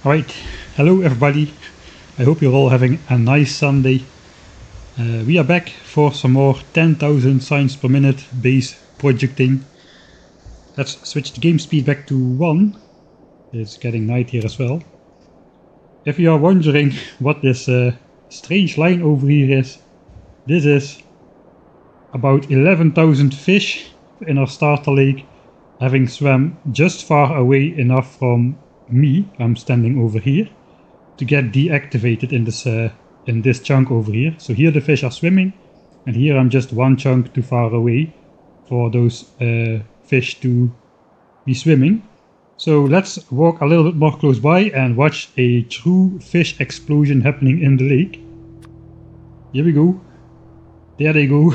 Alright, hello everybody. I hope you're all having a nice Sunday. We are back for some more 10,000 signs per minute base projecting. Let's switch the game speed back to 1. It's getting night here as well. If you are wondering what this strange line over here is, this is about 11,000 fish in our starter lake, having swam just far away enough from me, I'm standing over here, to get deactivated in this chunk over here. So here the fish are swimming, and here I'm just one chunk too far away for those fish to be swimming. So let's walk a little bit more close by and watch a true fish explosion happening in the lake. Here we go. There they go.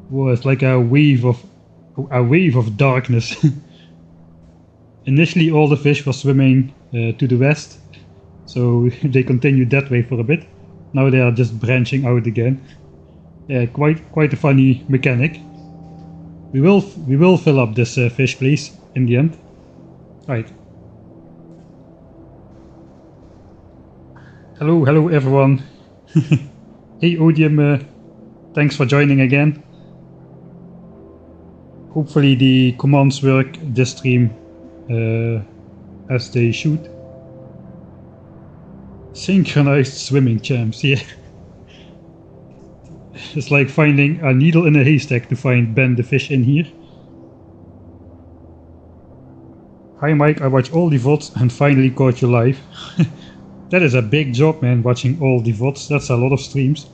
Whoa, it's like a wave of darkness. Initially all the fish were swimming to the west, so they continued that way for a bit. Now they are just branching out again. Yeah, quite a funny mechanic. We will fill up this fish place in the end. Right. Hello everyone. Hey Odium, thanks for joining again. Hopefully the commands work this stream as they should. Synchronized swimming champs, yeah. It's like finding a needle in a haystack to find Ben the fish in here. Hi Mike, I watched all the VODs and finally caught you live. That is a big job, man, watching all the VODs. That's a lot of streams.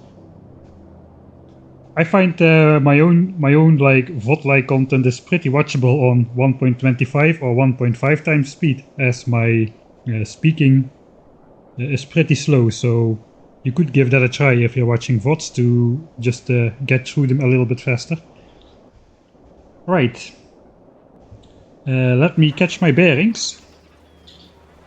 I find my own like VOD-like content is pretty watchable on 1.25 or 1.5 times speed, as my speaking is pretty slow, so you could give that a try if you're watching VODs to just get through them a little bit faster. Right, let me catch my bearings.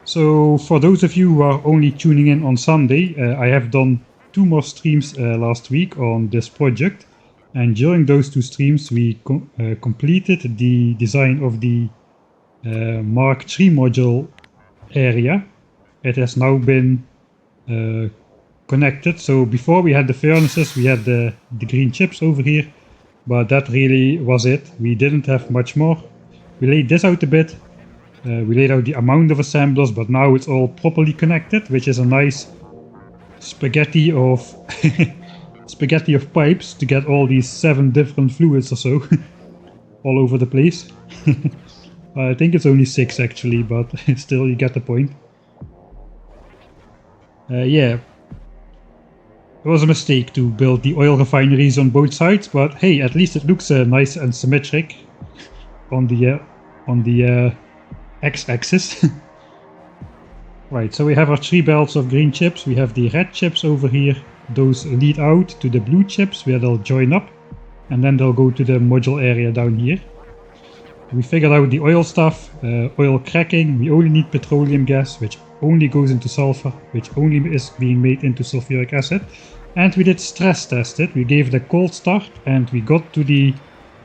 So for those of you who are only tuning in on Sunday, I have done 2 more streams last week on this project, and during those 2 streams we completed the design of the Mk3 module area. It has now been connected. So before we had the furnaces, we had the green chips over here, but that really was it. We didn't have much more. We laid this out a bit. We laid out the amount of assemblers, but now it's all properly connected, which is a nice spaghetti of pipes to get all these 7 different fluids or so all over the place. I think it's only 6 actually, but still you get the point. Yeah, it was a mistake to build the oil refineries on both sides, but hey, at least it looks nice and symmetric on the x-axis. Right, so we have our 3 belts of green chips. We have the red chips over here. Those lead out to the blue chips where they'll join up, and then they'll go to the module area down here. We figured out the oil stuff, oil cracking. We only need petroleum gas, which only goes into sulfur, which only is being made into sulfuric acid. And we did stress test it. We gave it a cold start and we got to the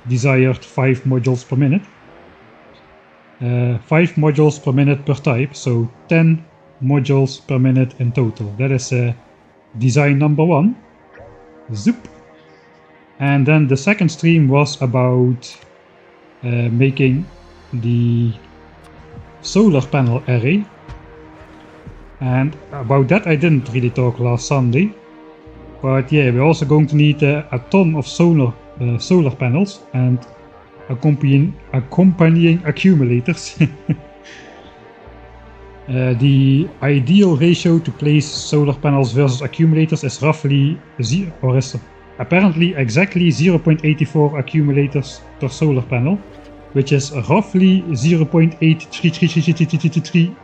desired 5 modules per minute. 5 modules per minute per type, so 10 modules per minute in total. That is design number 1. Zoop. And then the second stream was about making the solar panel array, and about that I didn't really talk last Sunday, but yeah, we're also going to need a ton of solar panels and accompanying accumulators. The ideal ratio to place solar panels versus accumulators is roughly apparently exactly 0.84 accumulators per solar panel, which is roughly 0.83333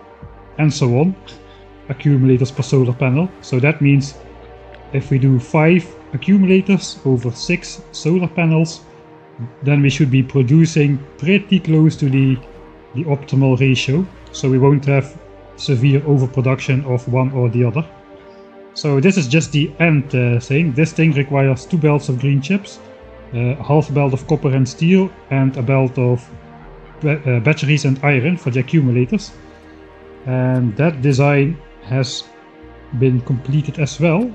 and so on accumulators per solar panel. So that means if we do 5 accumulators over 6 solar panels, then we should be producing pretty close to the optimal ratio, so we won't have severe overproduction of one or the other. So this is just the end thing. This thing requires 2 belts of green chips, a half belt of copper and steel, and a belt of batteries and iron for the accumulators. And that design has been completed as well,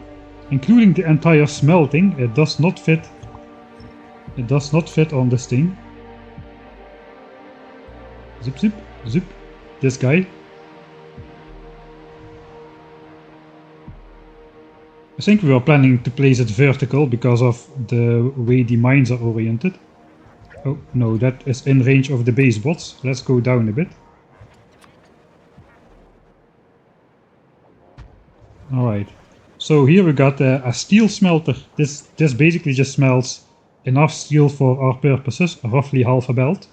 including the entire smelting. It does not fit. It does not fit on this thing. Zip, zip, zip. This guy. I think we are planning to place it vertical because of the way the mines are oriented. Oh no, that is in range of the base bots. Let's go down a bit. Alright, so here we got a steel smelter. This basically just smelts enough steel for our purposes, roughly half a belt.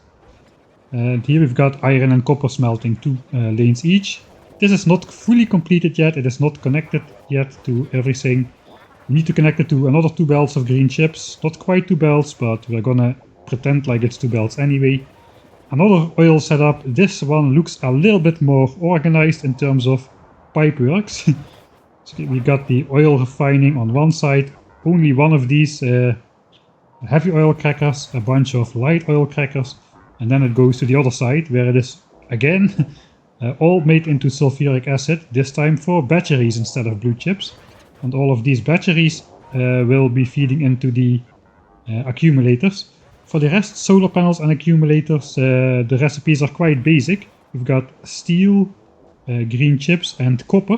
And here we've got iron and copper smelting, 2 lanes each. This is not fully completed yet, it is not connected yet to everything. We need to connect it to another 2 belts of green chips. Not quite 2 belts, but we're gonna pretend like it's 2 belts anyway. Another oil setup. This one looks a little bit more organized in terms of pipe works. So we got the oil refining on one side, only one of these heavy oil crackers, a bunch of light oil crackers, and then it goes to the other side where it is again all made into sulfuric acid, this time for batteries instead of blue chips. And all of these batteries will be feeding into the accumulators. For the rest, solar panels and accumulators, the recipes are quite basic. We've got steel, green chips and copper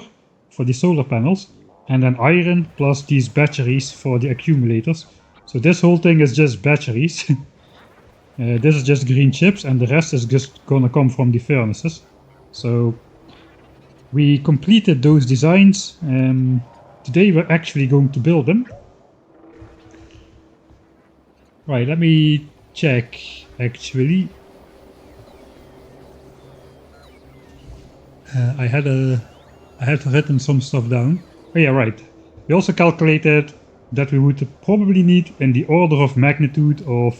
for the solar panels, and then iron plus these batteries for the accumulators. So this whole thing is just batteries. This is just green chips, and the rest is just gonna come from the furnaces. So we completed those designs. Today we're actually going to build them. Right, let me check actually. I had written some stuff down. Oh yeah, right. We also calculated that we would probably need in the order of magnitude of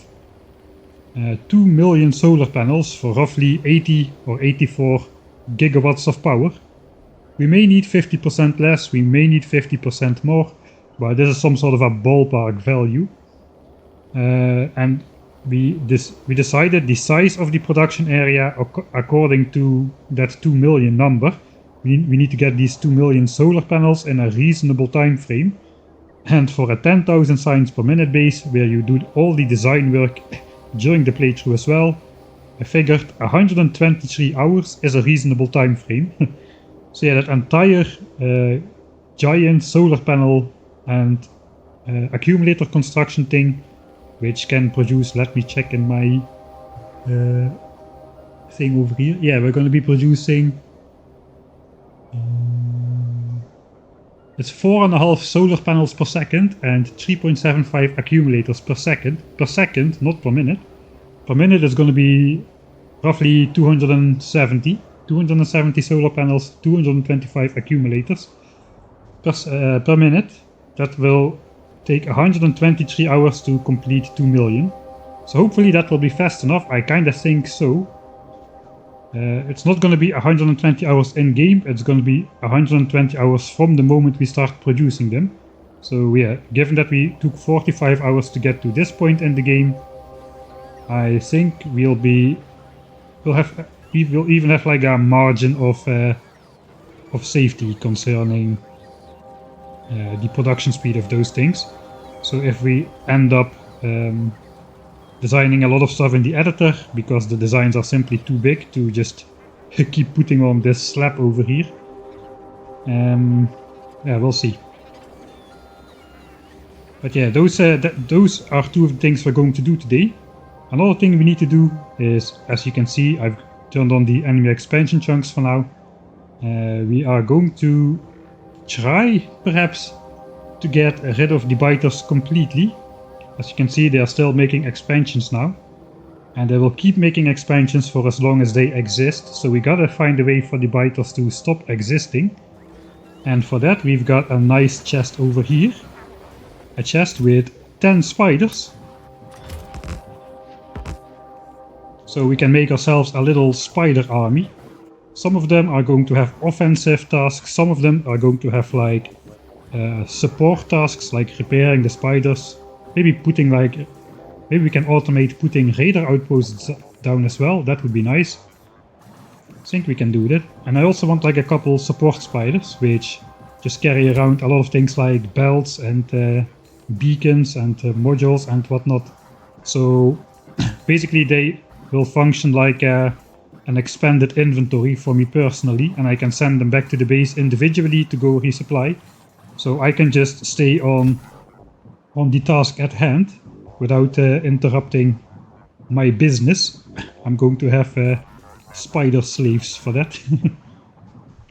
2 million solar panels for roughly 80 or 84 gigawatts of power. We may need 50% less, we may need 50% more, but this is some sort of a ballpark value. And we decided the size of the production area according to that 2 million number. We need to get these 2 million solar panels in a reasonable time frame. And for a 10,000 signs per minute base, where you do all the design work during the playthrough as well, I figured 123 hours is a reasonable time frame. So yeah, that entire giant solar panel and accumulator construction thing, which can produce, let me check in my thing over here. Yeah, we're going to be producing it's 4.5 solar panels per second and 3.75 accumulators per second, not per minute. Per minute is going to be roughly 270 solar panels, 225 accumulators per minute. That will take 123 hours to complete 2 million. So hopefully that will be fast enough. I kinda think so. It's not gonna be 120 hours in game, it's gonna be 120 hours from the moment we start producing them. So yeah, given that we took 45 hours to get to this point in the game, I think we will even have like a margin of safety concerning the production speed of those things. So if we end up designing a lot of stuff in the editor because the designs are simply too big to just keep putting on this slab over here, yeah, we'll see. But yeah, those are two of the things we're going to do today. Another thing we need to do is, as you can see, I've turned on the enemy expansion chunks for now. We are going to try, perhaps, to get rid of the biters completely. As you can see, they are still making expansions now. And they will keep making expansions for as long as they exist. So we gotta find a way for the biters to stop existing. And for that we've got a nice chest over here. A chest with 10 spiders. So we can make ourselves a little spider army. Some of them are going to have offensive tasks, some of them are going to have like support tasks like repairing the spiders. Maybe we can automate putting radar outposts down as well. That would be nice. I think we can do that. And I also want like a couple support spiders, which just carry around a lot of things like belts and beacons and modules and whatnot. So basically they will function like an expanded inventory for me personally, and I can send them back to the base individually to go resupply. So I can just stay on the task at hand without interrupting my business. I'm going to have spider slaves for that.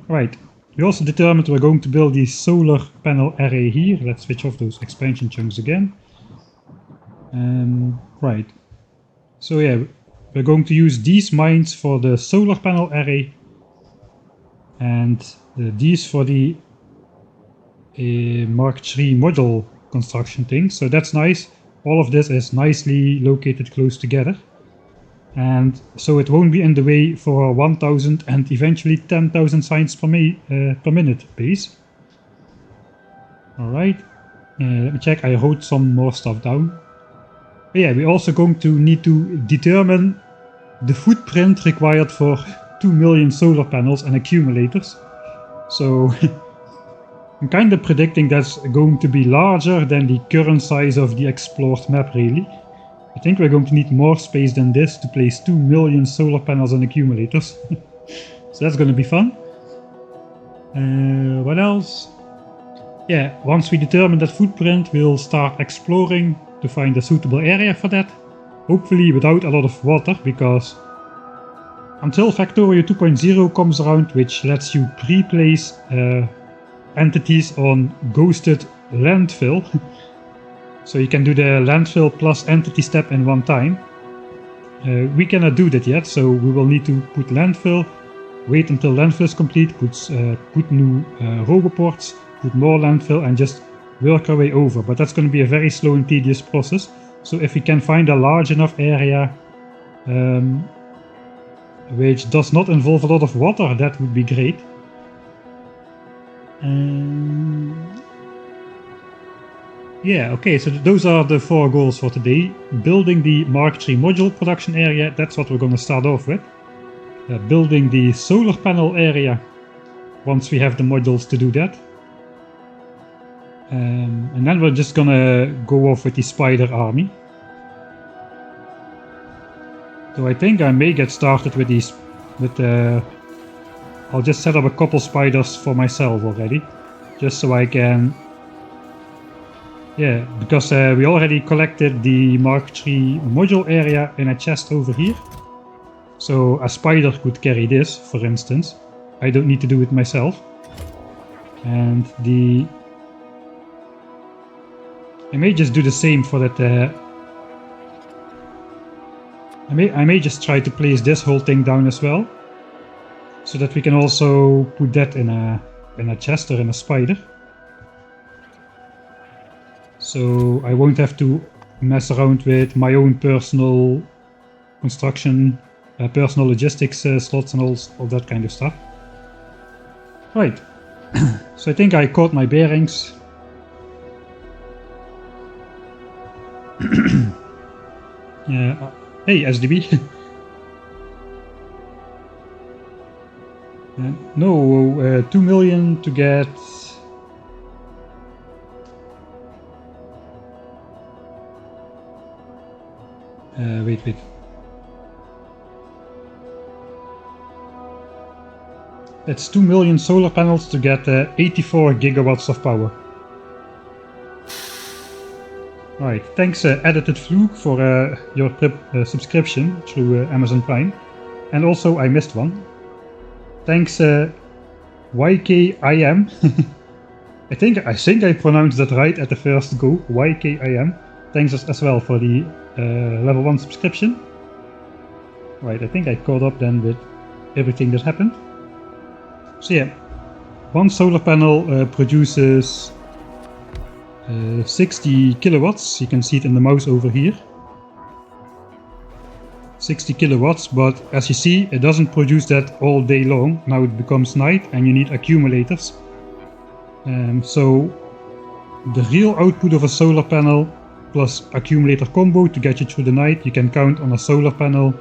Right. We also determined we're going to build the solar panel array here. Let's switch off those expansion chunks again. Right. So yeah, we're going to use these mines for the solar panel array and these for the Mark 3 module construction thing. So that's nice. All of this is nicely located close together. And so it won't be in the way for 1000 and eventually 10,000 signs per minute base. Alright, let me check, I wrote some more stuff down. But yeah, we're also going to need to determine the footprint required for 2 million solar panels and accumulators. So I'm kind of predicting that's going to be larger than the current size of the explored map really. I think we're going to need more space than this to place 2 million solar panels and accumulators. So that's going to be fun. What else? Yeah, once we determine that footprint, we'll start exploring to find a suitable area for that. Hopefully without a lot of water, because until Factorio 2.0 comes around, which lets you pre-place entities on ghosted landfill. So you can do the landfill plus entity step in one time. We cannot do that yet, so we will need to put landfill, wait until landfill is complete, put new roboports, put more landfill and just work our way over. But that's going to be a very slow and tedious process. So if we can find a large enough area which does not involve a lot of water, that would be great. Yeah, okay, so those are the 4 goals for today. Building the Mark 3 module production area, that's what we're going to start off with. Building the solar panel area, once we have the modules to do that. And then we're just gonna go off with the spider army. So I think I may get started with these, I'll just set up a couple spiders for myself already, just so I can... Yeah, because we already collected the Mark 3 module area in a chest over here. So a spider could carry this, for instance. I don't need to do it myself. And I may just do the same for that. I may just try to place this whole thing down as well, so that we can also put that in a chest or in a spider. So I won't have to mess around with my own personal construction, personal logistics slots and all that kind of stuff. Right, so I think I caught my bearings. Hey SDB. No, 2 million to get... wait. It's 2 million solar panels to get 84 gigawatts of power. Right, thanks Edited Fluke for your subscription through Amazon Prime. And also I missed one. Thanks YKIM. I think I pronounced that right at the first go. YKIM. Thanks as well for the level 1 subscription. Right, I think I caught up then with everything that happened. So yeah, one solar panel produces 60 kilowatts. You can see it in the mouse over here. 60 kilowatts, but as you see, it doesn't produce that all day long. Now it becomes night and you need accumulators. So the real output of a solar panel plus accumulator combo to get you through the night, you can count on a solar panel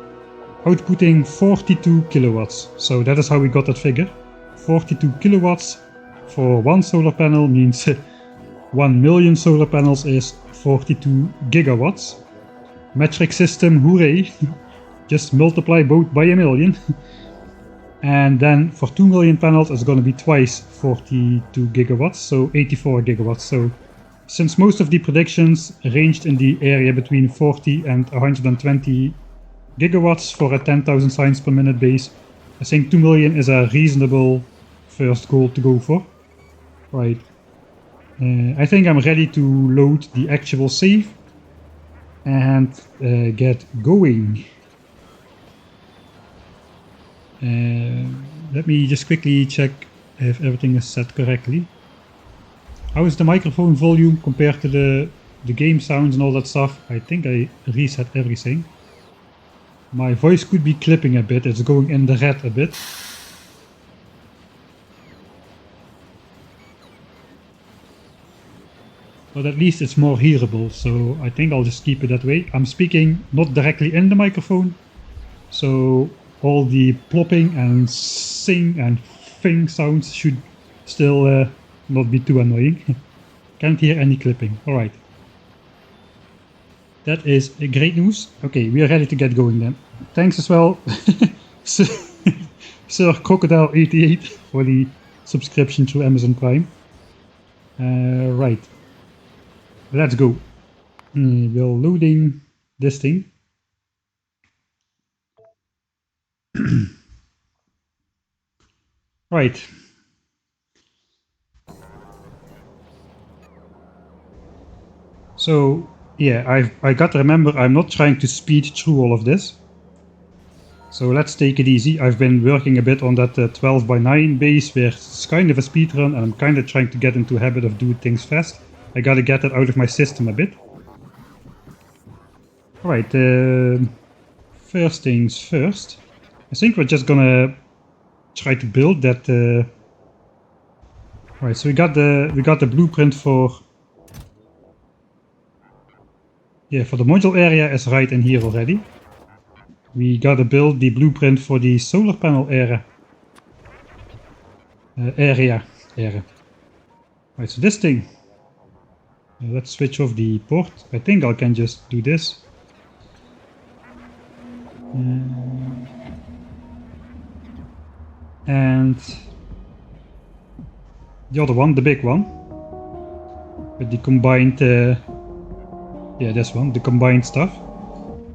outputting 42 kilowatts. So that is how we got that figure. 42 kilowatts for one solar panel means 1 million solar panels is 42 gigawatts. Metric system, hooray! Just multiply both by a million. And then for 2 million panels it's gonna be twice 42 gigawatts, so 84 gigawatts. So since most of the predictions ranged in the area between 40 and 120 gigawatts for a 10,000 signs per minute base, I think 2 million is a reasonable first goal to go for. Right. I think I'm ready to load the actual save and get going. Let me just quickly check if everything is set correctly. How is the microphone volume compared to the game sounds and all that stuff? I think I reset everything. My voice could be clipping a bit, it's going in the red a bit. But at least it's more hearable, so I think I'll just keep it that way. I'm speaking not directly in the microphone, so all the plopping and sing and thing sounds should still not be too annoying. Can't hear any clipping. Alright. That is great news. Okay, we are ready to get going then. Thanks as well, Sir Crocodile88 for the subscription through Amazon Prime. Right. Let's go. We're loading this thing. Right. So yeah, I got to remember I'm not trying to speed through all of this. So let's take it easy. I've been working a bit on that 12x9 base where it's kind of a speed run and I'm kind of trying to get into a habit of doing things fast. I gotta get that out of my system a bit. Alright, first things first. I think we're just gonna try to build that. Alright, so we got the blueprint for. Yeah, for the module area is right in here already. We gotta build the blueprint for the solar panel area. Right, so this thing. Let's switch off the port. I think I can just do this. And the other one, the big one, with the combined, yeah, this one, the combined stuff,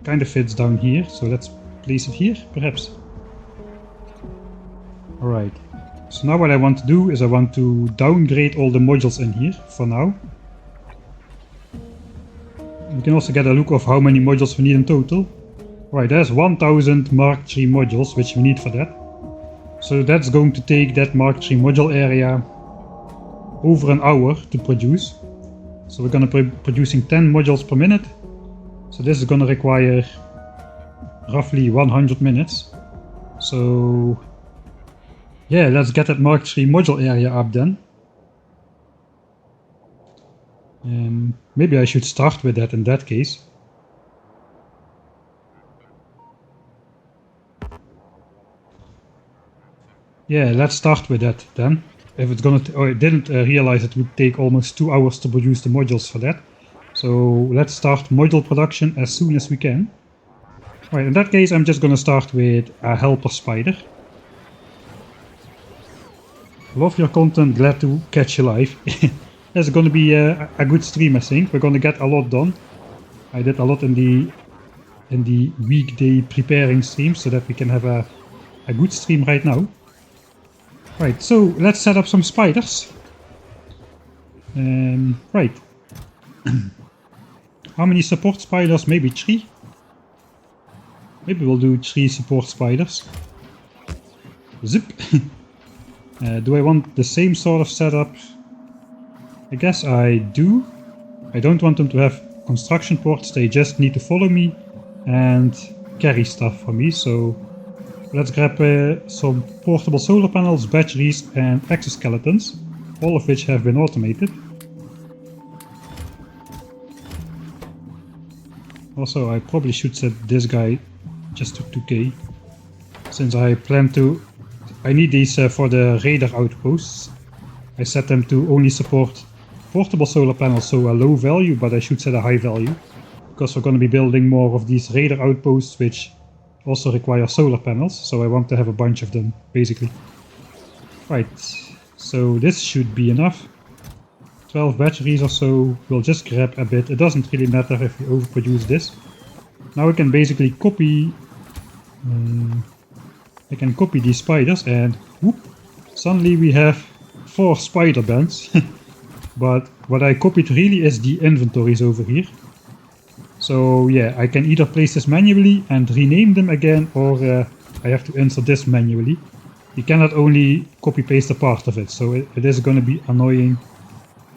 kind of fits down here. So let's place it here, perhaps. All right. So now what I want to do is I want to downgrade all the modules in here for now. We can also get a look of how many modules we need in total. Right, there's 1000 Mark III modules, which we need for that. So that's going to take that Mark III module area over an hour to produce. So we're going to be producing 10 modules per minute. So this is going to require roughly 100 minutes. So yeah, let's get that Mark III module area up then. Maybe I should start with that in that case. Yeah, let's start with that then. If it's gonna, I didn't realize it would take almost 2 hours to produce the modules for that. So let's start module production as soon as we can. Right, in that case I'm just gonna start with a helper spider. Love your content, glad to catch you live. It's gonna be a good stream, I think. We're gonna get a lot done. I did a lot in the weekday preparing stream so that we can have a good stream right now. Right, so let's set up some spiders. Right. How many support spiders? Maybe 3? Maybe we'll do 3 support spiders. Zip. Do I want the same sort of setup? I guess I do. I don't want them to have construction ports, they just need to follow me and carry stuff for me. So let's grab some portable solar panels, batteries and exoskeletons, all of which have been automated. Also, I probably should set this guy just to 2k. Since I plan to... I need these for the radar outposts. I set them to only support portable solar panels, so a low value, but I should set a high value. Because we're going to be building more of these radar outposts, which also require solar panels, so I want to have a bunch of them, basically. Right, so this should be enough. 12 batteries or so, we'll just grab a bit. It doesn't really matter if we overproduce this. Now we can basically copy... I can copy these spiders and whoop, suddenly we have 4 spider bands. But what I copied really is the inventories over here. So yeah, I can either place this manually and rename them again, or I have to insert this manually. You cannot only copy paste a part of it, so it is going to be annoying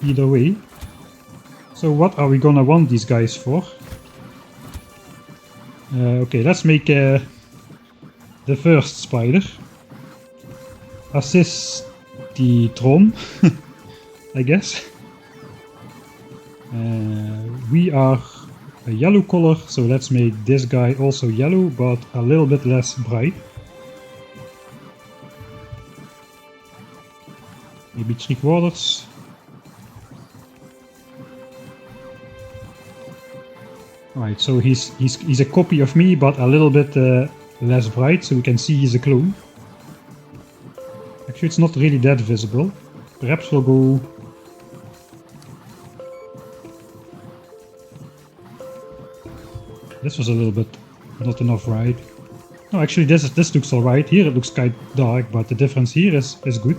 either way. So what are we gonna want these guys for? Okay, let's make the first spider. Assist the Tron, I guess. We are a yellow color, so let's make this guy also yellow, but a little bit less bright. Maybe 3/4. Right, so he's a copy of me, but a little bit less bright, so we can see he's a clone. Actually, it's not really that visible. Perhaps we'll go... This was a little bit not enough, right? No, actually this looks alright. Here it looks quite dark, but the difference here is good.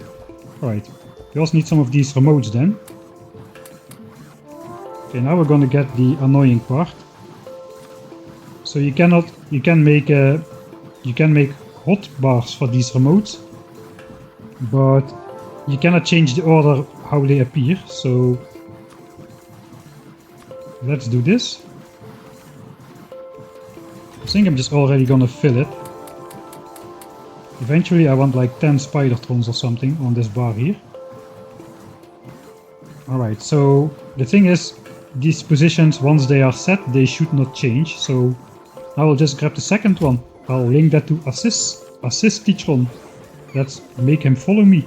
Alright, we also need some of these remotes then. Okay, now we're gonna get the annoying part. So you can make hot bars for these remotes, but you cannot change the order how they appear. So let's do this. I think I'm just already gonna fill it. Eventually I want like 10 spider trons or something on this bar here. Alright, so the thing is, these positions, once they are set, they should not change. So I will just grab the second one. I'll link that to assist Tron. Let's make him follow me.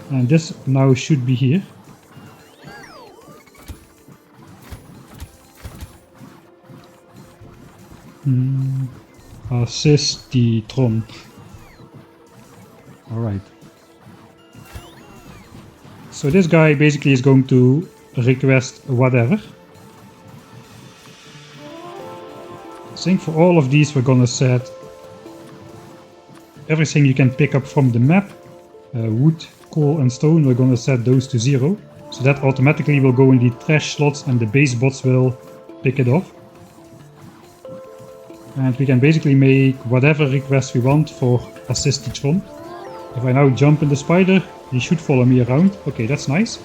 And this now should be here. Assist Tron. Alright. So this guy basically is going to request whatever. I think for all of these we're gonna set everything you can pick up from the map. Wood, coal and stone, we're gonna set those to 0. So that automatically will go in the trash slots and the base bots will pick it off. And we can basically make whatever request we want for assist Tron. If I now jump in the spider, he should follow me around. Okay, that's nice.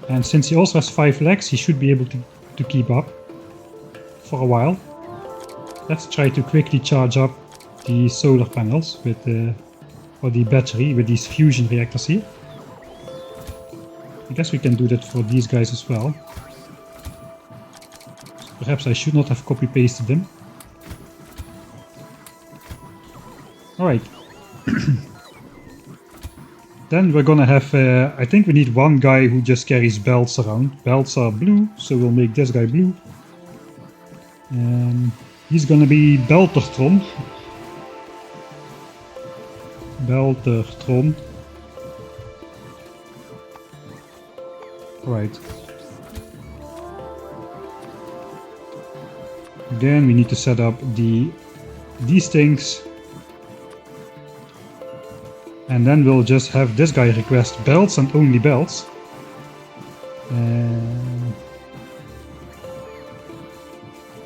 And since he also has 5 legs, he should be able to keep up for a while. Let's try to quickly charge up the solar panels with or the battery with these fusion reactors here. I guess we can do that for these guys as well. Perhaps I should not have copy pasted them. Alright. Then we're gonna have, I think we need one guy who just carries belts around. Belts are blue, so we'll make this guy blue. He's gonna be Beltertron. Beltertron. Right. Then we need to set up these things. And then we'll just have this guy request belts and only belts.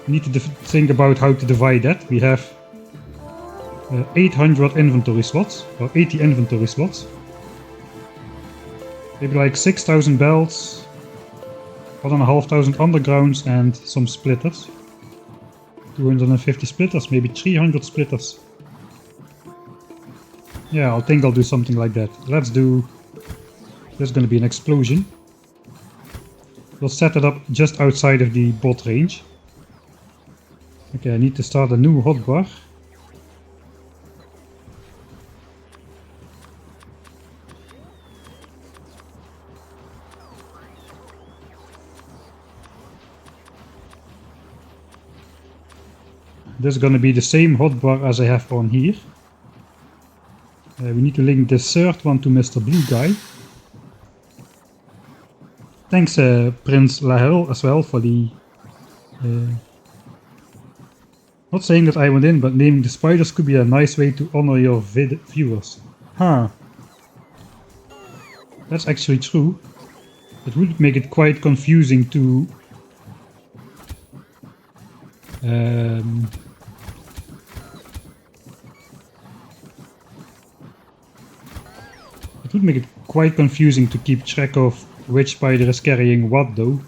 We need to think about how to divide that. We have 800 inventory slots, or 80 inventory slots. Maybe like 6,000 belts, 1,500 undergrounds and some splitters. 250 splitters, maybe 300 splitters. Yeah, I think I'll do something like that. Let's do... There's going to be an explosion. We'll set it up just outside of the bot range. Okay, I need to start a new hotbar. This is gonna be the same hotbar as I have on here. We need to link the third one to Mr. Blue Guy. Thanks Prince Lahel as well for the... not saying that I went in, but naming the spiders could be a nice way to honor your viewers. Huh. That's actually true. It would make it quite confusing to... it would make it quite confusing to keep track of which spider is carrying what though.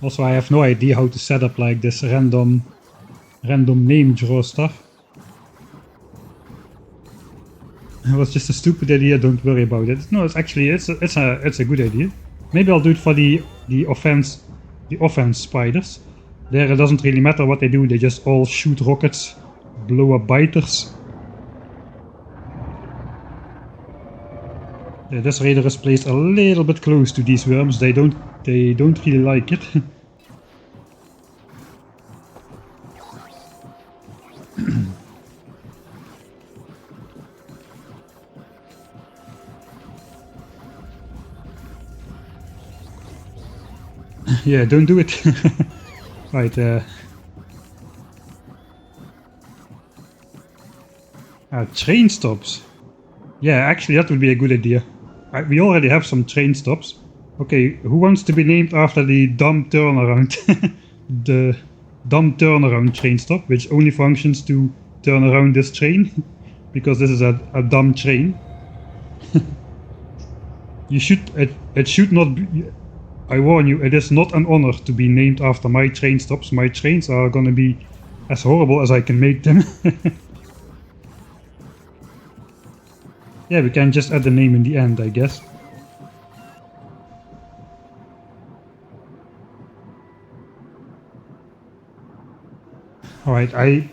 Also, I have no idea how to set up like this random name draw stuff. It was just a stupid idea, don't worry about it. No, it's actually it's a good idea. Maybe I'll do it for the offense spiders. There it doesn't really matter what they do, they just all shoot rockets, blow up biters. Yeah, this raider is placed a little bit close to these worms. They don't really like it. Yeah, don't do it. Right, train stops. Yeah, actually that would be a good idea. We already have some train stops. Okay, who wants to be named after the dumb turnaround? The dumb turnaround train stop, which only functions to turn around this train. Because this is a dumb train. You should... It should not be... I warn you, it is not an honor to be named after my train stops. My trains are gonna be as horrible as I can make them. Yeah, we can just add the name in the end, I guess. Alright,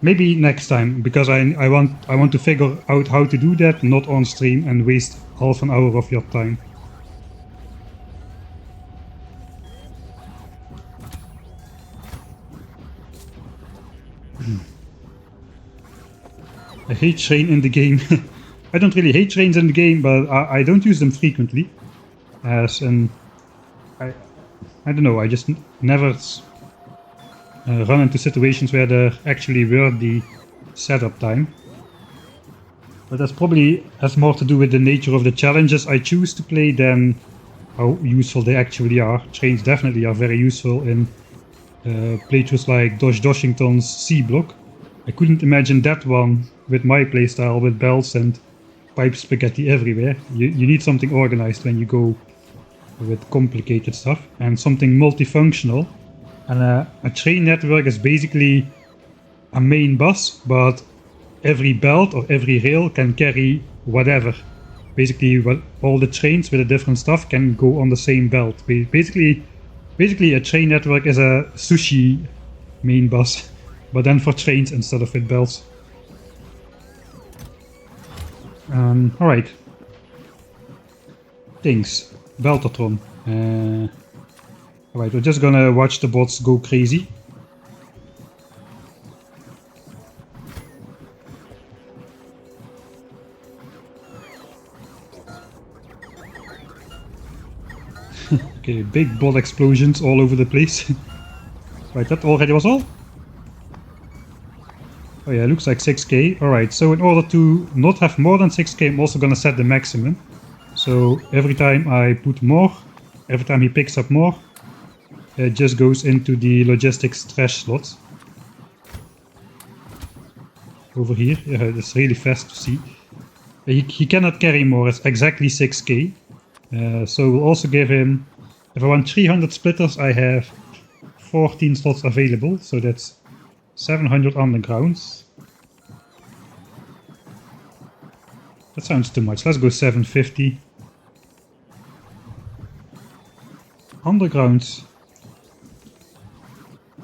maybe next time, because I want to figure out how to do that, not on stream, and waste half an hour of your time. I hate train in the game. I don't really hate trains in the game, but I don't use them frequently. As in... I don't know, I just never run into situations where there actually were the setup time. But that's probably has more to do with the nature of the challenges I choose to play than how useful they actually are. Trains definitely are very useful in playthroughs like Doshington's C block. I couldn't imagine that one with my playstyle with bells and pipe spaghetti everywhere. You need something organized when you go with complicated stuff, and something multifunctional. And a train network is basically a main bus, but every belt or every rail can carry whatever. Basically, all the trains with the different stuff can go on the same belt. Basically a train network is a sushi main bus, but then for trains instead of with belts. Alright. Things. Beltatron. Alright, we're just gonna watch the bots go crazy. Okay, big bot explosions all over the place. Right, that already was all? Oh yeah, looks like 6k. Alright, so in order to not have more than 6k, I'm also gonna set the maximum. So every time I put more, every time he picks up more, it just goes into the logistics trash slot. Over here, yeah, it's really fast to see. He cannot carry more, it's exactly 6k. So we'll also give him, if I want 300 splitters, I have 14 slots available, so that's 700 undergrounds. That sounds too much, let's go 750. underground.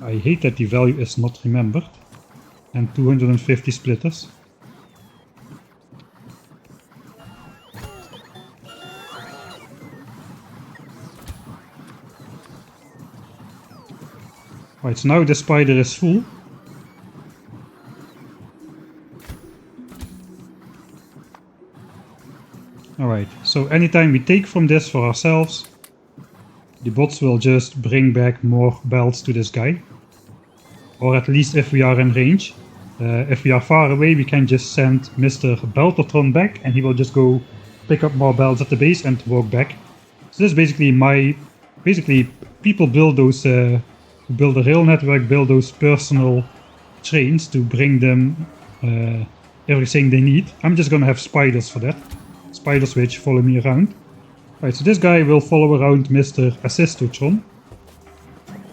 I hate that the value is not remembered. And 250 splitters. Right, so now the spider is full. Alright, so anytime we take from this for ourselves, the bots will just bring back more belts to this guy. Or at least if we are in range. If we are far away, we can just send Mr. Beltatron back and he will just go pick up more belts at the base and walk back. So this is basically people build those, who build a rail network, build those personal trains to bring them everything they need. I'm just gonna have spiders for that. Spiders which follow me around. Right, so this guy will follow around Mr. Assistotron.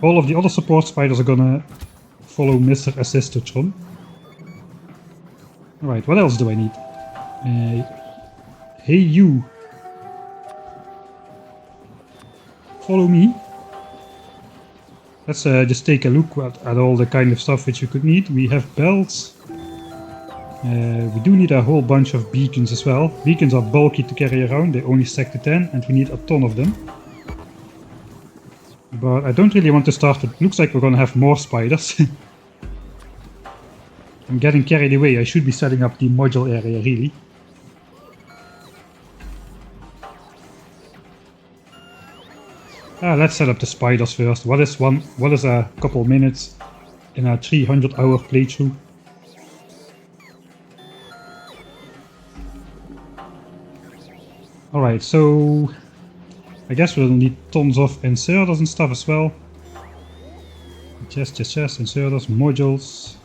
All of the other support spiders are gonna follow Mr. Assistotron. Alright, what else do I need? Hey you! Follow me. Let's just take a look at all the kind of stuff which you could need. We have belts. We do need a whole bunch of beacons as well. Beacons are bulky to carry around, they only stack to 10 and we need a ton of them. But I don't really want to start with... Looks like we're gonna have more spiders. I'm getting carried away, I should be setting up the module area really. Let's set up the spiders first. What is a couple minutes in a 300-hour playthrough? Alright, so I guess we'll need tons of inserters and stuff as well. Chest, inserters, modules.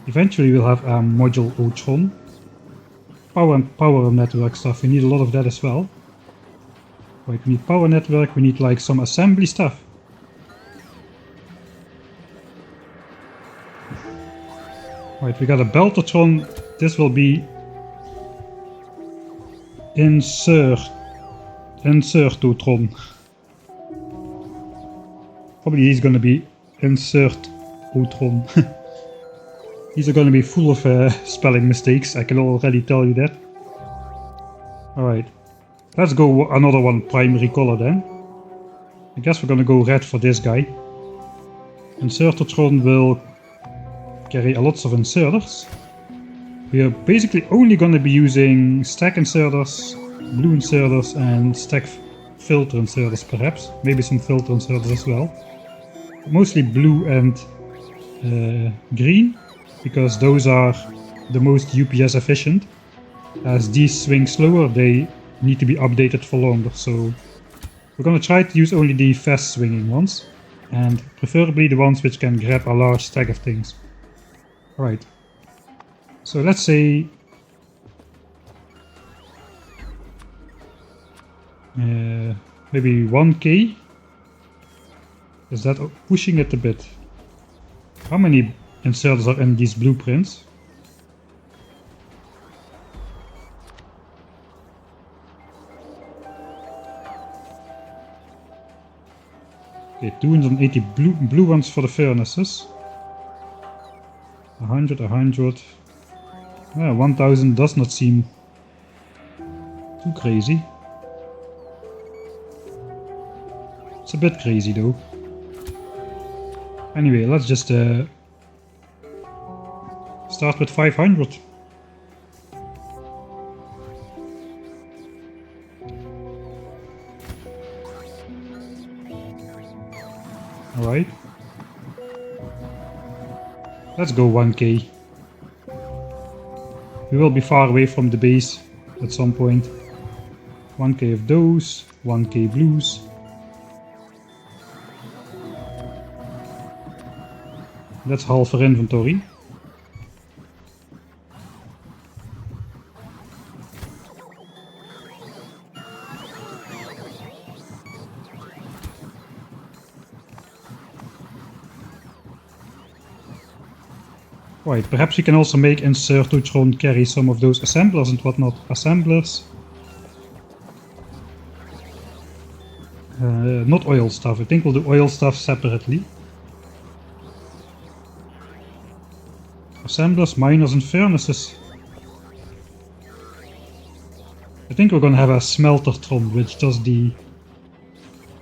Eventually we'll have a module Otron. Power network stuff, we need a lot of that as well. Right, we need power network, we need like some assembly stuff. Right, we got a Beltatron. This will be Insertotron. Probably he's gonna be Insertotron. These are gonna be full of spelling mistakes, I can already tell you that. Alright, let's go another one primary color then. I guess we're gonna go red for this guy. Insertotron will carry lots of inserters. We are basically only gonna be using stack inserters, blue inserters and stack filter inserters perhaps. Maybe some filter inserters as well. Mostly blue and green, because those are the most UPS efficient. As these swing slower, they need to be updated for longer, so we're gonna try to use only the fast swinging ones, and preferably the ones which can grab a large stack of things. Alright, so let's say maybe 1k. Is that pushing it a bit? How many inserters are in these blueprints? Okay, 280 blue ones for the furnaces. 100. 1000 does not seem too crazy. It's a bit crazy though. Anyway, let's just start with 500. Alright. Let's go 1k. We will be far away from the base at some point. 1k of those, 1k blues. That's half our inventory. Right, perhaps we can also make Insertotron carry some of those assemblers and whatnot. Assemblers. Not oil stuff. I think we'll do oil stuff separately. Assemblers, miners and furnaces. I think we're gonna have a smeltertron which does the...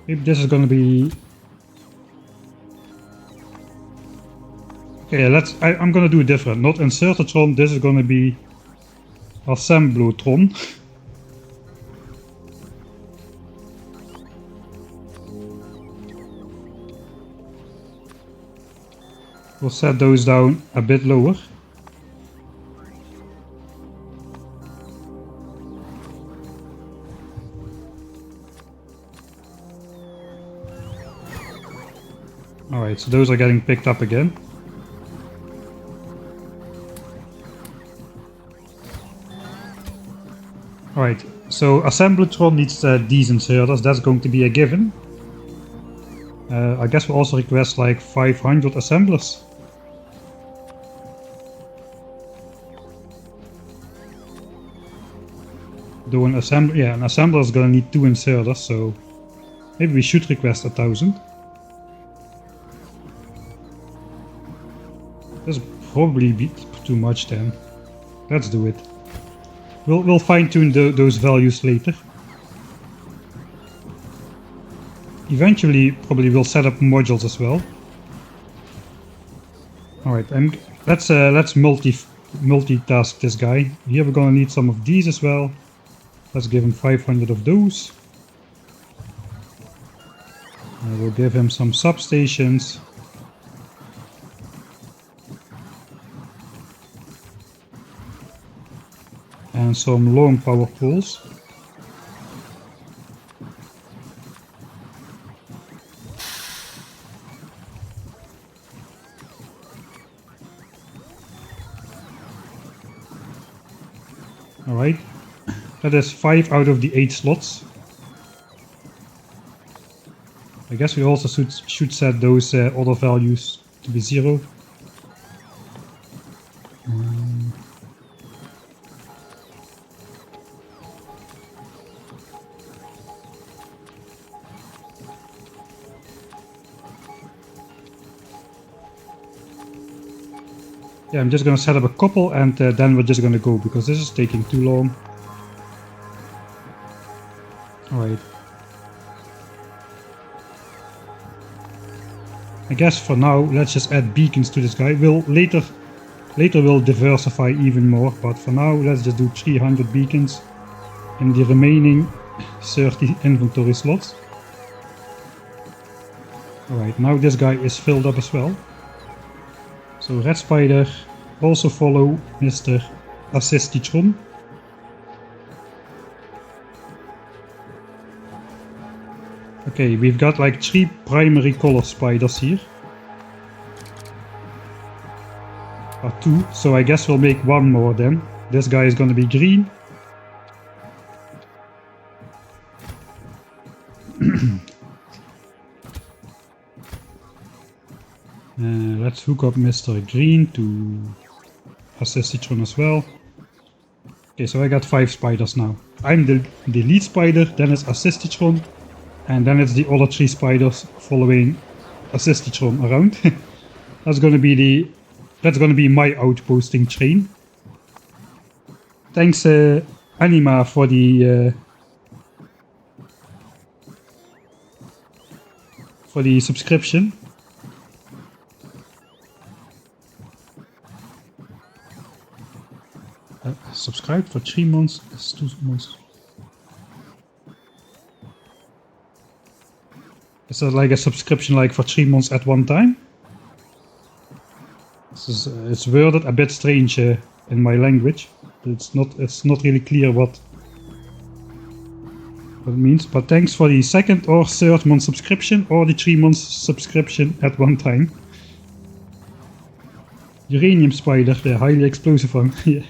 Maybe this is gonna be... Okay, I'm gonna do it different. Not insertatron, this is gonna be assemblotron. We'll set those down a bit lower. Alright, so those are getting picked up again. Alright, so Assemblytron needs these inserters, that's going to be a given. I guess we'll also request like 500 assemblers. Though an assembler is gonna need 2 inserters, so maybe we should request 1000. That's probably be too much then. Let's do it. We'll fine-tune those values later. Eventually, probably we'll set up modules as well. All right, let's multitask this guy. Here we're gonna need some of these as well. Let's give him 500 of those. We'll give him some substations. And some long power poles. Alright, that is 5 out of the 8 slots. I guess we also should set those other values to be 0. Yeah, I'm just gonna set up a couple and then we're just gonna go because this is taking too long. Alright. I guess for now let's just add beacons to this guy. Later we'll diversify even more, but for now let's just do 300 beacons in the remaining 30 inventory slots. Alright, now this guy is filled up as well. So Red Spider, also follow Mr. Assistitron. Okay, we've got like 3 primary color spiders here. Or 2, so I guess we'll make 1 more then. This guy is gonna be green. Let's hook up Mr. Green to Assistitron as well. Okay, so I got 5 spiders now. I'm the lead spider, then it's Assistitron, and then it's the other 3 spiders following Assistitron around. That's gonna be my outposting train. Thanks Anima for the subscription. Subscribed for 3 months. That's 2 months. Is that like a subscription like for 3 months at one time? It's worded a bit strange in my language. It's not really clear what it means. But thanks for the 2nd or 3rd month subscription or the 3 months subscription at one time. Uranium spider, the highly explosive one. Yeah.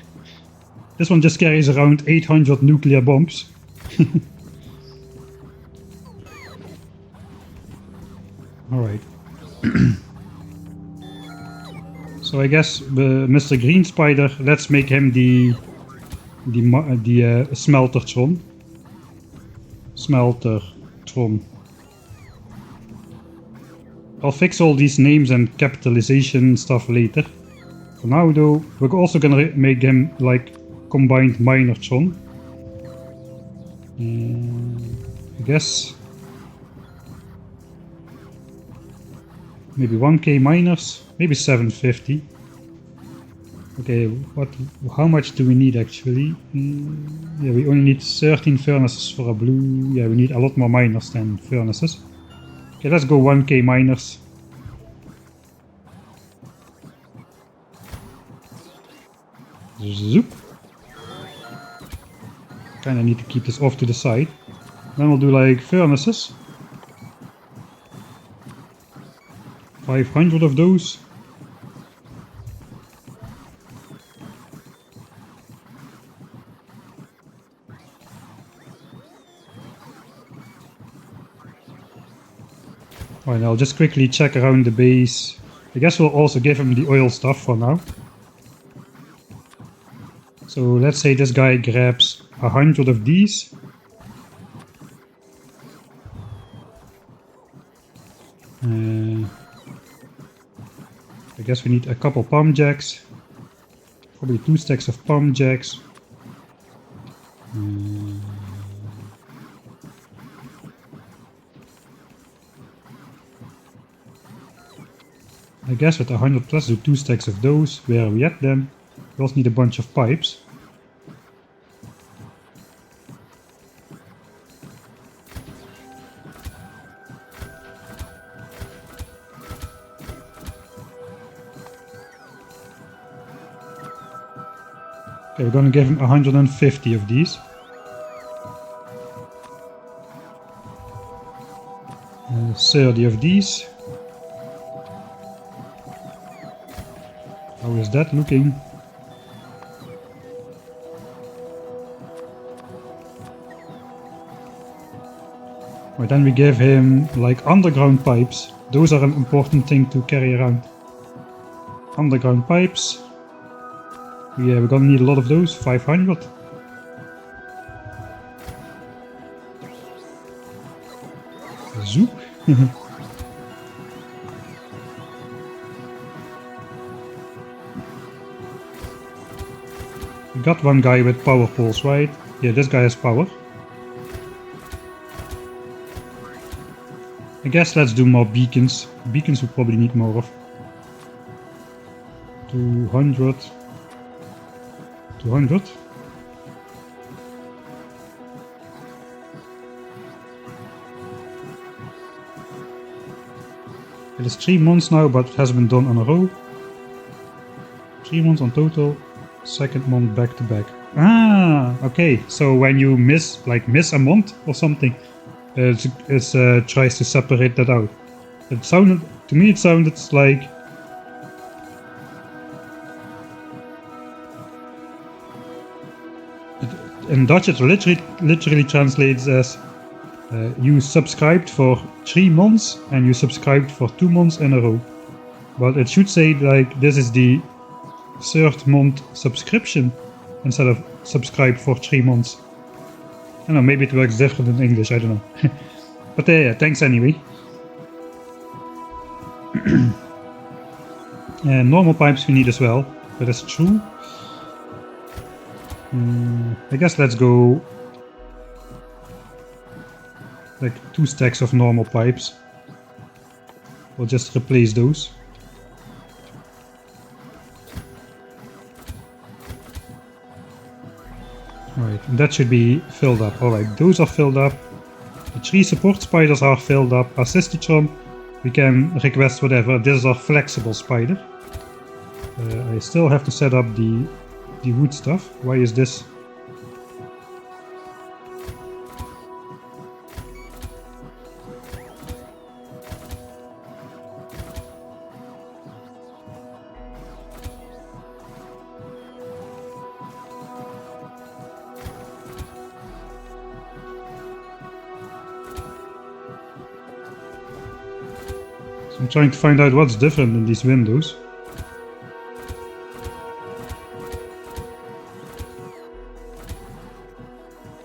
This one just carries around 800 nuclear bombs. Alright. So I guess Mr. Green Spider, let's make him the Smeltertron. Smeltertron. I'll fix all these names and capitalization stuff later. For now though, we're also gonna make him like combined miner John. I guess maybe 1k miners, maybe 750. Okay, how much do we need actually? Yeah, we only need 13 furnaces for a blue. Yeah, we need a lot more miners than furnaces. Okay, let's go 1k miners. Zoop. Kinda need to keep this off to the side. Then we'll do like furnaces. 500 of those. Alright, I'll just quickly check around the base. I guess we'll also give him the oil stuff for now. So let's say this guy grabs 100 of these. I guess we need a couple palm jacks. Probably 2 stacks of palm jacks. I guess with 100 plus do 2 stacks of those. Where are we at then? We also need a bunch of pipes. Okay, we're gonna give him 150 of these. 30 of these. How is that looking? Right, then we give him like underground pipes. Those are an important thing to carry around. Underground pipes. Yeah, we're gonna need a lot of those. 500. Zoop. We got one guy with power poles, right? Yeah, this guy has power. I guess let's do more beacons. Beacons we probably need more of. 200. 200. It is 3 months now, but it has been done on a row. 3 months on total. Second month back to back. Ah, okay. So when you miss a month or something, it tries to separate that out. It sounded to me. It sounded like in Dutch it literally translates as you subscribed for 3 months and you subscribed for 2 months in a row. But it should say like this is the 3rd month subscription instead of subscribe for 3 months. I don't know, maybe it works different in English, I don't know. But yeah, thanks anyway. And normal pipes we need as well, that is true. I guess let's go like 2 stacks of normal pipes. We'll just replace those. Alright, and that should be filled up. Alright, those are filled up. The 3 support spiders are filled up. Our Assistitron, we can request whatever. This is our flexible spider. I still have to set up the wood stuff. Why is this? So I'm trying to find out what's different in these windows.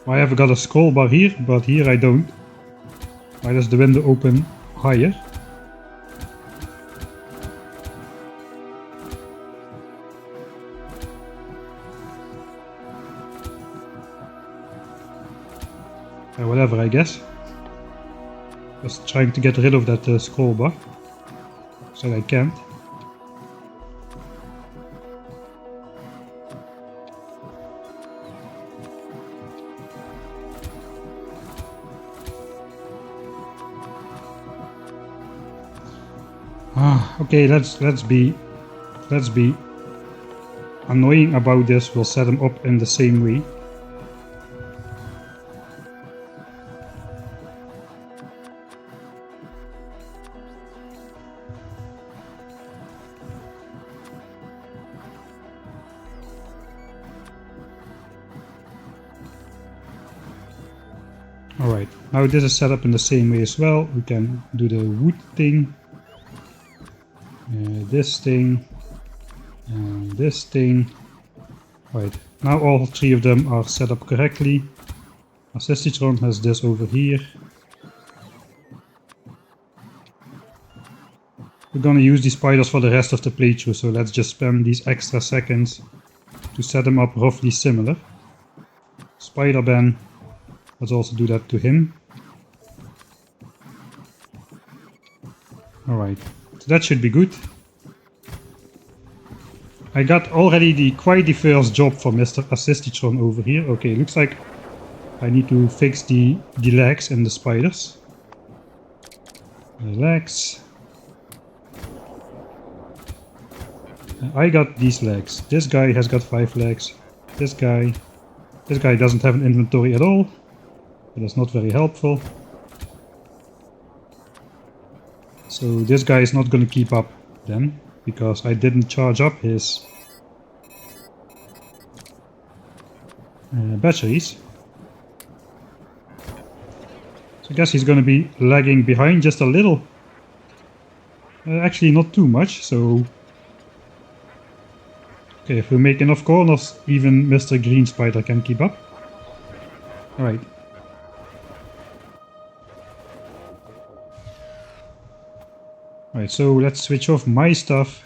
I have got a scroll bar here, but here I don't. Why does the window open higher? Whatever, I guess. Just trying to get rid of that scroll bar. So I can't. Okay, let's be annoying about this. We'll set them up in the same way. Alright, now this is set up in the same way as well. We can do the wood thing, this thing, and this thing. Right, now all three of them are set up correctly. Assistitron has this over here. We're gonna use these spiders for the rest of the playthrough, so let's just spend these extra seconds to set them up roughly similar. Spider-Ben. Let's also do that to him. Alright, so that should be good. I got already quite the first job for Mr. Assistitron over here. Okay, looks like I need to fix the legs and the spiders. The legs. I got these legs. This guy has got 5 legs. This guy doesn't have an inventory at all. That's not very helpful. So this guy is not going to keep up then, because I didn't charge up his batteries. So I guess he's going to be lagging behind just a little. Actually not too much, so... Okay, if we make enough corners, even Mr. Green Spider can keep up. Alright. Alright, so let's switch off my stuff.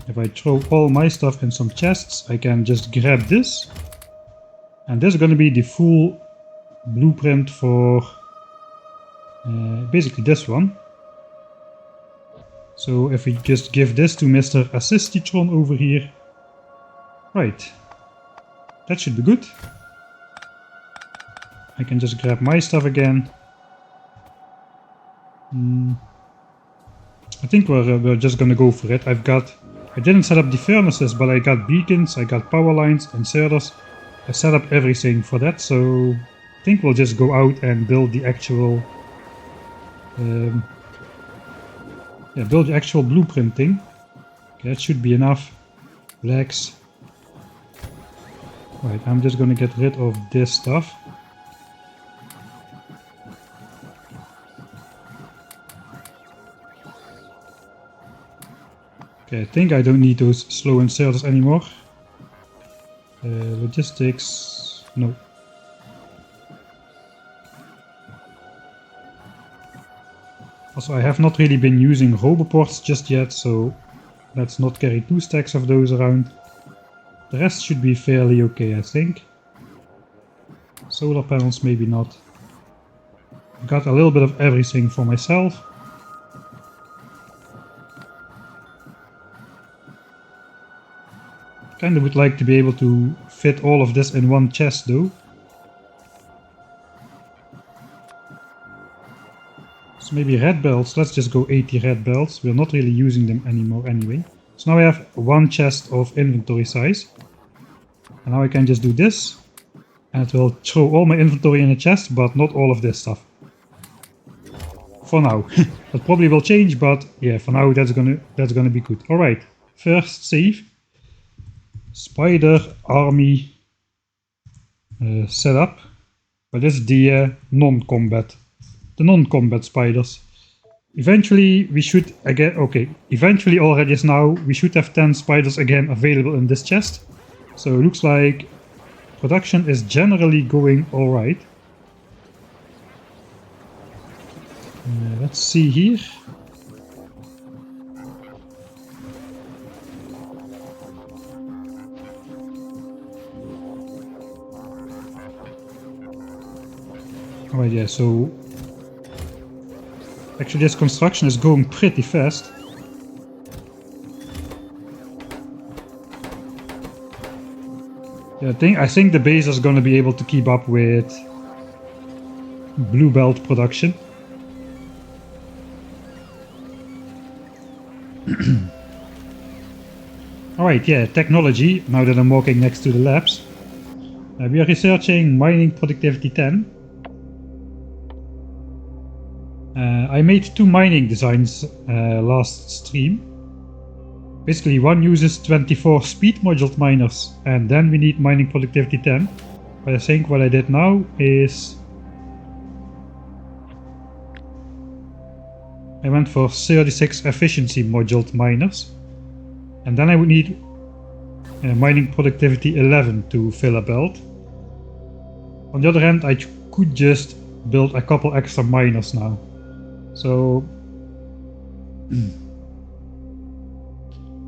If I throw all my stuff in some chests, I can just grab this. And this is going to be the full blueprint for basically this one. So if we just give this to Mr. Assistitron over here. Right. That should be good. I can just grab my stuff again. I think we're just gonna go for it. I didn't set up the furnaces, but I got beacons, I got power lines, inserters. I set up everything for that, so I think we'll just go out and build the actual blueprint thing. Okay, that should be enough. Legs. Right, I'm just gonna get rid of this stuff. Okay, I think I don't need those slow inserters anymore. Logistics... no. Also, I have not really been using roboports just yet, so let's not carry 2 stacks of those around. The rest should be fairly okay, I think. Solar panels, maybe not. Got a little bit of everything for myself. Kinda would like to be able to fit all of this in one chest though. So maybe red belts, let's just go 80 red belts. We're not really using them anymore anyway. So now I have one chest of inventory size. And now I can just do this. And it will throw all my inventory in a chest, but not all of this stuff. For now. That probably will change, but yeah, for now that's gonna be good. Alright, first save. Spider army setup, but this is the non-combat spiders. Eventually we should again, okay, eventually already as now we should have 10 spiders again available in this chest. So it looks like production is generally going alright. Let's see here. Alright, yeah, so actually this construction is going pretty fast. Yeah, I think the base is gonna be able to keep up with blue belt production. Alright, yeah, technology, now that I'm walking next to the labs. We are researching mining productivity 10. I made 2 mining designs last stream. Basically, one uses 24 speed moduled miners, and then we need mining productivity 10. But I think what I did now is I went for 36 efficiency moduled miners, and then I would need mining productivity 11 to fill a belt. On the other hand, I could just build a couple extra miners now. So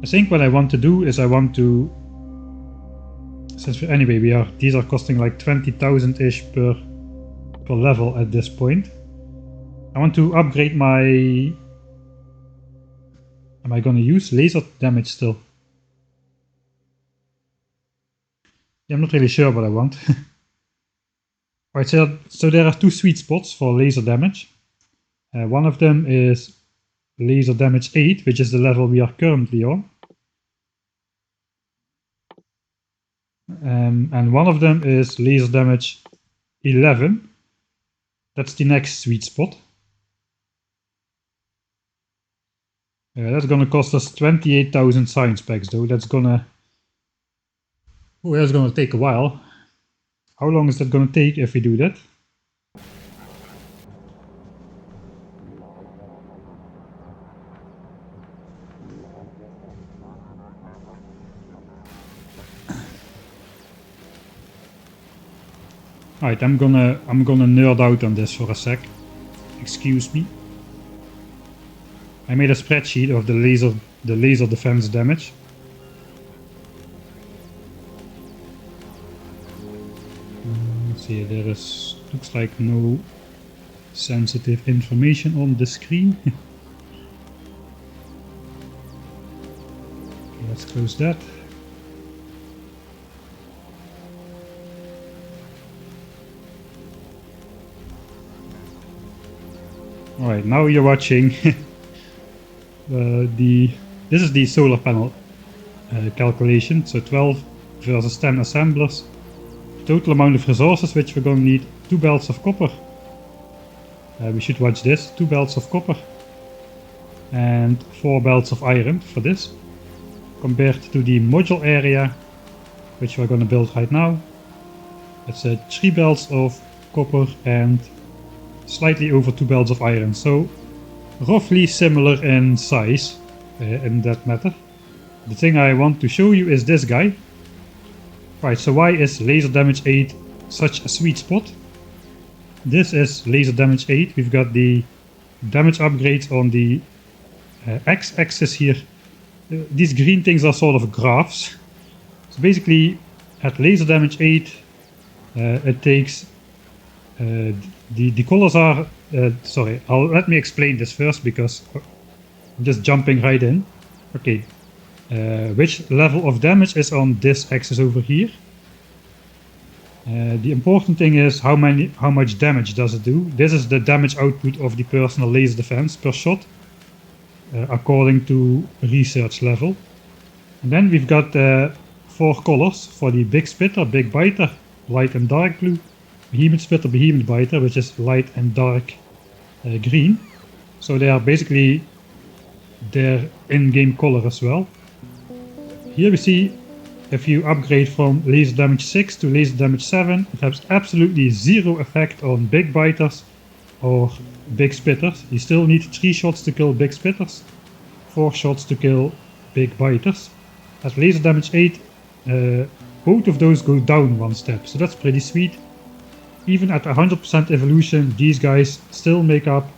I think what I want to do is I want to, since anyway these are costing like 20,000-ish per level at this point. I want to upgrade my, am I gonna use laser damage still? Yeah, I'm not really sure what I want. Alright, so there are 2 sweet spots for laser damage. One of them is laser damage 8, which is the level we are currently on. And one of them is laser damage 11. That's the next sweet spot. That's gonna cost us 28,000 science packs though. That's gonna take a while. How long is that gonna take if we do that? Alright, I'm gonna nerd out on this for a sec. Excuse me. I made a spreadsheet of the laser defense damage. Let's see, looks like no sensitive information on the screen. Okay, let's close that. Alright, now you're watching this is the solar panel calculation. So 12 versus 10 assemblers. Total amount of resources which we're going to need 2 belts of copper. We should watch this, 2 belts of copper. And 4 belts of iron for this. Compared to the module area, which we're going to build right now. It's 3 belts of copper and slightly over 2 belts of iron, so roughly similar in size in that matter. The thing I want to show you is this guy. Right, so why is laser damage 8 such a sweet spot? This is laser damage 8. We've got the damage upgrades on the x-axis here. These green things are sort of graphs. So basically at laser damage 8 it takes the colors are sorry, let me explain this first because I'm just jumping right in. Okay, which level of damage is on this axis over here? The important thing is how much damage does it do. This is the damage output of the personal laser defense per shot, according to research level. And then we've got 4 colors for the big spitter, big biter, light and dark blue. Behemoth spitter, behemoth biter, which is light and dark green. So they are basically their in-game color as well. Here we see if you upgrade from laser damage 6 to laser damage 7, it has absolutely 0 effect on big biters or big spitters. You still need 3 shots to kill big spitters, 4 shots to kill big biters. At laser damage 8, both of those go down 1 step, so that's pretty sweet. Even at 100% evolution, these guys still make up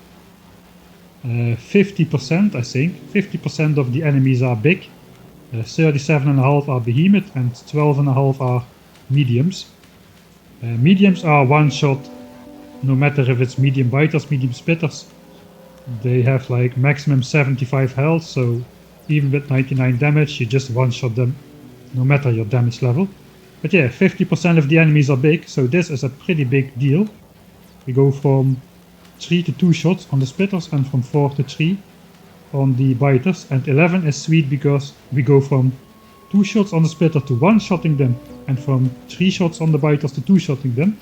50%, I think. 50% of the enemies are big, 37.5 are behemoth, and 12.5 are mediums. Mediums are 1 shot no matter if it's medium biters, medium spitters. They have like maximum 75 health, so even with 99 damage, you just one-shot them, no matter your damage level. But yeah, 50% of the enemies are big, so this is a pretty big deal. We go from 3 to 2 shots on the spitters and from 4 to 3 on the biters. And 11 is sweet because we go from 2 shots on the spitter to one-shotting them, and from 3 shots on the biters to 2-shotting them.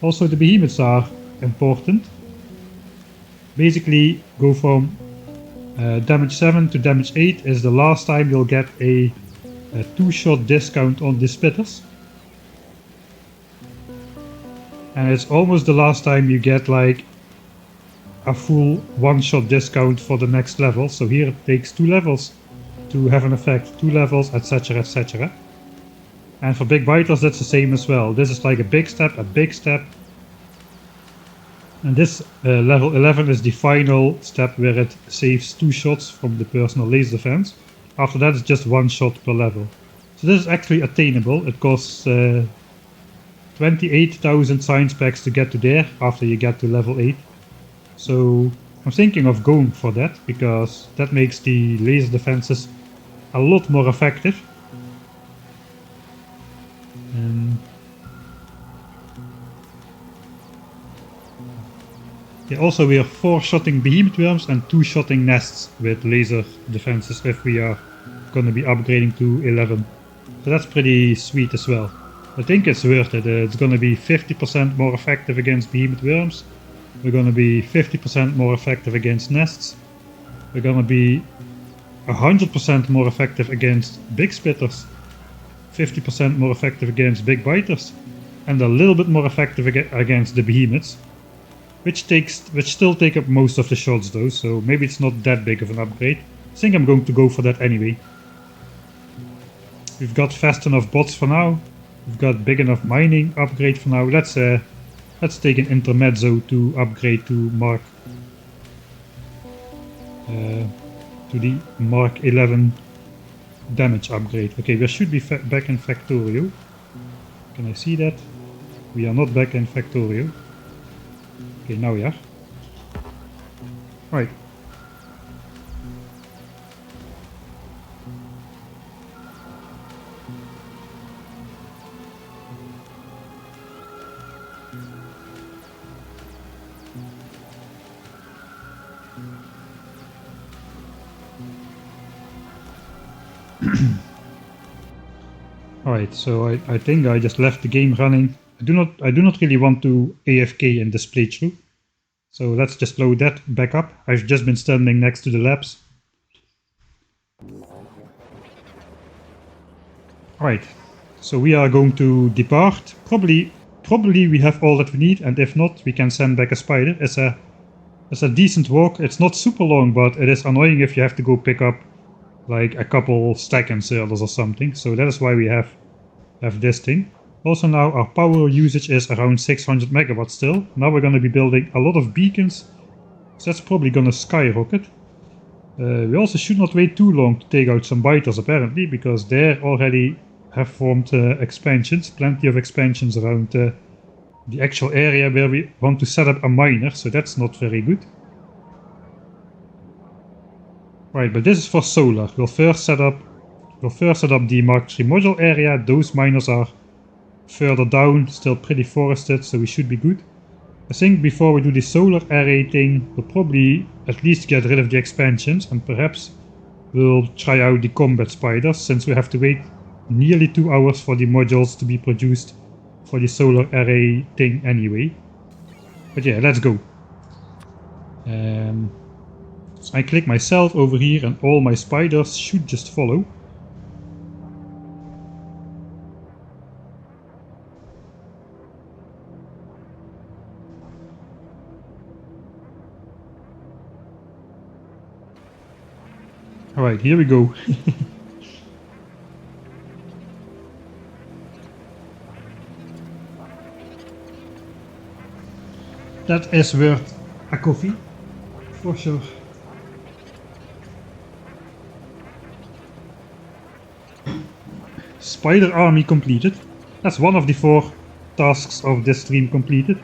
Also the behemoths are important. Basically go from damage 7 to damage 8 is the last time you'll get a 2-shot discount on the spitters. And it's almost the last time you get like a full 1-shot discount for the next level. So here it takes 2 levels to have an effect, 2 levels, etc, etc. And for big biters that's the same as well. This is like a big step, and this level 11 is the final step where it saves 2 shots from the personal laser defense. After that it's just 1 shot per level. So this is actually attainable. It costs 28,000 science packs to get to there after you get to level 8. So I'm thinking of going for that, because that makes the laser defenses a lot more effective. Yeah, also we are 4-shotting behemoth worms and 2-shotting nests with laser defenses if we are gonna be upgrading to 11. So that's pretty sweet as well. I think it's worth it. It's gonna be 50% more effective against behemoth worms. We're gonna be 50% more effective against nests. We're gonna be 100% more effective against big spitters. 50% more effective against big biters. And a little bit more effective against the behemoths. Which still take up most of the shots though, so maybe it's not that big of an upgrade. I think I'm going to go for that anyway. We've got fast enough bots for now. We've got big enough mining upgrade for now. Let's take an intermezzo to upgrade to Mark to the Mark 11 damage upgrade. Okay, we should be back in Factorio. Can I see that? We are not back in Factorio. Okay, now we are. Right. Alright, so I think I just left the game running. I do not really want to AFK in this playthrough. So let's just load that back up. I've just been standing next to the labs. Alright, so we are going to depart. Probably we have all that we need, and if not, we can send back a spider. It's a decent walk. It's not super long, but it is annoying if you have to go pick up like a couple stack inserters or something. So that is why we have this thing. Also now our power usage is around 600 megawatts still. Now we're going to be building a lot of beacons, so that's probably going to skyrocket. We also should not wait too long to take out some biters apparently, because they already have formed expansions, plenty of expansions around the actual area where we want to set up a miner, so that's not very good. Right, but this is for solar. We'll first set up the Mark 3 module area. Those miners are further down, still pretty forested, so we should be good. I think before we do the solar array thing, we'll probably at least get rid of the expansions, and perhaps we'll try out the combat spiders, since we have to wait nearly 2 hours for the modules to be produced for the solar array thing anyway. But yeah, let's go. So I click myself over here and all my spiders should just follow. Alright, here we go. That is worth a coffee, for sure. Spider army completed. That's one of the 4 tasks of this stream completed.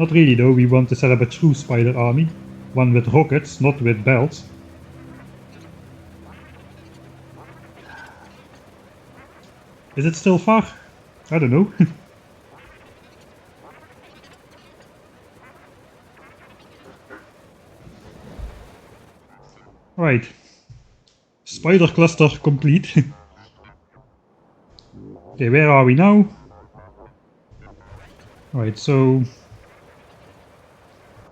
Not really though, we want to set up a true spider army. One with rockets, not with belts. Is it still far? I don't know. Right. Spider cluster complete. Okay, where are we now? Right, so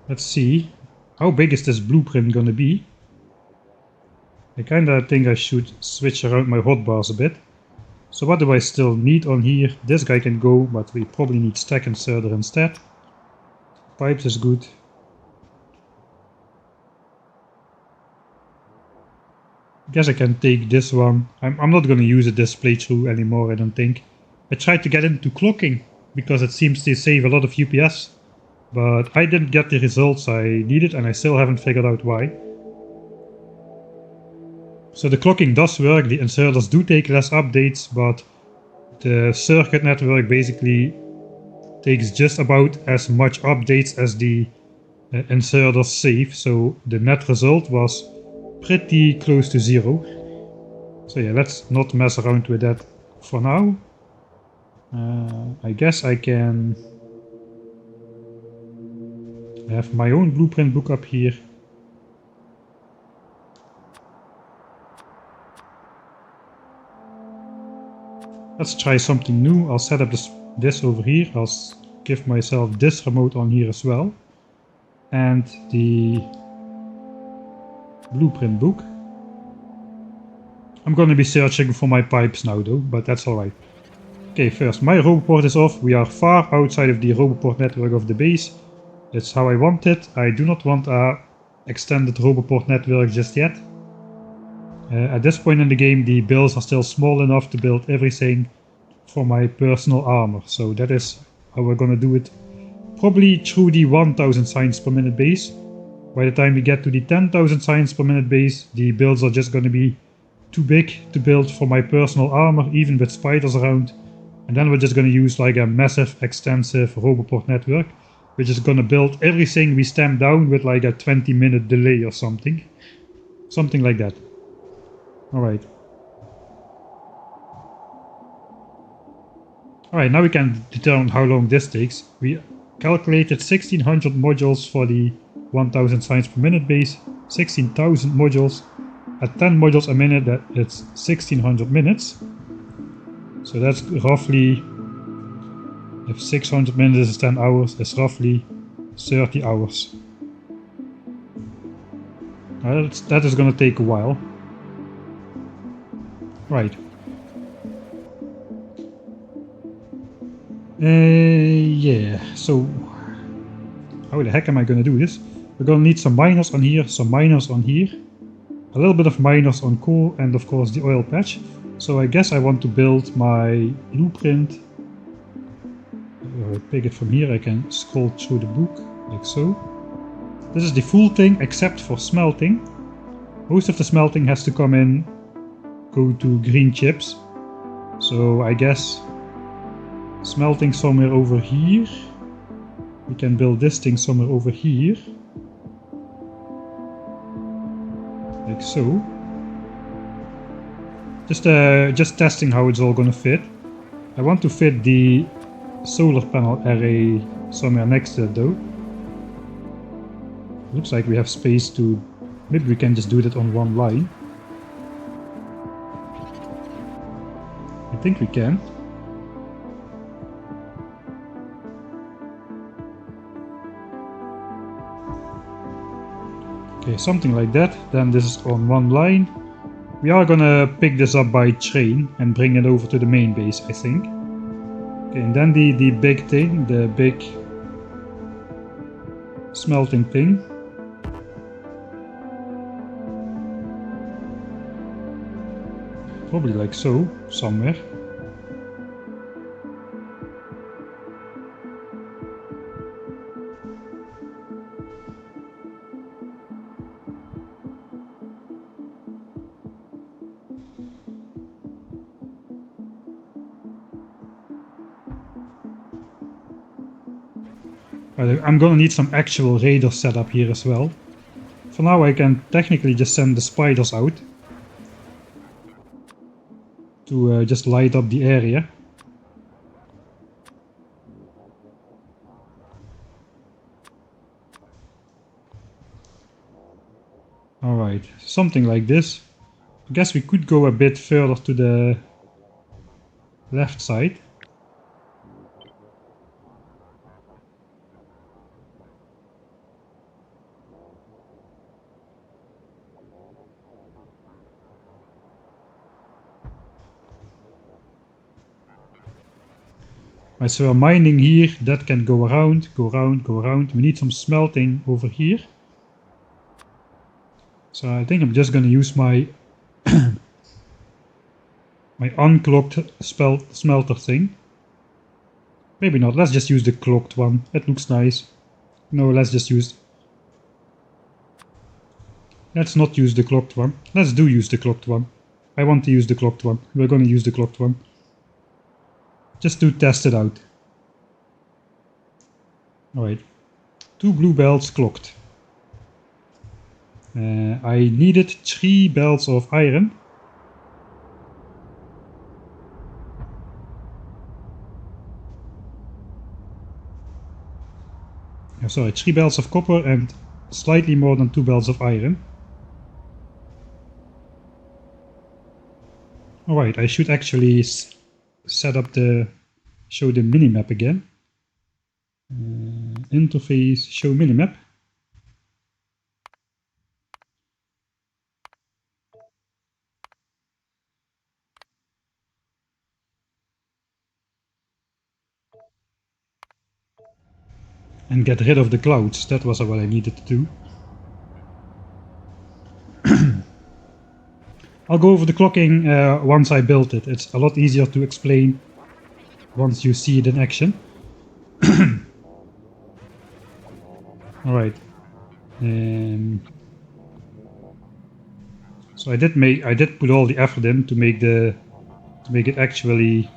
let's see. How big is this blueprint gonna be? I kinda think I should switch around my hotbars a bit. So what do I still need on here? This guy can go, but we probably need stack inserter instead. Pipes is good. Guess I can take this one. I'm not gonna use it this playthrough anymore, I don't think. I tried to get into clocking, because it seems to save a lot of UPS. But I didn't get the results I needed and I still haven't figured out why. So the clocking does work, the inserters do take less updates, but the circuit network basically takes just about as much updates as the inserters save, so the net result was pretty close to zero. So yeah, let's not mess around with that for now. I guess I can have my own blueprint book up here. Let's try something new. I'll set up this over here. I'll give myself this remote on here as well. And the blueprint book. I'm gonna be searching for my pipes now though, but that's alright. Okay, first, my roboport is off. We are far outside of the roboport network of the base. That's how I want it. I do not want a extended roboport network just yet. At this point in the game, the builds are still small enough to build everything for my personal armor. So that is how we're gonna do it. Probably through the 1000 signs per minute base. By the time we get to the 10,000 signs per minute base, the builds are just gonna be too big to build for my personal armor, even with spiders around. And then we're just gonna use like a massive, extensive roboport network, which is gonna build everything we stamp down with like a 20-minute delay or something. Something like that. Alright. Alright, now we can determine how long this takes. We calculated 1600 modules for the 1000 signs per minute base, 16,000 modules. At 10 modules a minute, it's 1600 minutes. So that's roughly, if 600 minutes is 10 hours, it's roughly 30 hours. That is gonna take a while. Right. Yeah, so how the heck am I gonna do this? We're gonna need some miners on here, some miners on here, a little bit of miners on core, and of course the oil patch. So I guess I want to build my blueprint. Pick it from here, I can scroll through the book, like so. This is the full thing except for smelting. Most of the smelting has to come in, go to green chips. So I guess smelting somewhere over here. We can build this thing somewhere over here. Like so. Just testing how it's all gonna fit. I want to fit the solar panel array somewhere next to it though. Looks like we have space to... Maybe we can just do that on one line. I think we can. Okay, something like that. Then this is on one line. We are gonna pick this up by train and bring it over to the main base, I think. Okay, and then the big thing, the big smelting thing. Probably like so, somewhere. I'm gonna need some actual radar setup here as well. For now I can technically just send the spiders out to just light up the area. Alright, something like this. I guess we could go a bit further to the left side. Right, so we're mining here, that can go around, go around, go around. We need some smelting over here. So I think I'm just gonna use my my unclocked smelter thing. Maybe not, let's just use the clocked one. It looks nice. No, let's just use... Let's not use the clocked one. Let's use the clocked one. I want to use the clocked one. We're gonna use the clocked one. Just to test it out. Alright. 2 blue belts clocked. I needed 3 belts of iron. Sorry, 3 belts of copper and slightly more than 2 belts of iron. Alright, I should actually set up show the minimap again. Interface, show minimap. And get rid of the clouds, that was what I needed to do. I'll go over the clocking once I built it. It's a lot easier to explain once you see it in action. Alright. So I did put all the effort in to make it actually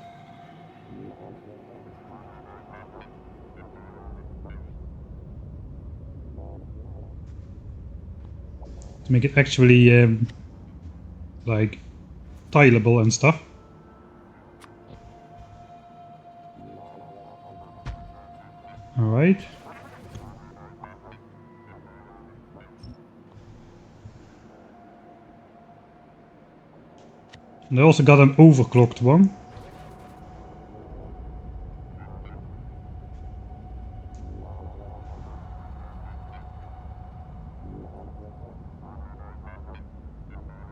like tileable and stuff. Alright. And I also got an overclocked one.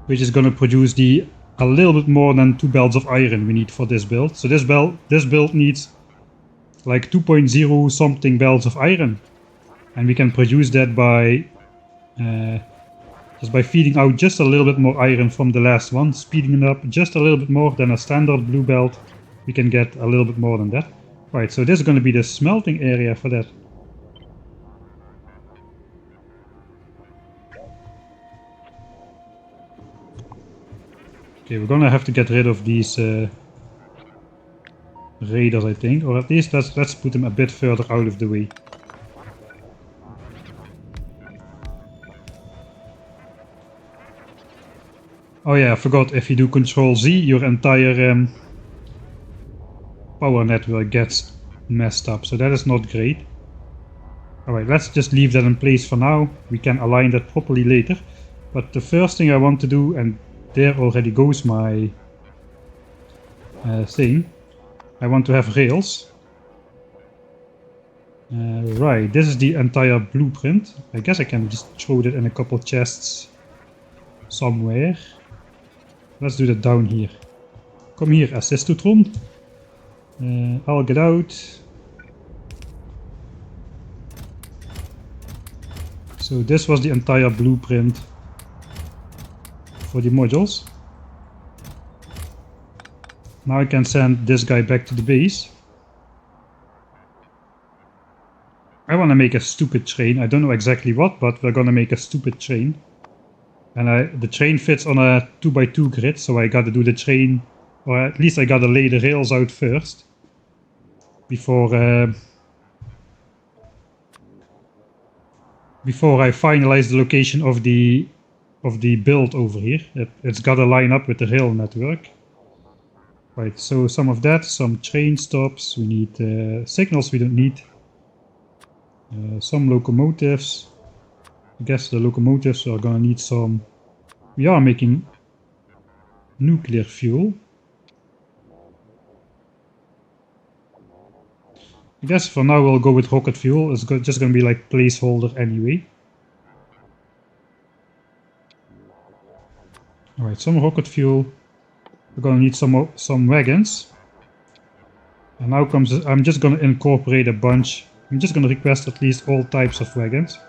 Which is going to produce a little bit more than 2 belts of iron we need for this build. So this build needs like 2.0 something belts of iron, and we can produce that by just by feeding out just a little bit more iron from the last one, speeding it up just a little bit more than a standard blue belt. We can get a little bit more than that. Right, so this is going to be the smelting area for that. Okay, we're gonna have to get rid of these raiders, I think, or at least let's put them a bit further out of the way. Oh yeah, I forgot, if you do Control Z, your entire power network gets messed up, so that is not great. Alright, let's just leave that in place for now. We can align that properly later. But the first thing I want to do, and there already goes my thing. I want to have rails. Right, this is the entire blueprint. I guess I can just throw that in a couple chests somewhere. Let's do that down here. Come here, Assistotron. I'll get out. So this was the entire blueprint for the modules. Now I can send this guy back to the base. I want to make a stupid train. I don't know exactly what, but we're gonna make a stupid train. And the train fits on a 2x2 grid, so I gotta do the train, or at least I gotta lay the rails out first. Before before I finalize the location of the build over here. It's got to line up with the rail network. Right, so some of that, some train stops, we need signals we don't need. Some locomotives. I guess the locomotives are gonna need some... We are making nuclear fuel. I guess for now we'll go with rocket fuel. It's just gonna be like placeholder anyway. Alright, some rocket fuel. We're gonna need some wagons. And now comes... I'm just gonna incorporate a bunch. I'm just gonna request at least all types of wagons.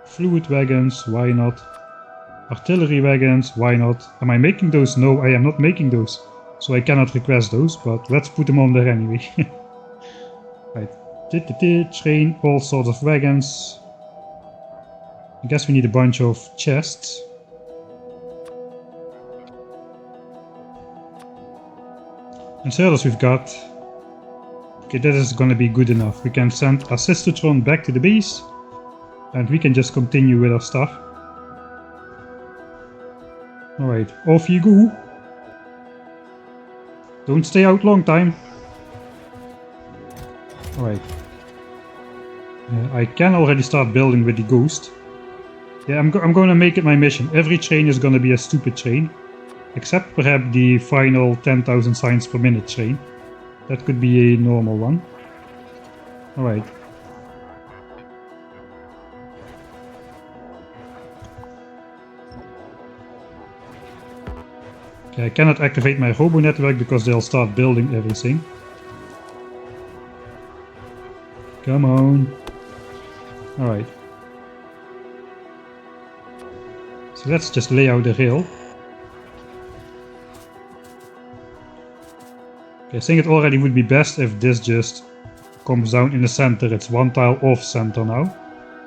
Fluid wagons, why not? Artillery wagons, why not? Am I making those? No, I am not making those. So I cannot request those, but let's put them on there anyway. Right. Train, all sorts of wagons. I guess we need a bunch of chests. And so others we've got. Okay, that is gonna be good enough. We can send a Assistotron back to the base. And we can just continue with our stuff. Alright, off you go. Don't stay out long time. Alright. I can already start building with the ghost. Yeah, I'm going to make it my mission. Every train is going to be a stupid train. Except perhaps the final 10,000 signs per minute train. That could be a normal one. Alright. Okay, I cannot activate my robo network because they'll start building everything. Come on. Alright. So let's just lay out the rail. Okay, I think it already would be best if this just comes down in the center. It's one tile off center now.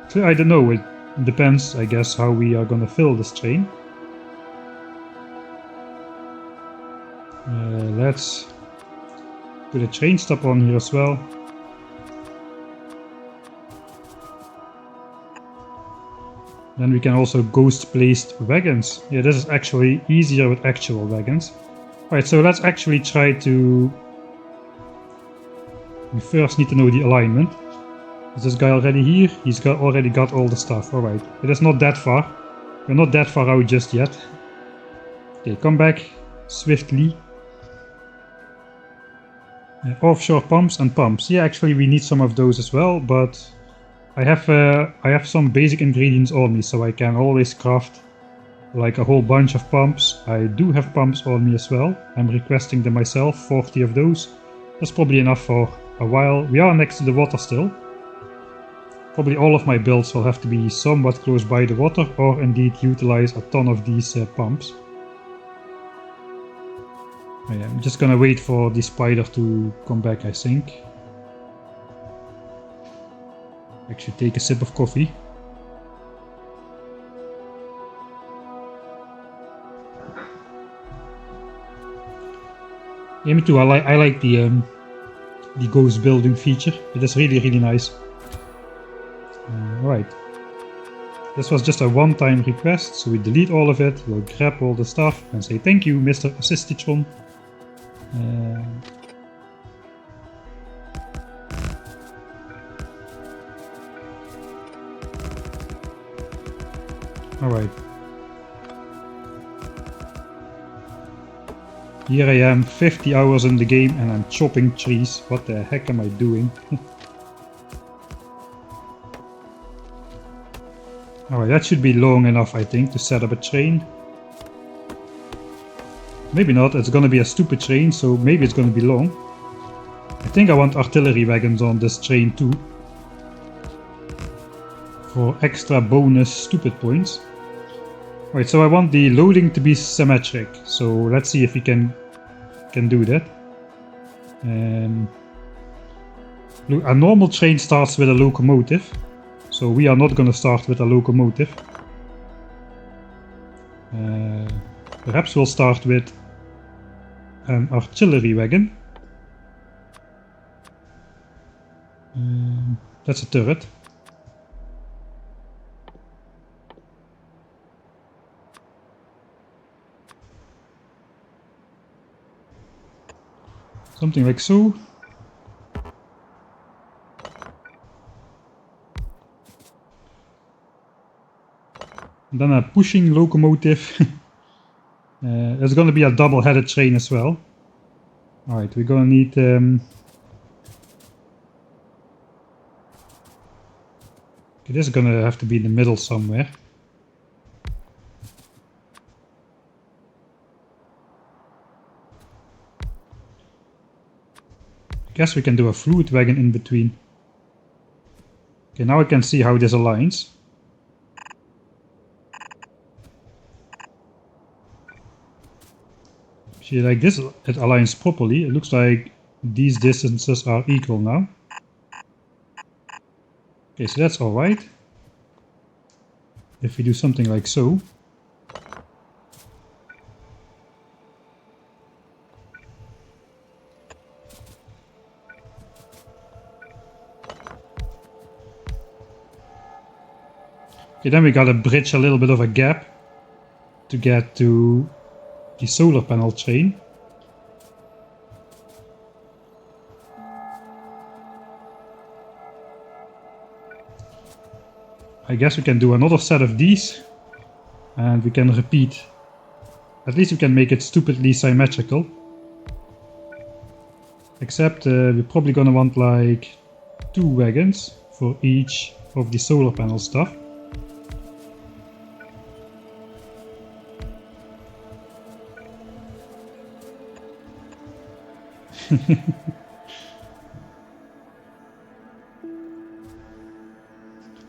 So I don't know, it depends, I guess, how we are gonna fill this train. Let's put a train stop on here as well. Then we can also ghost placed wagons. Yeah, this is actually easier with actual wagons. Alright, so let's actually try to... We first need to know the alignment. Is this guy already here? He's already got all the stuff. Alright, it is not that far. We're not that far out just yet. Okay, come back swiftly. Offshore pumps and pumps. Yeah, actually we need some of those as well, but I have some basic ingredients on me, so I can always craft like a whole bunch of pumps. I do have pumps on me as well. I'm requesting them myself, 40 of those. That's probably enough for a while. We are next to the water still. Probably all of my builds will have to be somewhat close by the water, or indeed utilize a ton of these pumps. Oh yeah, I'm just gonna wait for the spider to come back, I think. I should take a sip of coffee. Yeah, me too. I like the ghost building feature. It is really nice. Right. This was just a one-time request, so we delete all of it. We'll grab all the stuff and say thank you, Mr. Assistitron. Alright. Here I am, 50 hours in the game and I'm chopping trees. What the heck am I doing? Alright, that should be long enough, I think, to set up a train. Maybe not, it's gonna be a stupid train, so maybe it's gonna be long. I think I want artillery wagons on this train too. For extra bonus stupid points. Right, so I want the loading to be symmetric, so let's see if we can do that. Look, a normal train starts with a locomotive, so we are not gonna start with a locomotive. Perhaps we'll start with an artillery wagon. That's a turret. Something like so. And then a pushing locomotive. There's gonna be a double-headed train as well. Alright, we're gonna need... okay, this is gonna have to be in the middle somewhere. Guess we can do a fluid wagon in between. Okay, now I can see how this aligns. See, like this, it aligns properly. It looks like these distances are equal now. Okay, so that's alright. If we do something like so. Okay, then we gotta bridge a little bit of a gap to get to the solar panel train. I guess we can do another set of these and we can repeat. At least we can make it stupidly symmetrical. Except we're probably gonna want like 2 wagons for each of the solar panel stuff.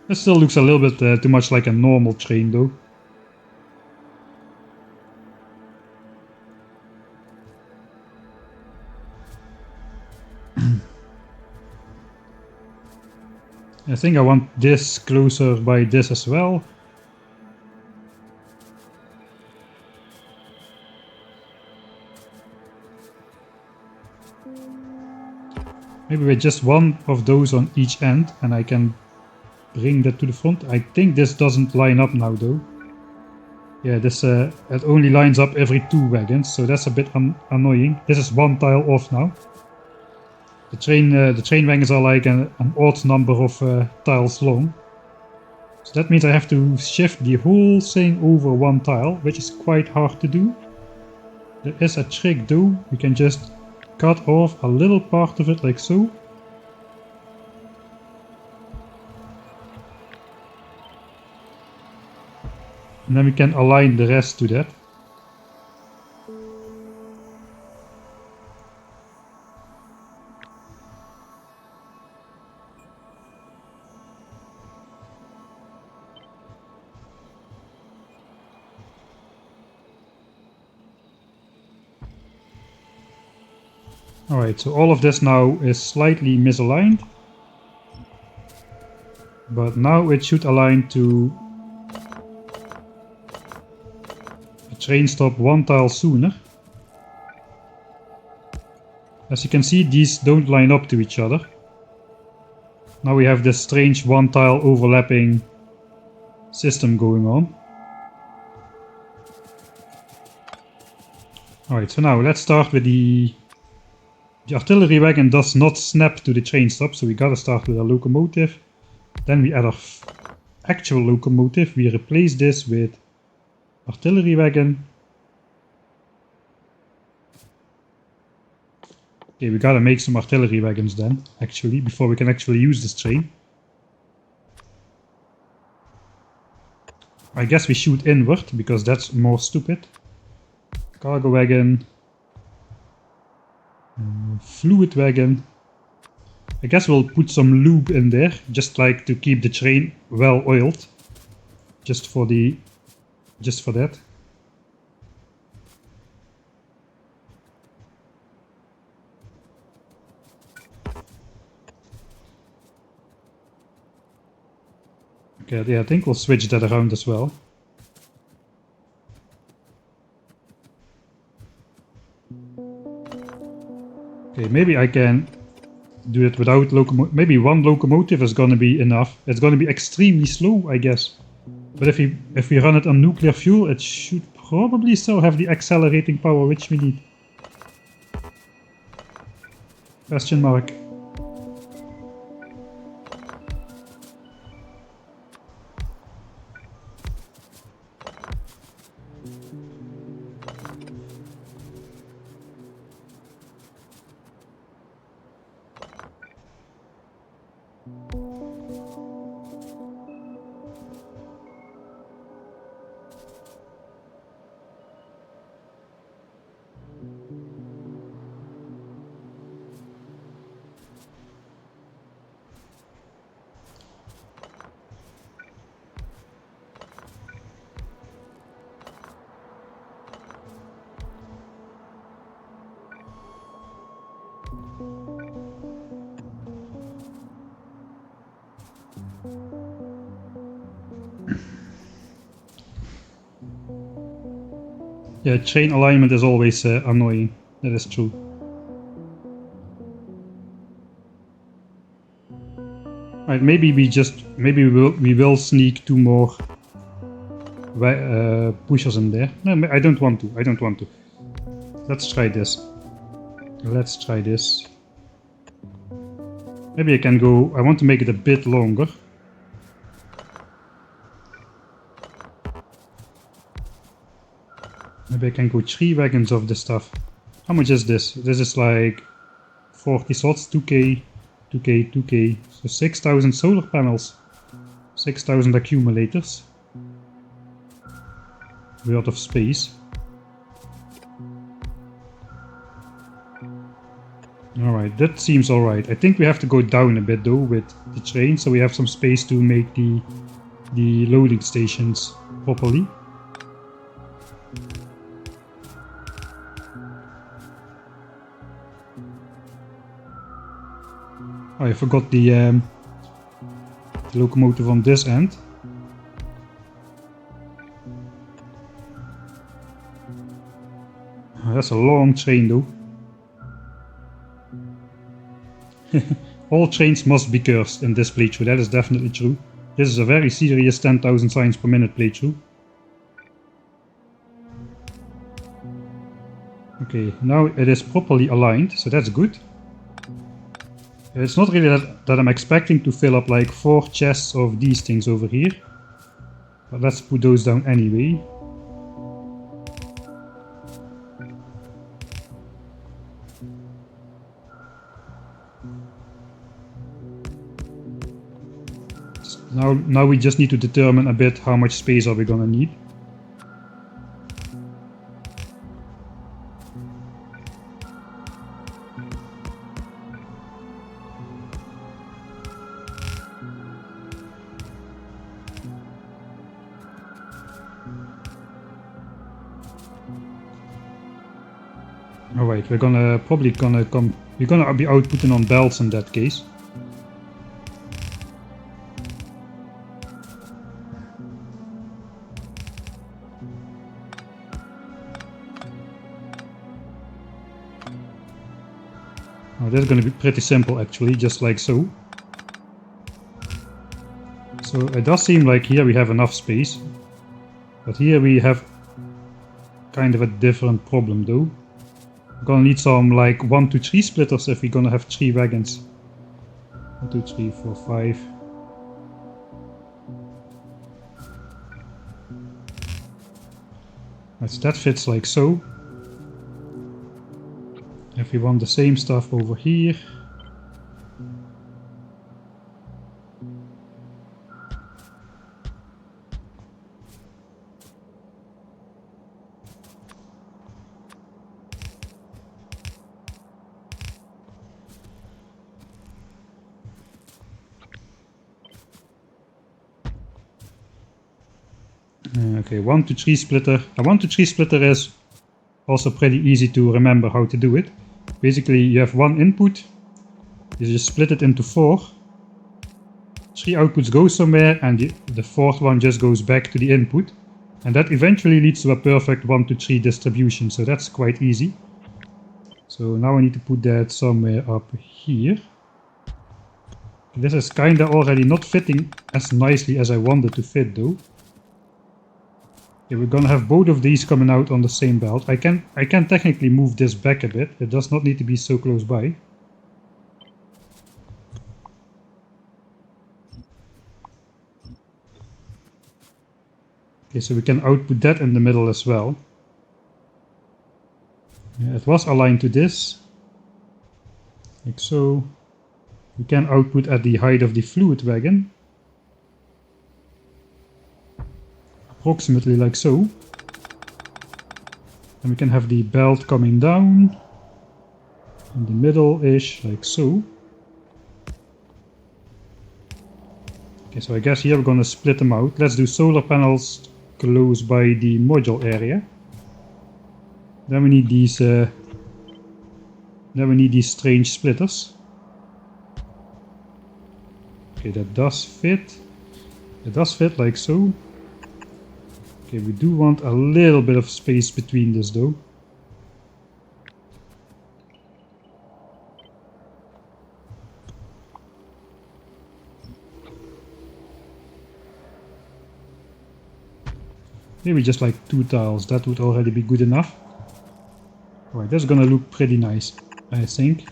This still looks a little bit too much like a normal train though. I think I want this closer by this as well. Maybe with just one of those on each end and I can bring that to the front. I think this doesn't line up now though. Yeah, this it only lines up every 2 wagons, so that's a bit annoying. This is 1 tile off now. The train wagons are like an odd number of tiles long. So that means I have to shift the whole thing over 1 tile, which is quite hard to do. There is a trick though. You can just cut off a little part of it like so. And then we can align the rest to that. Alright, so all of this now is slightly misaligned. But now it should align to a train stop 1 tile sooner. As you can see, these don't line up to each other. Now we have this strange 1 tile overlapping system going on. Alright, so now let's start with the artillery wagon does not snap to the train stop, so we gotta start with a locomotive. Then we add our actual locomotive. We replace this with artillery wagon. Okay, we gotta make some artillery wagons then, actually, before we can actually use this train. I guess we shoot inward, because that's more stupid. Cargo wagon. Fluid wagon. I guess we'll put some lube in there, just like to keep the train well oiled. Just for that. Okay, yeah, I think we'll switch that around as well. Okay, maybe I can do it without locomotive. Maybe one locomotive is gonna be enough. It's gonna be extremely slow, I guess. But if we run it on nuclear fuel, it should probably still have the accelerating power which we need. Question mark. Yeah, train alignment is always annoying. That is true. Right, maybe we will sneak 2 more pushers in there. No, I don't want to. I don't want to. Let's try this. Let's try this. Maybe I can go. I want to make it a bit longer. Maybe I can go 3 wagons of this stuff. How much is this? This is like 40 slots, 2k, 2k, 2k. So 6,000 solar panels, 6,000 accumulators. We're out of space. Alright, that seems alright. I think we have to go down a bit though with the train, so we have some space to make the loading stations properly. Oh, I forgot the locomotive on this end. Oh, that's a long train though. All trains must be cursed in this playthrough, that is definitely true. This is a very serious 10,000 signs per minute playthrough. Okay, now it is properly aligned, so that's good. It's not really that I'm expecting to fill up like 4 chests of these things over here. But let's put those down anyway. Now we just need to determine a bit how much space are we gonna need. Alright, we're gonna be outputting on belts in that case. Oh, that's gonna be pretty simple actually, just like so. So it does seem like here we have enough space. But here we have kind of a different problem though. We're gonna need some like 1 to 3 splitters if we're gonna have 3 wagons. 1, 2, 3, 4, 5. That fits like so. If we want the same stuff over here. Okay, 1 to 3 splitter. A 1 to 3 splitter is also pretty easy to remember how to do it. Basically, you have 1 input, you just split it into 4. 3 outputs go somewhere, and the 4th one just goes back to the input. And that eventually leads to a perfect 1 to 3 distribution, so that's quite easy. So now I need to put that somewhere up here. This is kinda already not fitting as nicely as I wanted to fit though. Okay, we're gonna have both of these coming out on the same belt. I can technically move this back a bit. It does not need to be so close by. Okay, so we can output that in the middle as well. Yeah, it was aligned to this, like so. We can output at the height of the fluid wagon, approximately like so. And we can have the belt coming down in the middle-ish, like so. Okay, so I guess here we're gonna split them out. Let's do solar panels close by the module area. Then we need these strange splitters. Okay, that does fit. It does fit like so. Okay, we do want a little bit of space between this though. Maybe just like 2 tiles, that would already be good enough. Alright, that's gonna look pretty nice, I think.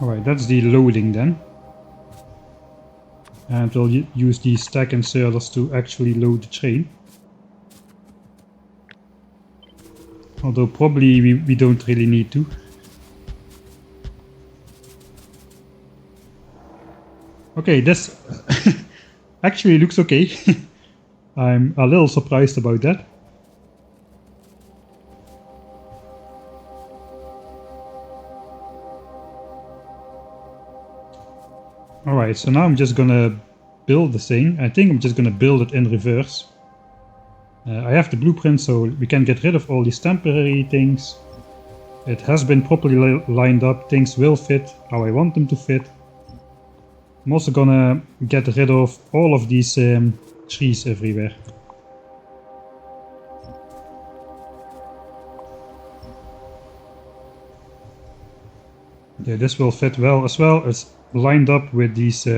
Alright, that's the loading then. And we'll use the stack inserters to actually load the train. Although probably we don't really need to. Okay, this actually looks okay. I'm a little surprised about that. Alright, so now I'm just gonna build the thing. I think I'm just gonna build it in reverse. I have the blueprint, so we can get rid of all these temporary things. It has been properly lined up. Things will fit how I want them to fit. I'm also gonna get rid of all of these trees everywhere. Yeah, this will fit well as well. It's lined up with these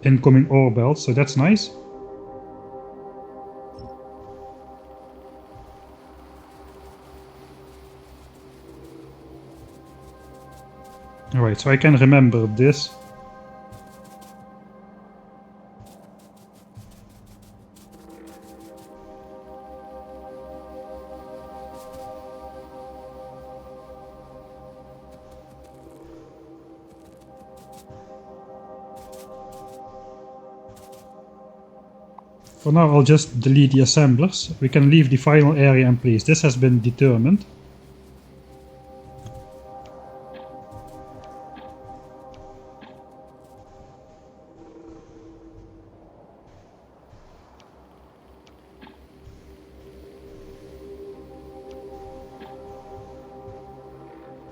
incoming ore belts, so that's nice. Alright, so I can remember this. For now I'll just delete the assemblers. We can leave the final area in place. This has been determined.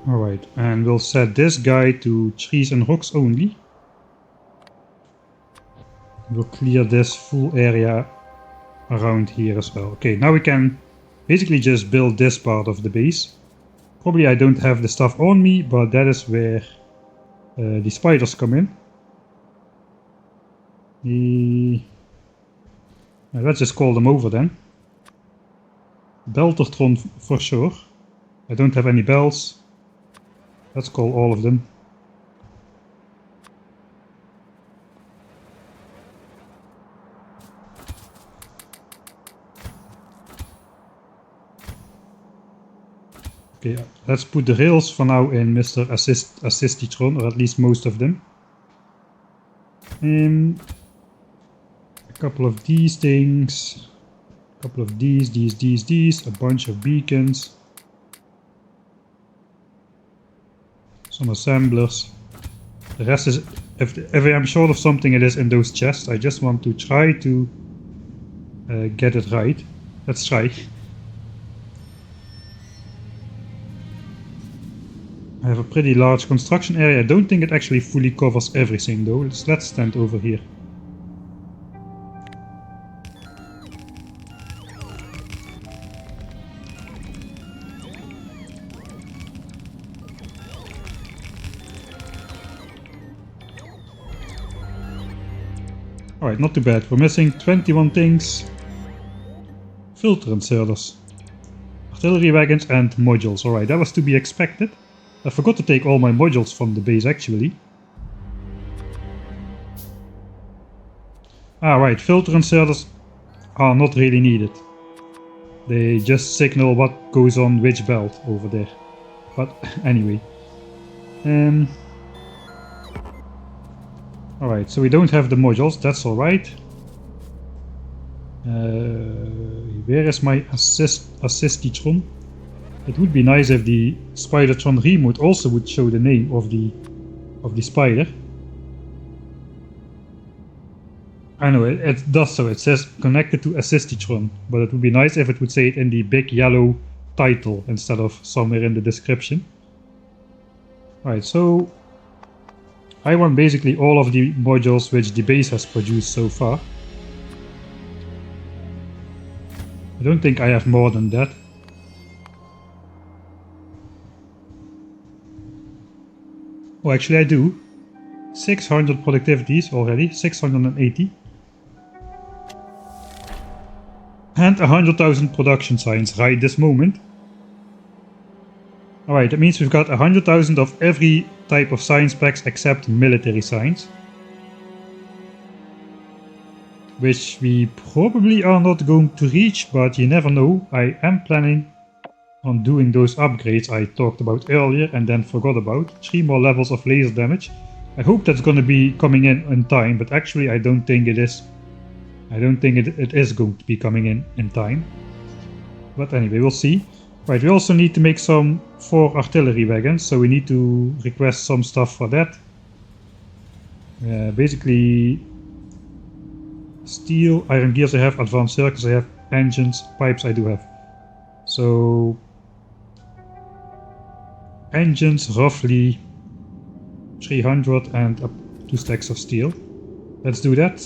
Alright, and we'll set this guy to trees and rocks only. We'll clear this full area around here as well. Okay, now we can basically just build this part of the base. Probably I don't have the stuff on me, but that is where the spiders come in. Let's just call them over then. Beltertron for sure. I don't have any bells. Let's call all of them. Okay, let's put the rails for now in Mr. Assistitron, or at least most of them. A couple of these things, a couple of these, a bunch of beacons, some assemblers. The rest is, if I'm short of something, it is in those chests. I just want to try to get it right. Let's try. I have a pretty large construction area. I don't think it actually fully covers everything though. Let's stand over here. Alright, not too bad. We're missing 21 things. Filter inserters. Artillery wagons and modules. Alright, that was to be expected. I forgot to take all my modules from the base actually. Right, filter inserters are not really needed. They just signal what goes on which belt over there. But anyway. Alright, so we don't have the modules, that's alright. Where is my assistitron? It would be nice if the Spidertron remote also would show the name of the spider. I know it does so, it says connected to assistitron, but it would be nice if it would say it in the big yellow title instead of somewhere in the description. Alright, so I want basically all of the modules which the base has produced so far. I don't think I have more than that. Oh, actually I do. 600 productivities already, 680. And 100,000 production science right this moment. Alright, that means we've got 100,000 of every type of science packs except military science. Which we probably are not going to reach, but you never know. I am planning on doing those upgrades I talked about earlier and then forgot about. 3 more levels of laser damage. I hope that's gonna be coming in time, but actually I don't think it is. I don't think it is going to be coming in time. But anyway, we'll see. Right, we also need to make some 4 artillery wagons, so we need to request some stuff for that. Basically, steel, iron gears I have, advanced circuits I have, engines, pipes I do have. So, engines roughly 300 and 2 stacks of steel. Let's do that.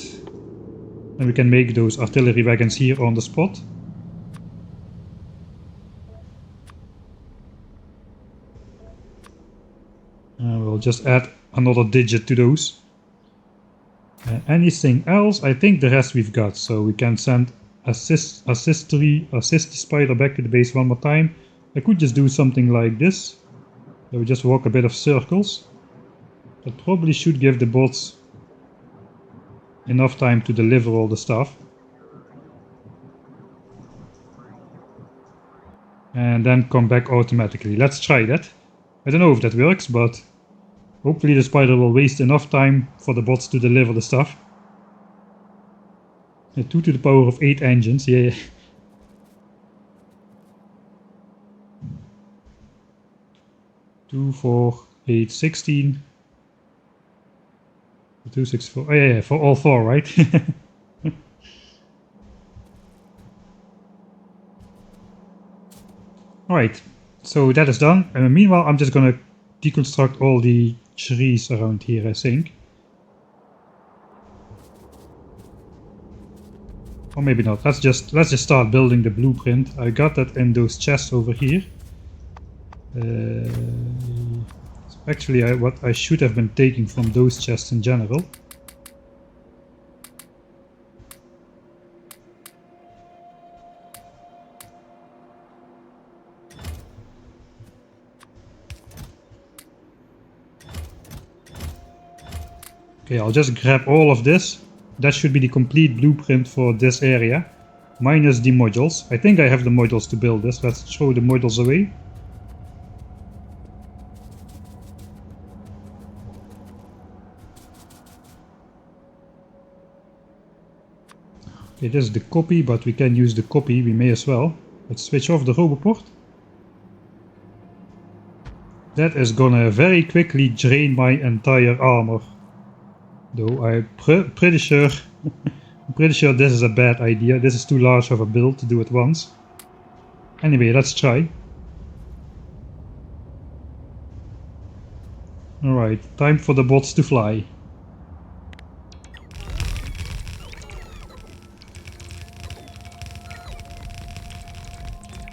And we can make those artillery wagons here on the spot. We'll just add another digit to those. Anything else? I think the rest we've got. So we can send assist spider back to the base one more time. I could just do something like this. So we just walk a bit of circles. That probably should give the bots enough time to deliver all the stuff. And then come back automatically. Let's try that. I don't know if that works, but hopefully the spider will waste enough time for the bots to deliver the stuff. 2 to the power of 8 engines, yeah. 2, 4, 8, 16. 2, 6, 4. Oh yeah, for all 4, right? Alright, so that is done. And meanwhile, I'm just gonna deconstruct all the trees around here, I think. Or maybe not. Let's just start building the blueprint. I got that in those chests over here. Actually, what I should have been taking from those chests in general. Okay, I'll just grab all of this. That should be the complete blueprint for this area. Minus the modules. I think I have the modules to build this. Let's throw the modules away. Okay, this is the copy, but we can use the copy. We may as well. Let's switch off the roboport. That is gonna very quickly drain my entire armor. Though I'm pretty sure this is a bad idea. This is too large of a build to do at once. Anyway, let's try. Alright, time for the bots to fly.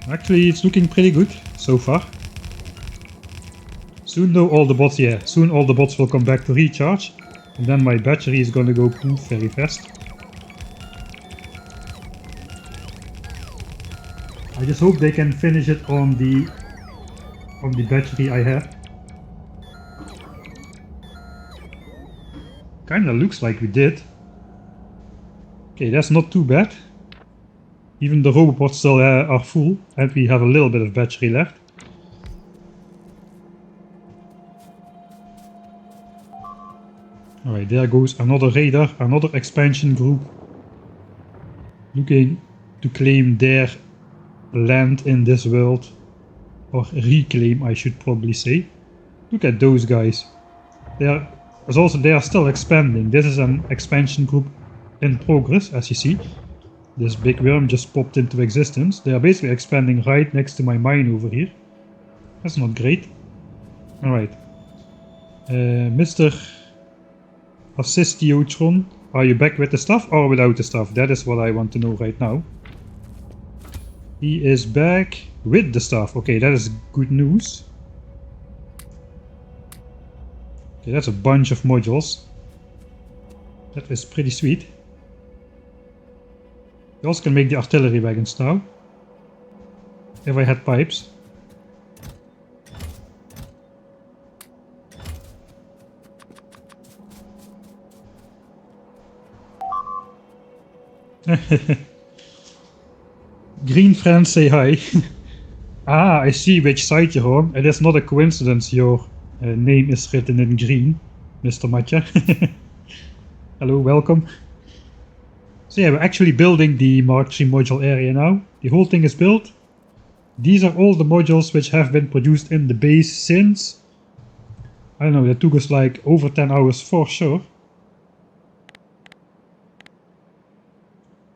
Actually, it's looking pretty good so far. Soon though all the bots, soon all the bots will come back to recharge. And then my battery is gonna go poof very fast. I just hope they can finish it on the battery I have. Kinda looks like we did. Okay, that's not too bad. Even the robots still are full and we have a little bit of battery left. Alright, there goes another raider, another expansion group looking to claim their land in this world. Or reclaim, I should probably say. Look at those guys. They are still expanding. This is an expansion group in progress, as you see. This big worm just popped into existence. They are basically expanding right next to my mine over here. That's not great. Alright. Mr. Assistiotron, are you back with the stuff or without the stuff? That is what I want to know right now. He is back with the stuff. Okay, that is good news. Okay, that's a bunch of modules. That is pretty sweet. We also can make the artillery wagons now. If I had pipes. Green friends say hi. Ah, I see which side you're on. It is not a coincidence your name is written in green, Mr. Matja. Hello, welcome. So yeah, we're actually building the Mark III module area now. The whole thing is built. These are all the modules which have been produced in the base since... I don't know, that took us like over 10 hours for sure.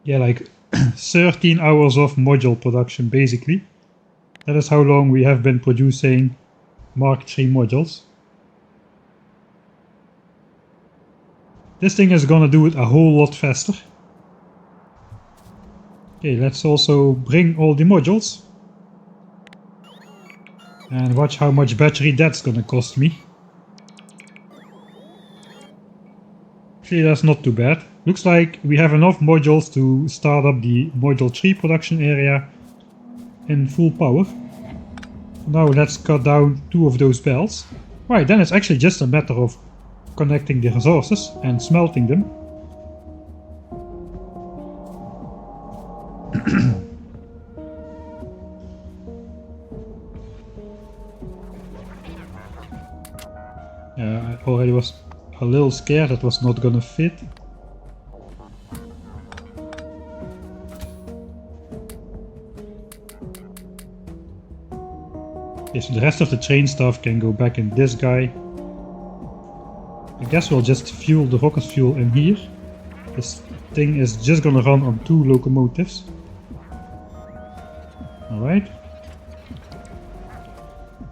Yeah, like 13 hours of module production basically. That is how long we have been producing Mark III modules. This thing is gonna do it a whole lot faster. Okay, let's also bring all the modules. And watch how much battery that's gonna cost me. Actually, that's not too bad. Looks like we have enough modules to start up the Module 3 production area in full power. Now let's cut down 2 of those belts. Right, then it's actually just a matter of connecting the resources and smelting them. I already was a little scared it was not gonna fit. Okay, so the rest of the train stuff can go back in this guy. I guess we'll just fuel the rocket fuel in here. This thing is just gonna run on 2 locomotives. Alright.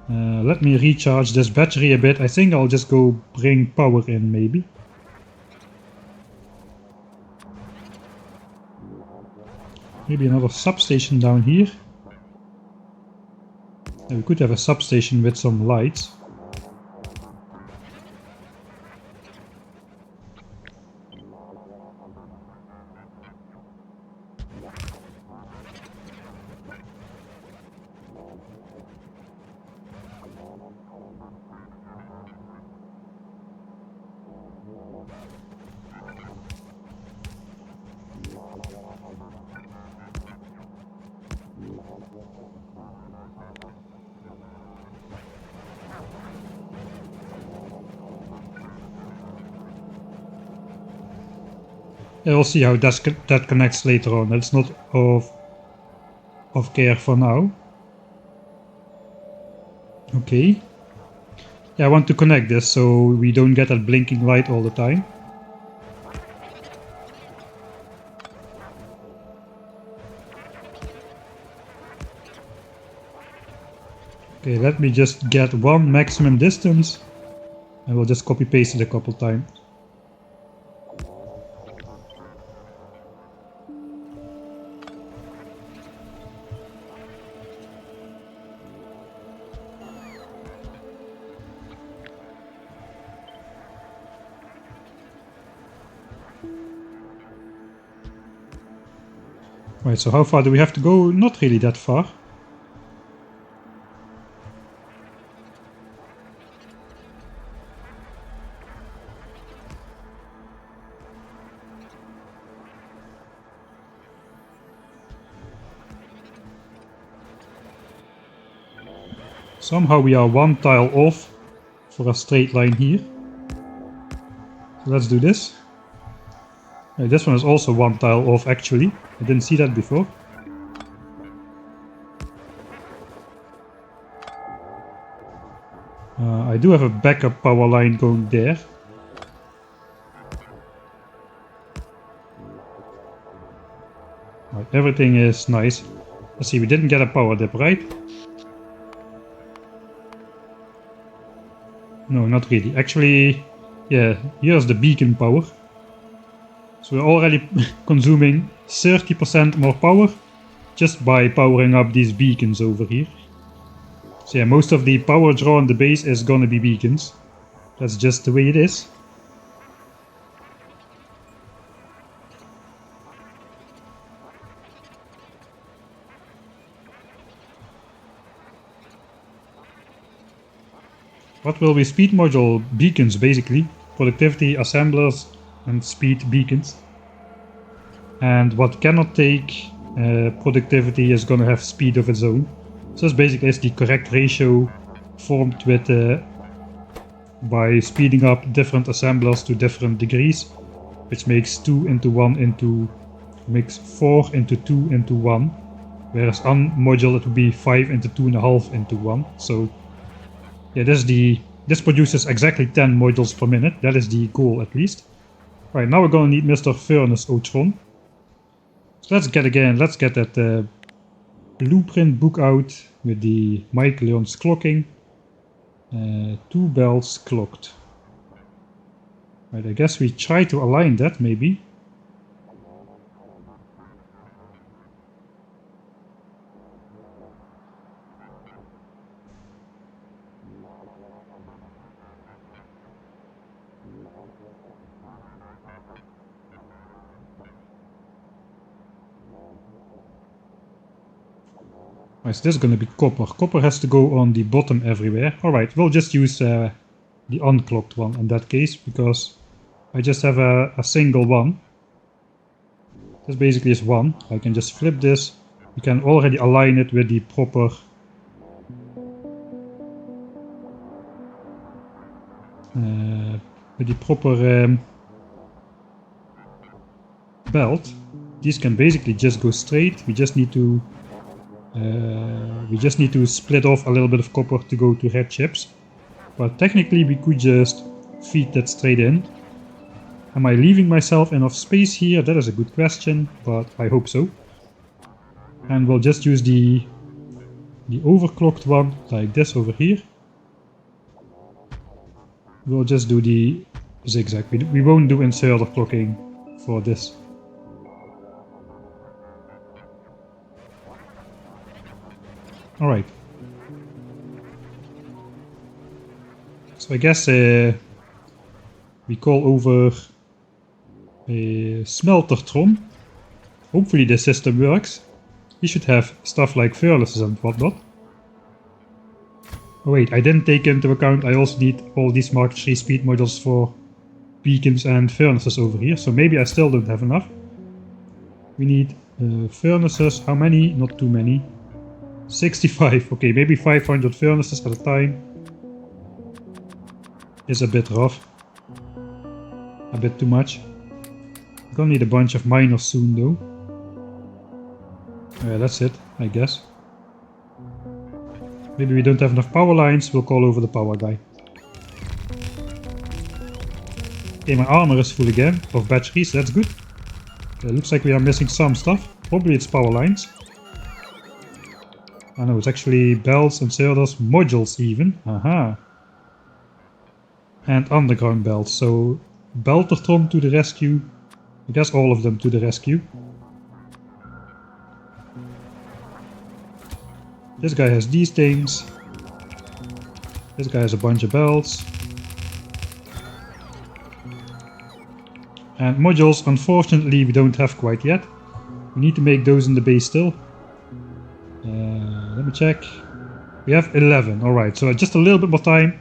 Let me recharge this battery a bit. I think I'll just go bring power in maybe. Maybe another substation down here. We could have a substation with some lights. We'll see how that connects later on. That's not of care for now. Okay. Yeah, I want to connect this so we don't get that blinking light all the time. Okay, let me just get one maximum distance And we'll just copy paste it a couple times. Right, so how far do we have to go? Not really that far. Somehow we are one tile off for a straight line here. So let's do this. This one is also one tile off actually. I didn't see that before. I do have a backup power line going there. Right, everything is nice. Let's see, we didn't get a power dip, right? No, not really. Actually, yeah, here's the beacon power. So we're already consuming 30% more power just by powering up these beacons over here. So yeah, most of the power draw on the base is gonna be beacons. That's just the way it is. What will be speed module? Beacons basically. Productivity, assemblers and speed beacons. And what cannot take productivity is gonna have speed of its own. So this basically is the correct ratio formed with by speeding up different assemblers to different degrees, which makes 2 into 1 into makes 4 into 2 into 1, whereas on module it would be 5 into 2.5 into 1. So yeah, this produces exactly 10 modules per minute. That is the goal at least. Right, now we're gonna need Mr. Furnace Otron. So let's get that blueprint book out with the microns clocking. 2 bells clocked. Right, I guess we try to align that maybe. Right, so this is going to be copper. Copper has to go on the bottom everywhere. Alright, we'll just use the unclocked one in that case, because I just have a single one. This basically is one. I can just flip this. You can already align it with the proper belt. These can basically just go straight. We just need to split off a little bit of copper to go to red chips. But technically we could just feed that straight in. Am I leaving myself enough space here? That is a good question, but I hope so. And we'll just use the overclocked one, like this over here. We'll just do the zigzag. We won't do inserter clocking for this. Alright. So I guess we call over a Smeltertron. Hopefully this system works. We should have stuff like furnaces and whatnot. Oh wait, I didn't take into account I also need all these Mark 3 speed modules for beacons and furnaces over here, so maybe I still don't have enough. We need furnaces, how many? Not too many. 65, okay, maybe 500 furnaces at a time is a bit rough. A bit too much. Gonna need a bunch of miners soon though. That's it, I guess. Maybe we don't have enough power lines, we'll call over the power guy. Okay, my armor is full again, of batteries, that's good. Looks like we are missing some stuff. Probably it's power lines. Oh no, it's actually belts, inserters, modules even. Aha. and underground belts. So Beltertron to the rescue. I guess all of them to the rescue. This guy has these things. This guy has a bunch of belts. And modules, unfortunately, we don't have quite yet. We need to make those in the base still. Let me check. We have 11. Alright, so just a little bit more time.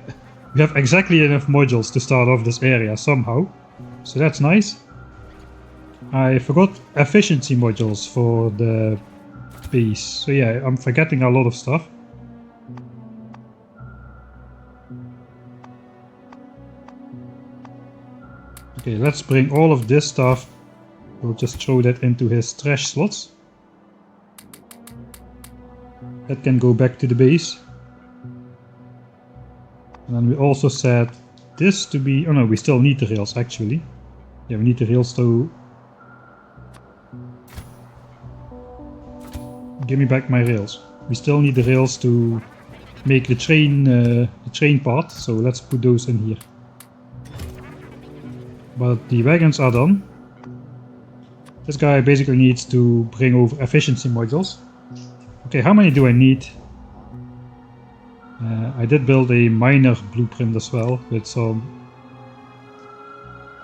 We have exactly enough modules to start off this area somehow. So that's nice. I forgot efficiency modules for the base. So yeah, I'm forgetting a lot of stuff. Okay, let's bring all of this stuff. We'll just throw that into his trash slots. That can go back to the base. And then we also set this to be... Oh no, we still need the rails actually. Yeah, we need the rails to... Give me back my rails. We still need the rails to make the train part, so let's put those in here. But the wagons are done. This guy basically needs to bring over efficiency modules. Okay, how many do I need? I did build a miner blueprint as well with a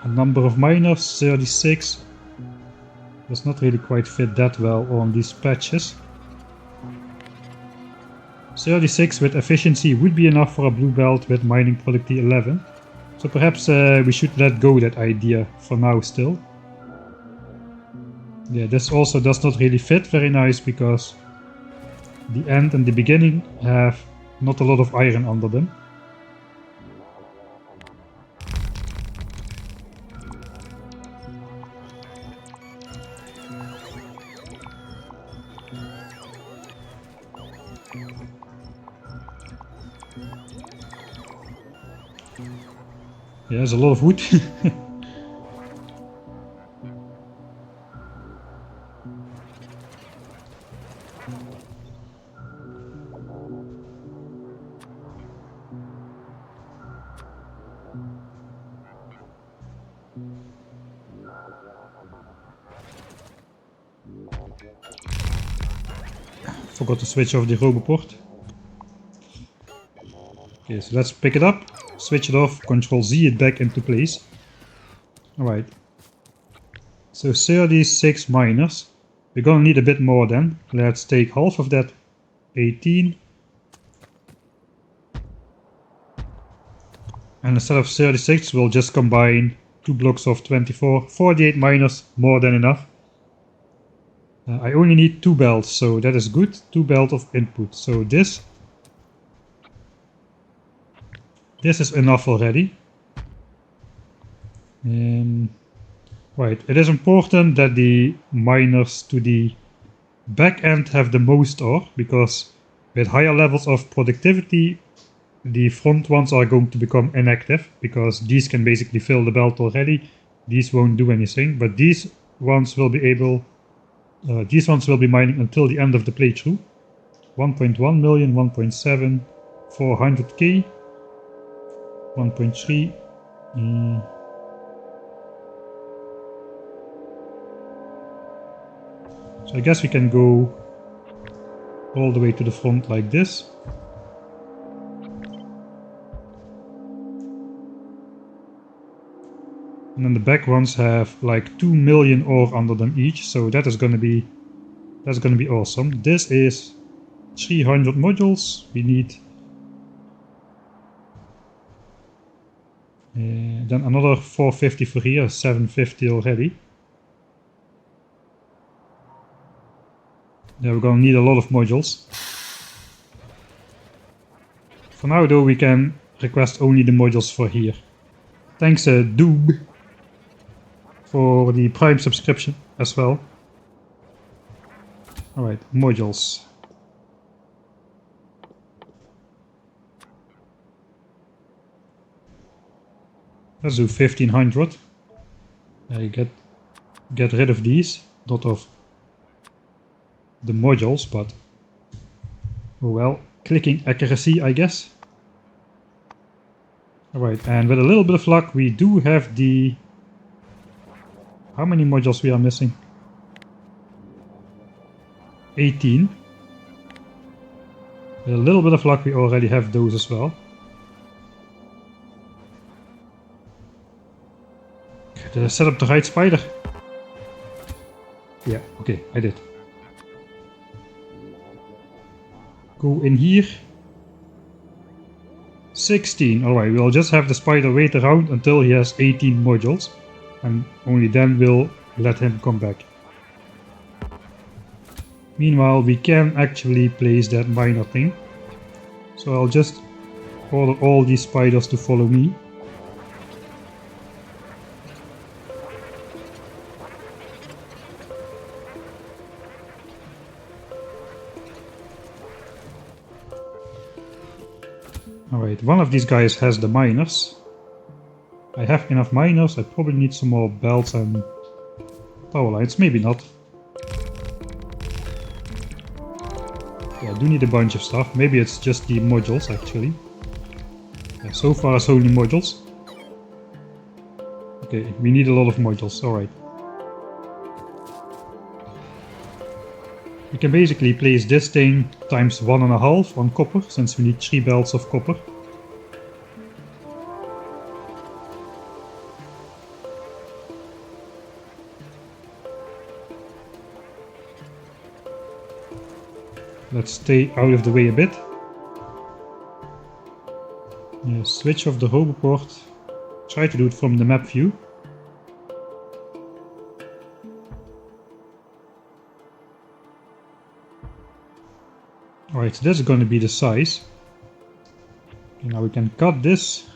number of miners, 36. Does not really quite fit that well on these patches. 36 with efficiency would be enough for a blue belt with mining productivity 11. So perhaps we should let go that idea for now still. Yeah, this also does not really fit very nice because the end and the beginning have not a lot of iron under them. Yeah, there's a lot of wood. Forgot to switch off the roboport. Okay, so let's pick it up, switch it off, Control Z it back into place. Alright. So 36 miners. We're gonna need a bit more then. Let's take half of that, 18. And instead of 36, we'll just combine 2 blocks of 24. 48 miners, more than enough. I only need 2 belts, so that is good. 2 belts of input. So this is enough already. Right, it is important that the miners to the back end have the most ore, because with higher levels of productivity, the front ones are going to become inactive, because these can basically fill the belt already. These won't do anything, but these ones will be able... these ones will be mining until the end of the playthrough. 1.1 million, 1.7, 400k, 1.3. So I guess we can go all the way to the front like this. And then the back ones have like 2 million ore under them each, so that is gonna be awesome. This is 300 modules. We need then another 450 for here, 750 already. Yeah, we're gonna need a lot of modules. For now though, we can request only the modules for here. Thanks Doob for the Prime subscription as well. Alright, modules. Let's do 1500. Get rid of these, not of the modules, but oh well, clicking accuracy I guess. Alright, and with a little bit of luck we do have the... How many modules we are missing? 18. With a little bit of luck we already have those as well. Did I set up the right spider? Yeah, okay, I did. Go in here. 16. Alright, we'll just have the spider wait around until he has 18 modules. And only then we'll let him come back. Meanwhile, we can actually place that miner thing. So I'll just order all these spiders to follow me. Alright, one of these guys has the miners. I have enough miners, I probably need some more belts and power lines, maybe not. Yeah, I do need a bunch of stuff, maybe it's just the modules actually. Yeah, so far it's only modules. Okay, we need a lot of modules, alright. We can basically place this thing times 1.5 on copper, since we need 3 belts of copper. Let's stay out of the way a bit. Yeah, switch off the hoverport. Try to do it from the map view. Alright, so this is going to be the size. Okay, now we can cut this.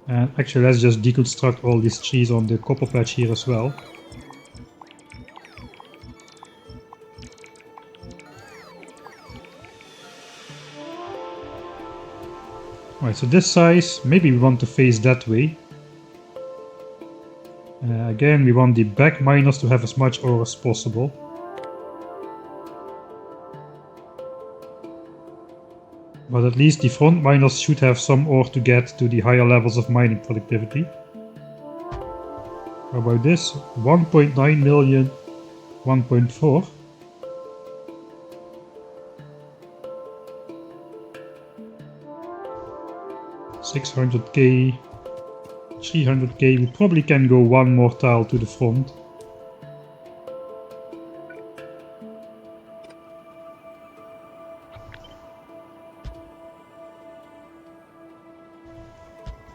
And actually let's just deconstruct all these trees on the copper patch here as well. Alright, so this size, maybe we want to face that way. Again, we want the back miners to have as much ore as possible. But at least the front miners should have some ore to get to the higher levels of mining productivity. How about this? 1.9 million, 1.4. $600k, 300k, we probably can go one more tile to the front.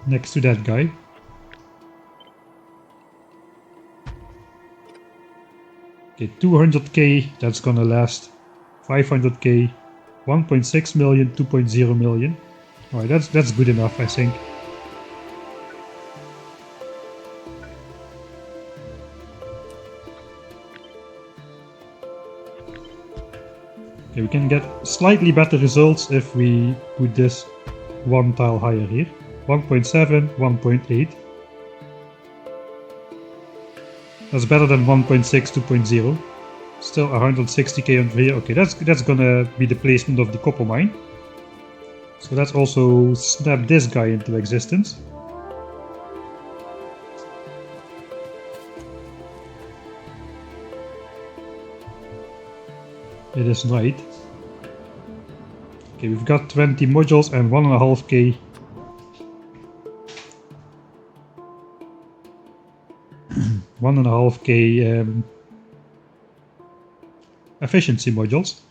Next to that guy. Okay, 200k, that's gonna last. 500k, 1.6 million, 2.0 million. Alright, that's good enough, I think. Okay, we can get slightly better results if we put this one tile higher here. 1.7, 1.8. That's better than 1.6, 2.0. Still 160k over here. Okay, that's gonna be the placement of the copper mine. So let's also snap this guy into existence. It is night. Okay, we've got 20 modules and 1.5k. Efficiency modules.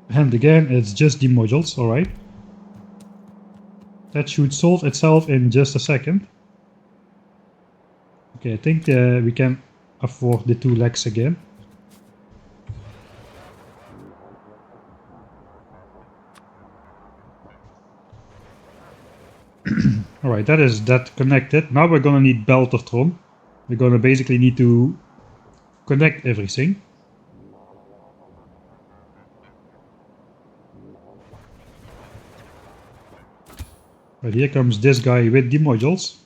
And again, it's just the modules, alright. That should solve itself in just a second. Okay, I think we can afford the 2 legs again. Alright, that is that connected. Now we're gonna need Beltertron. We're gonna basically need to connect everything. Right, here comes this guy with the modules.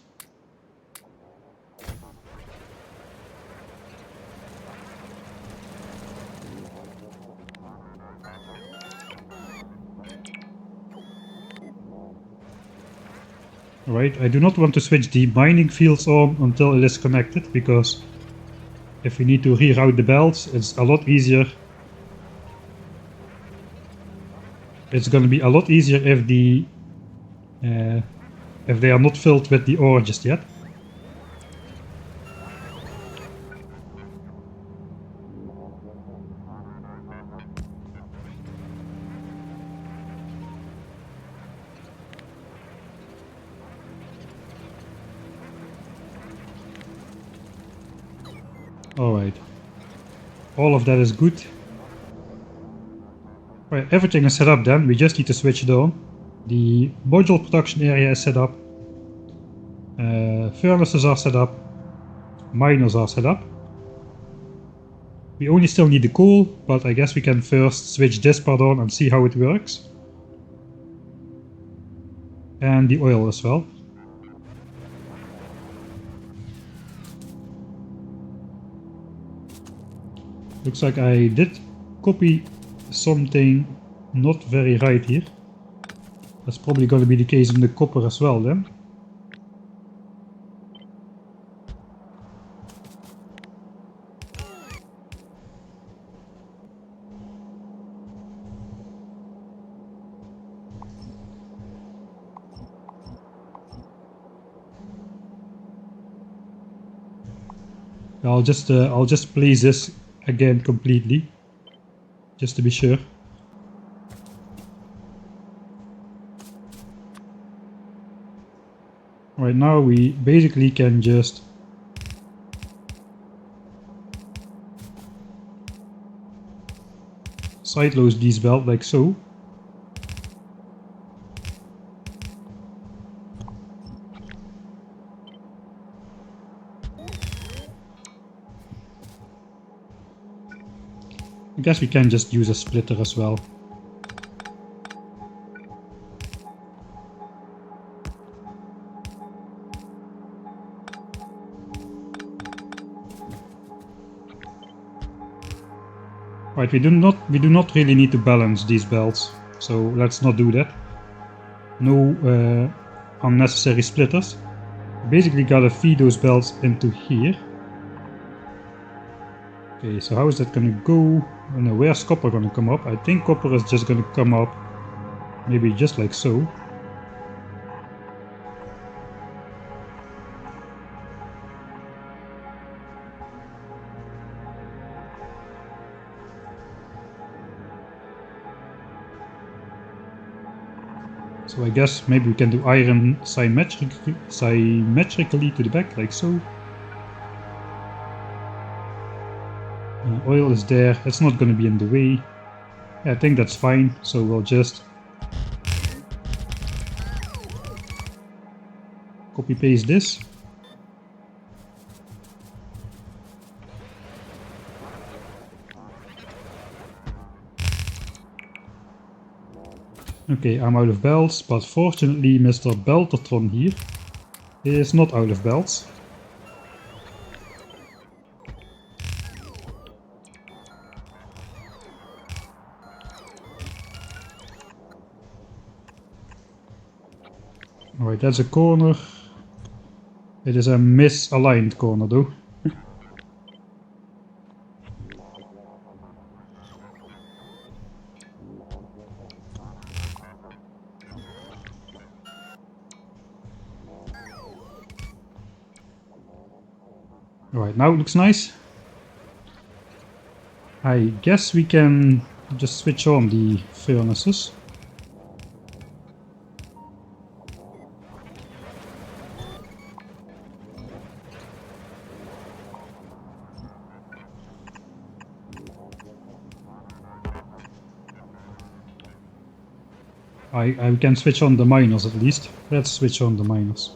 Right, I do not want to switch the mining fields on until it is connected, because if we need to reroute the belts, it's a lot easier. It's going to be a lot easier if they are not filled with the ore just yet. Alright. All of that is good. Right, everything is set up then, we just need to switch it on. The module production area is set up. Furnaces are set up. Miners are set up. We only still need the coal, but I guess we can first switch this part on and see how it works. And the oil as well. Looks like I did copy something not very right here. That's probably going to be the case in the copper as well then. I'll just place this again completely, just to be sure. Right now we basically can just sideload these belts like so. I guess we can just use a splitter as well. Right, we do not really need to balance these belts, so let's not do that. No unnecessary splitters. Basically gotta feed those belts into here. Okay, so how is that gonna go? I don't know, where's copper gonna come up? I think copper is just gonna come up, maybe just like so. So I guess maybe we can do iron symmetrically to the back, like so. Oil is there, it's not going to be in the way. Yeah, I think that's fine, so we'll just copy paste this. Okay, I'm out of belts, but fortunately Mr. Beltertron here is not out of belts. Alright, that's a corner. It is a misaligned corner though. Alright, now it looks nice. I guess we can just switch on the furnaces. I can switch on the miners at least. Let's switch on the miners.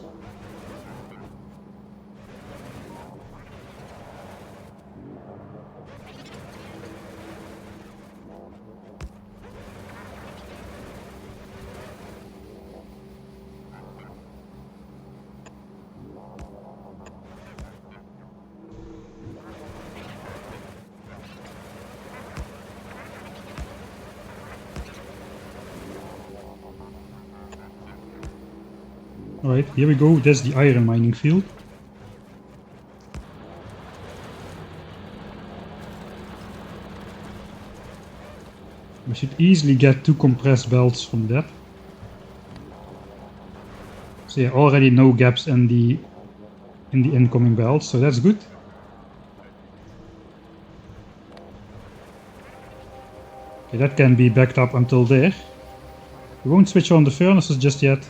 Alright, here we go. That's the iron mining field. We should easily get 2 compressed belts from that. So yeah, already no gaps in the incoming belts, so that's good. Okay, that can be backed up until there. We won't switch on the furnaces just yet.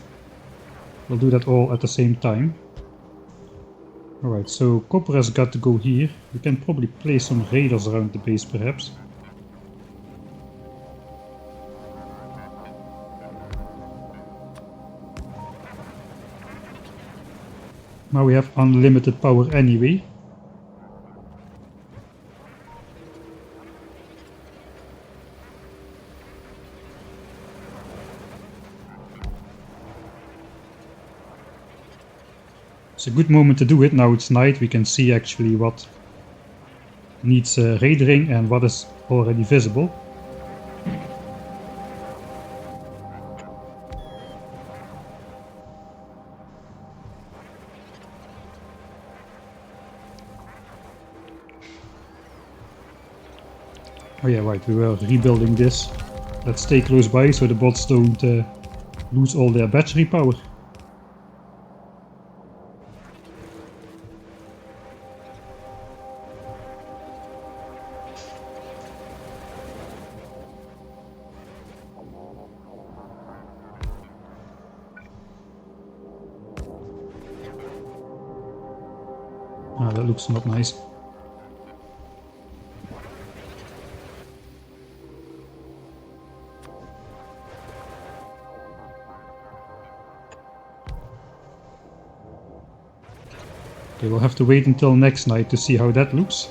We'll do that all at the same time. Alright, so copper has got to go here. We can probably place some raiders around the base perhaps. Now we have unlimited power anyway. It's a good moment to do it. Now it's night, we can see actually what needs raidering and what is already visible. Oh yeah, right, we were rebuilding this. Let's stay close by so the bots don't lose all their battery power. Ah, that looks not nice. Okay, we'll have to wait until next night to see how that looks.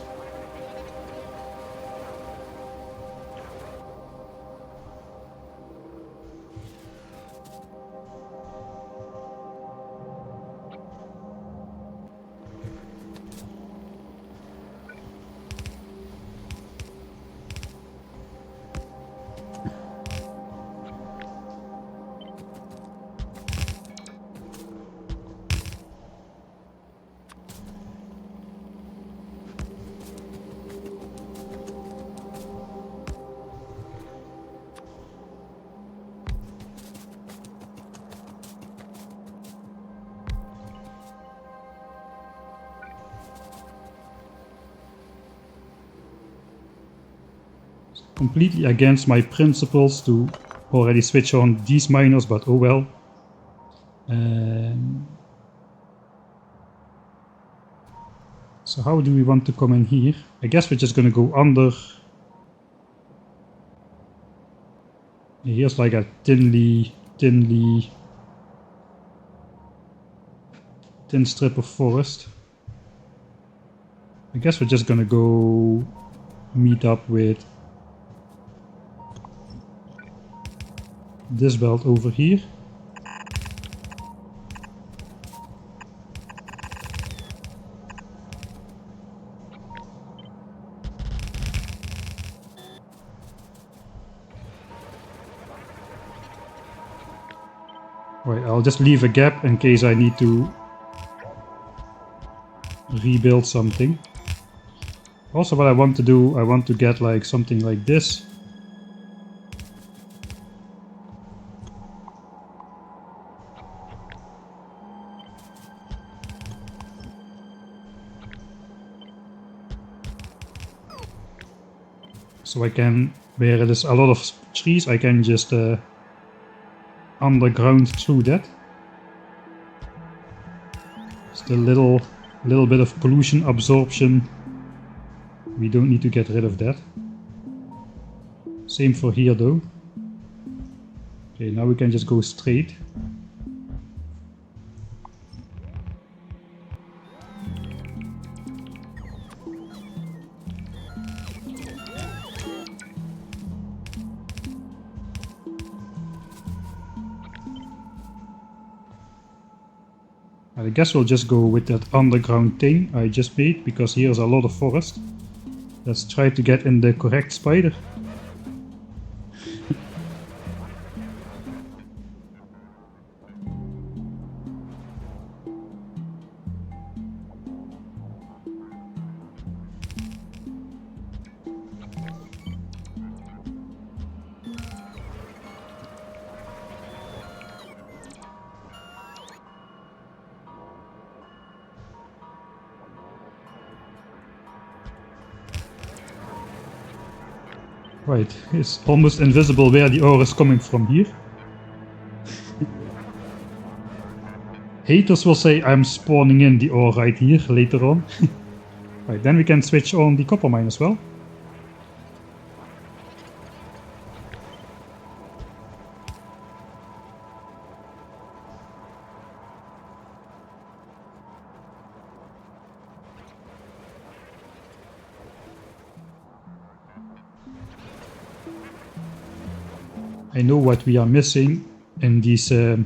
Completely against my principles to already switch on these miners, but oh well. So how do we want to come in here? I guess we're just gonna go under. Here's like a thin strip of forest. I guess we're just gonna go meet up with this belt over here. Right, I'll just leave a gap in case I need to rebuild something. Also, what I want to do, I want to get like something like this. So I can, where there's a lot of trees, I can just underground through that. Just a little bit of pollution absorption. We don't need to get rid of that. Same for here though. Okay, now we can just go straight. I guess we'll just go with that underground thing I just made, because here's a lot of forest. Let's try to get in the correct spider. Right, it's almost invisible where the ore is coming from here. Haters will say I'm spawning in the ore right here later on. Right, then we can switch on the copper mine as well. I know what we are missing in these in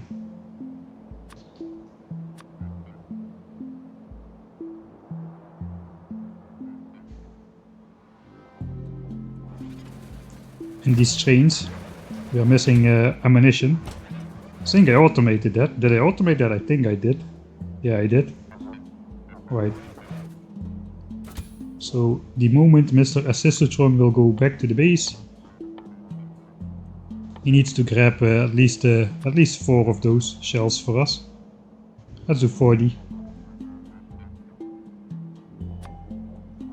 these trains. We are missing ammunition. I think I automated that. Did I automate that? I think I did. Yeah, I did. Right. So the moment Mr. Assistotron will go back to the base, he needs to grab at least 4 of those shells for us. Let's do 40.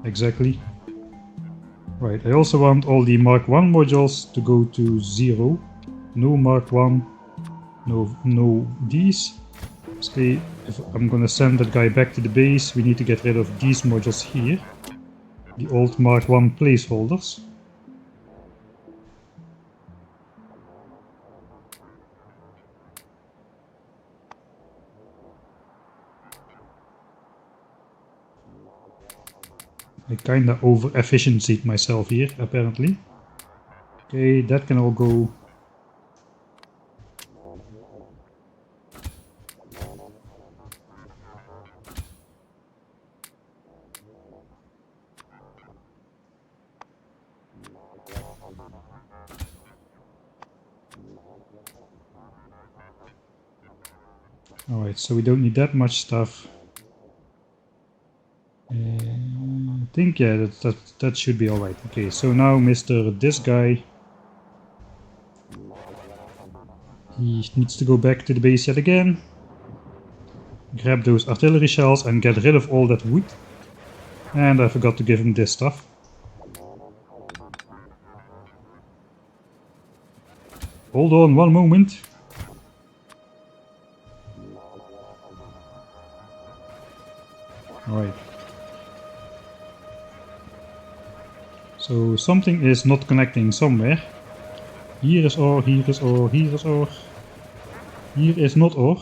Exactly. Right, I also want all the Mark 1 modules to go to 0. No Mark 1, no these. Stay. If I'm gonna send that guy back to the base, we need to get rid of these modules here. The old Mark 1 placeholders. I kinda over-efficiencyed myself here, apparently. Okay, that can all go. Alright, so we don't need that much stuff. I think, yeah, that should be alright. Okay, so now this guy, he needs to go back to the base yet again. Grab those artillery shells and get rid of all that wood. And I forgot to give him this stuff. Hold on one moment. Alright. So something is not connecting somewhere. Here is ore, here is ore, here is ore. Here is not ore.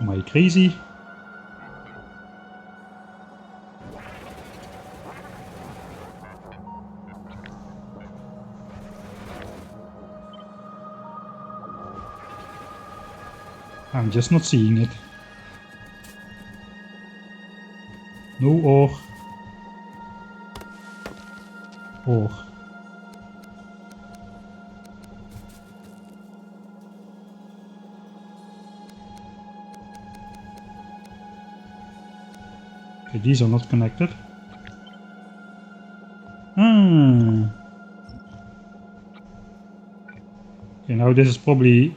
Am I crazy? I'm just not seeing it. No ore. Ore. Okay, these are not connected. Okay, now this is probably...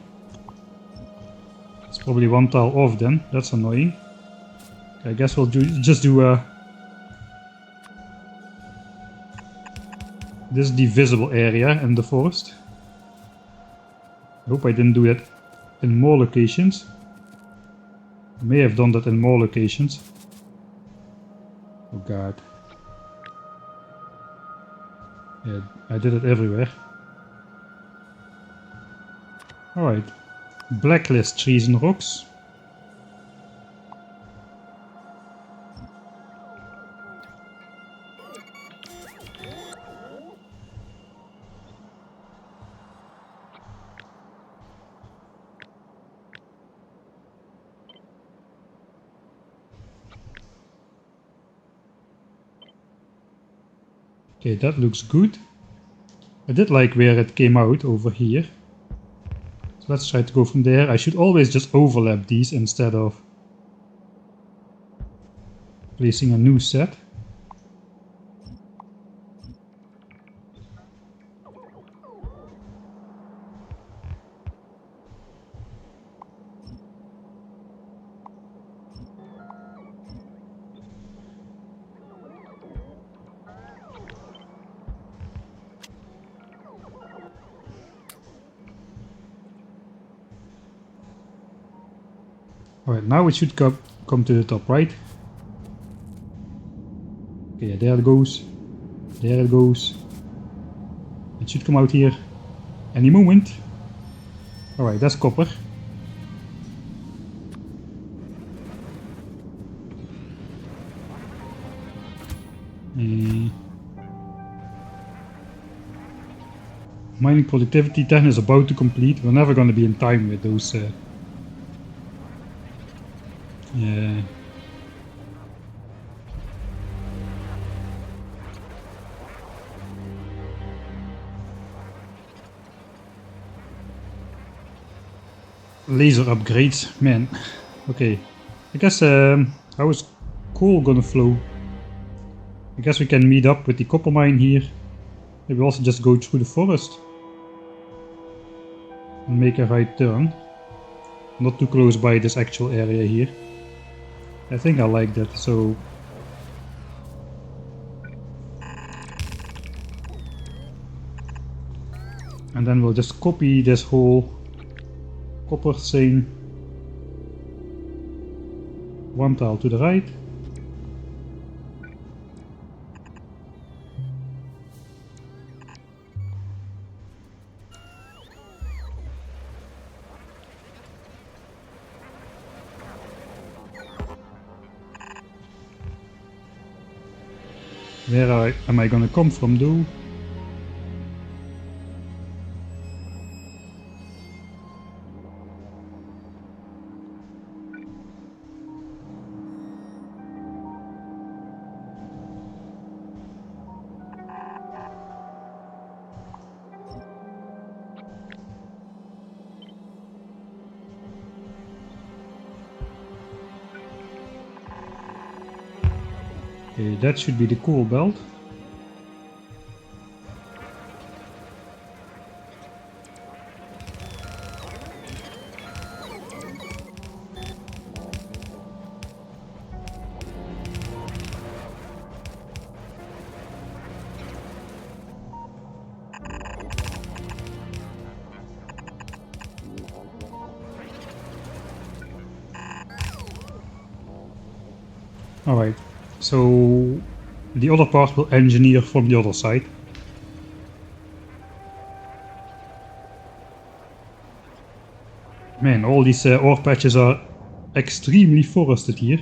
It's probably one tile off then. That's annoying. Okay, I guess we'll just do this is the visible area in the forest. I hope I didn't do that in more locations. I may have done that in more locations. Oh god. Yeah, I did it everywhere. Alright. Blacklist trees and rocks. Okay, that looks good. I did like where it came out over here. So let's try to go from there. I should always just overlap these instead of placing a new set. Alright, now it should come to the top, right? Okay, yeah, there it goes. There it goes. It should come out here any moment. Alright, that's copper. Mining productivity 10 is about to complete. We're never going to be in time with those. Laser upgrades, man. Okay, I guess how is coal gonna flow? I guess we can meet up with the copper mine here. Maybe also just go through the forest and make a right turn. Not too close by this actual area here. I think I like that, so... And then we'll just copy this whole copper thing. One tile to the right. Where am I gonna come from though? Okay, that should be the coal belt. Alright, so the other part will engineer from the other side. Man, all these ore patches are extremely forested here.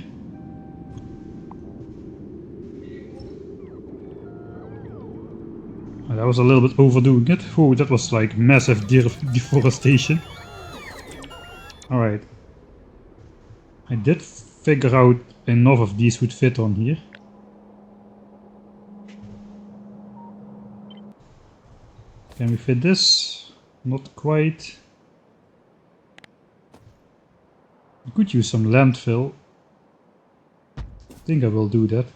That was a little bit overdoing it. Oh, that was like massive deforestation. Alright. I did figure out enough of these would fit on here. Can we fit this? Not quite. We could use some landfill. I think I will do that.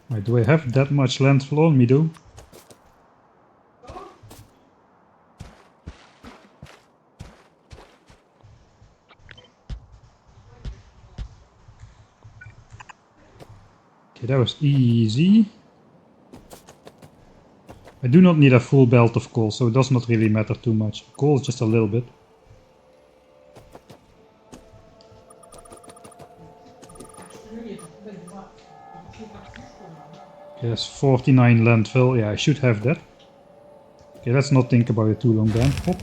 Right, do I have that much landfill on me though? Okay, that was easy. I do not need a full belt of coal, so it does not really matter too much. Coal is just a little bit. Okay, that's 49 landfill. Yeah, I should have that. Okay, let's not think about it too long then. Hop.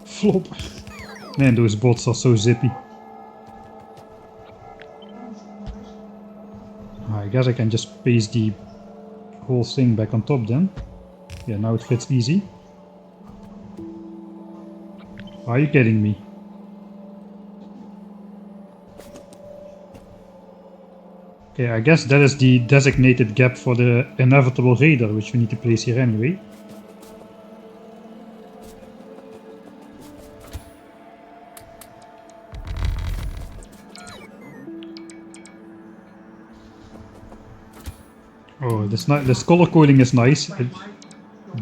Flop. Man, those bots are so zippy. I guess I can just paste the whole thing back on top then. Yeah, now it fits easy. Are you kidding me? Okay, I guess that is the designated gap for the inevitable raider, which we need to place here anyway. Oh, this color coding is nice.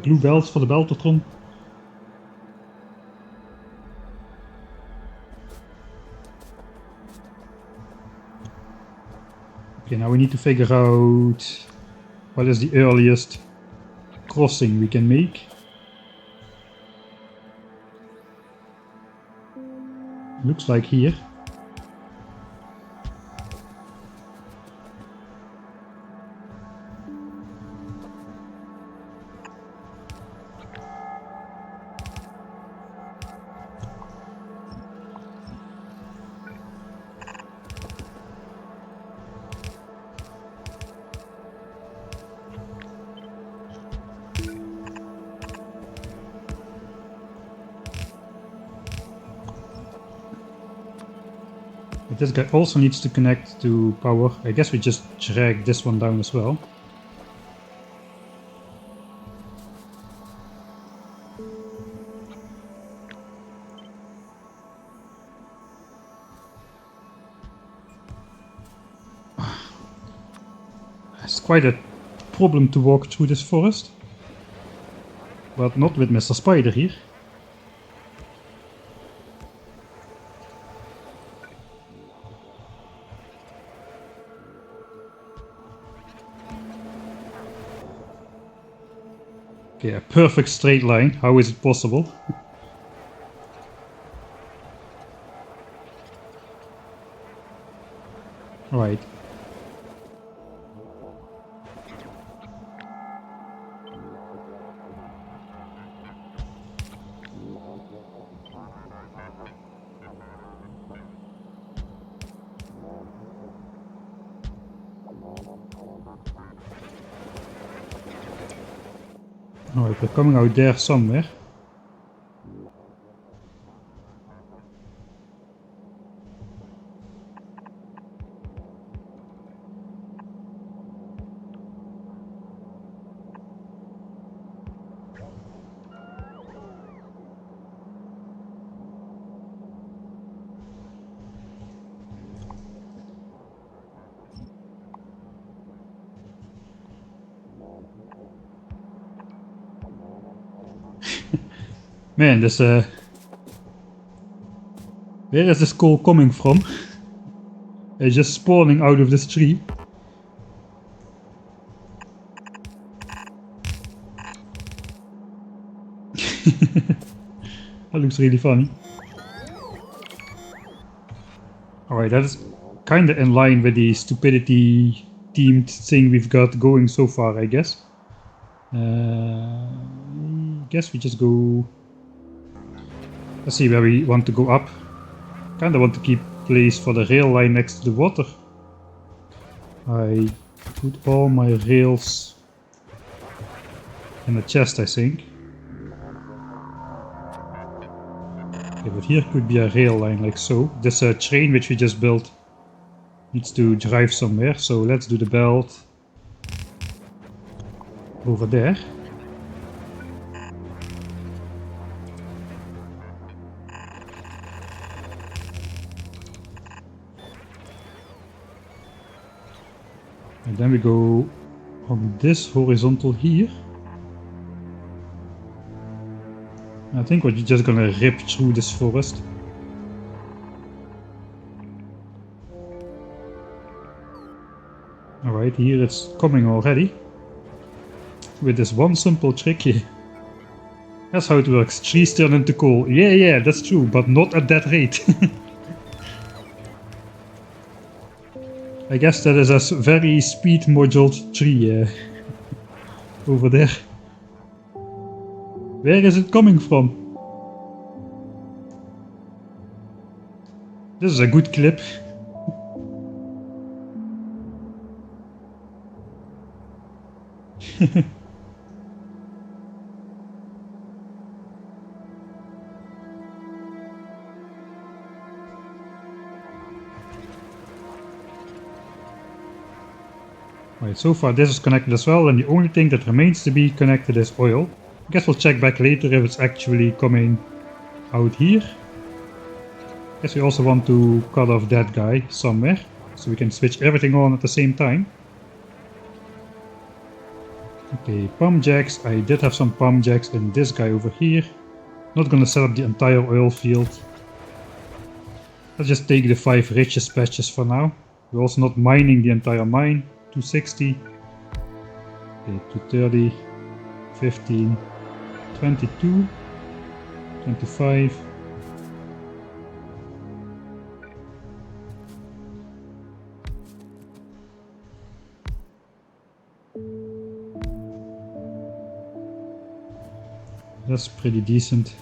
Blue belts for the Beltatron. Okay, now we need to figure out what is the earliest crossing we can make. looks like here. But this guy also needs to connect to power. I guess we just drag this one down as well. It's quite a problem to walk through this forest. But not with Mr. Spider here. Okay, a perfect straight line. How is it possible? Right. Alright, we're coming out there somewhere. Man, this where is this coal coming from? It's just spawning out of this tree. That looks really funny. Alright, that is kinda in line with the stupidity themed thing we've got going so far, I guess. I guess we just go... Let's see where we want to go up. Kinda want to keep place for the rail line next to the water. I put all my rails in the chest, I think. Okay, but here could be a rail line like so. This train which we just built needs to drive somewhere, so let's do the belt over there. And then we go on this horizontal here. I think we're just gonna rip through this forest. Alright, here it's coming already. With this one simple trick here. That's how it works. Trees turn into coal. Yeah, that's true, but not at that rate. I guess that is a very speed moduled tree over there. Where is it coming from? This is a good clip. Right, so far this is connected as well, and the only thing that remains to be connected is oil. I guess we'll check back later if it's actually coming out here. I guess we also want to cut off that guy somewhere, so we can switch everything on at the same time. Okay, pump jacks. I did have some pump jacks in this guy over here. Not gonna set up the entire oil field. Let's just take the 5 richest patches for now. We're also not mining the entire mine. 260. Okay, 230. 15. 22. 25. That's pretty decent.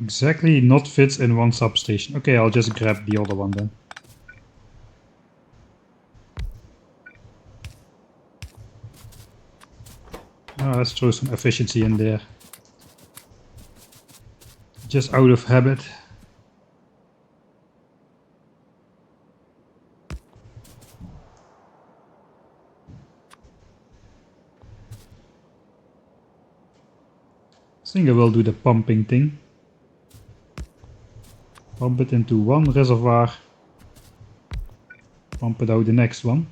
Exactly not fits in one substation. Okay, I'll just grab the other one then. Let's throw some efficiency in there. Just out of habit. I think I will do the pumping thing. Pump it into one reservoir. Pump it out the next one.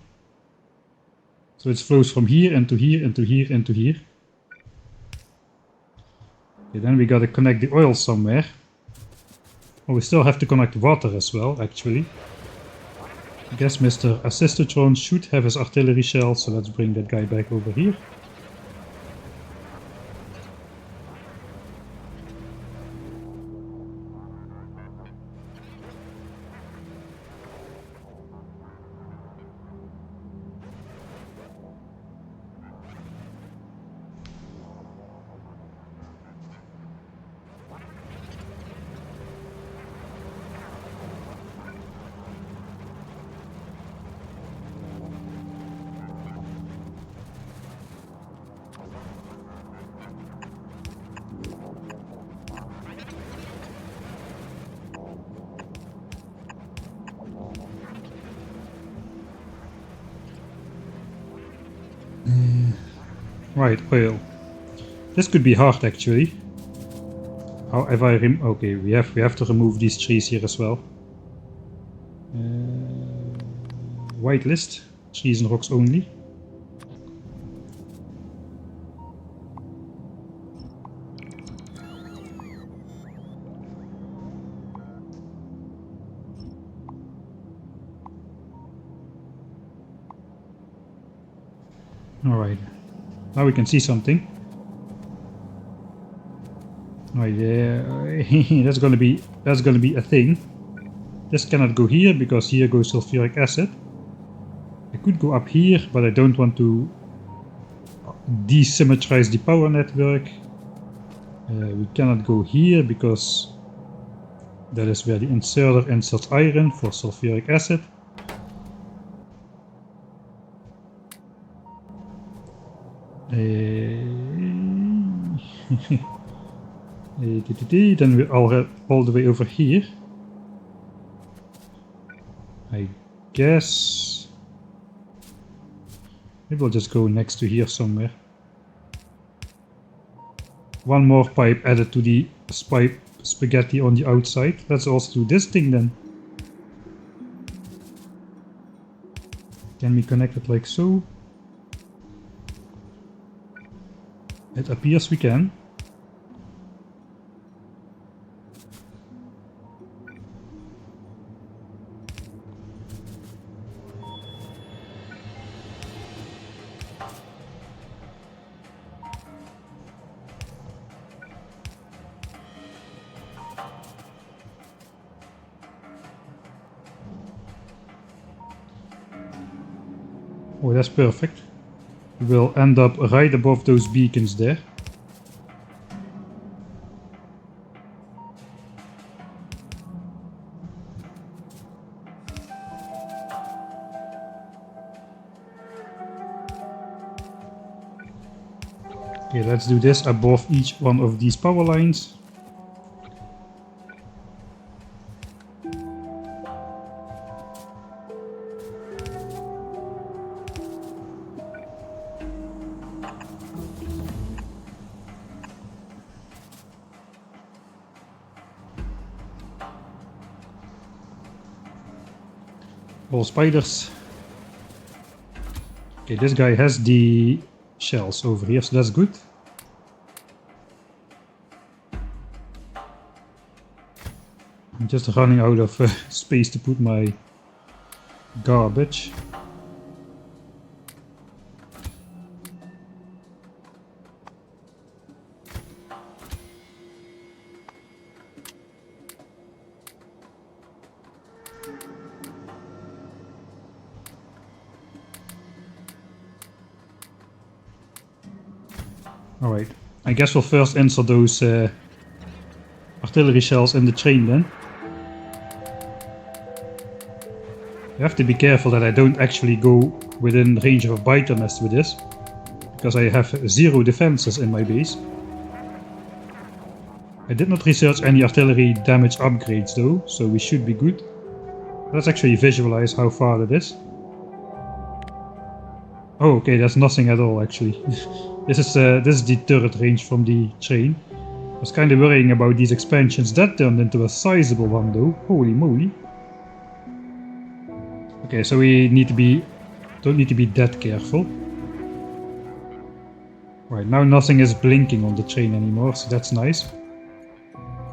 So it flows from here into here, into here, into here. Okay, then we gotta connect the oil somewhere. Oh, we still have to connect water as well, actually. I guess Mr. Assistotron should have his artillery shell, so let's bring that guy back over here. Right, oil. This could be hard actually. However, okay, we have to remove these trees here as well. Whitelist, trees and rocks only. Alright, now we can see something. Right, yeah, that's gonna be a thing. This cannot go here because here goes sulfuric acid. I could go up here, but I don't want to desymmetrize the power network. We cannot go here because that is where the inserter inserts iron for sulfuric acid. Then we're all the way over here. I guess maybe we'll just go next to here somewhere. One more pipe added to the spaghetti on the outside. Let's also do this thing then. Can we connect it like so? It appears we can. Oh, that's perfect. We'll end up right above those beacons there. Okay, let's do this above each one of these power lines. All spiders. Okay, this guy has the shells over here, so that's good. I'm just running out of space to put my garbage. Alright, I guess we'll first insert those artillery shells in the train then. You have to be careful that I don't actually go within range of a biter nest with this, because I have 0 defenses in my base. I did not research any artillery damage upgrades though, so we should be good. Let's actually visualize how far it is. Oh, okay, that's nothing at all actually. This is the turret range from the train. I was kind of worrying about these expansions. That turned into a sizable one though. Holy moly. Okay, so we don't need to be that careful. Right, now nothing is blinking on the train anymore, so that's nice.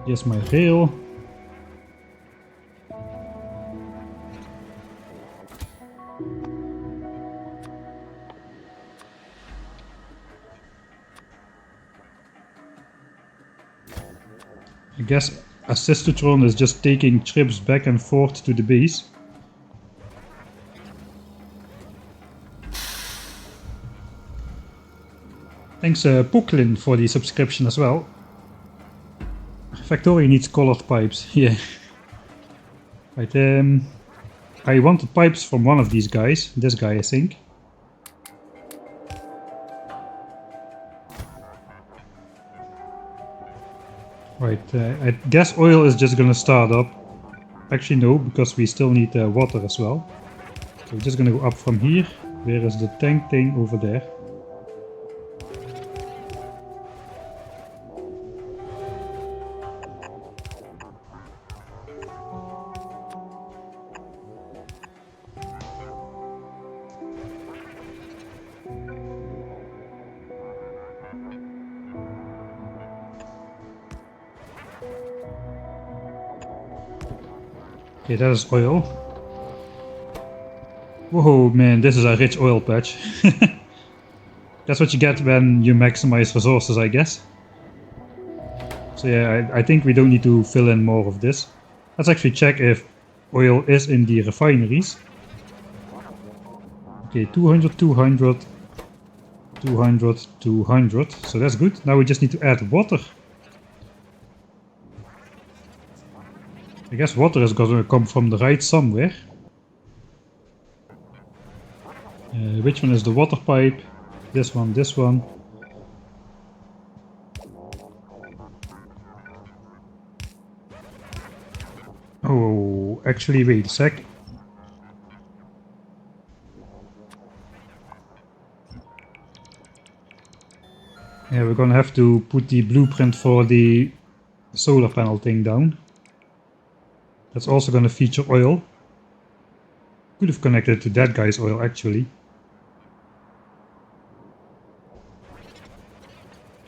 Here's my rail. I guess Assistotron is just taking trips back and forth to the base. Thanks Puklin for the subscription as well. Factory needs colored pipes, yeah. Right, I wanted pipes from one of these guys, this guy I think. Right, I guess oil is just gonna start up. Actually no, because we still need water as well. So we're just gonna go up from here. Where is the tank thing? Over there. Okay, that is oil. Whoa, man, this is a rich oil patch. That's what you get when you maximize resources, I guess. So yeah, I think we don't need to fill in more of this. Let's actually check if oil is in the refineries. Okay, 200, 200, 200, 200. So that's good. Now we just need to add water. I guess water is going to come from the right somewhere. Which one is the water pipe? This one, this one. Oh, actually wait a sec. Yeah, we're gonna have to put the blueprint for the solar panel thing down. That's also going to feature oil. Could have connected to that guy's oil actually.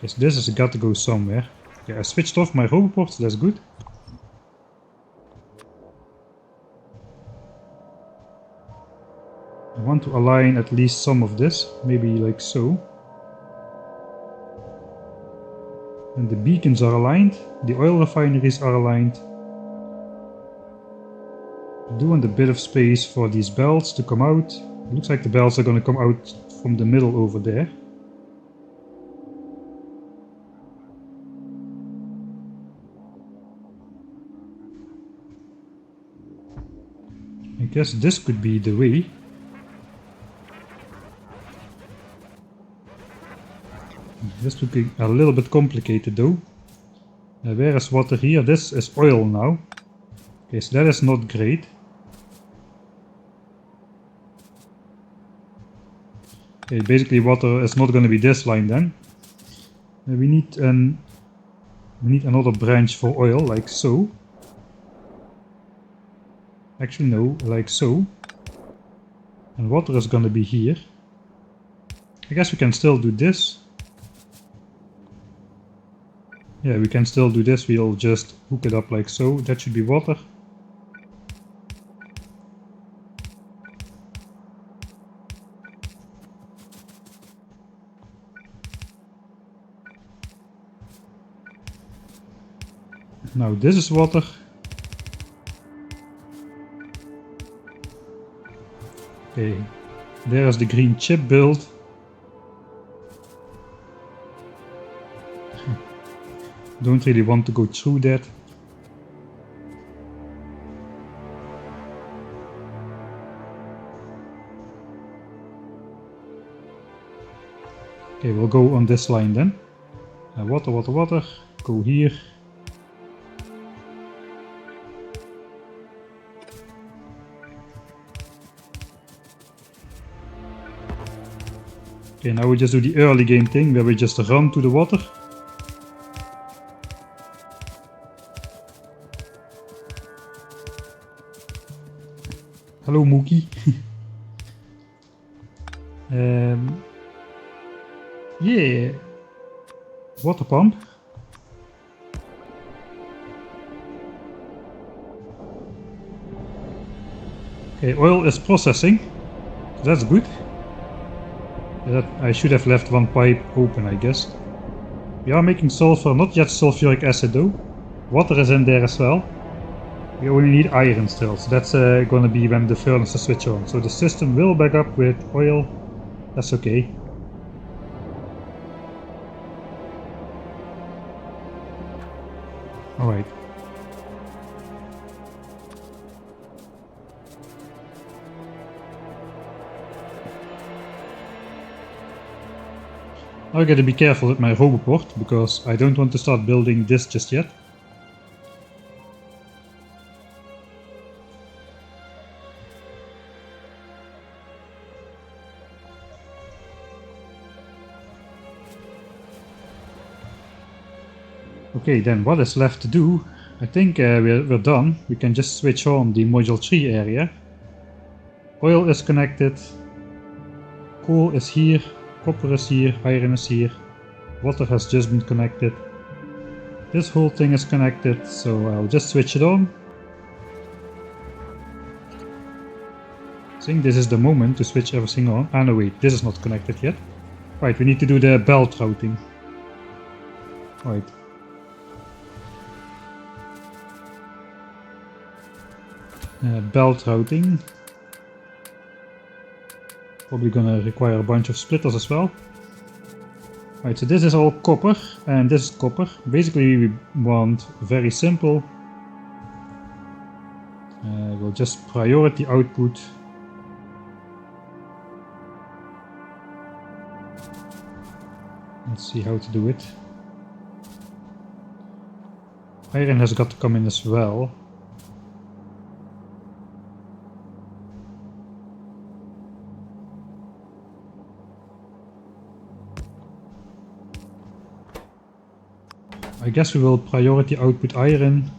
Yes, this has got to go somewhere. Yeah, I switched off my roboport, so that's good. I want to align at least some of this, maybe like so. And the beacons are aligned, the oil refineries are aligned. Do want a bit of space for these belts to come out. It looks like the belts are going to come out from the middle over there. I guess this could be the way. This would be a little bit complicated though. Where is water here? This is oil now. Okay, so that is not great. Okay, basically water is not going to be this line then. We need another branch for oil, like so. Actually no, like so. And water is going to be here. I guess we can still do this. Yeah, we can still do this. We'll just hook it up like so. That should be water. Now this is water. Okay, there's the green chip build. Don't really want to go through that. Okay, we'll go on this line then. Water, water, water. Go here. Okay, now we just do the early game thing where we just run to the water. Hello Mookie. Yeah. Water pump. Okay, oil is processing. That's good. That I should have left one pipe open, I guess. We are making sulfur, not yet sulfuric acid though. Water is in there as well. We only need iron still, so that's gonna be when the furnace is switch on. So the system will back up with oil. That's okay. Alright. I gotta be careful with my roboport, because I don't want to start building this just yet. Okay, then what is left to do? I think we're done. We can just switch on the module 3 area. Oil is connected. Coal is here. Copper is here. Iron is here. Water has just been connected. This whole thing is connected, so I'll just switch it on. I think this is the moment to switch everything on. Ah no, wait, this is not connected yet. Right, we need to do the belt routing. Right. Belt routing. Probably gonna require a bunch of splitters as well. Right, so this is all copper and this is copper. Basically we want very simple. We'll just priority output. Let's see how to do it. Iron has got to come in as well. I guess we will priority output iron.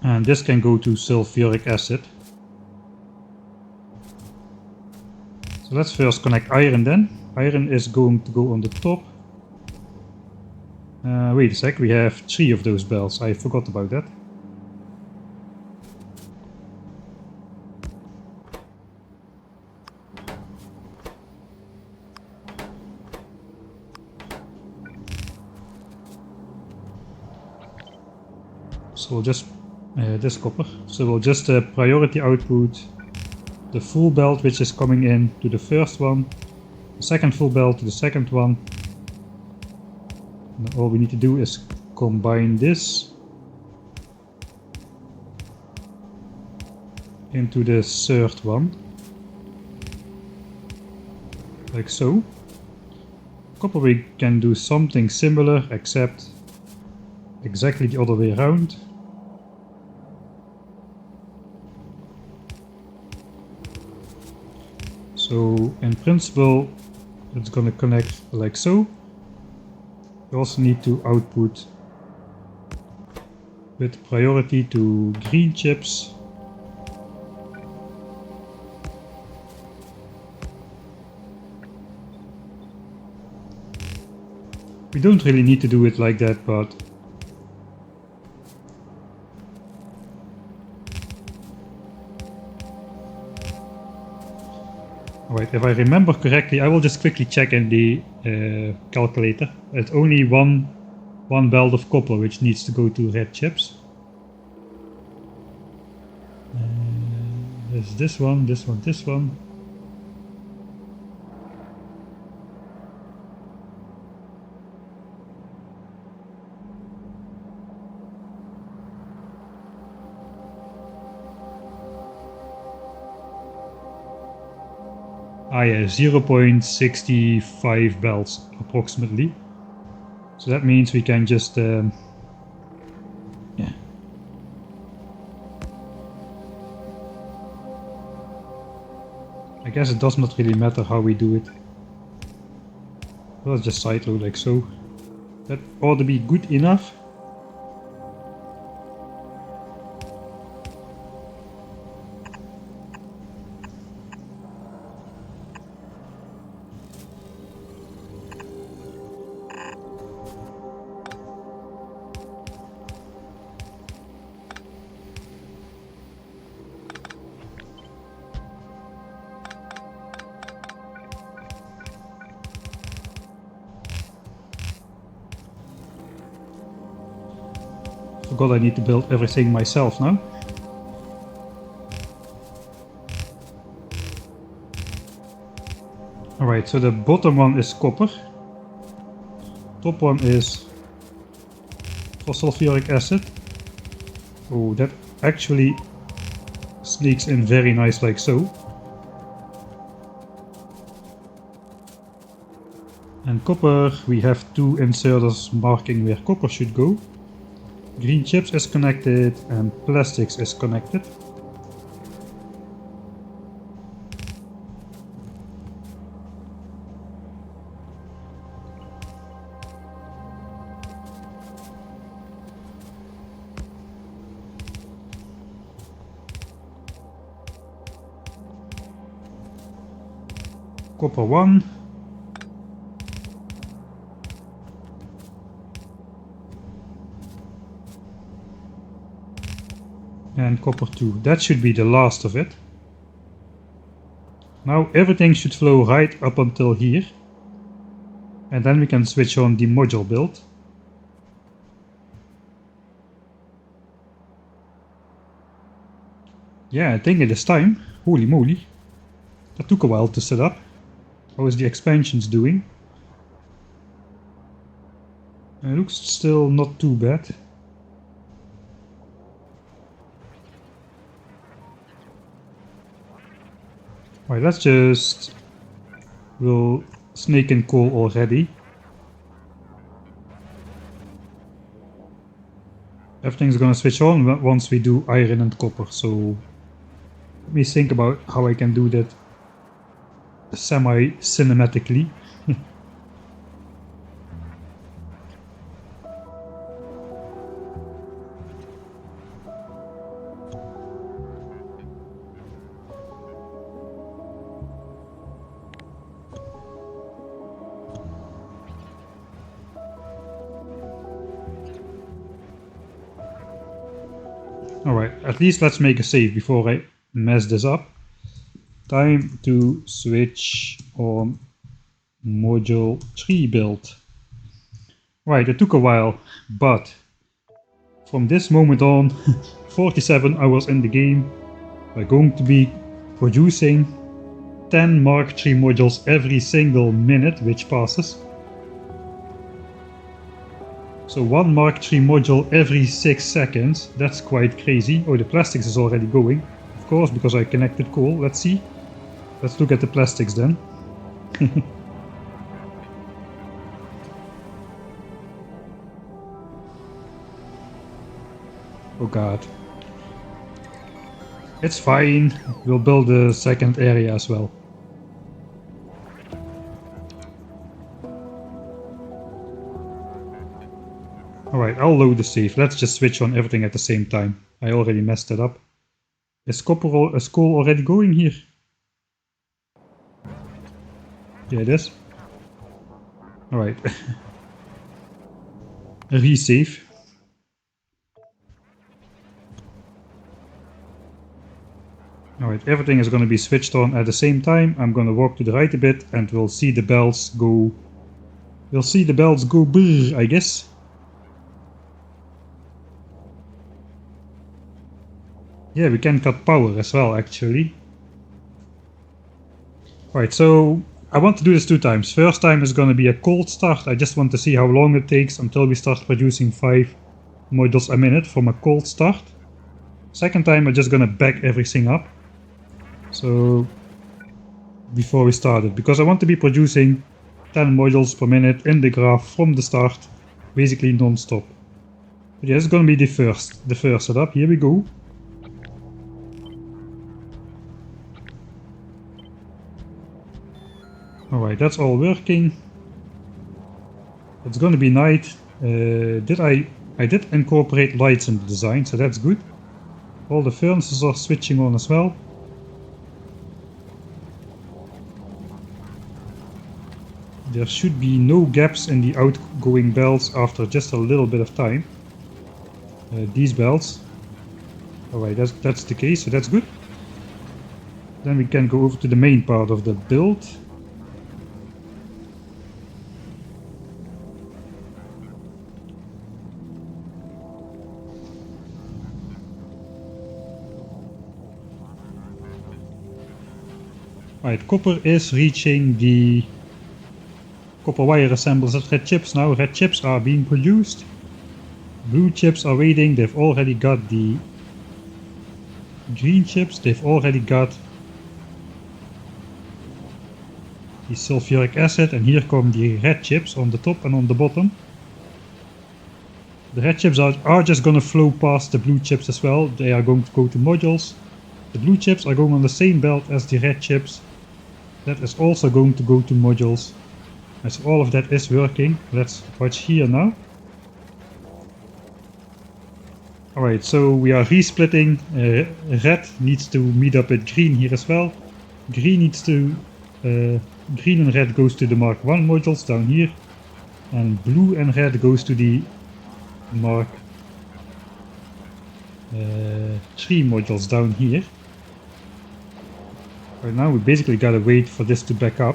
And this can go to sulfuric acid. So let's first connect iron then. Iron is going to go on the top. Wait a sec, we have 3 of those bells. I forgot about that. So we'll just this copper. So we'll just priority output the full belt which is coming in to the first one, the second full belt to the second one. And all we need to do is combine this into the third one, like so. Copper we can do something similar except exactly the other way around. So in principle it's gonna connect like so. We also need to output with priority to green chips. We don't really need to do it like that, but alright, if I remember correctly, I will just quickly check in the calculator. It's only one belt of copper which needs to go to red chips. There's this one, this one, this one. Ah yeah, 0.65 belts approximately. So that means we can just yeah. I guess it does not really matter how we do it. Let's just sideload like so. That ought to be good enough. Forgot I need to build everything myself now. Alright, so the bottom one is copper. Top one is sulfuric acid. Oh, that actually sneaks in very nice like so. And copper, we have two inserters marking where copper should go. Green chips is connected and plastics is connected. Copper 1. And copper 2. That should be the last of it. Now everything should flow right up until here. And then we can switch on the module build. Yeah, I think it is time. Holy moly. That took a while to set up. How is the expansions doing? It looks still not too bad. Alright, let's just... We'll snake in coal already. Everything's gonna switch on once we do iron and copper, so... Let me think about how I can do that semi-cinematically. Alright, at least let's make a save before I mess this up. Time to switch on module 3 build. Right, it took a while, but from this moment on, 47 hours in the game, we're going to be producing 10 Mark III modules every single minute which passes. So 1 Mark III module every 6 seconds, that's quite crazy. Oh, the plastics is already going, of course, because I connected coal. Let's see. Let's look at the plastics then. Oh god. It's fine, we'll build a second area as well. Alright, I'll load the save. Let's just switch on everything at the same time. I already messed it up. Is Skull already going here? Yeah, it is. Alright. Resave. Alright, everything is going to be switched on at the same time. I'm going to walk to the right a bit and we'll see the bells go... We'll see the bells go brrr, I guess. Yeah, we can cut power as well, actually. Alright, so I want to do this 2 times. First time is going to be a cold start. I just want to see how long it takes until we start producing 5 modules a minute from a cold start. Second time I'm just going to back everything up. So before we started, because I want to be producing 10 modules per minute in the graph from the start, basically non-stop. But yeah, it's going to be the first setup. Here we go. Alright, that's all working. It's going to be night. I did incorporate lights in the design, so that's good. All the furnaces are switching on as well. There should be no gaps in the outgoing bells after just a little bit of time. These bells. Alright, that's the case, so that's good. Then we can go over to the main part of the build. Alright, copper is reaching the copper wire assemblers at red chips now. Red chips are being produced. Blue chips are waiting. They've already got the green chips. They've already got the sulfuric acid. And here come the red chips on the top and on the bottom. The red chips are just going to flow past the blue chips as well. They are going to go to modules. The blue chips are going on the same belt as the red chips. That is also going to go to modules. And so all of that is working. Let's watch here now. Alright, so we are resplitting. Red needs to meet up with green here as well. Green needs to... green and red goes to the Mark 1 modules down here. And blue and red goes to the Mark 3 modules down here. Right now we basically gotta wait for this to back up.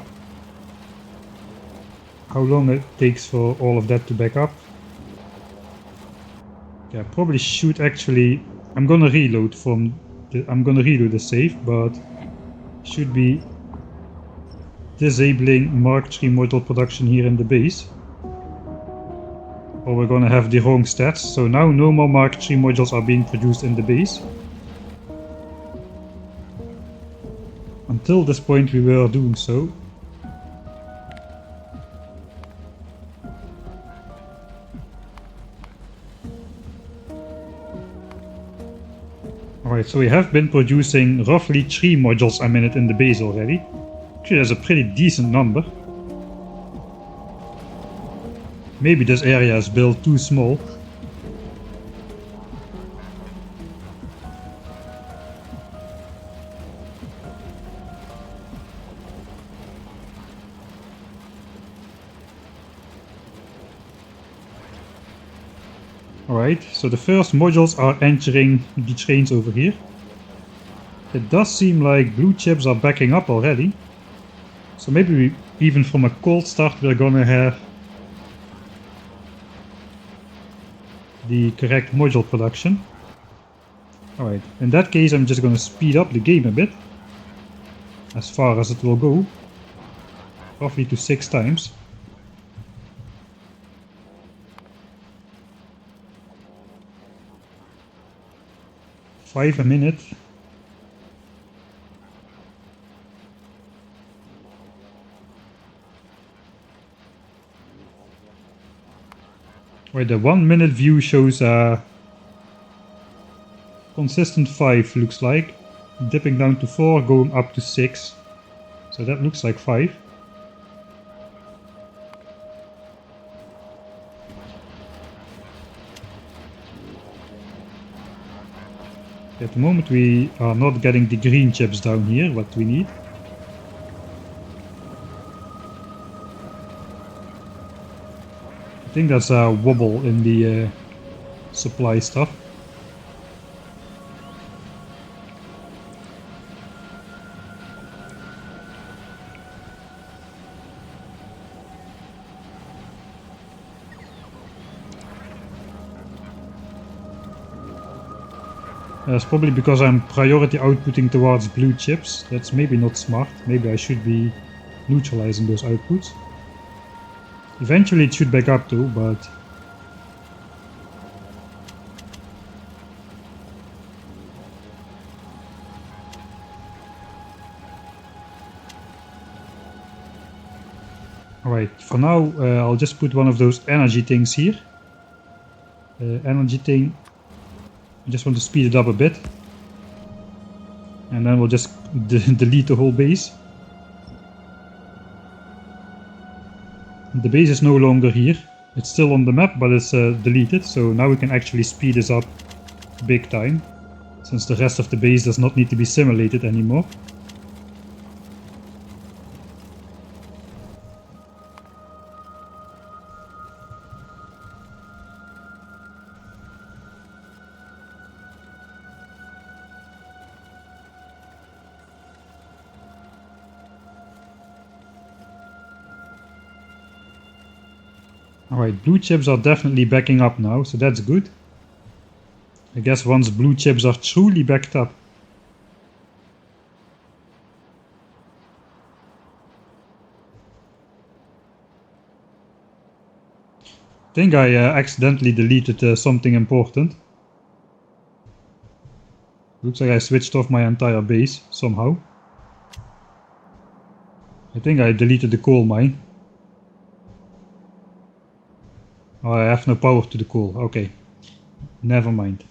How long it takes for all of that to back up. Yeah, probably should actually... I'm gonna reload the save, but should be disabling Mark 3 module production here in the base. Or we're gonna have the wrong stats. So now no more Mark 3 modules are being produced in the base. Until this point we were doing so. Alright, so we have been producing roughly 3 modules a minute in the base already. Actually, that's a pretty decent number. Maybe this area is built too small. Alright, so the first modules are entering the trains over here. It does seem like blue chips are backing up already. So maybe even from a cold start we're gonna have the correct module production. Alright, in that case I'm just gonna speed up the game a bit. As far as it will go. Roughly to 6 times. $5 a minute. Where the 1 minute view shows a consistent 5 looks like, dipping down to 4, going up to 6. So that looks like 5. At the moment we are not getting the green chips down here, what we need. I think that's a wobble in the supply stuff. It's probably because I'm priority outputting towards blue chips. That's maybe not smart. Maybe I should be neutralizing those outputs. Eventually it should back up too, but... Alright, for now I'll just put one of those energy things here. Energy thing. I just want to speed it up a bit. And then we'll just delete the whole base. The base is no longer here. It's still on the map, but it's deleted. So now we can actually speed this up big time. Since the rest of the base does not need to be simulated anymore. Alright, blue chips are definitely backing up now, so that's good. I guess once blue chips are truly backed up. I think I accidentally deleted something important. Looks like I switched off my entire base somehow. I think I deleted the coal mine. Oh, I have no power to the coal. Okay. Never mind.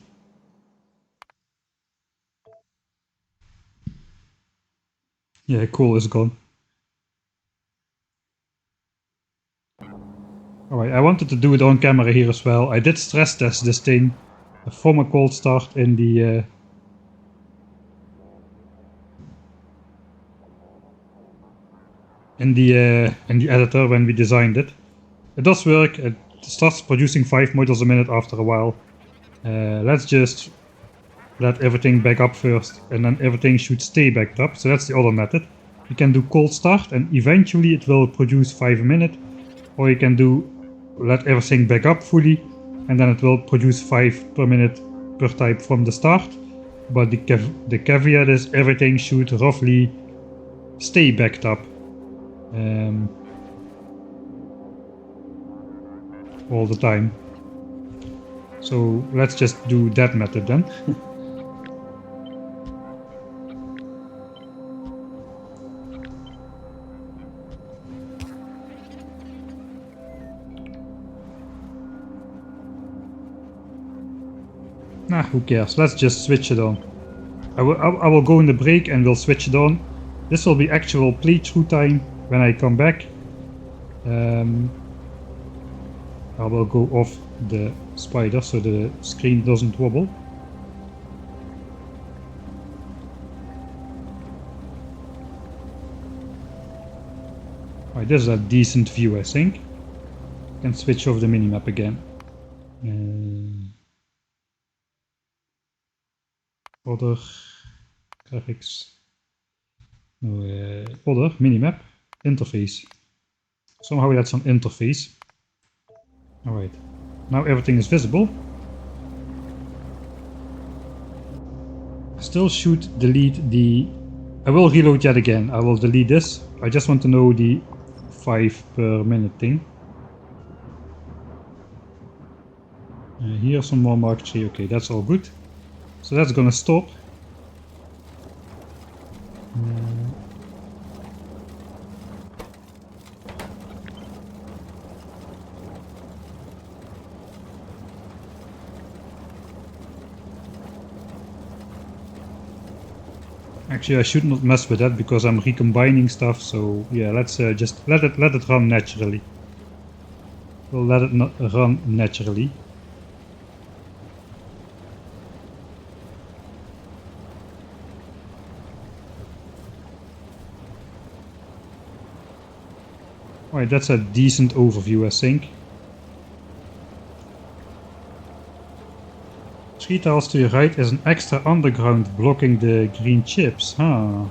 Yeah, coal is gone. Alright, I wanted to do it on camera here as well. I did stress test this thing from a cold start in the editor when we designed it. It does work. It starts producing 5 modules a minute after a while. Let's just let everything back up first, and then everything should stay backed up. So that's the other method. You can do cold start and eventually it will produce 5 a minute, or you can do let everything back up fully and then it will produce 5 per minute per type from the start. But the caveat is everything should roughly stay backed up all the time. So let's just do that method then. Nah, who cares? Let's just switch it on. I will go in the break and we'll switch it on. This will be actual playthrough time when I come back. I will go off the spider so the screen doesn't wobble. Alright, this is a decent view, I think. Can switch off the minimap again. Other graphics. No, other minimap interface. Somehow that's an interface. Alright, now everything is visible. Still should delete the... I will reload yet again. I will delete this. I just want to know the 5 per minute thing. Here's some more Mk3. Okay, that's all good. So that's gonna stop. Actually, I should not mess with that because I'm recombining stuff. So yeah, let's just let it run naturally. We'll let it not run naturally. Alright, that's a decent overview, I think. 3 tiles to your right is an extra underground blocking the green chips, huh?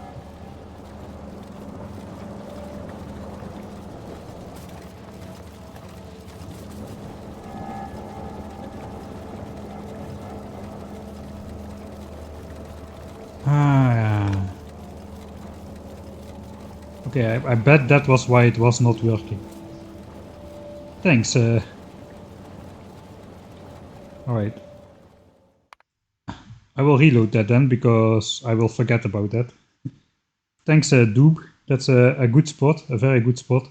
Ah. Okay, I bet that was why it was not working. Thanks, Alright. I will reload that then, because I will forget about that. Thanks, Doob. That's a good spot, a very good spot.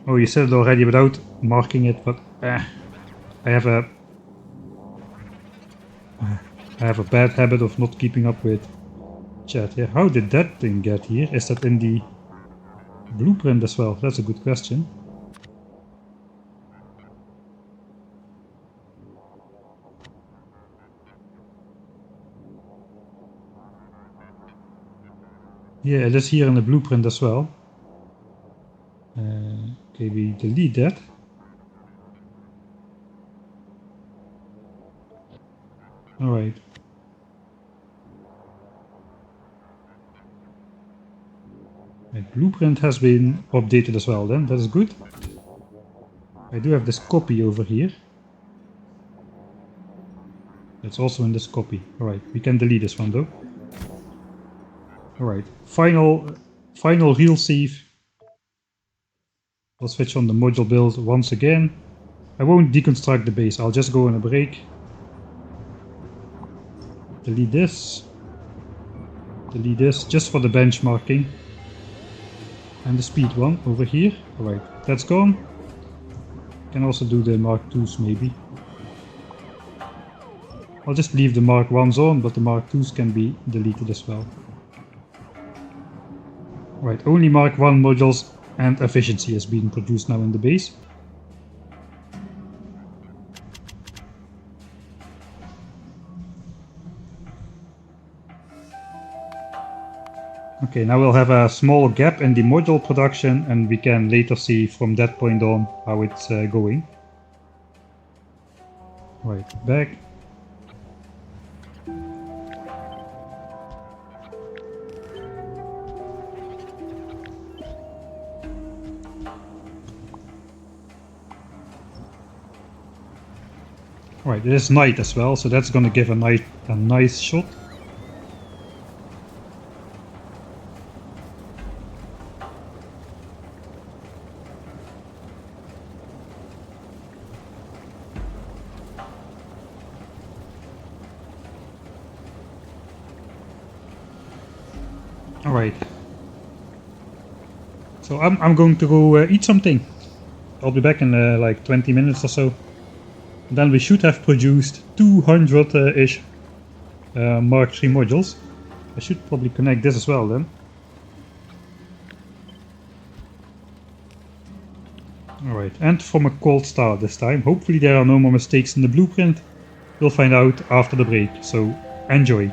Oh, you said it already without marking it, but I have a bad habit of not keeping up with chat here. How did that thing get here? Is that in the blueprint as well? That's a good question. Yeah, it is here in the blueprint as well. Okay, we delete that. Alright. My blueprint has been updated as well then, that is good. I do have this copy over here. It's also in this copy. Alright, we can delete this one though. Alright, final real save. I'll switch on the module build once again. I won't deconstruct the base, I'll just go on a break. Delete this. Delete this, just for the benchmarking. And the speed one over here. Alright, that's gone. Can also do the Mark 2s maybe. I'll just leave the Mark 1s on, but the Mark 2s can be deleted as well. Right, only Mark 1 modules and efficiency is being produced now in the base. Okay, now we'll have a small gap in the module production, and we can later see from that point on how it's going. Right, back. Right, it is night as well, so that's gonna give a nice shot. Alright. So I'm going to go eat something. I'll be back in like 20 minutes or so. And then we should have produced 200-ish Mark 3 modules. I should probably connect this as well then. Alright, and from a cold start this time. Hopefully there are no more mistakes in the blueprint. We'll find out after the break, so enjoy.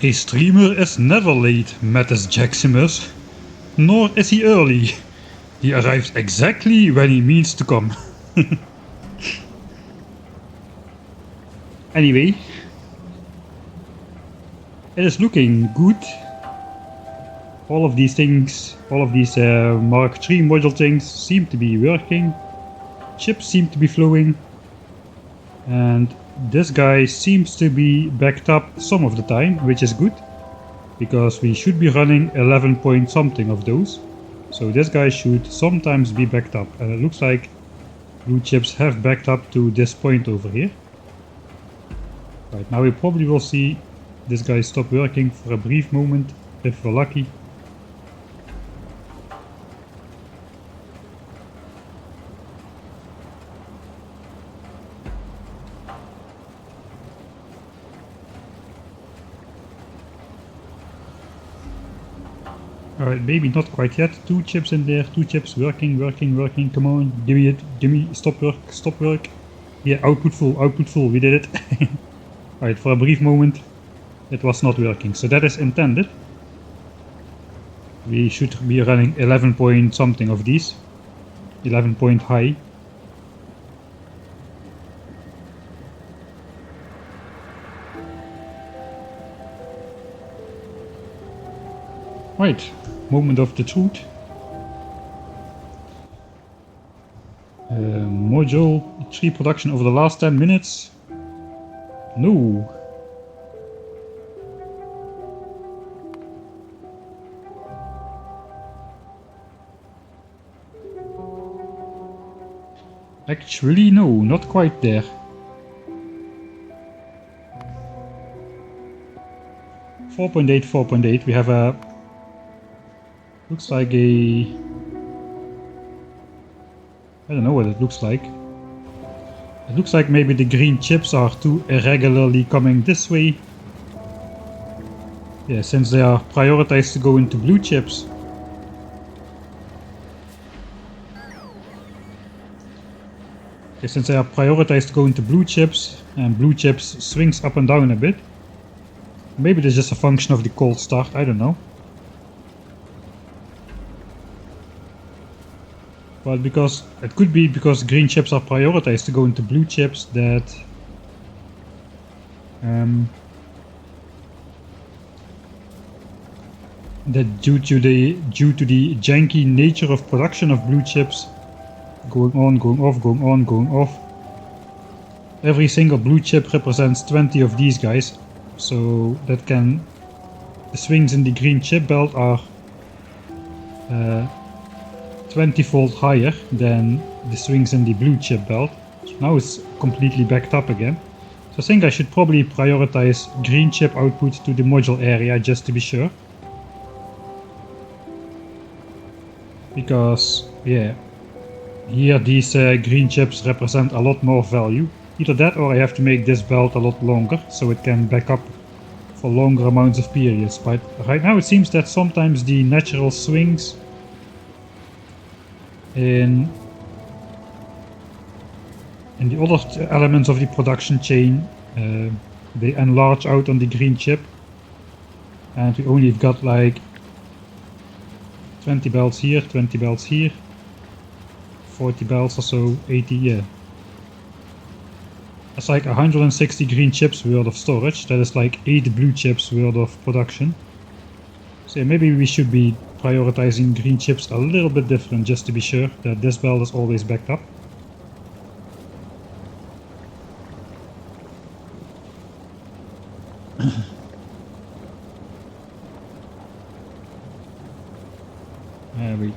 A streamer is never late, Mattis Jaximus. Nor is he early. He arrives exactly when he means to come. Anyway, it is looking good. All of these things, all of these Mark 3 module things seem to be working. Chips seem to be flowing. And this guy seems to be backed up some of the time, which is good. Because we should be running 11 point something of those. So this guy should sometimes be backed up. And it looks like blue chips have backed up to this point over here. Right, now we probably will see this guy stop working for a brief moment, if we're lucky. Alright, maybe not quite yet. 2 chips in there, 2 chips working, come on, give me it, stop work. Yeah, output full, we did it. Alright, for a brief moment it was not working, so that is intended. We should be running 11 point something of these, 11 point high. Right, moment of the truth. Module 3 production over the last 10 minutes. No. Actually, no, not quite there. 4.8, we have a... looks like a... I don't know what it looks like. It looks like maybe the green chips are too irregularly coming this way. Yeah, since they are prioritized to go into blue chips. Okay, since they are prioritized to go into blue chips, and blue chips swings up and down a bit. Maybe this is just a function of the cold start, I don't know. But because it could be because green chips are prioritized to go into blue chips that due to the janky nature of production of blue chips, going on, going off, going on, going off. Every single blue chip represents 20 of these guys, so that can, the swings in the green chip belt are 20-fold higher than the swings in the blue chip belt. So now it's completely backed up again. So I think I should probably prioritize green chip output to the module area just to be sure. Because, yeah, here these green chips represent a lot more value. Either that or I have to make this belt a lot longer so it can back up for longer amounts of periods. But right now it seems that sometimes the natural swings in the other elements of the production chain, they enlarge out on the green chip, and we only got like 20 belts here, 20 belts here, 40 belts or so, 80, yeah. That's like 160 green chips worth of storage. That is like 8 blue chips worth of production. So yeah, maybe we should be prioritizing green chips a little bit different just to be sure that this belt is always backed up. Wait,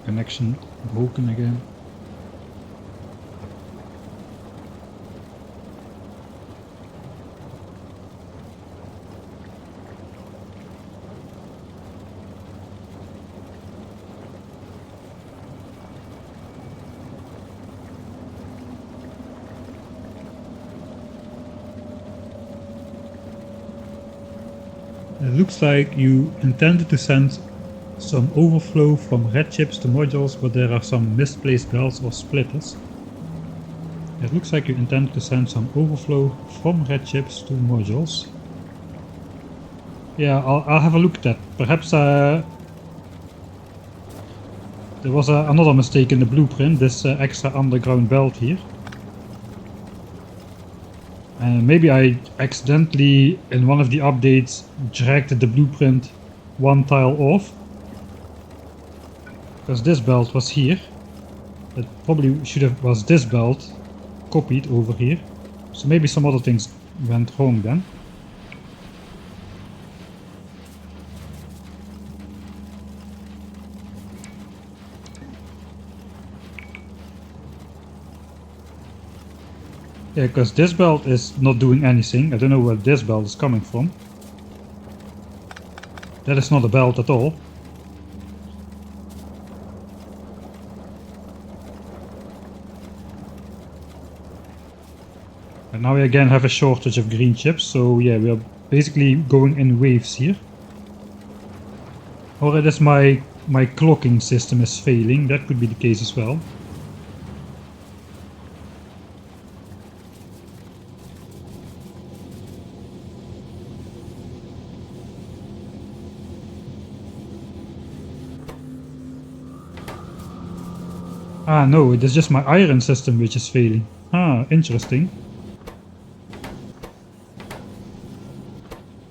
connection broken again. It looks like you intended to send some overflow from red chips to modules, but there are some misplaced belts or splitters. It looks like you intended to send some overflow from red chips to modules. Yeah, I'll have a look at that. Perhaps there was another mistake in the blueprint, this extra underground belt here. And maybe I accidentally, in one of the updates, dragged the blueprint one tile off. Because this belt was here. It probably should have was this belt copied over here. So maybe some other things went wrong then. Yeah, because this belt is not doing anything. I don't know where this belt is coming from. That is not a belt at all. And now we again have a shortage of green chips, so yeah, we are basically going in waves here. Or it is my clocking system is failing, that could be the case as well. Ah no, it is just my iron system which is failing. Ah, interesting.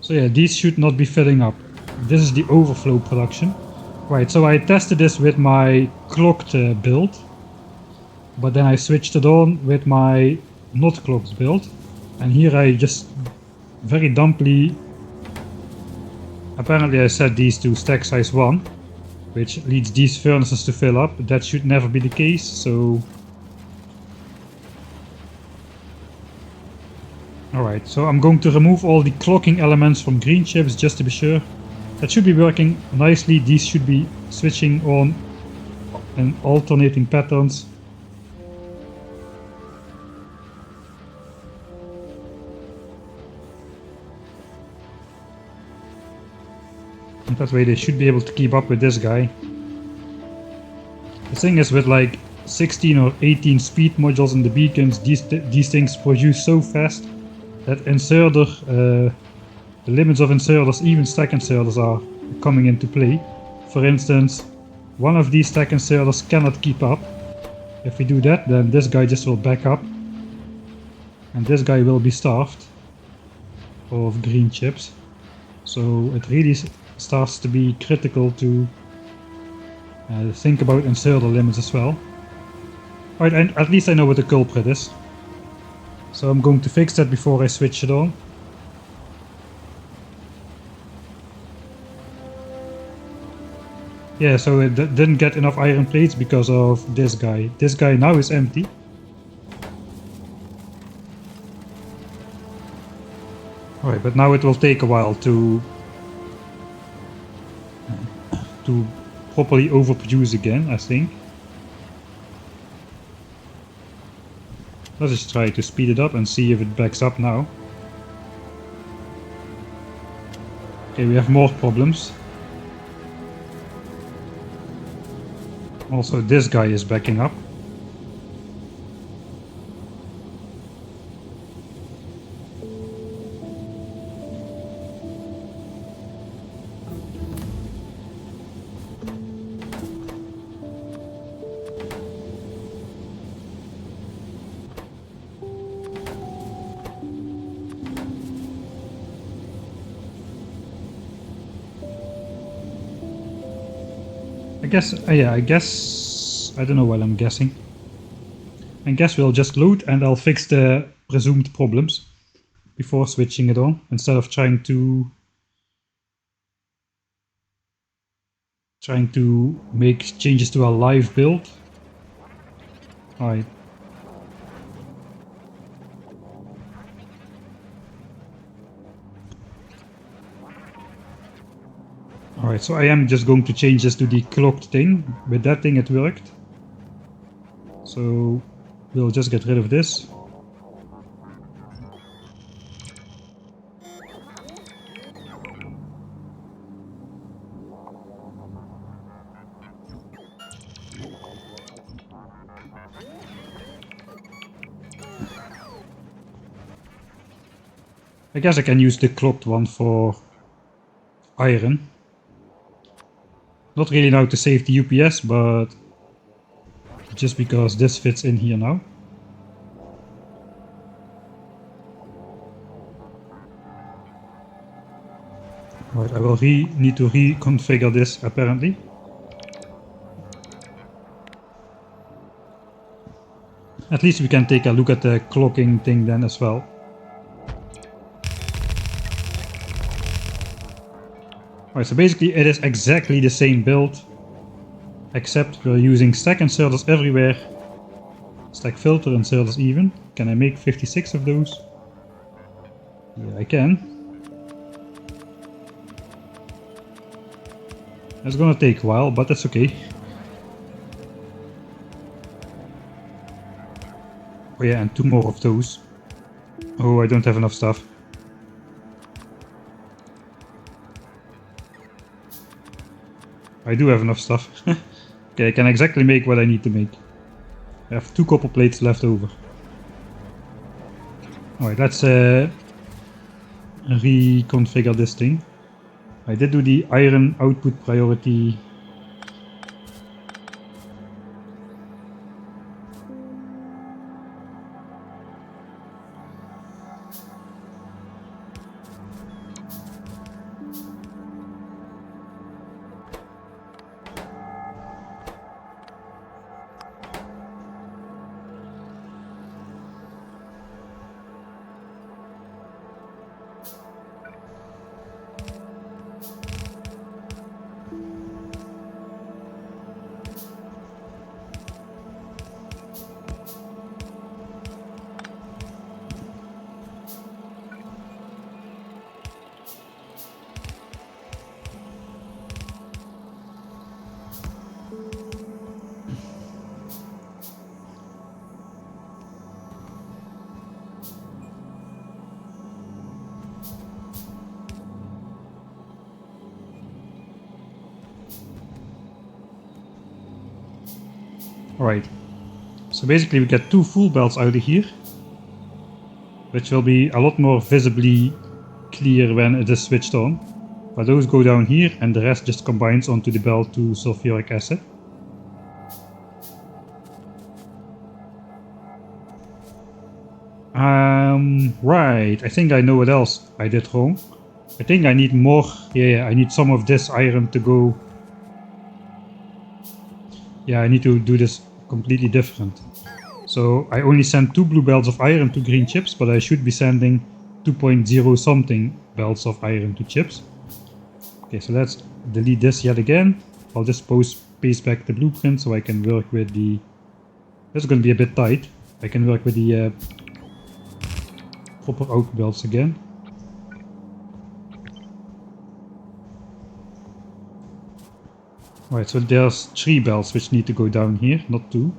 So yeah, these should not be filling up. This is the overflow production. Right, so I tested this with my clocked build. But then I switched it on with my not clocked build. And here I just very dumpily... Apparently I set these to stack size 1. Which leads these furnaces to fill up. That should never be the case, so... Alright, so I'm going to remove all the clocking elements from green chips just to be sure. That should be working nicely. These should be switching on in alternating patterns. And that way they should be able to keep up with this guy. The thing is, with like 16 or 18 speed modules in the beacons, these things produce so fast that inserter, the limits of inserters, even stack inserters, are coming into play. For instance, one of these stack inserters cannot keep up. If we do that, then this guy just will back up. And this guy will be starved of green chips. So it really starts to be critical to think about inserter limits as well. Alright, and at least I know what the culprit is. So I'm going to fix that before I switch it on. Yeah, so it didn't get enough iron plates because of this guy. This guy now is empty. Alright, but now it will take a while to properly overproduce again, I think. Let's just try to speed it up and see if it backs up now. Okay, we have more problems. Also, this guy is backing up. I guess, I don't know what I'm guessing. I guess we'll just load and I'll fix the presumed problems before switching it on, instead of trying to make changes to a live build. Alright. Alright, so I am just going to change this to the clocked thing. With that thing it worked. So we'll just get rid of this. I guess I can use the clocked one for iron. Not really now to save the UPS, but just because this fits in here now. Right, I will need to reconfigure this apparently. At least we can take a look at the clocking thing then as well. Alright, so basically it is exactly the same build, except we're using stack inserters everywhere. Stack filter inserters even. Can I make 56 of those? Yeah, I can. It's gonna take a while, but that's okay. Oh yeah, and 2 more of those. Oh, I don't have enough stuff. I do have enough stuff. Okay, I can exactly make what I need to make. I have 2 copper plates left over. Alright, let's reconfigure this thing. I did do the iron output priority. Alright, so basically we get 2 full belts out of here, which will be a lot more visibly clear when it is switched on. But those go down here and the rest just combines onto the belt to sulfuric acid. Right, I think I know what else I did wrong. I think I need more, yeah, I need some of this iron to go. Yeah, I need to do this completely different. So I only sent 2 blue belts of iron to green chips, but I should be sending 2.0 something belts of iron to chips. Okay, so let's delete this yet again. I'll just paste back the blueprint so I can work with the... This is going to be a bit tight. I can work with the proper out belts again. Right, so there's 3 belts which need to go down here, not 2.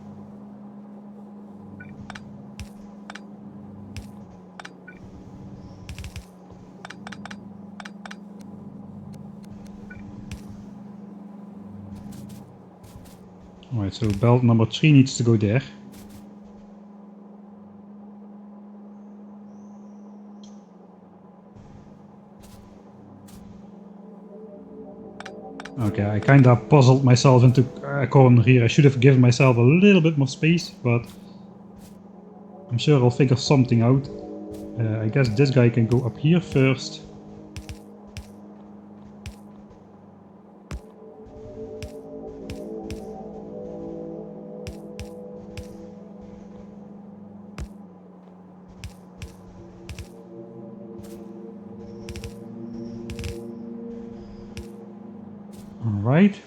Alright, so belt number 3 needs to go there. Okay, I kinda puzzled myself into a corner here. I should have given myself a little bit more space, but I'm sure I'll figure something out. I guess this guy can go up here first. Alright.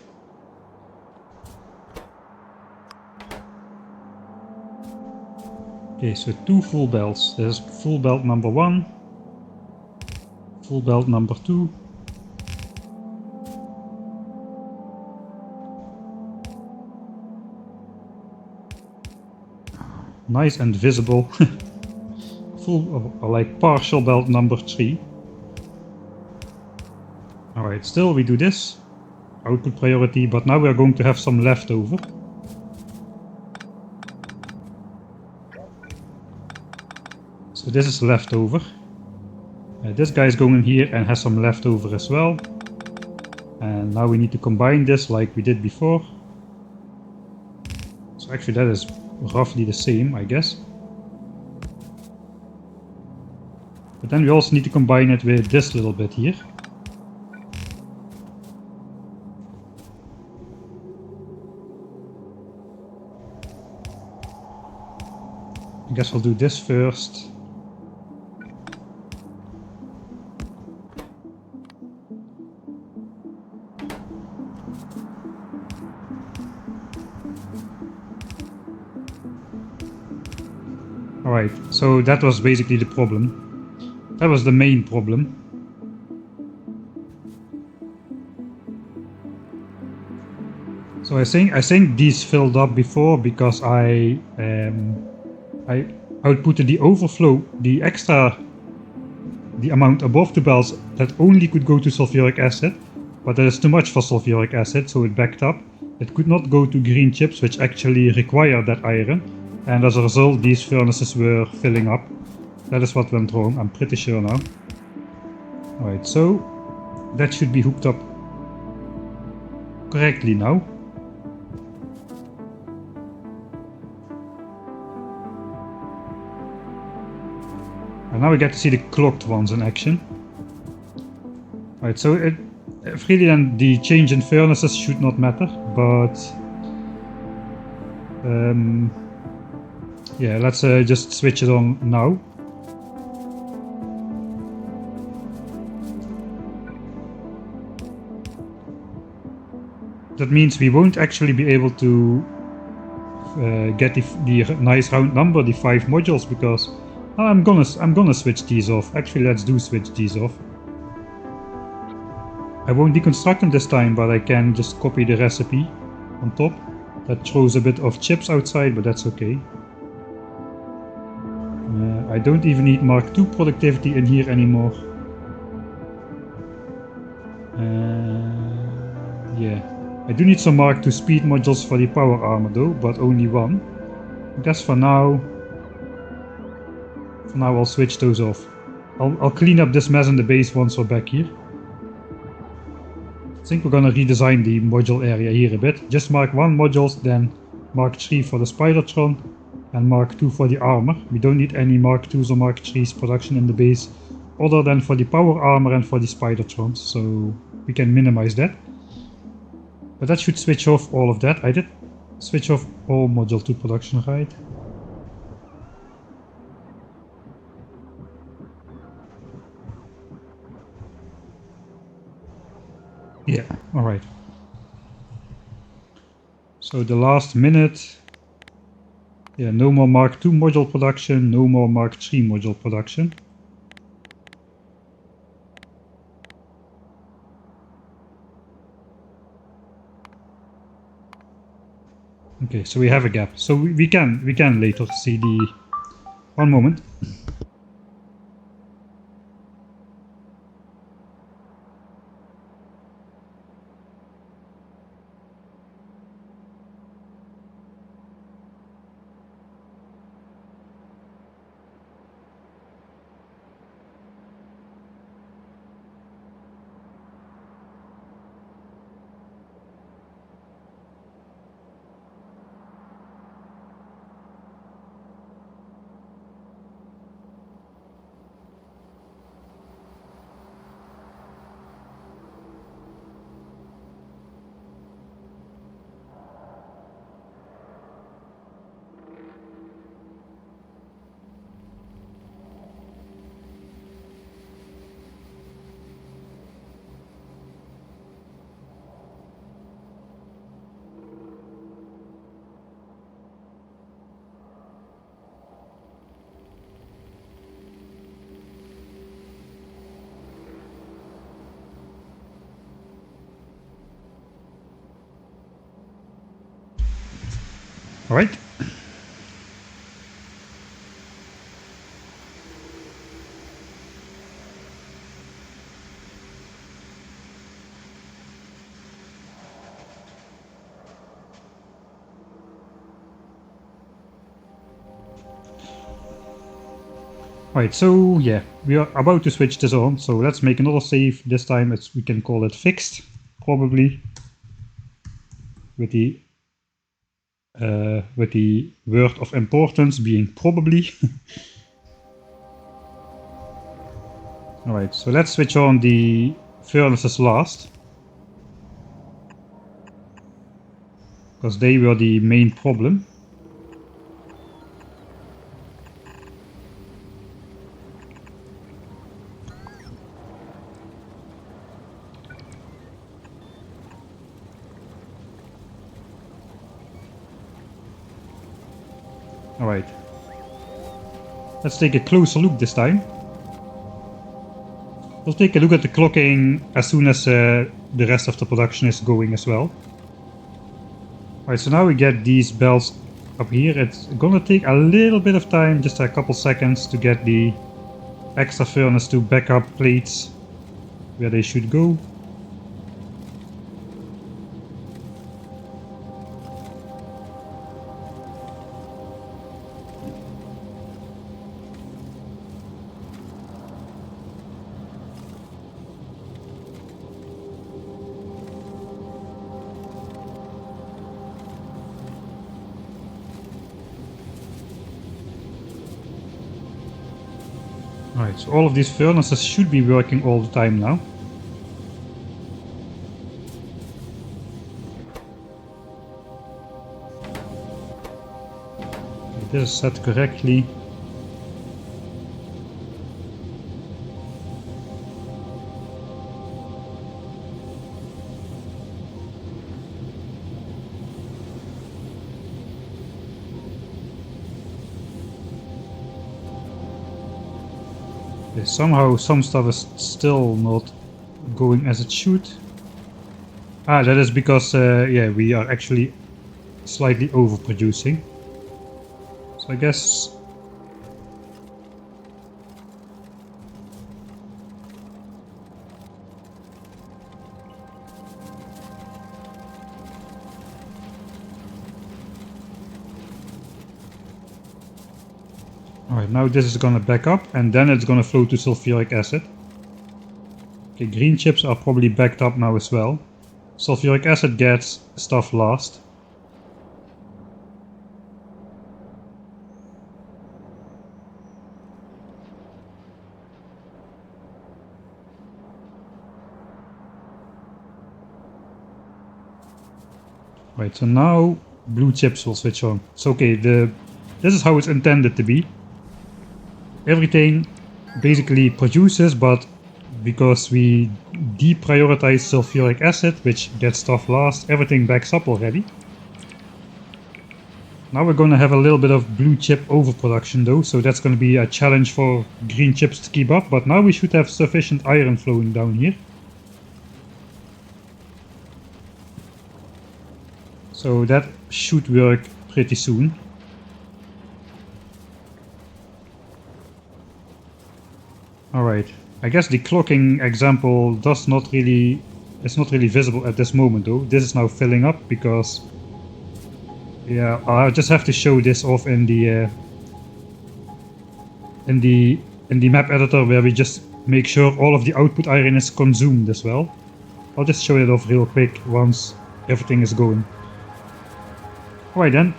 Okay, so 2 full belts. There's full belt number 1, full belt number 2. Nice and visible. Full, or like partial belt number 3. Alright, still we do this. Output priority, but now we are going to have some leftover. So this is leftover. This guy is going in here and has some leftover as well. And now we need to combine this like we did before. So actually that is roughly the same, I guess. But then we also need to combine it with this little bit here. I guess I'll do this first. Alright, so that was basically the problem. That was the main problem. So I think these filled up before because I outputted the overflow, the amount above the bells that only could go to sulfuric acid, but that is too much for sulfuric acid, so it backed up. It could not go to green chips, which actually require that iron, and as a result these furnaces were filling up. That is what went wrong, I'm pretty sure now. Alright, so that should be hooked up correctly now. And now we get to see the clocked ones in action. Alright, so really then the change in furnaces should not matter, but yeah, let's just switch it on now. That means we won't actually be able to get the nice round number, the 5 modules, because I'm gonna switch these off. Actually, let's switch these off. I won't deconstruct them this time, but I can just copy the recipe on top. That throws a bit of chips outside, but that's okay. I don't even need Mark II productivity in here anymore. Yeah, I do need some Mark II speed modules for the power armor though, but only one. I guess for now I'll switch those off. I'll clean up this mess in the base once we're back here. I think we're gonna redesign the module area here a bit. Just Mark I modules, then Mark III for the Spidertron, and Mark II for the armor. We don't need any Mark IIs or Mark III's production in the base, other than for the power armor and for the Spidertrons, so we can minimize that. But that should switch off all of that. I did switch off all module 2 production, right? Yeah, alright. So the last minute, yeah, no more Mark II module production, no more Mark III module production. Okay, so we have a gap. So we can later see the... One moment. Alright. Alright, so yeah, we are about to switch this on, so let's make another save. This time we can call it fixed. probably, with the word of importance being probably. Alright, so let's switch on the furnaces last, because they were the main problem. Alright, let's take a closer look this time. We'll take a look at the clocking as soon as the rest of the production is going as well. Alright, so now we get these bells up here. It's gonna take a little bit of time, just a couple seconds, to get the extra furnace to back up plates where they should go. Alright, so all of these furnaces should be working all the time now. Okay, this is set correctly. Somehow some stuff is still not going as it should. Ah, that is because yeah, we are actually slightly overproducing. So I guess alright, now this is gonna back up and then it's gonna flow to sulfuric acid. Okay, green chips are probably backed up now as well. Sulfuric acid gets stuff last. Right, so now blue chips will switch on. So okay, this is how it's intended to be. Everything basically produces, but because we deprioritize sulfuric acid, which gets stuff last, everything backs up already. Now we're going to have a little bit of blue chip overproduction though, so that's going to be a challenge for green chips to keep up, but now we should have sufficient iron flowing down here. So that should work pretty soon. Alright, I guess the clocking example is not really visible at this moment though. This is now filling up because, yeah, I just have to show this off in the map editor, where we just make sure all of the output iron is consumed as well. I'll just show it off real quick once everything is going. Alright then.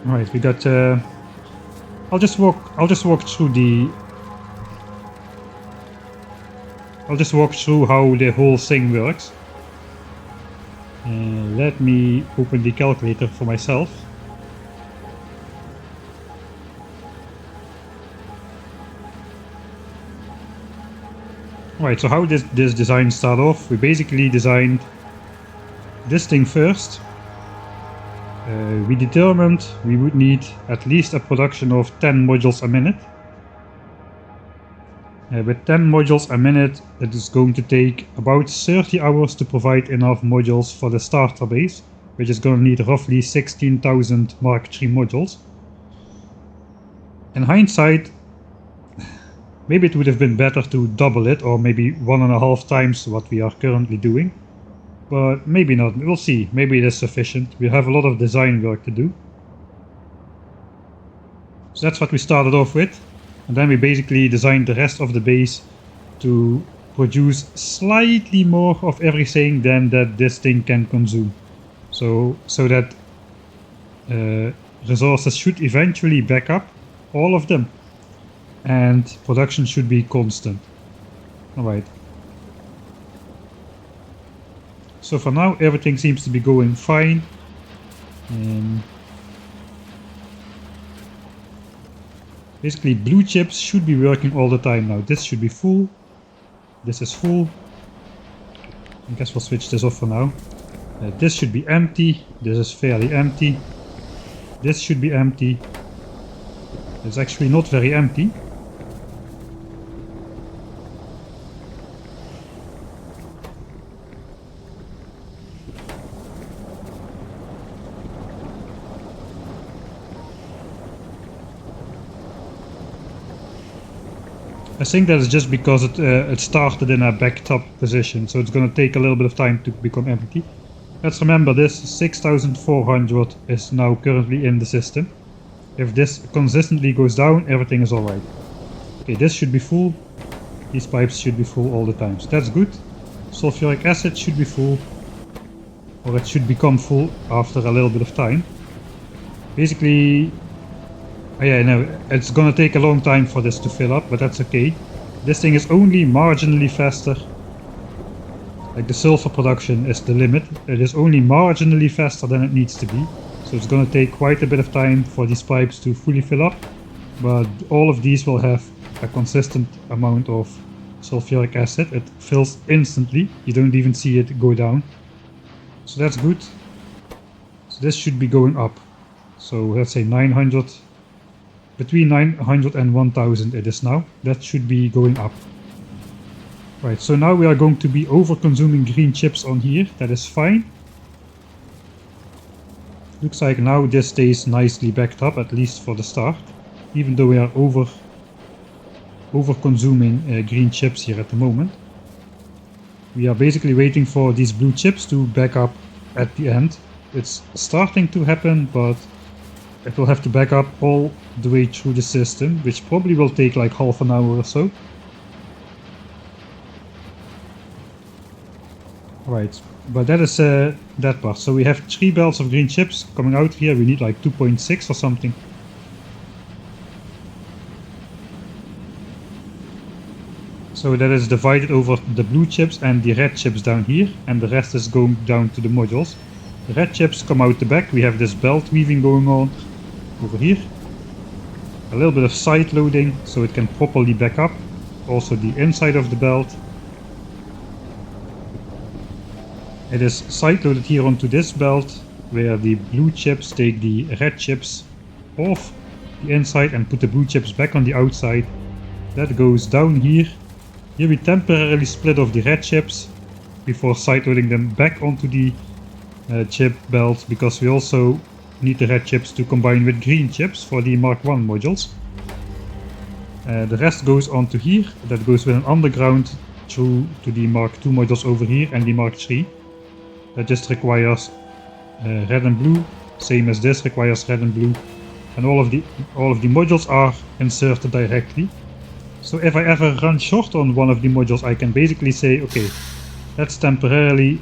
Alright, we got I'll just walk through how the whole thing works. Let me open the calculator for myself. Alright, so how this design started off, we basically designed this thing first. We determined we would need at least a production of 10 modules a minute. With 10 modules a minute, it is going to take about 30 hours to provide enough modules for the starter base, which is going to need roughly 16,000 Mark III modules. In hindsight, maybe it would have been better to double it, or maybe 1.5 times what we are currently doing. But maybe not, we'll see, maybe it is sufficient. We have a lot of design work to do. So that's what we started off with, and then we basically designed the rest of the base to produce slightly more of everything than that this thing can consume. So that resources should eventually back up, all of them, and production should be constant. Alright. So for now everything seems to be going fine. Basically blue chips should be working all the time now. This should be full. This is full. I guess we'll switch this off for now. This should be empty. This is fairly empty. This should be empty. It's actually not very empty. I think that is just because it started in a back top position, so it's going to take a little bit of time to become empty. Let's remember this 6400 is now currently in the system. If this consistently goes down, everything is alright. Okay, this should be full. These pipes should be full all the time, so that's good. Sulfuric acid should be full, or it should become full after a little bit of time. Basically, yeah, no, it's gonna take a long time for this to fill up, but that's okay. This thing is only marginally faster. Like the sulfur production is the limit. It is only marginally faster than it needs to be. So it's gonna take quite a bit of time for these pipes to fully fill up. But all of these will have a consistent amount of sulfuric acid. It fills instantly. You don't even see it go down. So that's good. So this should be going up. So let's say 900. Between 900 and 1000 it is now. That should be going up. Right, so now we are going to be over consuming green chips on here. That is fine. Looks like now this stays nicely backed up, at least for the start. Even though we are over consuming green chips here at the moment. We are basically waiting for these blue chips to back up at the end. It's starting to happen, but it will have to back up all the way through the system, which probably will take like half an hour or so. Right, but that is that part. So we have 3 belts of green chips coming out here. We need like 2.6 or something. So that is divided over the blue chips and the red chips down here, and the rest is going down to the modules. The red chips come out the back. We have this belt weaving going on over here. A little bit of side loading so it can properly back up. Also the inside of the belt. It is side loaded here onto this belt, where the blue chips take the red chips off the inside and put the blue chips back on the outside. That goes down here. Here we temporarily split off the red chips before side loading them back onto the chip belt, because we also need the red chips to combine with green chips for the Mark 1 modules. The rest goes onto here. That goes with an underground through to the Mark 2 modules over here and the Mark 3. That just requires red and blue, same as this requires red and blue, and all of the modules are inserted directly. So if I ever run short on one of the modules, I can basically say, okay, let's temporarily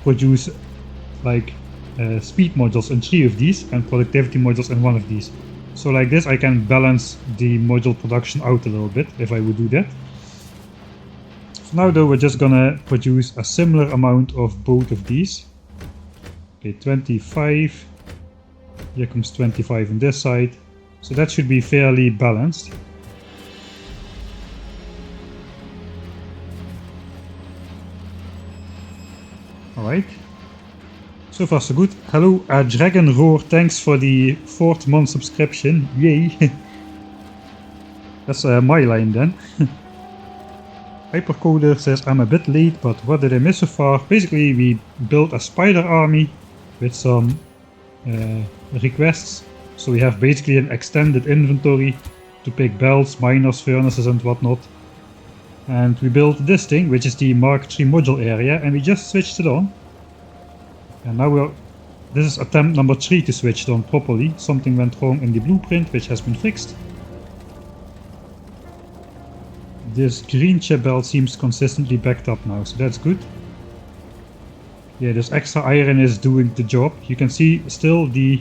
produce like speed modules in 3 of these and productivity modules in 1 of these. So like this I can balance the module production out a little bit if I would do that. For now though, we're just gonna produce a similar amount of both of these. Okay, 25. Here comes 25 on this side. So that should be fairly balanced. Alright. So far so good. Hello Dragon Roar, thanks for the 4th month subscription. Yay! That's my line then. Hypercoder says I'm a bit late, but what did I miss so far? Basically we built a spider army with some requests. So we have basically an extended inventory to pick belts, miners, furnaces and whatnot. And we built this thing, which is the Mark 3 module area, and we just switched it on. And now we're This is attempt number 3 to switch it on properly. Something went wrong in the blueprint, which has been fixed. This green chip belt seems consistently backed up now, so that's good. Yeah, this extra iron is doing the job. You can see still this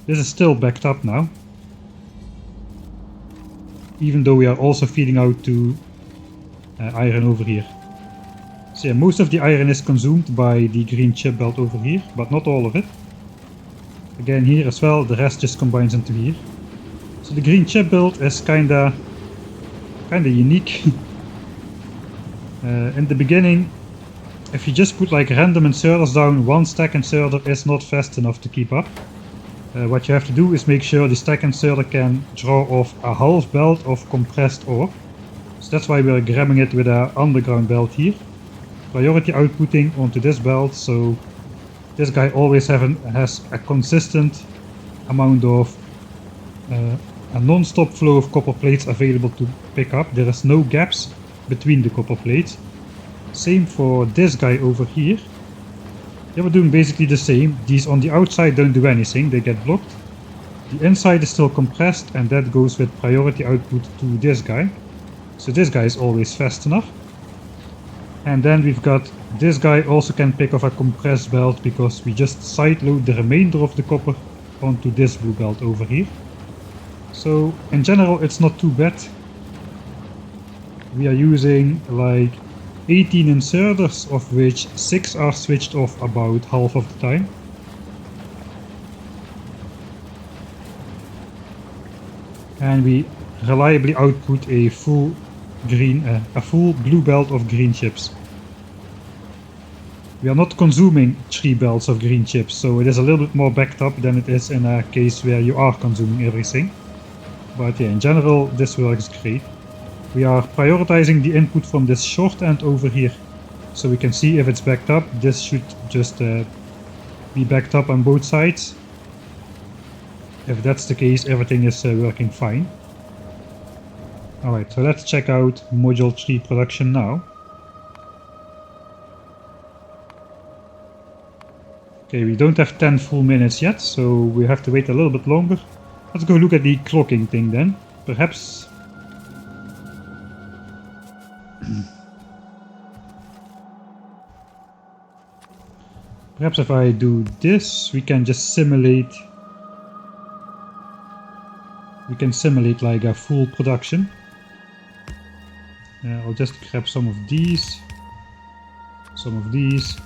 is still backed up now. Even though we are also feeding out to iron over here. So yeah, most of the iron is consumed by the green chip belt over here, but not all of it. Again, here as well, the rest just combines into here. So the green chip belt is kinda unique. In the beginning, if you just put like random inserters down, one stack inserter is not fast enough to keep up. What you have to do is make sure the stack inserter can draw off a half belt of compressed ore. So that's why we're grabbing it with an underground belt here. Priority outputting onto this belt, so this guy always has a consistent amount of a non-stop flow of copper plates available to pick up. There is no gaps between the copper plates. Same for this guy over here. Yeah, we're doing basically the same. These on the outside don't do anything, they get blocked. The inside is still compressed, and that goes with priority output to this guy. So this guy is always fast enough. And then we've got this guy also can pick off a compressed belt because we just sideload the remainder of the copper onto this blue belt over here. So in general it's not too bad. We are using like 18 inserters, of which 6 are switched off about half of the time. And we reliably output a full blue belt of green chips. We are not consuming 3 belts of green chips, so it is a little bit more backed up than it is in a case where you are consuming everything. But yeah, in general this works great. We are prioritizing the input from this short end over here, so we can see if it's backed up. This should just be backed up on both sides. If that's the case, everything is working fine. Alright, so let's check out Module 3 production now. Okay, we don't have 10 full minutes yet, so we have to wait a little bit longer. Let's go look at the clocking thing then. Perhaps if I do this, we can just simulate. We can simulate like a full production. I'll just grab some of these. Some of these.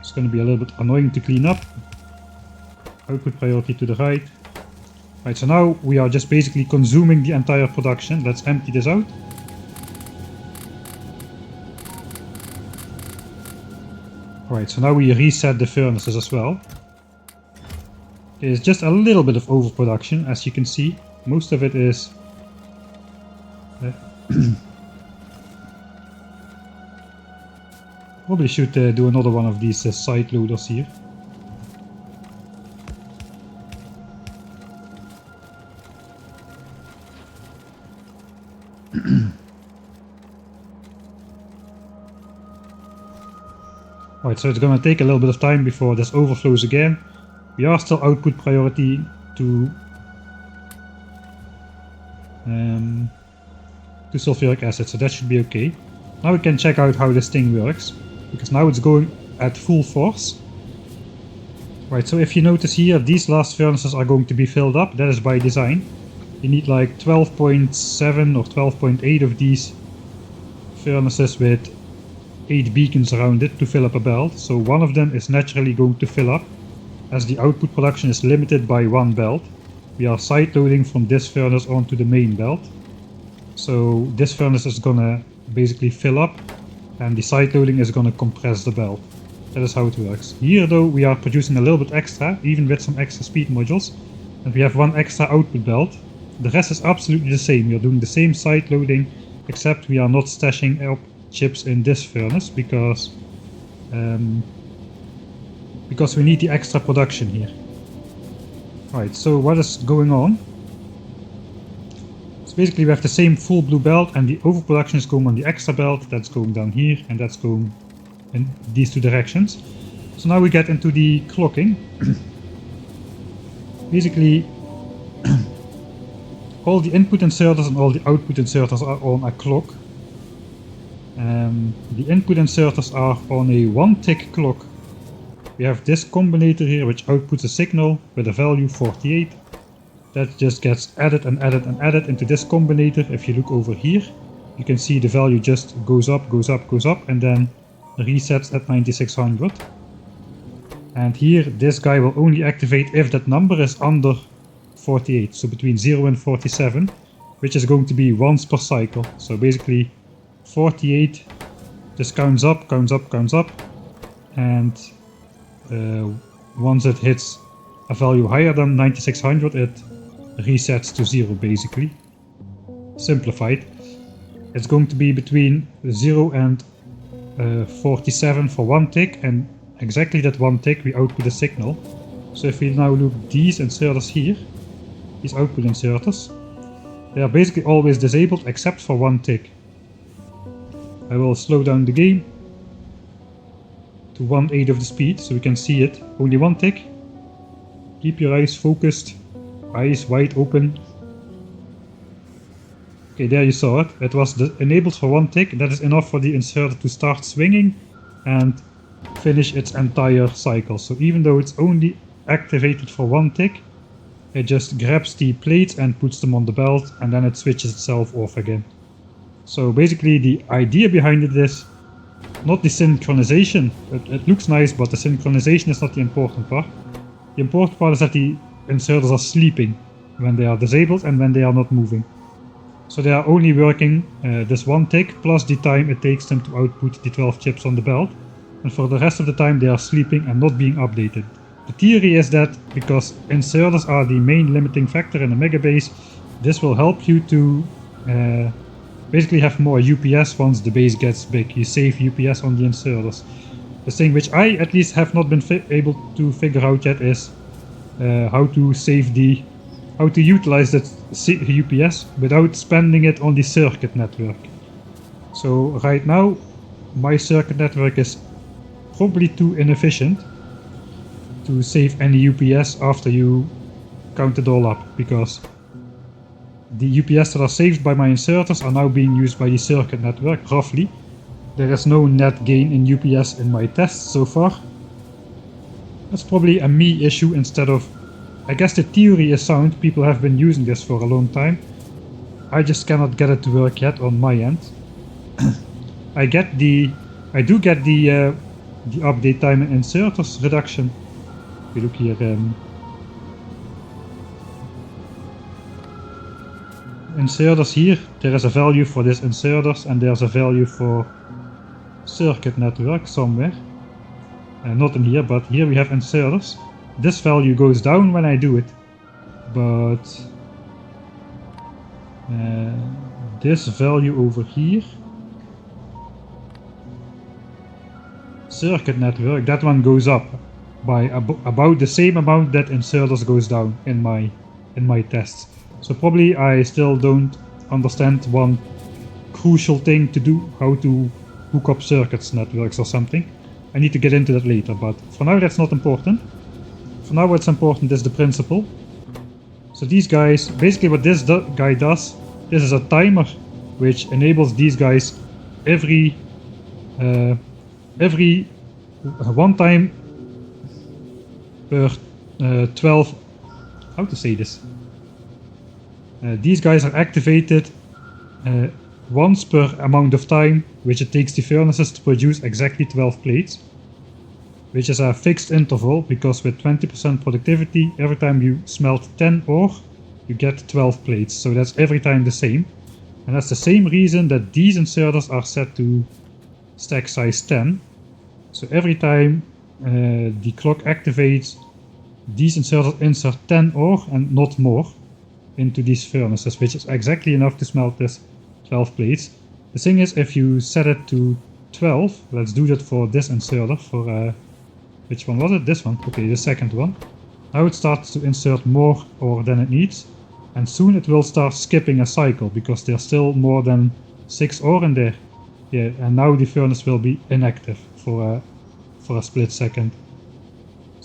It's going to be a little bit annoying to clean up. Output priority to the right. Right, so now we are just basically consuming the entire production. Let's empty this out. Alright, so now we reset the furnaces as well. It's just a little bit of overproduction, as you can see. Most of it is... Probably should do another one of these side loaders here. Alright, so it's gonna take a little bit of time before this overflows again. We are still output priority to sulfuric acid, so that should be okay. Now we can check out how this thing works, because now it's going at full force. Right, so if you notice here, these last furnaces are going to be filled up. That is by design. You need like 12.7 or 12.8 of these furnaces with 8 beacons around it to fill up a belt. So one of them is naturally going to fill up, as the output production is limited by one belt. We are side loading from this furnace onto the main belt. So this furnace is gonna basically fill up, and the side loading is gonna compress the belt. That is how it works. Here though we are producing a little bit extra, even with some extra speed modules, and we have one extra output belt. The rest is absolutely the same. We are doing the same side loading, except we are not stashing up chips in this furnace because we need the extra production here. Alright, so what is going on? So basically we have the same full blue belt, and the overproduction is going on the extra belt. That's going down here, and that's going in these two directions. So now we get into the clocking. Basically, all the input inserters and all the output inserters are on a clock. The input inserters are on a 1-tick clock. We have this combinator here which outputs a signal with a value 48. That just gets added and added and added into this combinator. If you look over here, you can see the value just goes up, goes up, goes up, and then resets at 9600. And here, this guy will only activate if that number is under 48, so between 0 and 47, which is going to be once per cycle. So basically 48 just counts up, counts up, counts up, and once it hits a value higher than 9600, it resets to 0 basically. Simplified. It's going to be between 0 and 47 for 1 tick, and exactly that 1 tick we output a signal. So if we now look these inserters here, these output inserters, they are basically always disabled except for 1 tick. I will slow down the game to 1/8 of the speed so we can see it. Only 1 tick. Keep your eyes focused, eyes wide open. Okay, there you saw it. It was enabled for 1 tick. That is enough for the inserter to start swinging and finish its entire cycle. So even though it's only activated for 1 tick, it just grabs the plates and puts them on the belt, and then it switches itself off again. So basically the idea behind it is not the synchronization. It looks nice, but the synchronization is not the important part. The important part is that the inserters are sleeping when they are disabled and when they are not moving. So they are only working this 1 tick plus the time it takes them to output the 12 chips on the belt, and for the rest of the time they are sleeping and not being updated. The theory is that because inserters are the main limiting factor in the megabase, this will help you to basically have more UPS once the base gets big. You save UPS on the inserters. The thing which I at least have not been able to figure out yet is how to utilize that UPS without spending it on the circuit network. So right now my circuit network is probably too inefficient to save any UPS after you count it all up, because the UPS that are saved by my inserters are now being used by the circuit network, roughly. There is no net gain in UPS in my tests so far. That's probably a me issue instead of... I guess the theory is sound, people have been using this for a long time. I just cannot get it to work yet on my end. I do get the update time and inserters reduction. If you look here, inserters here, there is a value for this inserters and there's a value for circuit network somewhere. Not in here, but here we have inserters. This value goes down when I do it, but this value over here, circuit network, that one goes up by about the same amount that inserters goes down in my tests. So probably I still don't understand one crucial thing to do, how to hook up circuits networks or something. I need to get into that later, but for now that's not important. For now what's important is the principle. So these guys, basically what this guy does, this is a timer which enables these guys every one time per 12, how to say this? These guys are activated once per amount of time which it takes the furnaces to produce exactly 12 plates, which is a fixed interval, because with 20% productivity, every time you smelt 10 ore, you get 12 plates, so that's every time the same. And that's the same reason that these inserters are set to stack size 10. So every time the clock activates, these inserters insert 10 ore and not more into these furnaces, which is exactly enough to smelt this 12 plates. The thing is, if you set it to 12, let's do that for this inserter, for which one was it? This one. Okay, the second one. Now it starts to insert more ore than it needs, and soon it will start skipping a cycle because there's still more than 6 ore in there. Yeah, and now the furnace will be inactive for a split second.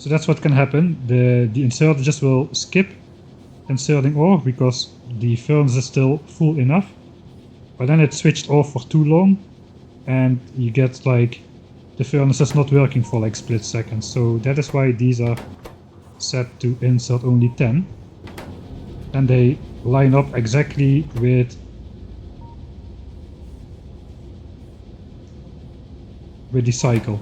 So that's what can happen. The inserter just will skip inserting ore because the furnace is still full enough. But then it switched off for too long and you get like the furnace is not working for like split seconds. So that is why these are set to insert only 10. And they line up exactly with the cycle.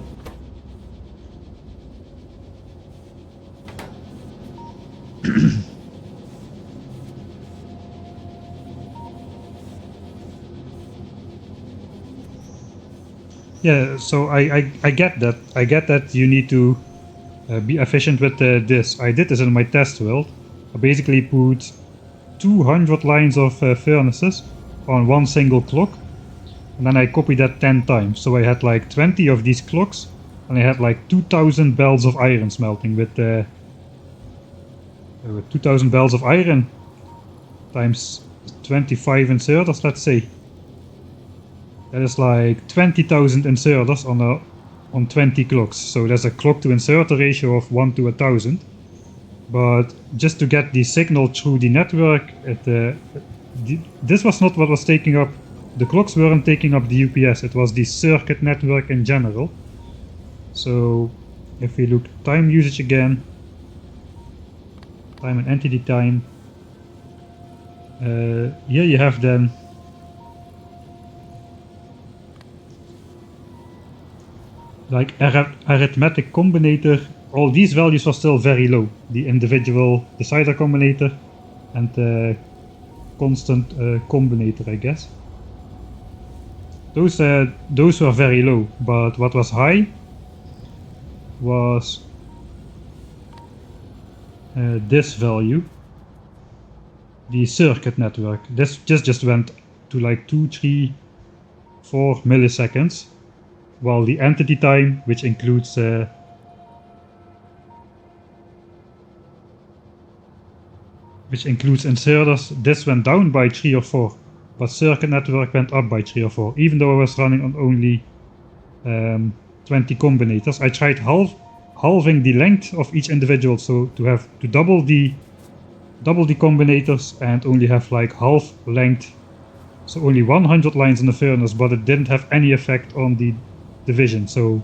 Yeah, so I get that. I get that you need to be efficient with this. I did this in my test world. I basically put 200 lines of furnaces on one single clock, and then I copied that 10 times. So I had like 20 of these clocks, and I had like 2000 bells of iron smelting with 2000 bells of iron times 25 inserters, let's say. That is like 20,000 inserters on 20 clocks. So there's a clock to inserter ratio of 1 to 1000. But just to get the signal through the network, this was not what was taking up. The clocks weren't taking up the UPS. It was the circuit network in general. So if we look time usage again, time and entity time. Here you have then like arithmetic combinator. All these values are still very low. The individual decider combinator and the constant combinator, I guess. Those were very low, but what was high was this value, the circuit network. This just went to like 2, 3, 4 milliseconds, while the entity time, which includes inserters, this went down by 3 or 4, but circuit network went up by 3 or 4. Even though I was running on only 20 combinators, I tried halving the length of each individual, so to double the combinators and only have like half length, so only 100 lines in the furnace, but it didn't have any effect on the division. So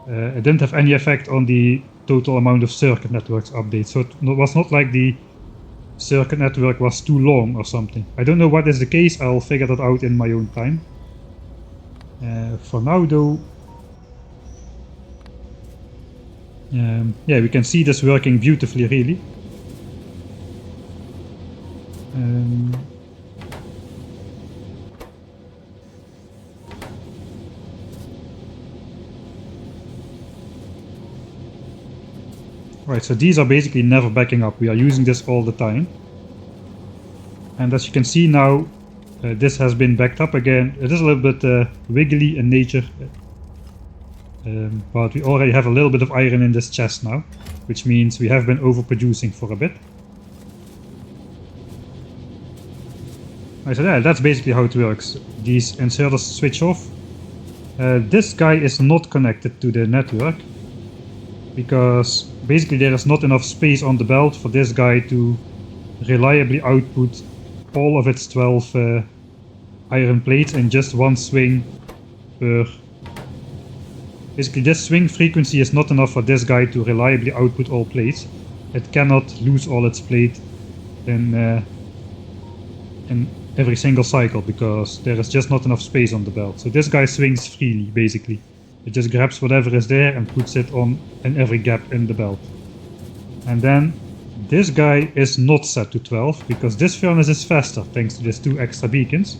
it didn't have any effect on the total amount of circuit networks updates. So it was not like the circuit network was too long or something. I don't know what is the case. I'll figure that out in my own time. For now though, yeah, we can see this working beautifully, really. Right, so these are basically never backing up. We are using this all the time. And as you can see now, this has been backed up again. It is a little bit wiggly in nature. But we already have a little bit of iron in this chest now, which means we have been overproducing for a bit. Right, so yeah, that's basically how it works. These inserters switch off. This guy is not connected to the network, because basically there is not enough space on the belt for this guy to reliably output all of its 12 iron plates in just one swing per... Basically this swing frequency is not enough for this guy to reliably output all plates. It cannot lose all its plate in every single cycle, because there is just not enough space on the belt. So this guy swings freely, basically. It just grabs whatever is there and puts it on in every gap in the belt. And then this guy is not set to 12, because this furnace is faster thanks to these 2 extra beacons.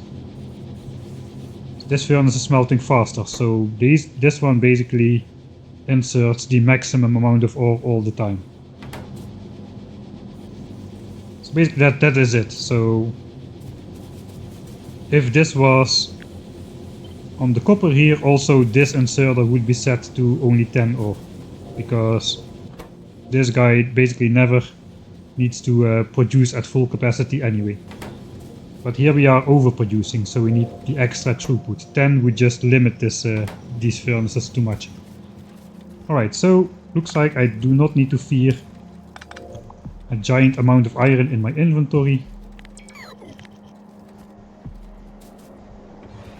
This furnace is smelting faster, so this one basically inserts the maximum amount of ore all the time. So basically that is it. So if this was on the copper here, also this inserter would be set to only 10 ore, because this guy basically never needs to produce at full capacity anyway. But here we are overproducing, so we need the extra throughput. 10 would just limit these furnaces too much. Alright, so looks like I do not need to fear a giant amount of iron in my inventory.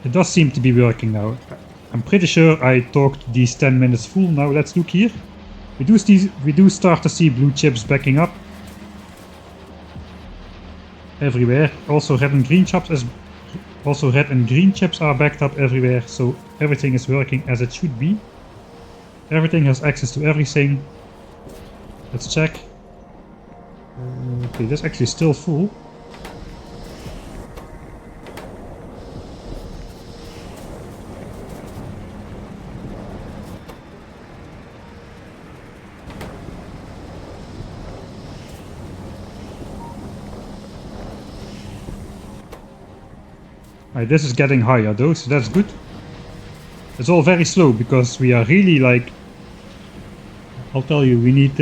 It does seem to be working now. I'm pretty sure I talked these 10 minutes full. Now let's look here. We do start to see blue chips backing up everywhere. Also red and green chips are backed up everywhere, so everything is working as it should be. Everything has access to everything. Let's check. Okay, that's actually still full. Alright, this is getting higher though, so that's good. It's all very slow because we are really like... I'll tell you, we need...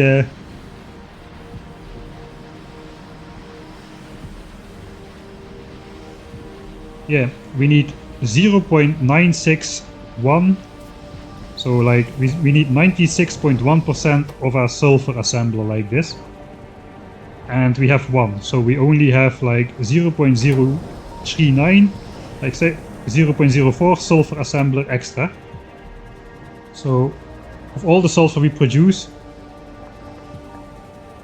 yeah, we need 0.961. So like, we need 96.1% of our sulfur assembler like this. And we have 1, so we only have like 0.039. Like say 0.04 sulfur assembler extra. So of all the sulfur we produce,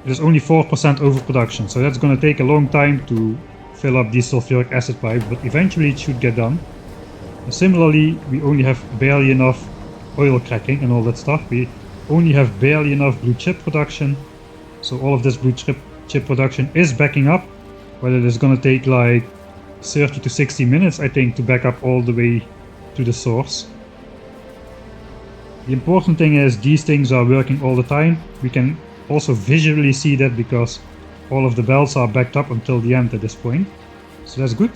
there's only 4% overproduction. So that's going to take a long time to fill up these sulfuric acid pipes, but eventually it should get done. And similarly, we only have barely enough oil cracking and all that stuff. We only have barely enough blue chip production. So all of this blue chip production is backing up, but it is going to take like 30 to 60 minutes, I think, to back up all the way to the source. The important thing is these things are working all the time. We can also visually see that because all of the belts are backed up until the end at this point. So that's good.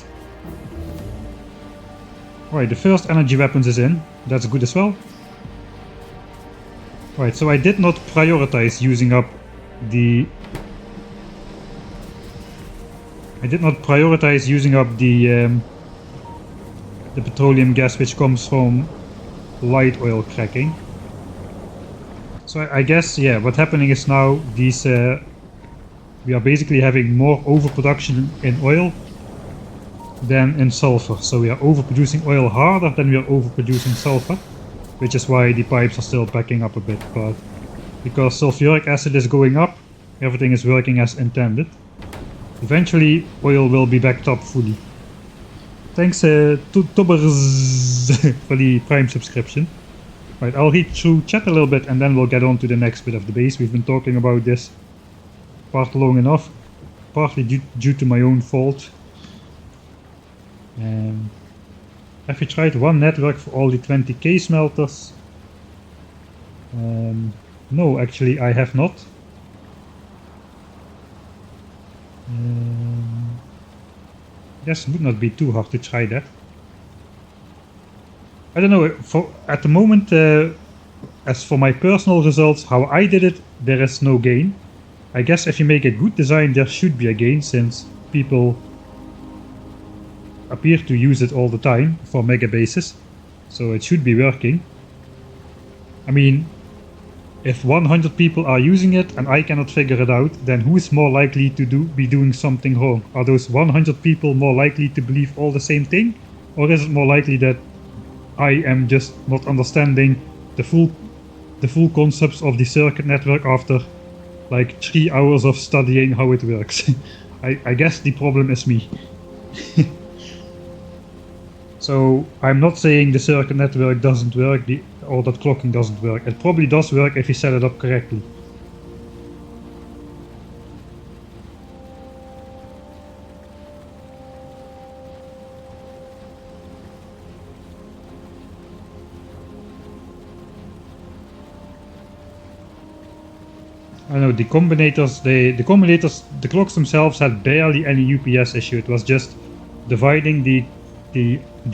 Alright, the first energy weapons is in. That's good as well. Alright, so I did not prioritize using up the... the petroleum gas which comes from light oil cracking. So I guess, yeah, what's happening is now these we are basically having more overproduction in oil than in sulfur. So we are overproducing oil harder than we are overproducing sulfur, which is why the pipes are still backing up a bit. But because sulfuric acid is going up, everything is working as intended. Eventually, oil will be backed up fully. Thanks to Tobbers for the Prime subscription. Right, I'll read through chat a little bit and then we'll get on to the next bit of the base. We've been talking about this part long enough, partly due to my own fault. Have you tried one network for all the 20k smelters? No, actually I have not. Guess it would not be too hard to try that. I don't know, at the moment, as for my personal results, how I did it, there is no gain. I guess if you make a good design, there should be a gain, since people appear to use it all the time for mega bases, so it should be working. I mean, if 100 people are using it and I cannot figure it out, then who is more likely to be doing something wrong? Are those 100 people more likely to believe all the same thing? Or is it more likely that I am just not understanding the full concepts of the circuit network after like 3 hours of studying how it works? I guess the problem is me. So I'm not saying the circuit network doesn't work or that clocking doesn't work. It probably does work if you set it up correctly. I know the combinators, the clocks themselves had barely any UPS issue. It was just dividing the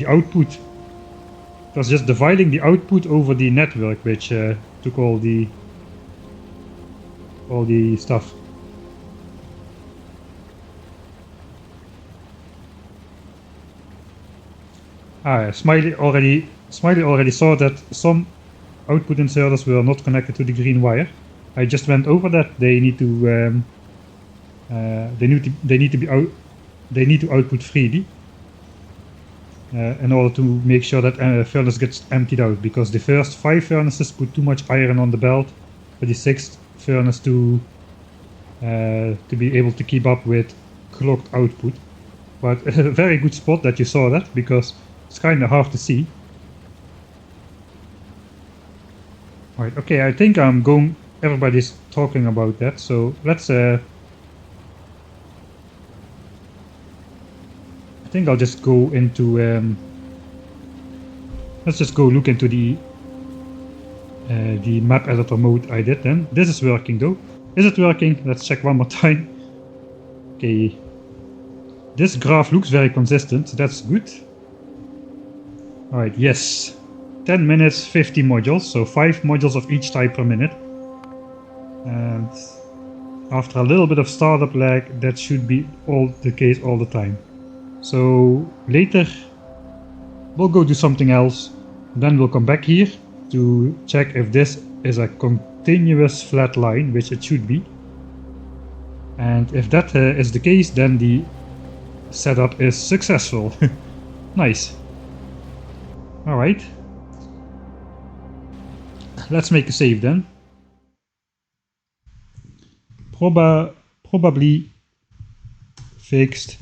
output. It was just dividing the output over the network, which took all the stuff. Ah, Smiley already saw that some output inserters were not connected to the green wire. I just went over that. They need to they need to output freely in order to make sure that furnace gets emptied out, because the first 5 furnaces put too much iron on the belt for the 6th furnace to be able to keep up with clocked output. But a very good spot that you saw that, because it's kind of hard to see. Alright, okay, I think everybody's talking about that, so let's I think I'll just go into let's just go look into the map editor mode I did then. This is working though. Is it working? Let's check one more time. Okay. This graph looks very consistent, so that's good. Alright, yes. 10 minutes, 50 modules, so 5 modules of each type per minute. And after a little bit of startup lag, that should be the case all the time. So later we'll go do something else, then we'll come back here to check if this is a continuous flat line, which it should be. And if that is the case, then the setup is successful. Nice. Alright. Let's make a save then. Probably fixed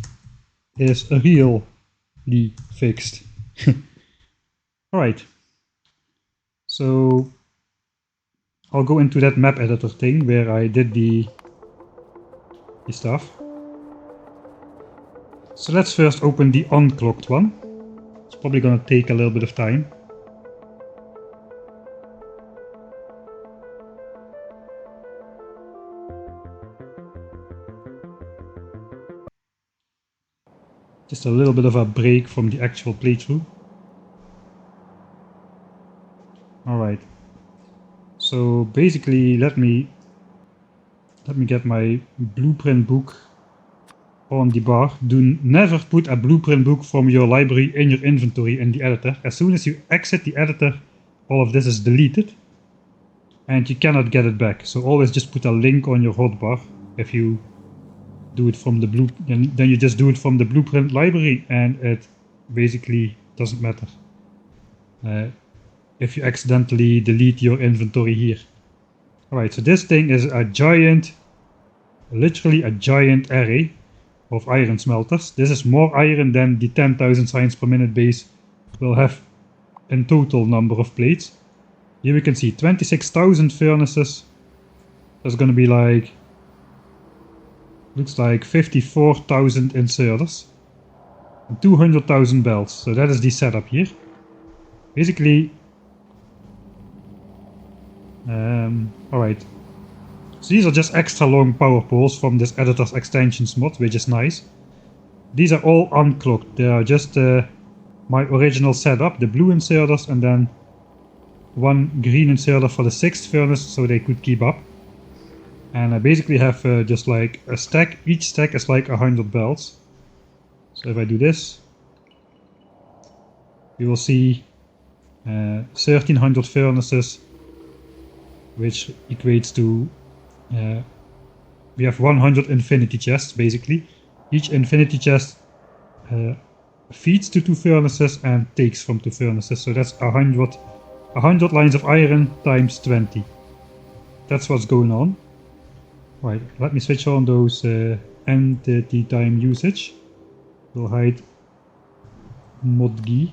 is really fixed. Alright. So I'll go into that map editor thing where I did the stuff. So let's first open the unclocked one. It's probably gonna take a little bit of time. Just a little bit of a break from the actual playthrough. Alright. So basically let me get my blueprint book on the bar. Never put a blueprint book from your library in your inventory in the editor. As soon as you exit the editor, all of this is deleted and you cannot get it back. So always just put a link on your hotbar. If you do it from the then you just do it from the blueprint library and it basically doesn't matter if you accidentally delete your inventory here. Alright, so this thing is a giant, literally a giant array of iron smelters. This is more iron than the 10,000 signs per minute base will have in total number of plates. Here we can see 26,000 furnaces. There's gonna be like, looks like 54,000 inserters and 200,000 belts. So that is the setup here. Basically, alright. So these are just extra long power poles from this editor's extensions mod, which is nice. These are all unclocked. They are just my original setup, the blue inserters and then one green inserter for the 6th furnace so they could keep up. And I basically have just like a stack. Each stack is like 100 belts. So if I do this, you will see 1300 furnaces, which equates to we have 100 infinity chests basically. Each infinity chest feeds to 2 furnaces and takes from 2 furnaces. So that's 100 lines of iron times 20. That's what's going on. Right, let me switch on those entity time usage. We'll hide modg.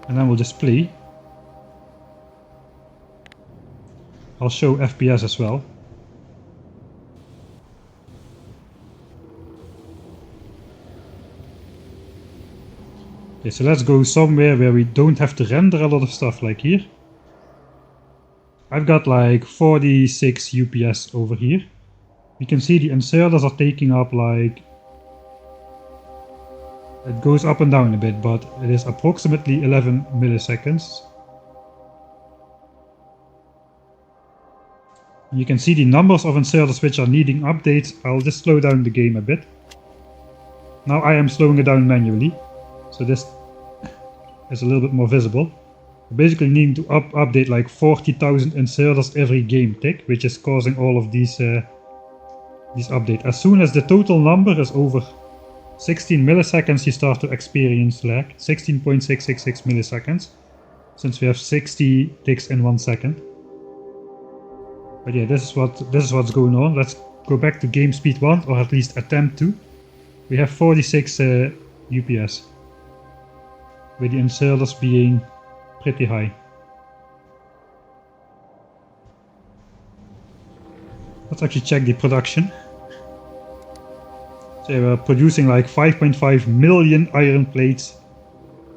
And then we'll just play. I'll show FPS as well. Okay, so let's go somewhere where we don't have to render a lot of stuff like here. I've got like 46 UPS over here. You can see the inserters are taking up like... It goes up and down a bit, but it is approximately 11 milliseconds. You can see the numbers of inserters which are needing updates. I'll just slow down the game a bit. Now I am slowing it down manually. So this is a little bit more visible. We basically need to update like 40,000 inserters every game tick, which is causing all of these updates. As soon as the total number is over 16 milliseconds, you start to experience lag. 16.666 milliseconds, since we have 60 ticks in 1 second. But yeah, this is what's going on. Let's go back to game speed 1, or at least attempt to. We have 46 UPS, with the inserters being pretty high. Let's actually check the production. So we're producing like 5.5 million iron plates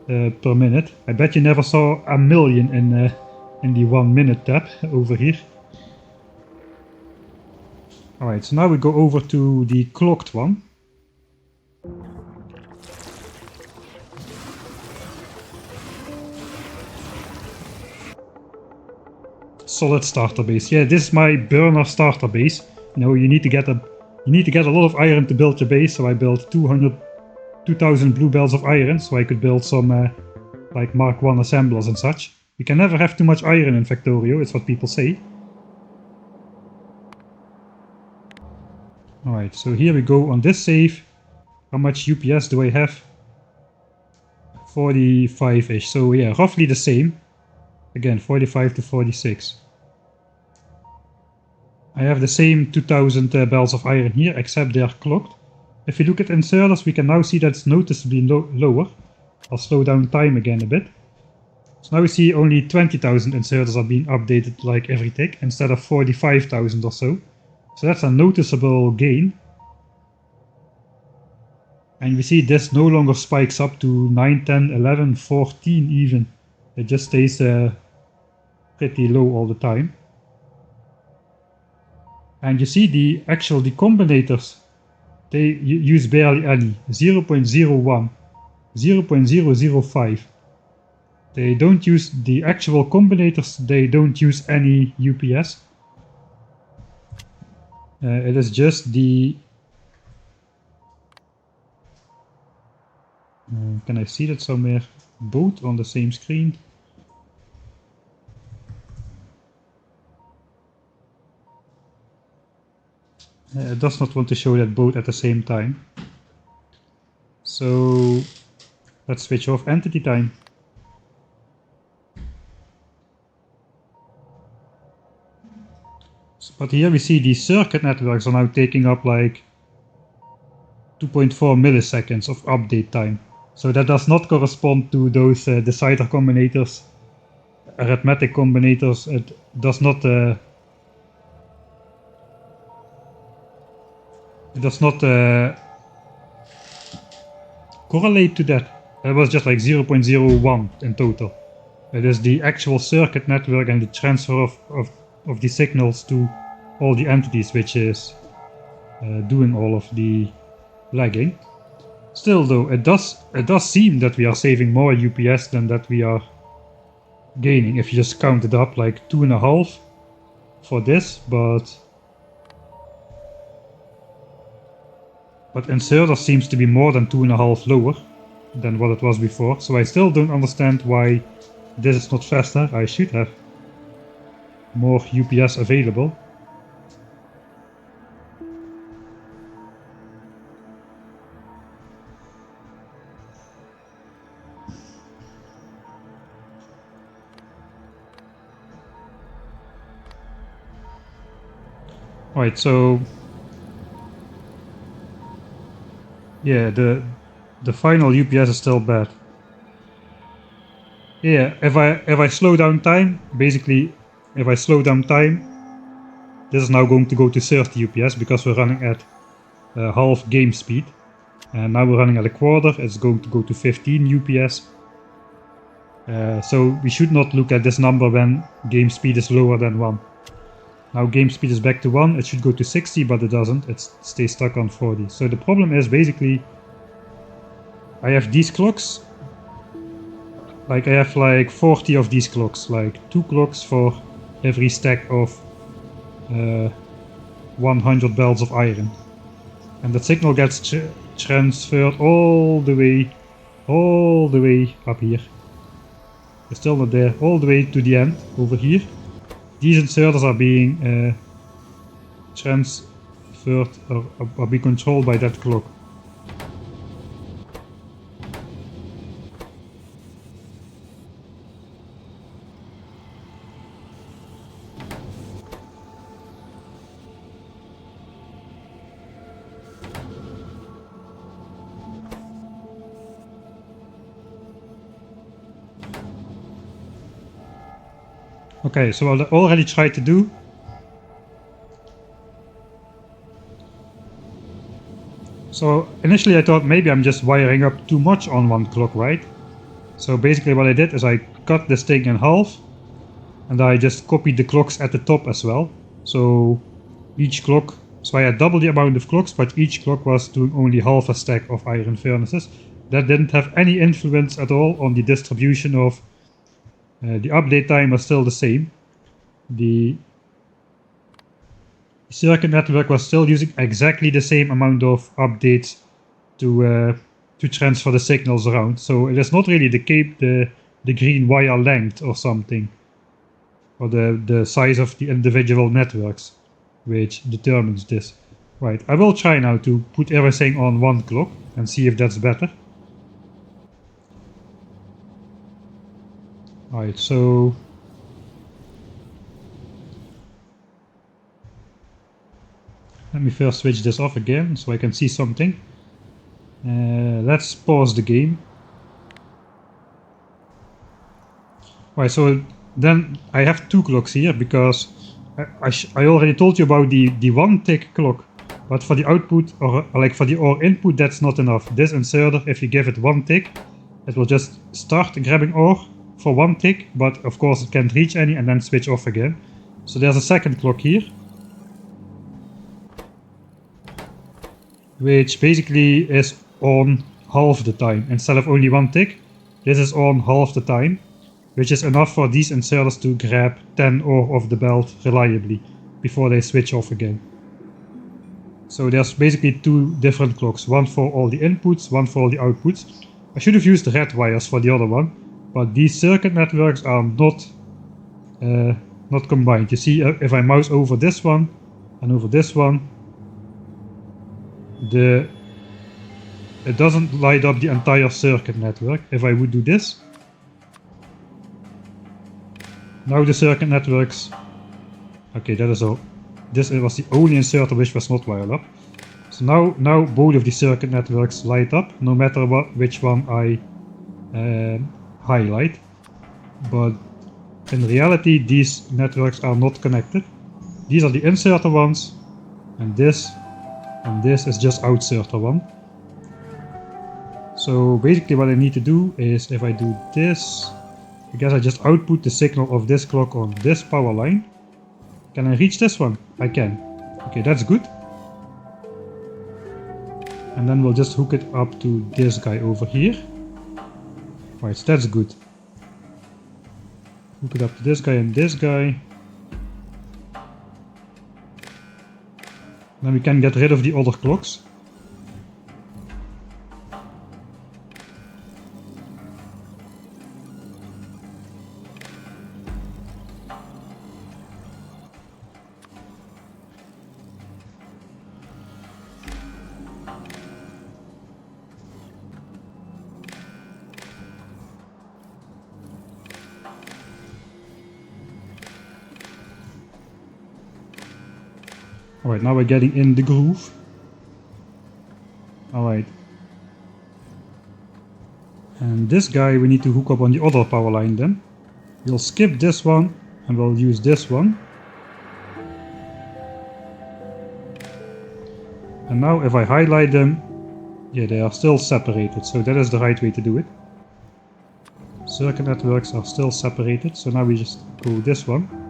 per minute. I bet you never saw a million in the 1 minute tab over here. Alright, so now we go over to the clocked one. Solid starter base. Yeah, this is my burner starter base. You know, you need to get a lot of iron to build your base, so I built 2,000 blue bells of iron, so I could build some like Mark 1 assemblers and such. You can never have too much iron in Factorio, it's what people say. Alright, so here we go on this save. How much UPS do I have? 45-ish, so yeah, roughly the same. Again, 45 to 46. I have the same 2000 bells of iron here, except they are clocked. If you look at inserters, we can now see that it's noticeably lower. I'll slow down time again a bit. So now we see only 20,000 inserters are being updated like every tick, instead of 45,000 or so. So that's a noticeable gain. And we see this no longer spikes up to 9, 10, 11, 14 even. It just stays pretty low all the time. And you see the combinators, they use barely any. 0.01, 0.005. They don't use the actual combinators, they don't use any UPS. It is just the... can I see that somewhere? Both on the same screen. It does not want to show that both at the same time. So let's switch off entity time. But here we see the circuit networks are now taking up like 2.4 milliseconds of update time. So that does not correspond to those decider combinators, arithmetic combinators. It does not correlate to that. It was just like 0.01 in total. It is the actual circuit network and the transfer of the signals to all the entities which is doing all of the lagging. Still though, it does seem that we are saving more UPS than that we are gaining, if you just count it up, like 2.5 for this, but inserter seems to be more than 2.5 lower than what it was before, so I still don't understand why this is not faster. I should have more UPS available. Alright, so yeah, the final UPS is still bad. Yeah, if I slow down time, basically if I slow down time, this is now going to go to 30 UPS because we're running at half game speed. And now we're running at a quarter, it's going to go to 15 UPS. So we should not look at this number when game speed is lower than 1. Now game speed is back to 1, it should go to 60, but it doesn't, it stays stuck on 40. So the problem is basically, I have these clocks, like I have like 40 of these clocks, like 2 clocks for every stack of 100 bells of iron. And that signal gets transferred all the way all the way up here. They're still not there, all the way to the end, over here. These inserters are being transferred or are being controlled by that clock. Okay, so I already tried to do. So initially I thought maybe I'm just wiring up too much on one clock, right? So basically what I did is I cut this thing in half and I just copied the clocks at the top as well. So each clock, so I had double the amount of clocks, but each clock was doing only half a stack of iron furnaces. That didn't have any influence at all on the distribution of the update time was still the same. The circuit network was still using exactly the same amount of updates to transfer the signals around. So it is not really the green wire length or something, or the size of the individual networks which determines this. Right, I will try now to put everything on one clock and see if that's better. Alright, so let me first switch this off again so I can see something. Let's pause the game. Right, so then I have two clocks here because I already told you about the one tick clock, but for the output or like for the OR input that's not enough. This inserter, if you give it one tick, it will just start grabbing OR for one tick, but of course it can't reach any and then switch off again. So there's a second clock here, which basically is on half the time. Instead of only one tick, this is on half the time, which is enough for these inserters to grab 10 ore of the belt reliably before they switch off again. So there's basically two different clocks, one for all the inputs, one for all the outputs. I should have used the red wires for the other one, but these circuit networks are not combined. You see, if I mouse over this one and over this one, it doesn't light up the entire circuit network. If I would do this, now the circuit networks, okay, that is all. This was the only inserter which was not wired up. So now both of the circuit networks light up, no matter which one I highlight. But in reality, these networks are not connected. These are the inserter ones, and this is just outserter one. So basically what I need to do is, if I do this, I guess I just output the signal of this clock on this power line. Can I reach this one? I can. Okay, that's good. And then we'll just hook it up to this guy over here. Right, so that's good. Hook it up to this guy and this guy. Then we can get rid of the other clocks. Alright, now we're getting in the groove. Alright. And this guy we need to hook up on the other power line then. We'll skip this one and we'll use this one. And now if I highlight them, yeah, they are still separated, so that is the right way to do it. Circuit networks are still separated, so now we just go this one.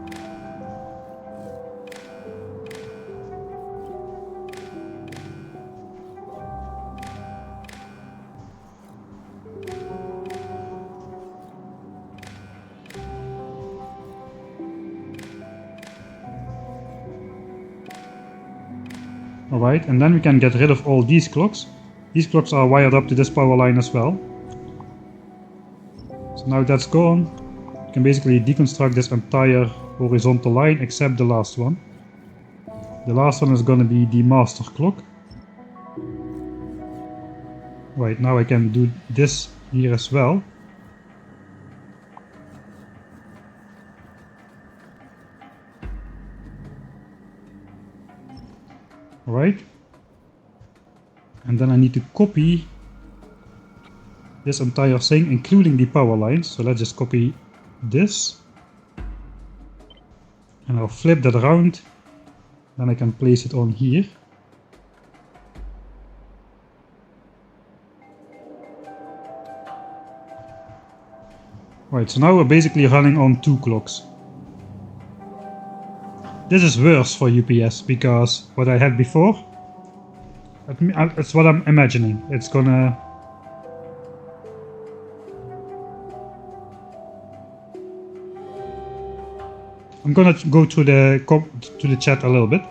Alright, and then we can get rid of all these clocks. These clocks are wired up to this power line as well. So now that's gone, you can basically deconstruct this entire horizontal line except the last one. The last one is gonna be the master clock. Right, now I can do this here as well. Right. And then I need to copy this entire thing, including the power lines. So let's just copy this. And I'll flip that around. Then I can place it on here. Right, so now we're basically running on 2 clocks. This is worse for UPS because what I had before, it's what I'm imagining. It's gonna... I'm gonna go to the chat a little bit.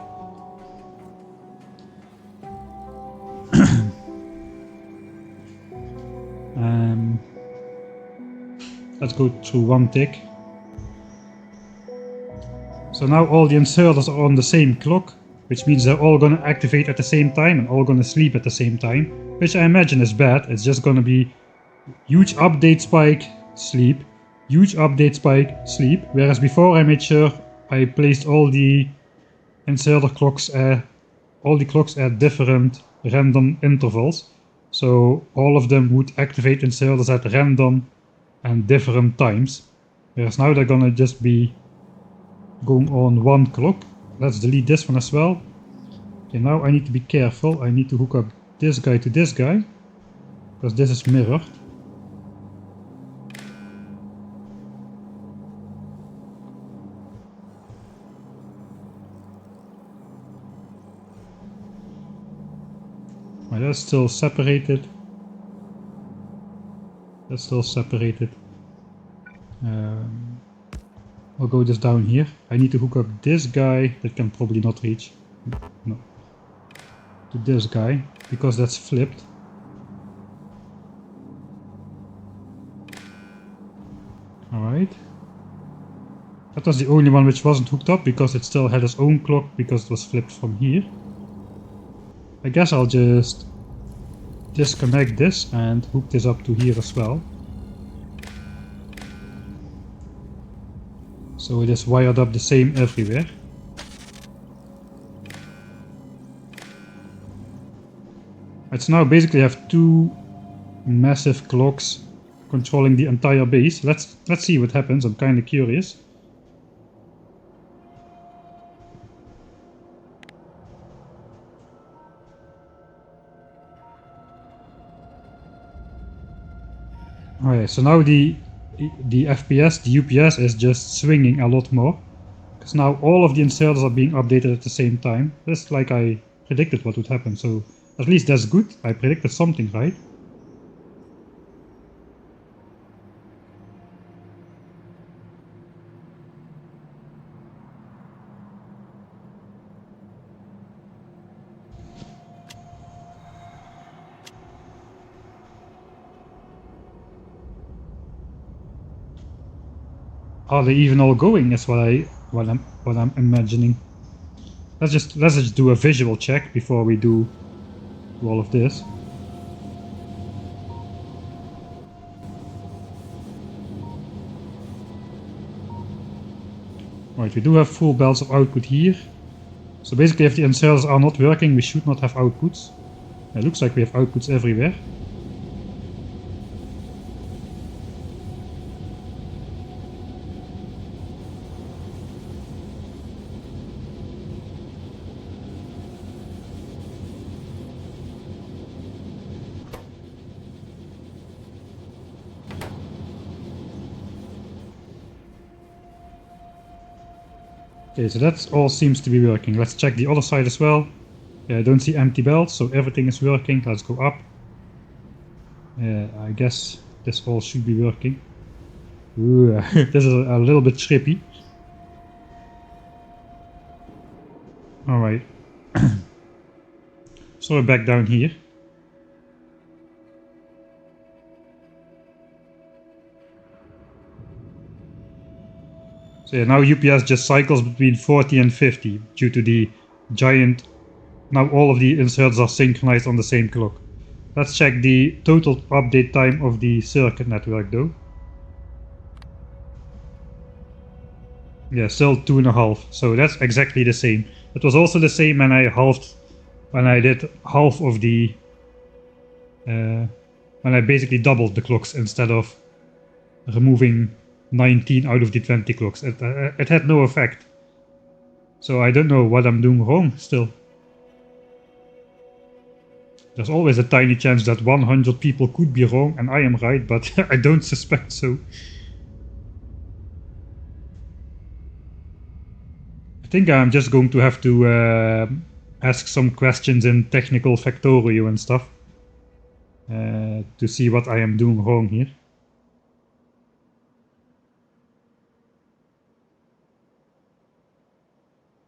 Let's go through one tick. So now all the inserters are on the same clock, which means they're all gonna activate at the same time and all gonna sleep at the same time, which I imagine is bad. It's just gonna be huge update spike, sleep, huge update spike, sleep, whereas before I made sure I placed all the inserter clocks, all the clocks at different random intervals, so all of them would activate inserters at random and different times, whereas now they're gonna just be going on 1 clock. Let's delete this one as well. Okay, now I need to be careful. I need to hook up this guy to this guy, because this is mirror. Right, that's still separated. That's still separated. I'll go just down here. I need to hook up this guy that can probably not reach. No. To this guy, because that's flipped. Alright. That was the only one which wasn't hooked up because it still had its own clock because it was flipped from here. I guess I'll just disconnect this and hook this up to here as well. So it is wired up the same everywhere. It's now basically have 2 massive clocks controlling the entire base. Let's see what happens. I'm kind of curious. Okay, so now the FPS, the UPS is just swinging a lot more. Because now all of the inserters are being updated at the same time. Just like I predicted what would happen, so at least that's good. I predicted something, right? Are they even all going? Is what I'm imagining. Let's just do a visual check before we do all of this. Right, we do have full belts of output here. So basically if the inserters are not working, we should not have outputs. It looks like we have outputs everywhere. Okay, so that all seems to be working. Let's check the other side as well. I don't see empty belts, so everything is working. Let's go up. I guess this all should be working. Ooh, this is a little bit trippy. Alright. So we're back down here. So yeah, now UPS just cycles between 40 and 50 due to the giant... Now all of the inserts are synchronized on the same clock. Let's check the total update time of the circuit network though. Yeah, still 2.5, so that's exactly the same. It was also the same when I did half of the... when I basically doubled the clocks instead of removing 19 out of the 20 clocks. It had no effect. So I don't know what I'm doing wrong still. There's always a tiny chance that 100 people could be wrong and I am right, but I don't suspect so. I think I'm just going to have to ask some questions in technical Factorio and stuff to see what I am doing wrong here.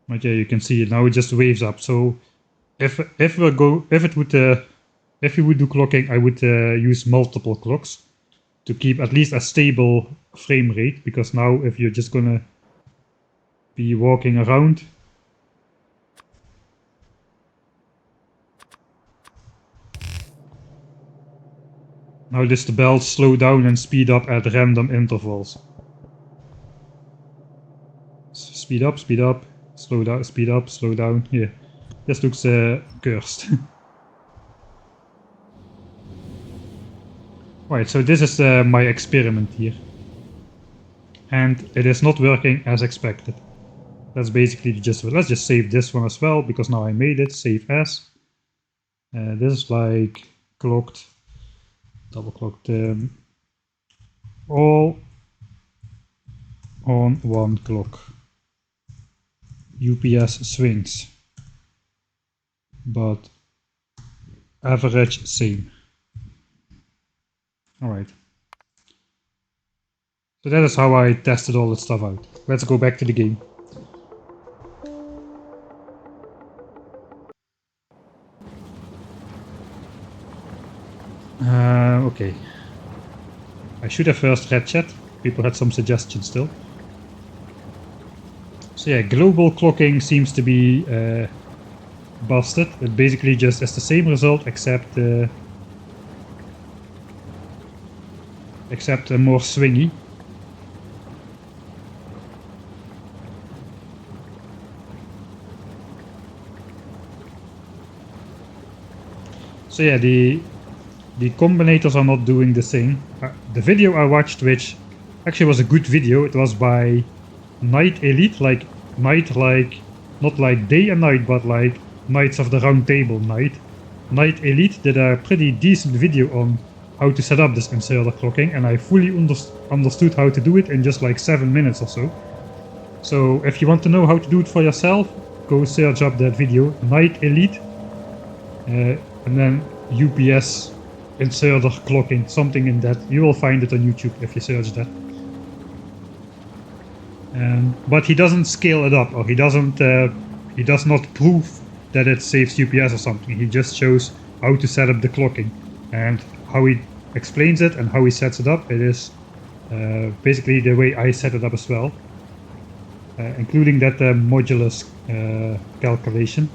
But yeah, you can see it now. It just waves up. So if we would do clocking, I would use multiple clocks to keep at least a stable frame rate. Because now, if you're just gonna be walking around, now the bells slow down and speed up at random intervals. Speed up, slow down, speed up, slow down. Yeah, this looks cursed. Right, so this is my experiment here. And it is not working as expected. That's basically let's just save this one as well, because now I made it, save as. This is like clocked, double clocked, all on one clock. UPS swings, but average same. Alright. So that is how I tested all that stuff out. Let's go back to the game. Okay. I should have first read chat. People had some suggestions still. So yeah, global clocking seems to be busted. It basically just is the same result except more swingy. So yeah, the combinators are not doing the same. The video I watched, which actually was a good video, it was by Night Elite, like night, like not like day and night, but like Knights of the Round Table night. Night Elite did a pretty decent video on how to set up this inserter clocking, and I fully understood how to do it in just like 7 minutes or so. So if you want to know how to do it for yourself, go search up that video, Night Elite, and then UPS inserter clocking, something in that. You will find it on YouTube if you search that. But he doesn't scale it up, or he does not prove that it saves UPS or something. He just shows how to set up the clocking, and how he explains it and how he sets it up. It is basically the way I set it up as well, including that modulus calculation,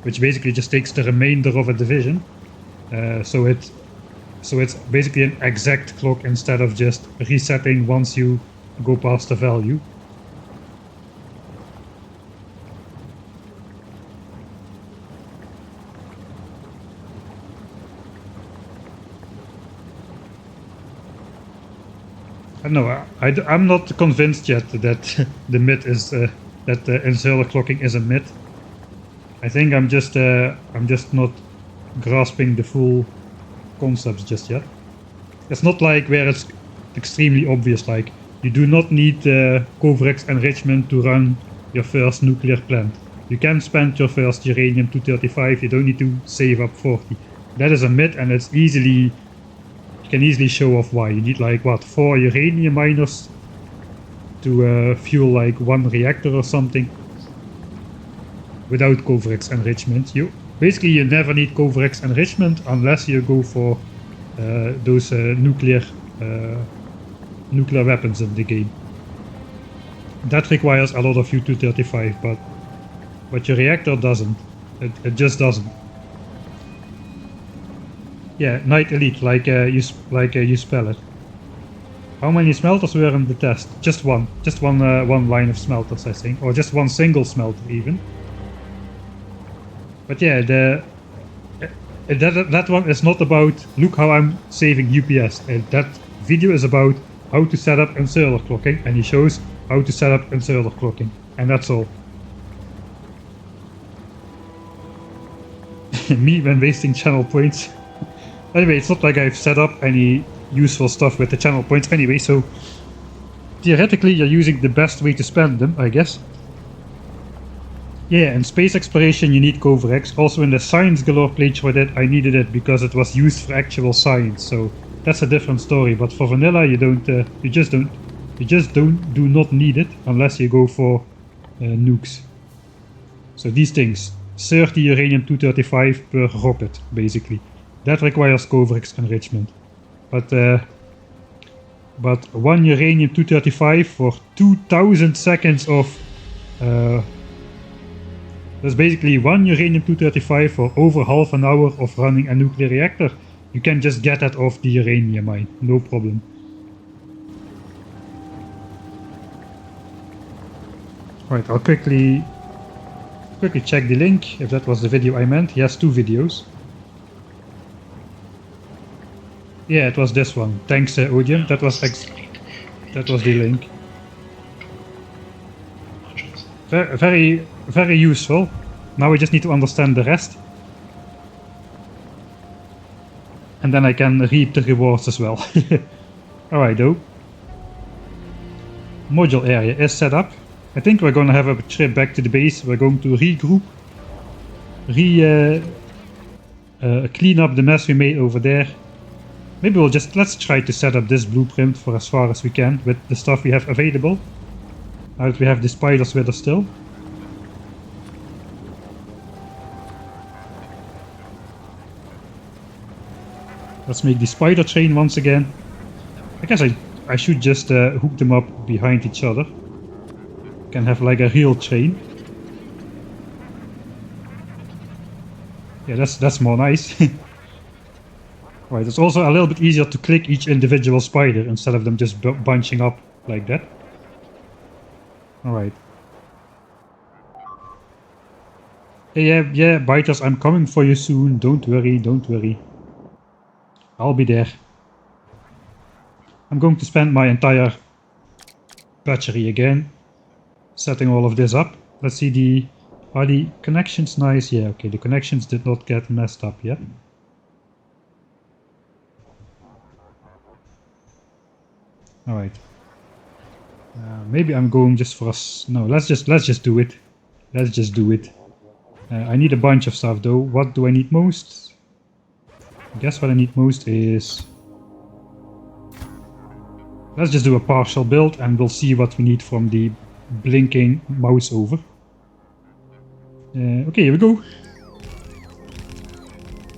which basically just takes the remainder of a division. So it's basically an exact clock instead of just resetting once you go past the value. I don't know, I'm not convinced yet that the myth is that the inserter clocking is a myth. I think I'm just not grasping the full concepts just yet. It's not like where it's extremely obvious, like you do not need Coverx enrichment to run your first nuclear plant. You can spend your first uranium-235, you don't need to save up 40. That is a myth, and it's you can easily show off why. You need like, what, 4 uranium miners to fuel like 1 reactor or something without Coverx enrichment. You never need Coverx enrichment unless you go for those nuclear weapons in the game. that requires a lot of U-235, but your reactor doesn't. It just doesn't. Yeah, Night Elite, like you spell it. How many smelters were in the test? Just one. Just one line of smelters, I think, or just one single smelter even. But yeah, that one is not about look how I'm saving UPS. That video is about how to set up insular clocking, and he shows how to set up insular clocking, and that's all. Me when wasting channel points. Anyway, it's not like I've set up any useful stuff with the channel points anyway, so theoretically you're using the best way to spend them, I guess. Yeah, in space exploration you need Coverx. Also in the Science Galore playthrough I did, I needed it because it was used for actual science, so that's a different story. But for vanilla you do not need it unless you go for nukes. So these things, 30 uranium-235 per rocket, basically. That requires Coverx enrichment. But 1 uranium-235 for 2000 seconds of... that's basically 1 uranium-235 for over half an hour of running a nuclear reactor. You can just get that off the uranium mine, no problem. Right, I'll quickly check the link, if that was the video I meant. He has 2 videos. Yeah, it was this one. Thanks, Odium. That was the link. Very, very useful. Now we just need to understand the rest. And then I can reap the rewards as well. Alright though. Module area is set up. I think we're gonna have a trip back to the base. We're going to regroup. Clean up the mess we made over there. Maybe let's try to set up this blueprint for as far as we can with the stuff we have available. Now that we have the spiders with us still. Let's make the spider train once again. I guess I should just hook them up behind each other. Can have like a real train. Yeah, that's more nice. Right, it's also a little bit easier to click each individual spider instead of them just bunching up like that. Alright. Yeah, biters, I'm coming for you soon. Don't worry. I'll be there. I'm going to spend my entire battery again, setting all of this up. Let's see are the connections nice? Yeah, okay, the connections did not get messed up yet. Alright. Maybe I'm going just for us. No, let's just do it. Let's just do it. I need a bunch of stuff though. What do I need most? I guess what I need most is... Let's just do a partial build and we'll see what we need from the blinking mouse over. Okay, here we go.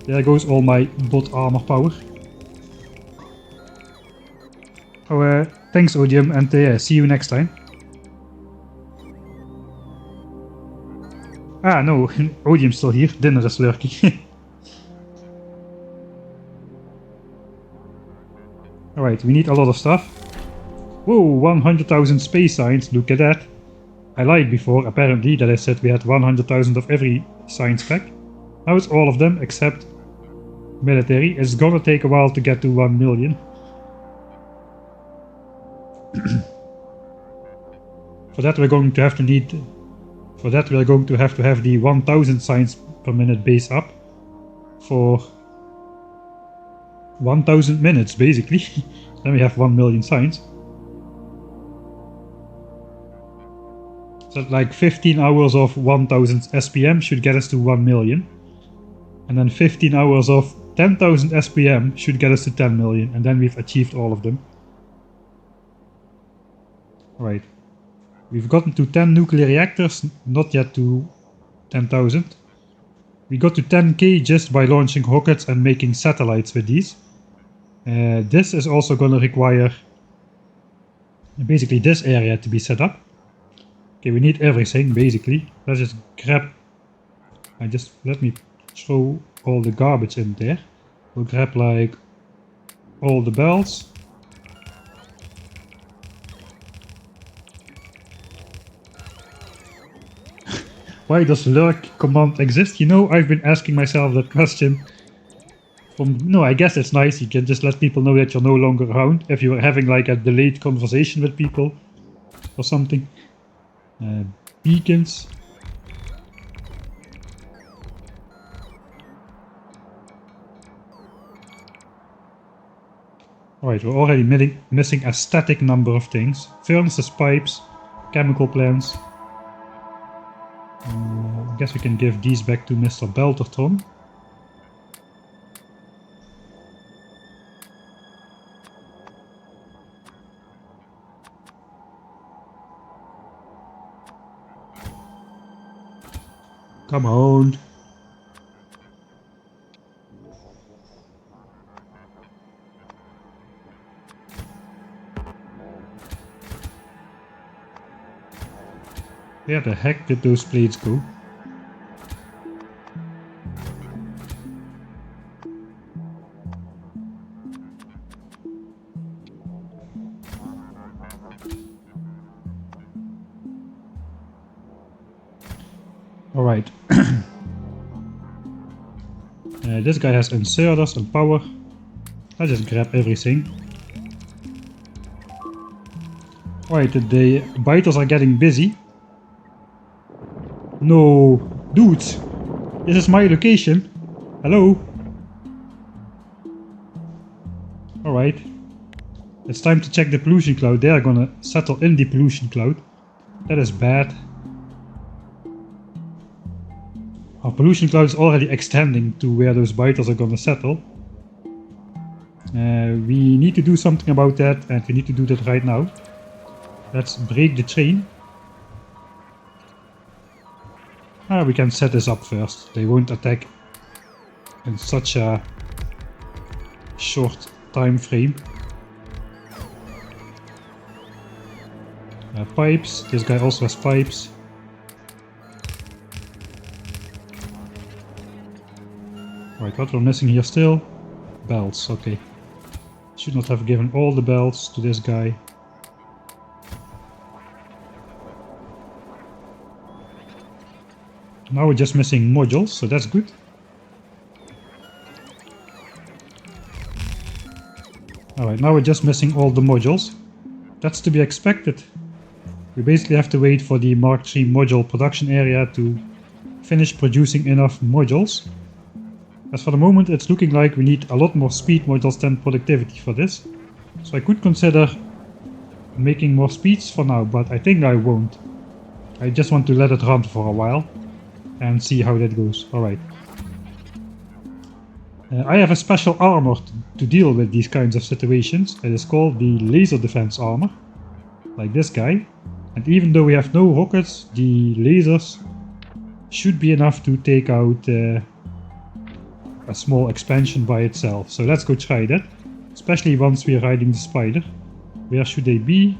There goes all my bot armor power. Oh, thanks Odium, and see you next time. Ah, no, Odium's still here. Dinner is lurking. Alright, we need a lot of stuff. Whoa, 100,000 space science, look at that. I lied before, apparently, that I said we had 100,000 of every science pack. Now it's all of them, except military. It's gonna take a while to get to 1 million. For that we're going to have to have the 1000 science per minute base up for 1000 minutes basically. Then we have 1 million science. So like 15 hours of 1000 SPM should get us to 1 million. And then 15 hours of 10,000 SPM should get us to 10 million. And then we've achieved all of them. Right. We've gotten to 10 nuclear reactors, not yet to 10,000. We got to 10k just by launching rockets and making satellites with these. This is also going to require basically this area to be set up. Okay, we need everything basically. Let's just grab. Let me throw all the garbage in there. We'll grab like all the bells. Why does lurk command exist? You know, I've been asking myself that question. No, I guess it's nice. You can just let people know that you're no longer around if you're having like a delayed conversation with people or something. Beacons. Alright, we're already missing a static number of things. Furnaces, pipes, chemical plants. I guess we can give these back to Mr. Belterton. Come on. Where the heck did those plates go? Alright. This guy has inserters and power. Let's just grab everything. Alright, the biters are getting busy. No, dudes, this is my location. Hello? Alright. It's time to check the pollution cloud. They are gonna settle in the pollution cloud. That is bad. Our pollution cloud is already extending to where those biters are gonna settle. We need to do something about that, and we need to do that right now. Let's break the train. We can set this up first. They won't attack in such a short time frame. Pipes. This guy also has pipes. Right, what we're missing here still? Bells, okay. Should not have given all the bells to this guy. Now we're just missing modules, so that's good. Alright, now we're just missing all the modules. That's to be expected. We basically have to wait for the Mark III module production area to finish producing enough modules. As for the moment, it's looking like we need a lot more speed modules than productivity for this. So I could consider making more speeds for now, but I think I won't. I just want to let it run for a while and see how that goes. Alright. I have a special armor to deal with these kinds of situations. It is called the laser defense armor. Like this guy. And even though we have no rockets, the lasers should be enough to take out a small expansion by itself. So let's go try that. Especially once we are riding the spider. Where should they be?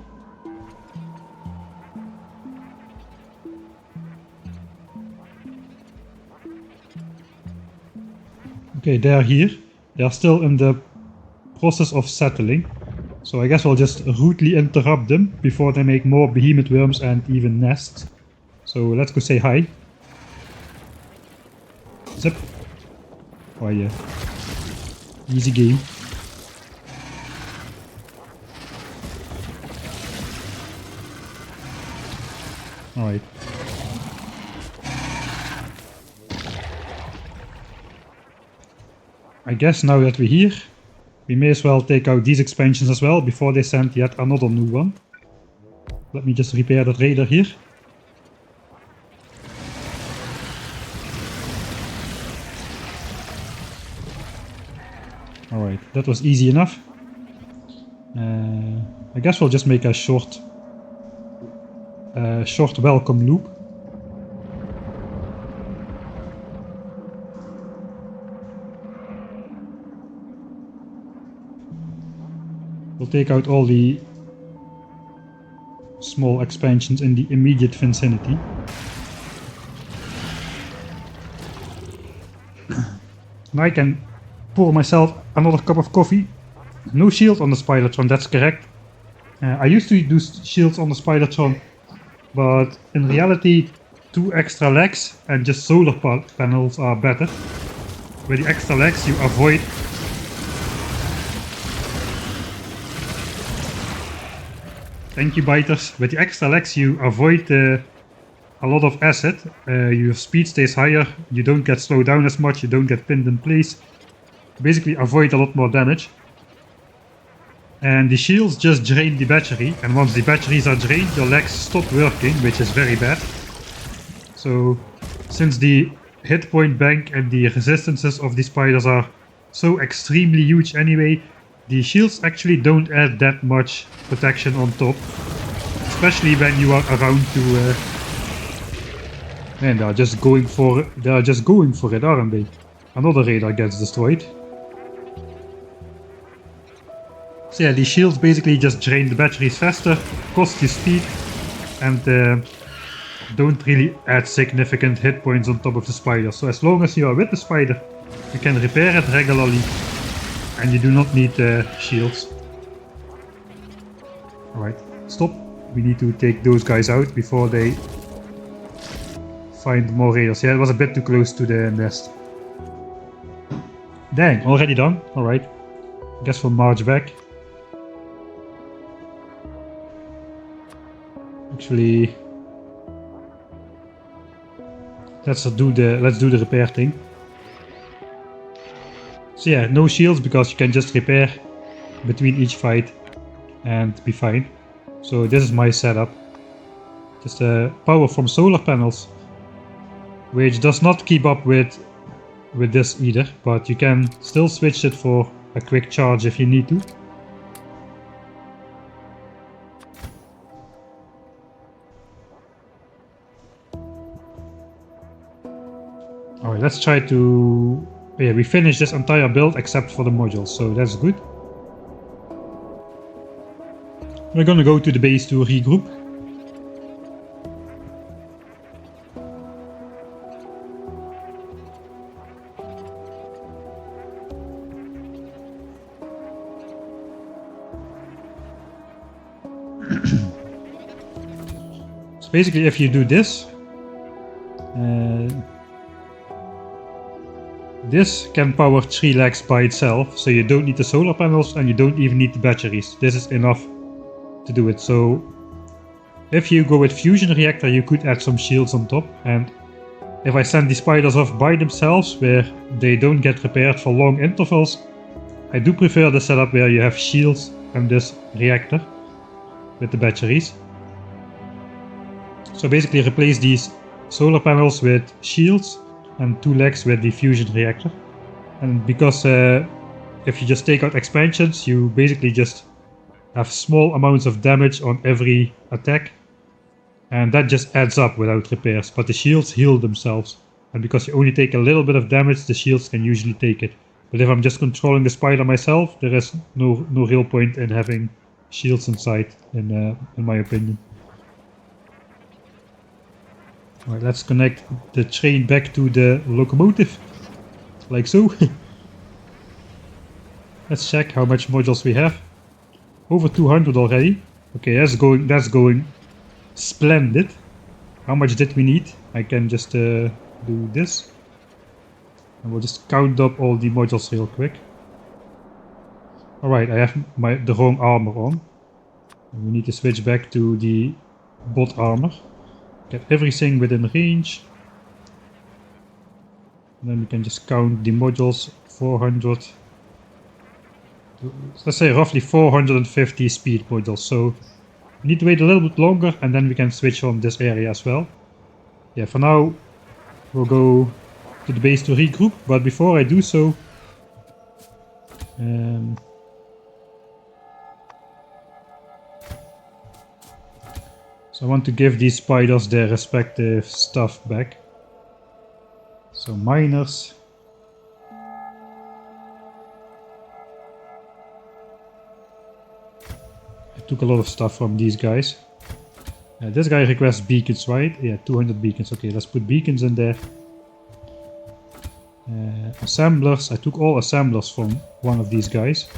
Okay, they're here. They're still in the process of settling. So I guess we'll just rudely interrupt them before they make more behemoth worms and even nests. So let's go say hi. Zip. Oh yeah. Easy game. Alright. I guess now that we're here, we may as well take out these expansions as well before they send yet another new one. Let me just repair that radar here. Alright, that was easy enough. I guess we'll just make a short welcome loop. We'll take out all the small expansions in the immediate vicinity. Now I can pour myself another cup of coffee. No shield on the Spidertron, that's correct. I used to do shields on the Spidertron, but in reality 2 extra legs and just solar panels are better. With the extra legs you avoid incubators. With the extra legs you avoid a lot of acid. Your speed stays higher, you don't get slowed down as much, you don't get pinned in place. Basically avoid a lot more damage. And the shields just drain the battery, and once the batteries are drained your legs stop working, which is very bad. So since the hit point bank and the resistances of the spiders are so extremely huge anyway, the shields actually don't add that much protection on top, especially when you are around to and they are just going for it, aren't they? Another radar gets destroyed. So yeah, these shields basically just drain the batteries faster, cost you speed, and don't really add significant hit points on top of the spider. So as long as you are with the spider, you can repair it regularly, and you do not need shields. Alright, stop. We need to take those guys out before they find more raiders. Yeah, it was a bit too close to the nest. Dang, already done? Alright. Guess we'll march back. Actually, let's do the repair thing. So yeah, no shields because you can just repair between each fight and be fine. So this is my setup. Just power from solar panels, which does not keep up with this either, but you can still switch it for a quick charge if you need to. Alright, let's try to... yeah, we finished this entire build except for the modules, so that's good. We're gonna go to the base to regroup. So basically if you do this, this can power 3 legs by itself, so you don't need the solar panels and you don't even need the batteries. This is enough to do it. So if you go with fusion reactor you could add some shields on top, and if I send the spiders off by themselves where they don't get repaired for long intervals, I do prefer the setup where you have shields and this reactor with the batteries. So basically replace these solar panels with shields and 2 legs with the fusion reactor. And because if you just take out expansions, you basically just have small amounts of damage on every attack, and that just adds up without repairs, but the shields heal themselves, and because you only take a little bit of damage the shields can usually take it. But if I'm just controlling the spider myself, there is no real point in having shields inside, in my opinion. Alright, let's connect the train back to the locomotive, like so. Let's check how much modules we have. Over 200 already. Okay, that's going splendid. How much did we need? I can just do this. And we'll just count up all the modules real quick. Alright, I have the wrong armor on. We need to switch back to the bot armor. Get everything within range. And then we can just count the modules. 400. Let's say roughly 450 speed modules. So we need to wait a little bit longer and then we can switch on this area as well. Yeah, for now we'll go to the base to regroup, but before I do so, so I want to give these spiders their respective stuff back. So miners. I took a lot of stuff from these guys. This guy requests beacons, right? Yeah, 200 beacons. Okay, let's put beacons in there. Assemblers. I took all assemblers from one of these guys.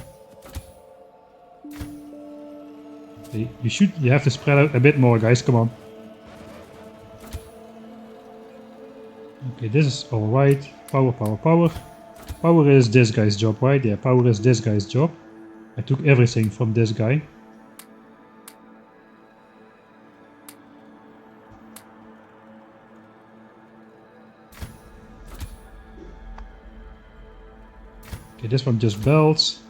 Okay, you have to spread out a bit more, guys. Come on. Okay, this is alright. Power, power, power. Power is this guy's job, right? Yeah, power is this guy's job. I took everything from this guy. Okay, this one just belts.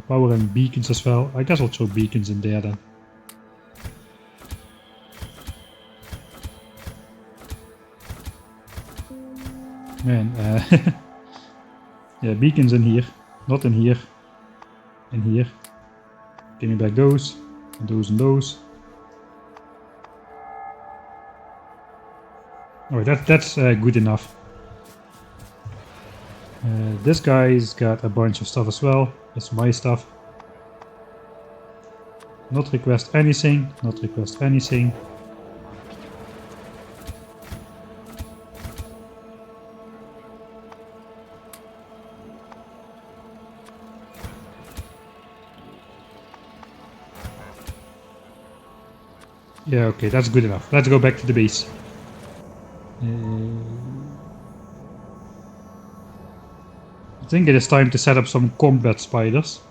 Power and beacons as well. I guess I'll throw beacons in there then. Man, yeah, beacons in here. Not in here. In here. Give me back those. And those and those. Alright, that's good enough. This guy's got a bunch of stuff as well. That's my stuff. Not request anything. Not request anything. Yeah, okay, that's good enough. Let's go back to the base. I think it is time to set up some combat spiders.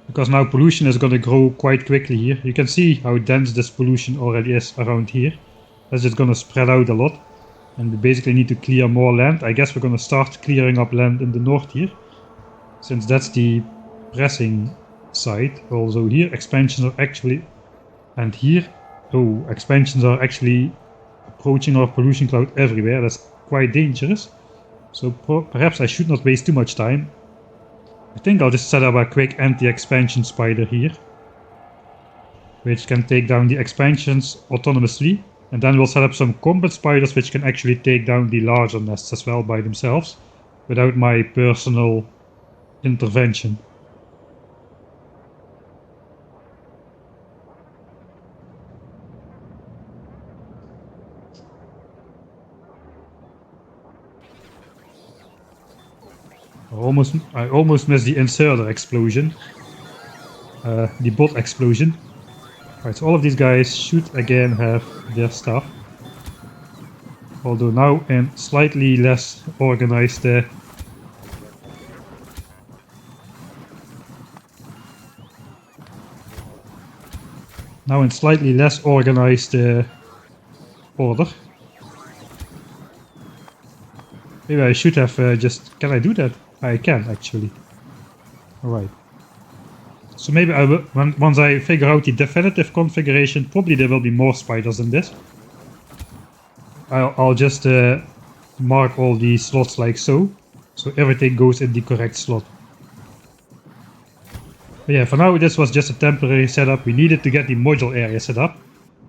Because now pollution is going to grow quite quickly here. You can see how dense this pollution already is around here. That's just going to spread out a lot. And we basically need to clear more land. I guess we're going to start clearing up land in the north here. Since that's the pressing side. Also here expansions are actually... And here... Oh, expansions are actually approaching our pollution cloud everywhere. That's quite dangerous. So perhaps I should not waste too much time. I think I'll just set up a quick anti-expansion spider here. Which can take down the expansions autonomously. And then we'll set up some combat spiders which can actually take down the larger nests as well by themselves. Without my personal intervention. I almost missed the inserter explosion. The bot explosion. Alright, so all of these guys should again have their stuff. Although now in slightly less organized order. Maybe I should have just... Can I do that? I can actually. Alright. So maybe I will, once I figure out the definitive configuration, probably there will be more spiders than this. I'll just mark all the slots like so. So everything goes in the correct slot. But yeah, for now this was just a temporary setup. We needed to get the module area set up.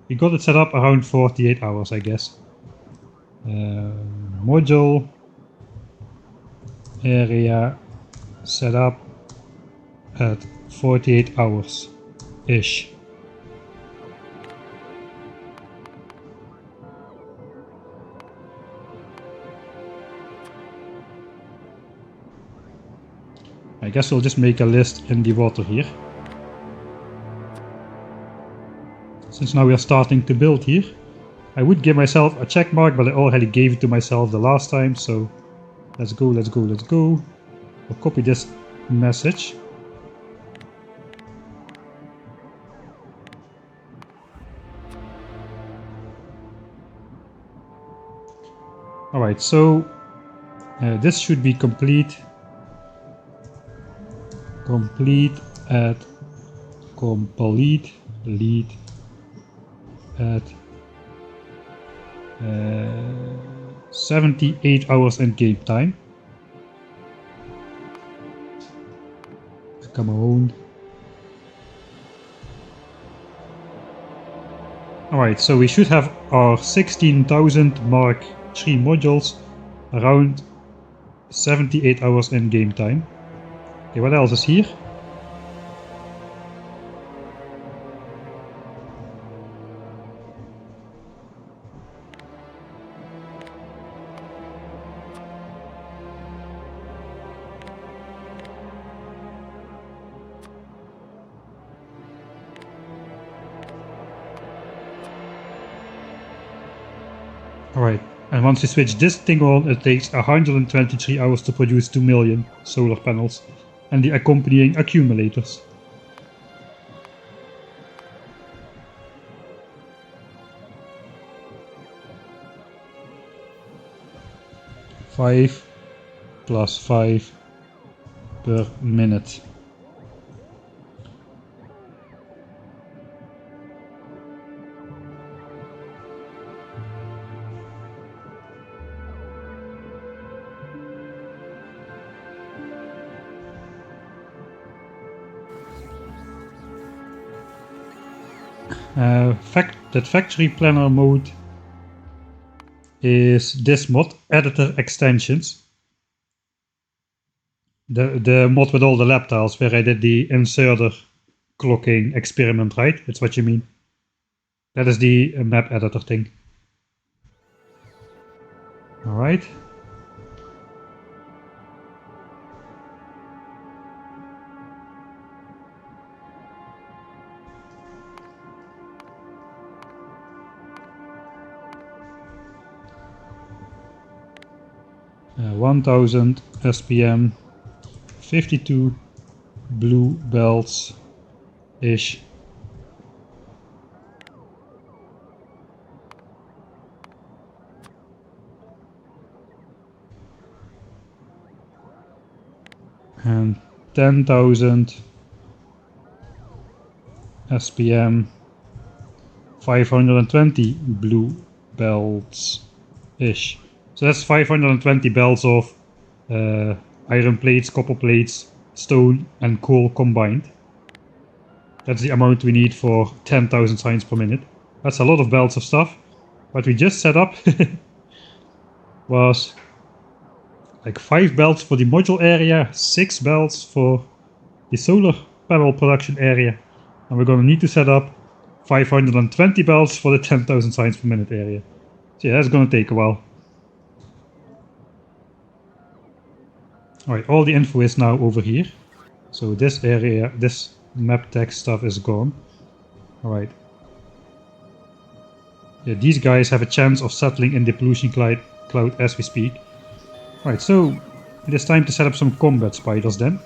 We got it set up around 48 hours, I guess. Module area set up at 48 hours ish. I guess we'll just make a list in the water here. Since now we are starting to build here. I would give myself a check mark, but I already gave it to myself the last time, so let's go, let's go, let's go. I'll copy this message. Alright, so this should be complete. Complete at 78 hours in game time. Come on. Alright, so we should have our 16,000 Mark III modules around 78 hours in game time. Okay, what else is here? Alright, and once we switch this thing on, it takes 123 hours to produce 2 million solar panels and the accompanying accumulators. Five plus 5 per minute. That factory planner mode is this mod, editor extensions. The mod with all the lab tiles where I did the inserter clocking experiment, right? That's what you mean. That is the map editor thing. Alright. Uh, 1000 SPM, 52 blue belts ish. And 10,000 SPM, 520 blue belts ish. So that's 520 belts of iron plates, copper plates, stone and coal combined. That's the amount we need for 10,000 signs per minute. That's a lot of belts of stuff. What we just set up was like 5 belts for the module area, 6 belts for the solar panel production area. And we're going to need to set up 520 belts for the 10,000 signs per minute area. So yeah, that's going to take a while. Alright, all the info is now over here. So this area, this map text stuff is gone. Alright. Yeah, these guys have a chance of settling in the pollution cloud as we speak. Alright, so it is time to set up some combat spiders then.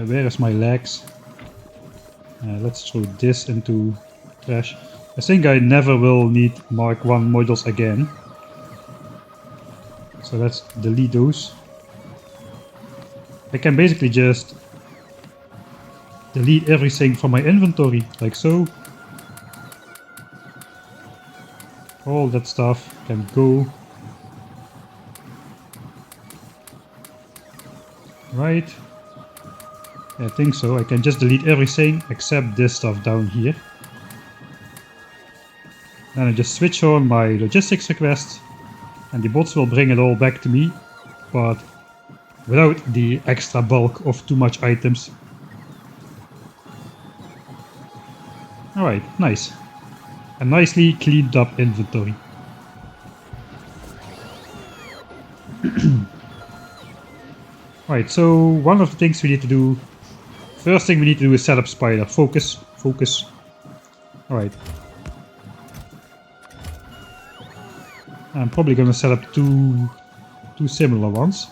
Where is my legs? Let's throw this into trash. I think I never will need Mark 1 modules again. So let's delete those. I can basically just delete everything from my inventory, like so. All that stuff can go. Right. I think so. I can just delete everything except this stuff down here. Then I just switch on my logistics request and the bots will bring it all back to me, but without the extra bulk of too much items. Alright, nice. A nicely cleaned up inventory. Alright, so one of the things we need to do, first thing we need to do is set up spider. Focus, focus. Alright. I'm probably gonna set up two similar ones.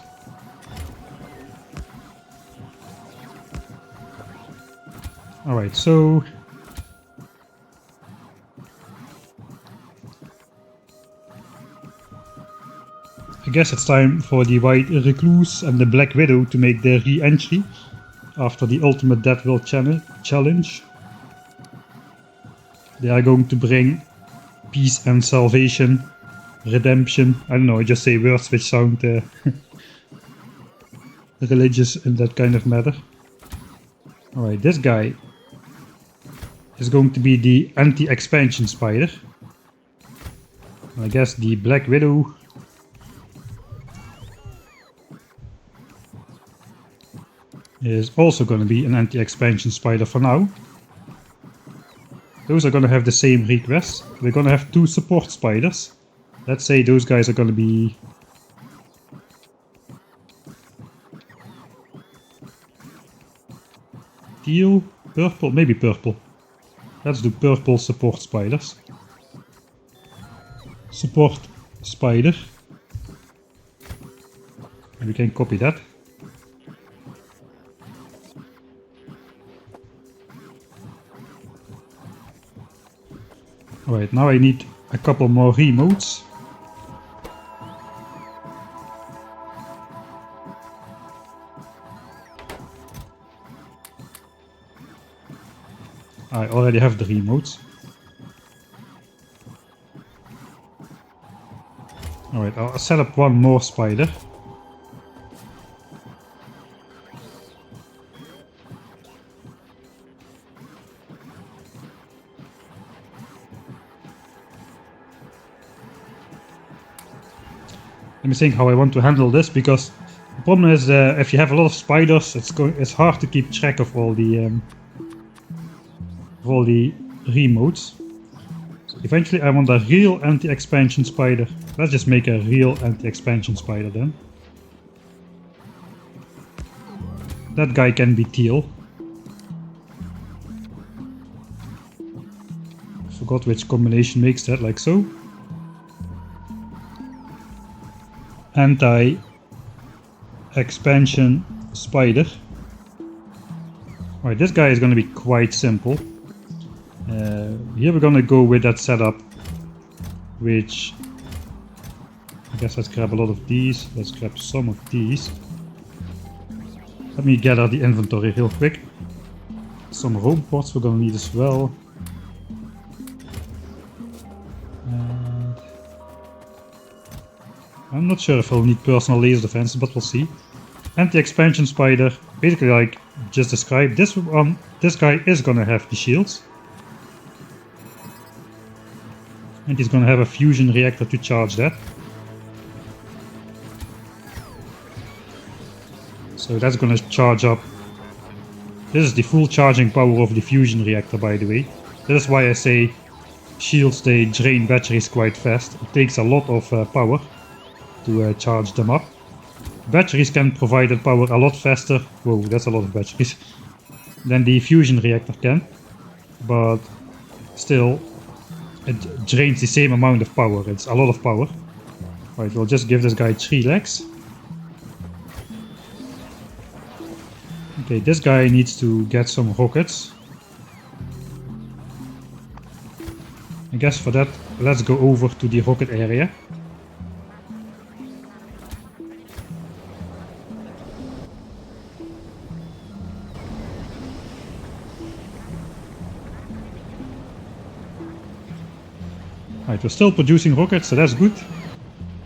Alright, so I guess it's time for the White Recluse and the Black Widow to make their re-entry after the Ultimate Death Will challenge. They are going to bring peace and salvation, redemption. I don't know, I just say words which sound religious in that kind of matter. Alright, this guy is going to be the anti-expansion spider. I guess the Black Widow is also going to be an anti-expansion spider for now. Those are going to have the same request. We're going to have 2 support spiders. Let's say those guys are going to be teal, Purple? Maybe purple. Let's do purple support spiders. Support spider. And we can copy that. Alright, now I need a couple more remotes. I already have the remotes. Alright, I'll set up one more spider. Let me think how I want to handle this, because the problem is if you have a lot of spiders, it's hard to keep track of all the remotes. So eventually I want a real anti-expansion spider. Let's just make a real anti-expansion spider then. That guy can be teal. Forgot which combination makes that, like so. Anti-expansion spider. Alright, this guy is going to be quite simple. Here we're going to go with that setup, which I guess let's grab a lot of these. Let's grab some of these. Let me gather the inventory real quick. Some roam pots we're going to need as well. I'm not sure if I'll need personal laser defenses, but we'll see. Anti-expansion spider, basically like just described. This guy is gonna have the shields. And he's gonna have a fusion reactor to charge that. So that's gonna charge up. This is the full charging power of the fusion reactor, by the way. That is why I say shields, they drain batteries quite fast. It takes a lot of power to charge them up. Batteries can provide that power a lot faster. Whoa, that's a lot of batteries. Than the fusion reactor can. But still, it drains the same amount of power. It's a lot of power. Right, we'll just give this guy 3 legs. Okay, this guy needs to get some rockets. I guess for that, let's go over to the rocket area. Right, we're still producing rockets, so that's good.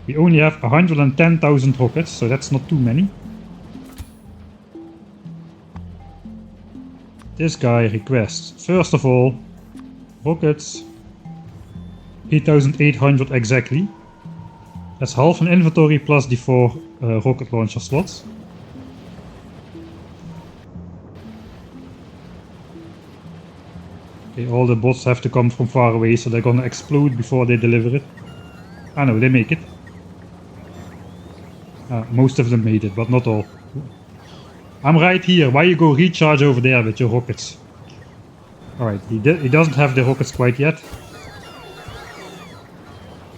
We only have 110,000 rockets, so that's not too many. This guy requests, first of all, rockets. 8,800 exactly. That's half an inventory plus the 4 rocket launcher slots. Okay, all the bots have to come from far away, so they're gonna explode before they deliver it. Ah no, they make it. Most of them made it, but not all. I'm right here, why you go recharge over there with your rockets? Alright, he doesn't have the rockets quite yet.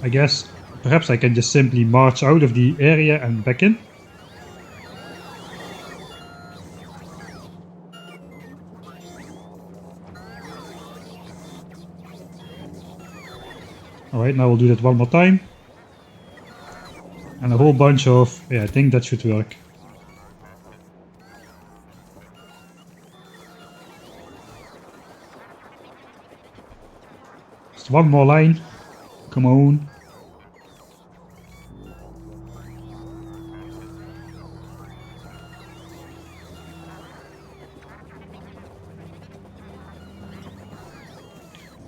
I guess perhaps I can just simply march out of the area and back in. Alright, now we'll do that one more time. And a whole bunch of... yeah, I think that should work. Just one more line. Come on.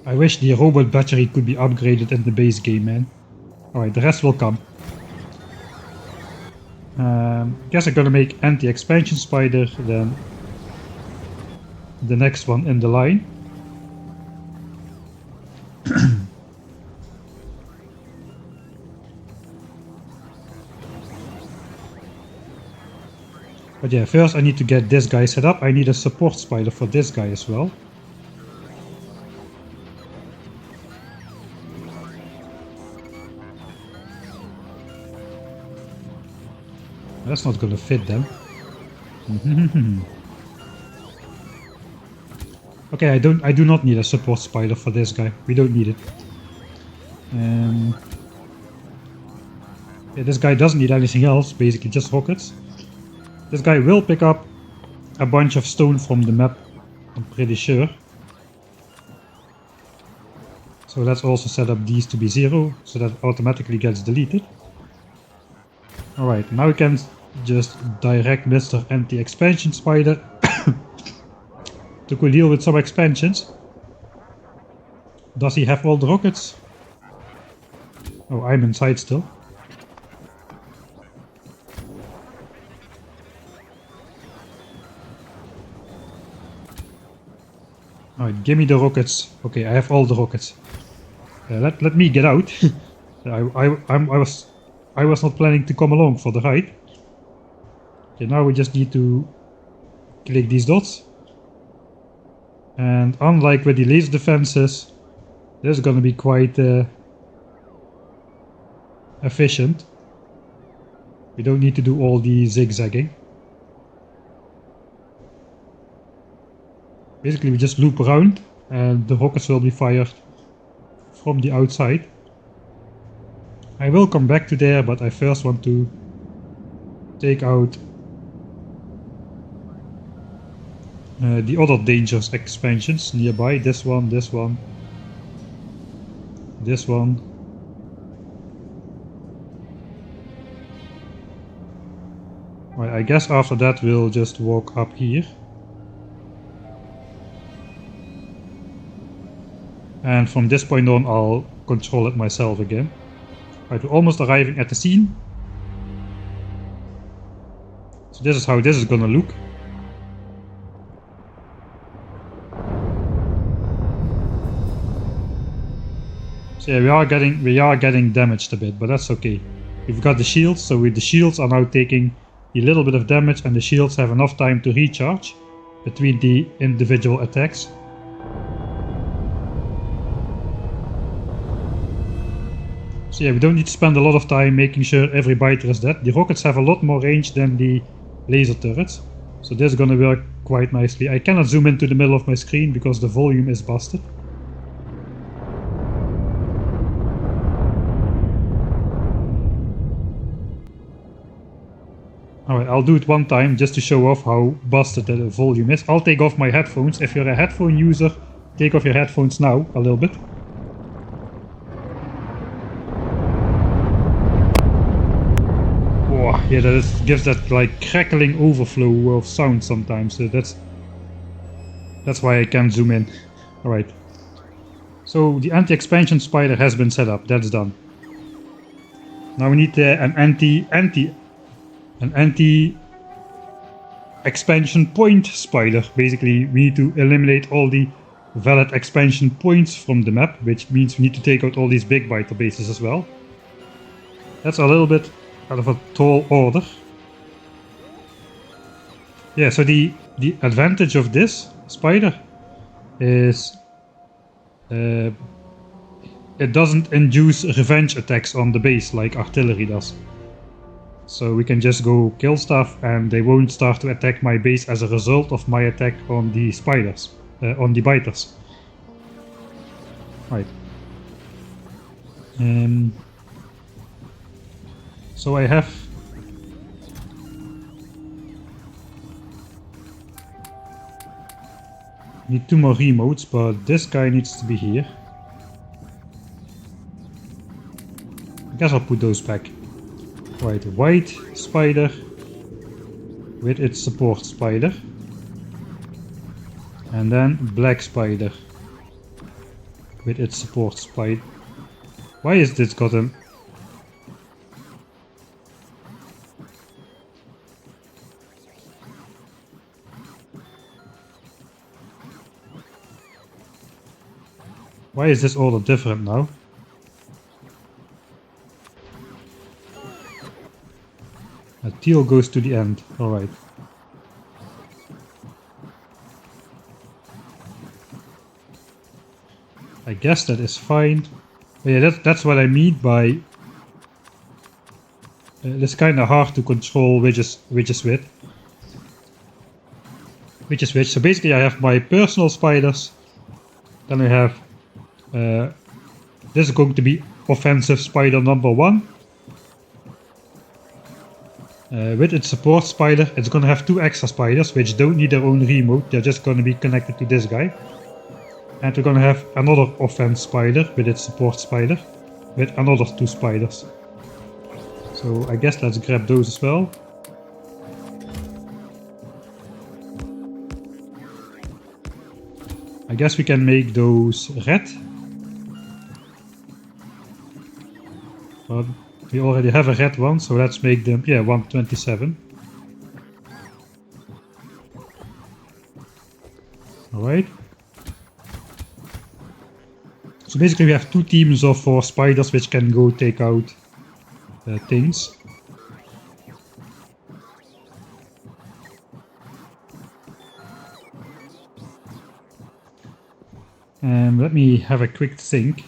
I wish the robot battery could be upgraded in the base game, man. Alright, the rest will come. Guess I'm gonna make anti-expansion spider, then the next one in the line. But yeah, first I need to get this guy set up. I need a support spider for this guy as well. That's not gonna fit them. Okay, I do not need a support spider for this guy. We don't need it. Yeah, this guy doesn't need anything else, basically just rockets. This guy will pick up a bunch of stone from the map, I'm pretty sure. So let's also set up these to be 0, so that automatically gets deleted. Alright, now we can just direct Mr. Anti-Expansion Spider to go deal with some expansions. Does he have all the rockets? Oh, I'm inside still. Alright, give me the rockets. Okay, I have all the rockets. Let me get out. I was not planning to come along for the ride. Okay, now we just need to click these dots. And unlike with the laser defenses, this is gonna be quite efficient. We don't need to do all the zigzagging. Basically we just loop around and the rockets will be fired from the outside. I will come back to there, but I first want to take out the other dangerous expansions nearby. This one, this one, this one. Right, I guess after that we'll just walk up here. And from this point on I'll control it myself again. Right, we're almost arriving at the scene. So this is how this is gonna look. So yeah, we are getting damaged a bit, but that's okay. We've got the shields, so the shields are now taking a little bit of damage, and the shields have enough time to recharge between the individual attacks. So yeah, we don't need to spend a lot of time making sure every biter is dead. The rockets have a lot more range than the laser turrets, so this is gonna work quite nicely. I cannot zoom into the middle of my screen because the volume is busted. Alright, I'll do it one time just to show off how busted the volume is. I'll take off my headphones. If you're a headphone user, take off your headphones now a little bit. Oh, yeah, gives that like crackling overflow of sound sometimes. So that's why I can't zoom in. Alright. So the anti-expansion spider has been set up. That's done. Now we need an anti-expansion point spider. Basically, we need to eliminate all the valid expansion points from the map, which means we need to take out all these big biter bases as well. That's a little bit out of a tall order. Yeah, so the advantage of this spider is it doesn't induce revenge attacks on the base like artillery does. So we can just go kill stuff and they won't start to attack my base as a result of my attack on the spiders, on the biters. Right. So I have need 2 more remotes, but this guy needs to be here. I guess I'll put those back. Right, white spider with its support spider. And then black spider with its support spider. Why is this gotten... Why is this order different now? Teal goes to the end, alright. I guess that is fine. But yeah, that's what I mean by... it's kind of hard to control which is which. So basically I have my personal spiders. Then I have... this is going to be offensive spider number 1. With its support spider, it's gonna have 2 extra spiders, which don't need their own remote. They're just gonna be connected to this guy. And we're gonna have another offense spider with its support spider, with another 2 spiders. So I guess let's grab those as well. I guess we can make those red. But we already have a red one, so let's make them, yeah, 127. Alright. So basically we have 2 teams of 4 spiders which can go take out things. And let me have a quick think.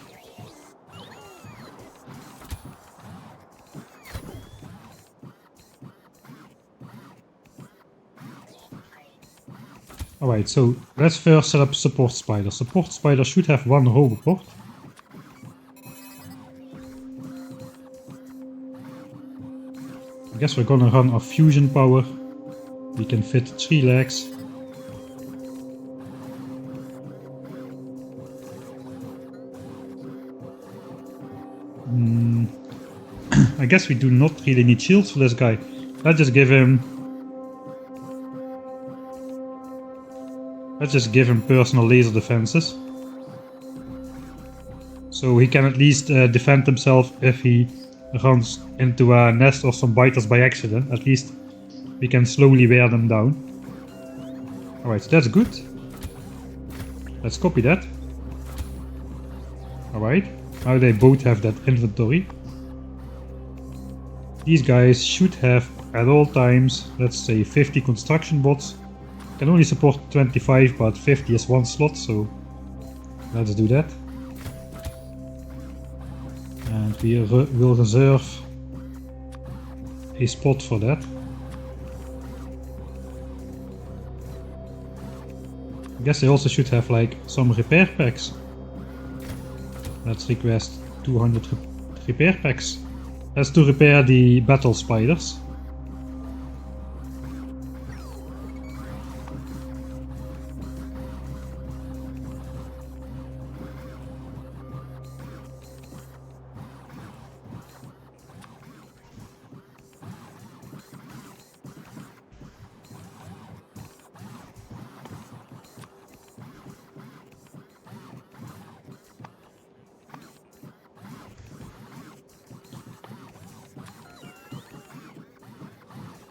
Alright, so let's first set up support spider. Support spider should have 1 roboport. I guess we're gonna run our fusion power. We can fit 3 legs. I guess we do not really need shields for this guy. Let's just give him personal laser defenses. So he can at least defend himself if he runs into a nest or some biters by accident. At least we can slowly wear them down. Alright, so that's good. Let's copy that. Alright, now they both have that inventory. These guys should have at all times, let's say 50 construction bots. Can only support 25, but 50 is 1 slot, so let's do that. And we will reserve a spot for that. I guess they also should have like some repair packs. Let's request 200 repair packs. That's to repair the battle spiders.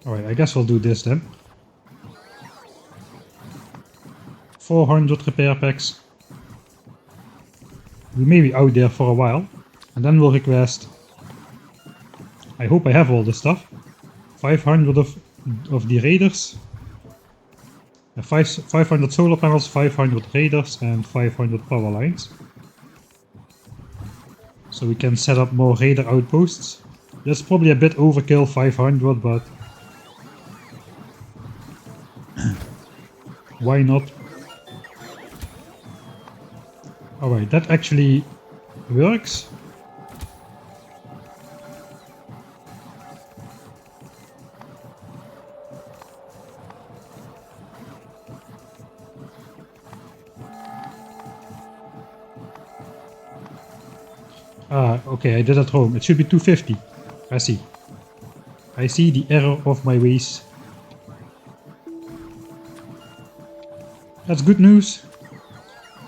Alright, I guess we'll do this then. 400 repair packs. We may be out there for a while. And then we'll request... I hope I have all this stuff. 500 of the raiders. 500 solar panels, 500 raiders and 500 power lines. So we can set up more raider outposts. That's probably a bit overkill, 500, but... why not? Alright, that actually works. Ah, okay, I did that wrong. It should be 250. I see. I see the error of my ways. That's good news,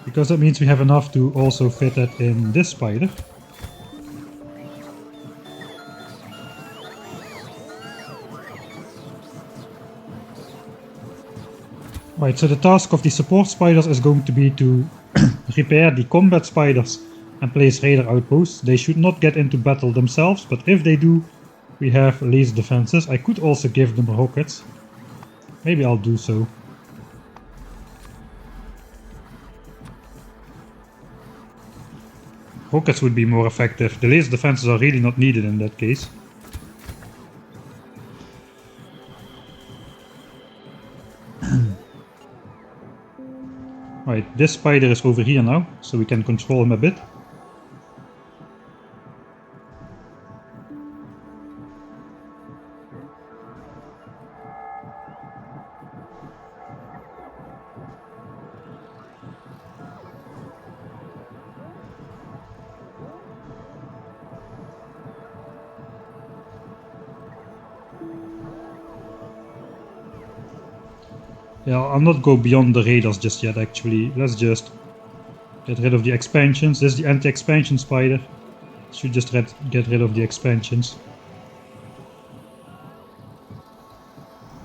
because that means we have enough to also fit that in this spider. Right, so the task of the support spiders is going to be to repair the combat spiders and place raider outposts. They should not get into battle themselves, but if they do, we have laser defenses. I could also give them rockets. Maybe I'll do so. rockets would be more effective. The laser defenses are really not needed in that case. Right, this spider is over here now, so we can control him a bit. Yeah, I'll not go beyond the radars just yet actually. Let's just get rid of the expansions. This is the anti-expansion spider. Should just get rid of the expansions.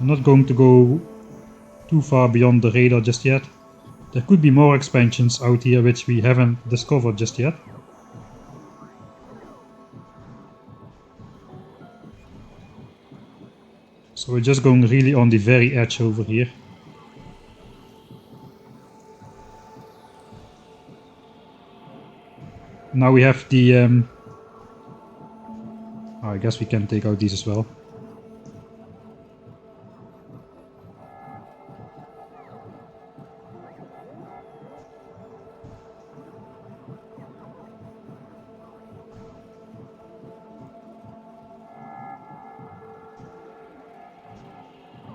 I'm not going to go too far beyond the radar just yet. There could be more expansions out here which we haven't discovered just yet. So we're just going really on the very edge over here. Now we have the... oh, I guess we can take out these as well.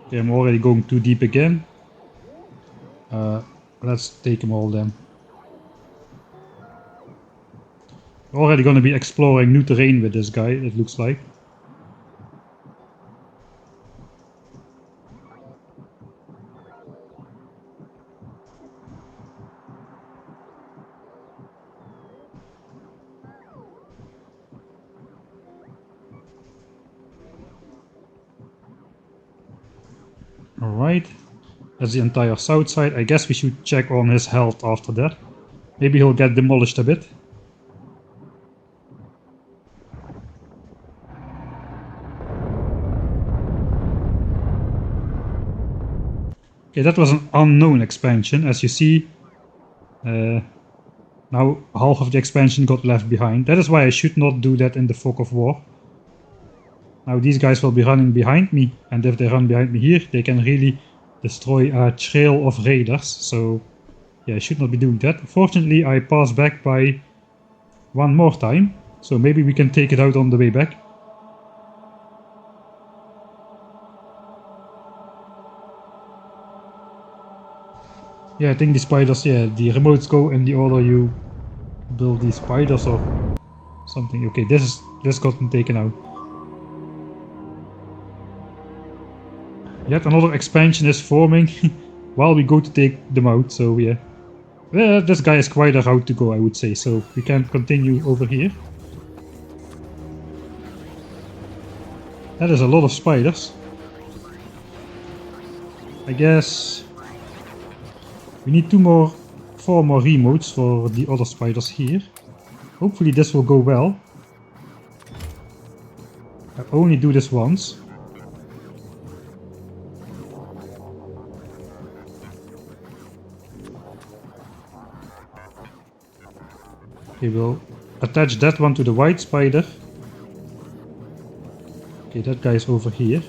Okay, I'm already going too deep again. Let's take them all then. We're already going to be exploring new terrain with this guy, it looks like. Alright, that's the entire south side. I guess we should check on his health after that. Maybe he'll get demolished a bit. Okay, that was an unknown expansion. As you see, now half of the expansion got left behind. That is why I should not do that in the fog of war. Now these guys will be running behind me, and if they run behind me here, they can really destroy a trail of raiders. So yeah, I should not be doing that. Fortunately, I passed back by one more time, so maybe we can take it out on the way back. Yeah, I think the spiders, yeah, the remotes go in the order you build these spiders or something. Okay, this got taken out. Yet another expansion is forming while we go to take them out, so yeah. This guy is quite a route to go, I would say, so we can continue over here. That is a lot of spiders. I guess we need 4 more remotes for the other spiders here. Hopefully this will go well. I only do this once. Okay, we'll attach that one to the white spider. Okay, that guy is over here.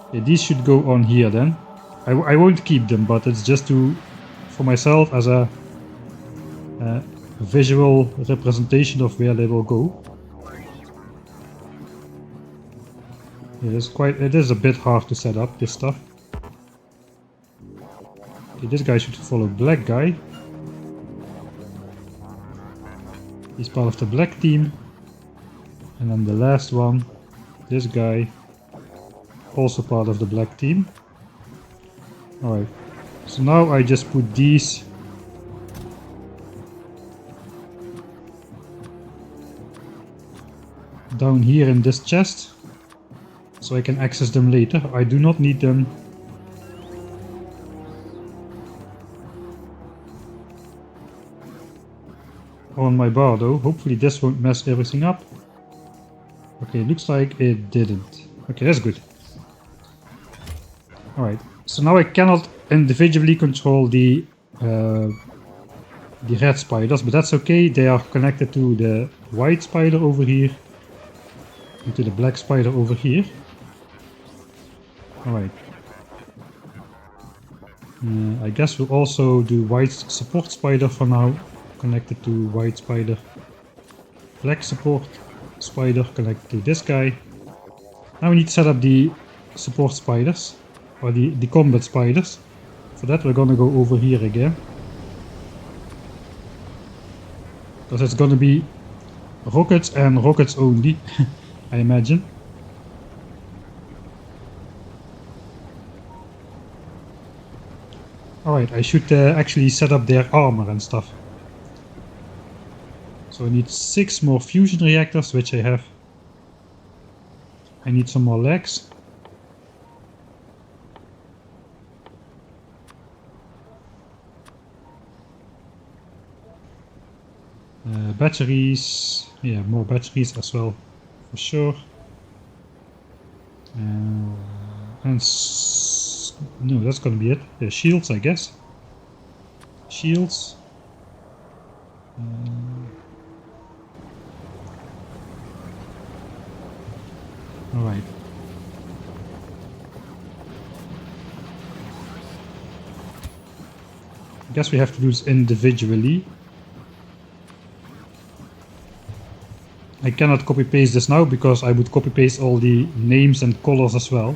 Okay, these should go on here then. I won't keep them, but it's just for myself as a visual representation of where they will go. It is a bit hard to set up this stuff. Okay, this guy should follow black guy. He's part of the black team. And then the last one, this guy, also part of the black team. Alright, so now I just put these down here in this chest, so I can access them later. I do not need them on my bar though. Hopefully this won't mess everything up. Okay, looks like it didn't. Okay, that's good. Alright, So now I cannot individually control the red spiders, but that's okay. They are connected to the white spider over here and to the black spider over here. Alright. I guess we'll also do white support spider for now, connected to white spider. Black support spider connected to this guy. Now we need to set up the support spiders, or the combat spiders. For that we're gonna go over here again. Because it's gonna be rockets and rockets only, I imagine. Alright, I should actually set up their armor and stuff. So I need 6 more fusion reactors, which I have. I need some more legs. Batteries, yeah, more batteries as well, for sure. And no, that's gonna be it. Shields, I guess. Shields. Alright. I guess we have to do this individually. I cannot copy paste this now because I would copy paste all the names and colors as well.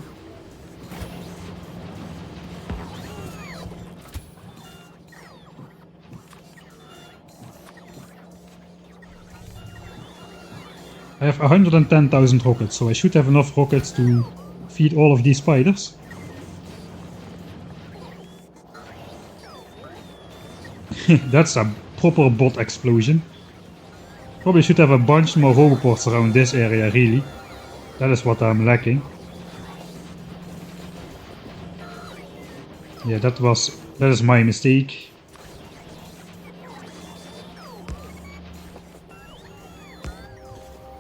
I have 110,000 rockets, so I should have enough rockets to feed all of these spiders. That's a proper bot explosion. Probably should have a bunch more roboports around this area, really. That is what I'm lacking. Yeah, that is my mistake.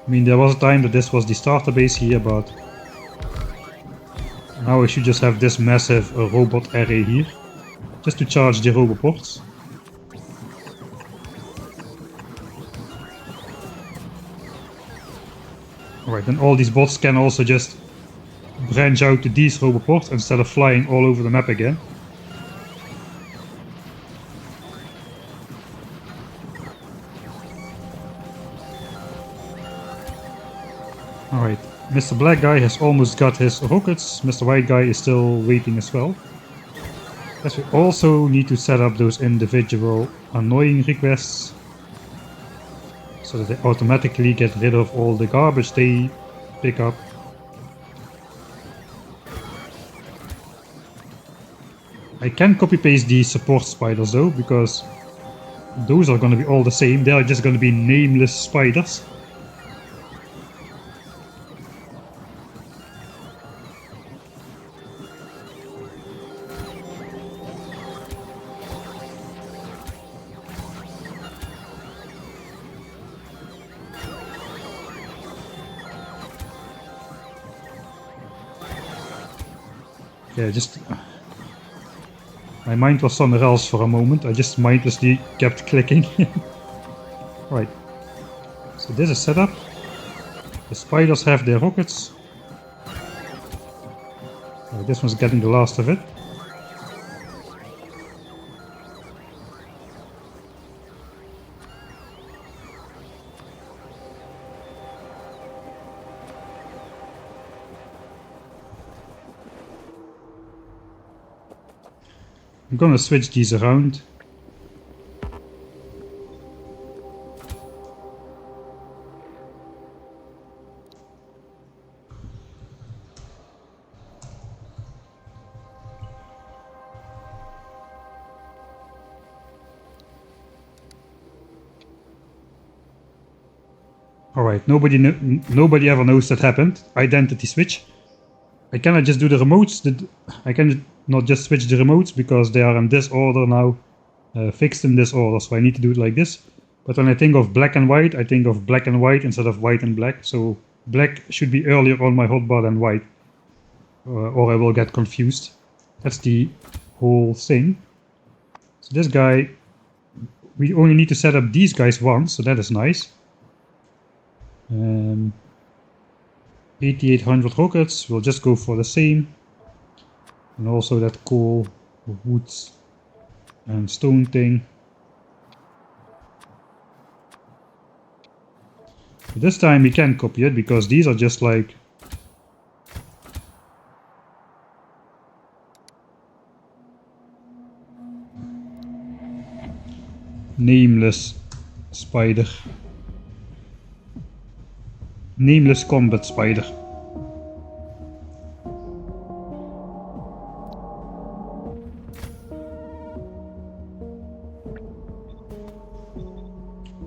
I mean, there was a time that this was the starter base here, but now I should just have this massive robot array here, just to charge the roboports. Alright, then all these bots can also just branch out to these roboports instead of flying all over the map again. Alright, Mr. Black Guy has almost got his rockets, Mr. White Guy is still waiting as well. Guess we also need to set up those individual annoying requests, so that they automatically get rid of all the garbage they pick up. I can copy paste the support spiders though, because those are gonna be all the same, they are just gonna be nameless spiders. Yeah, just... my mind was somewhere else for a moment, I just mindlessly kept clicking. Right, so this is set up. The spiders have their rockets. This one's getting the last of it. I'm gonna switch these around. Alright, nobody ever knows that happened. Identity switch. I cannot just do the remotes. I can not just switch the remotes because they are in this order now, fixed in this order, so I need to do it like this. But when I think of black and white, I think of black and white instead of white and black, so black should be earlier on my hotbar than white, or I will get confused. That's the whole thing. So this guy, we only need to set up these guys once, so that is nice. 8800 rockets, we'll just go for the same. And also that coal, wood and stone thing. But this time we can copy it, because these are just like nameless spider. Nameless combat spider.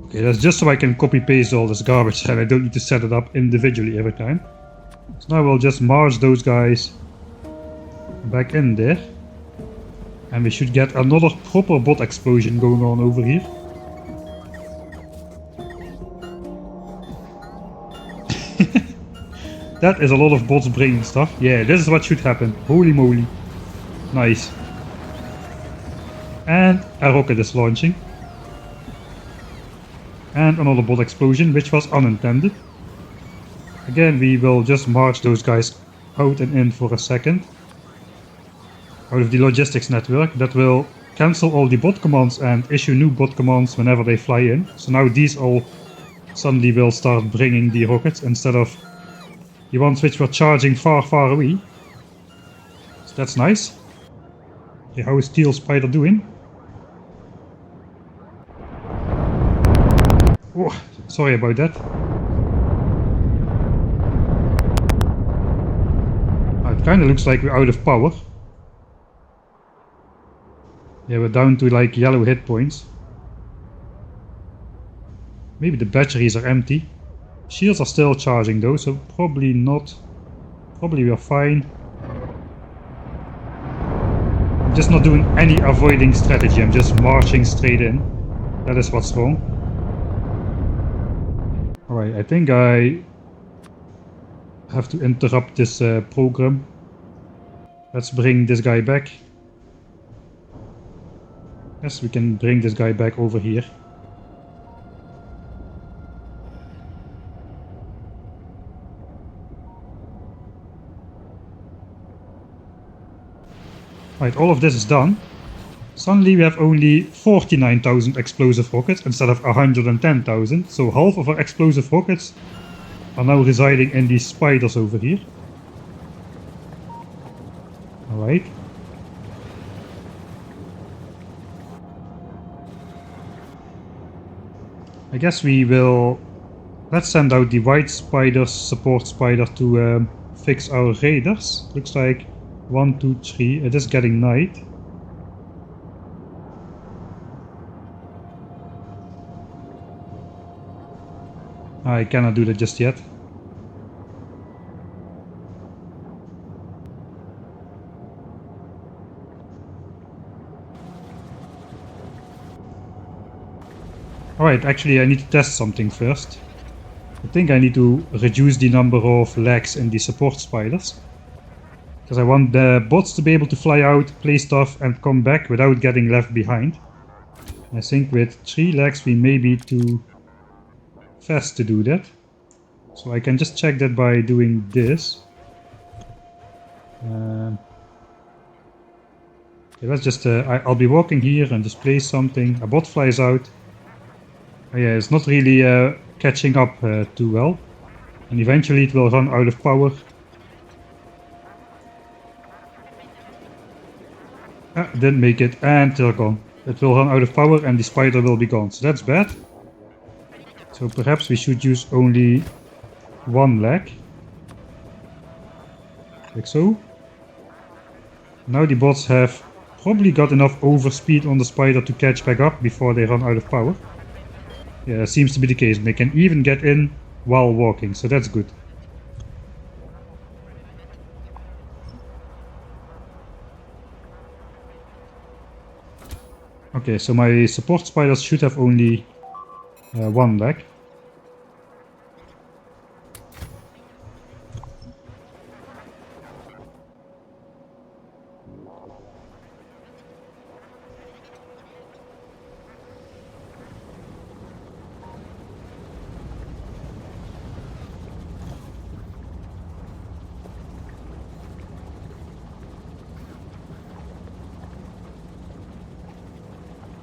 Okay, that's just so I can copy paste all this garbage and I don't need to set it up individually every time. So now we'll just march those guys back in there. And we should get another proper bot explosion going on over here. That is a lot of bots bringing stuff. Yeah, this is what should happen. Holy moly. Nice. And a rocket is launching. And another bot explosion, which was unintended. Again, we will just march those guys out and in for a second. Out of the logistics network. That will cancel all the bot commands and issue new bot commands whenever they fly in. So now these all suddenly will start bringing the rockets instead of the ones which were charging far, far away. So that's nice. Okay, how is Steel Spider doing? Oh, sorry about that. It kind of looks like we're out of power. Yeah, we're down to like yellow hit points. Maybe the batteries are empty. Shields are still charging though, so probably not. Probably we are fine. I'm just not doing any avoiding strategy, I'm just marching straight in. That is what's wrong. Alright, I think I have to interrupt this program. Let's bring this guy back. Yes, we can bring this guy back over here. Right, all of this is done. Suddenly we have only 49,000 explosive rockets instead of 110,000. So half of our explosive rockets are now residing in these spiders over here. Alright. I guess we will... Let's send out the white spiders, support spider to fix our raiders. Looks like 1, 2, 3. It is getting night. I cannot do that just yet. Alright, actually I need to test something first. I think I need to reduce the number of legs in the support spiders. Because I want the bots to be able to fly out, play stuff and come back without getting left behind. I think with 3 legs we may be too fast to do that. So I can just check that by doing this. Okay, let's just... I'll be walking here and just place something. A bot flies out. Oh yeah, it's not really catching up too well. And eventually it will run out of power. Didn't make it, and they're gone. It will run out of power and the spider will be gone, so that's bad. So perhaps we should use only 1 leg. Like so. Now the bots have probably got enough overspeed on the spider to catch back up before they run out of power. Yeah, that seems to be the case. They can even get in while walking, so that's good. Okay, so my support spiders should have only 1 leg.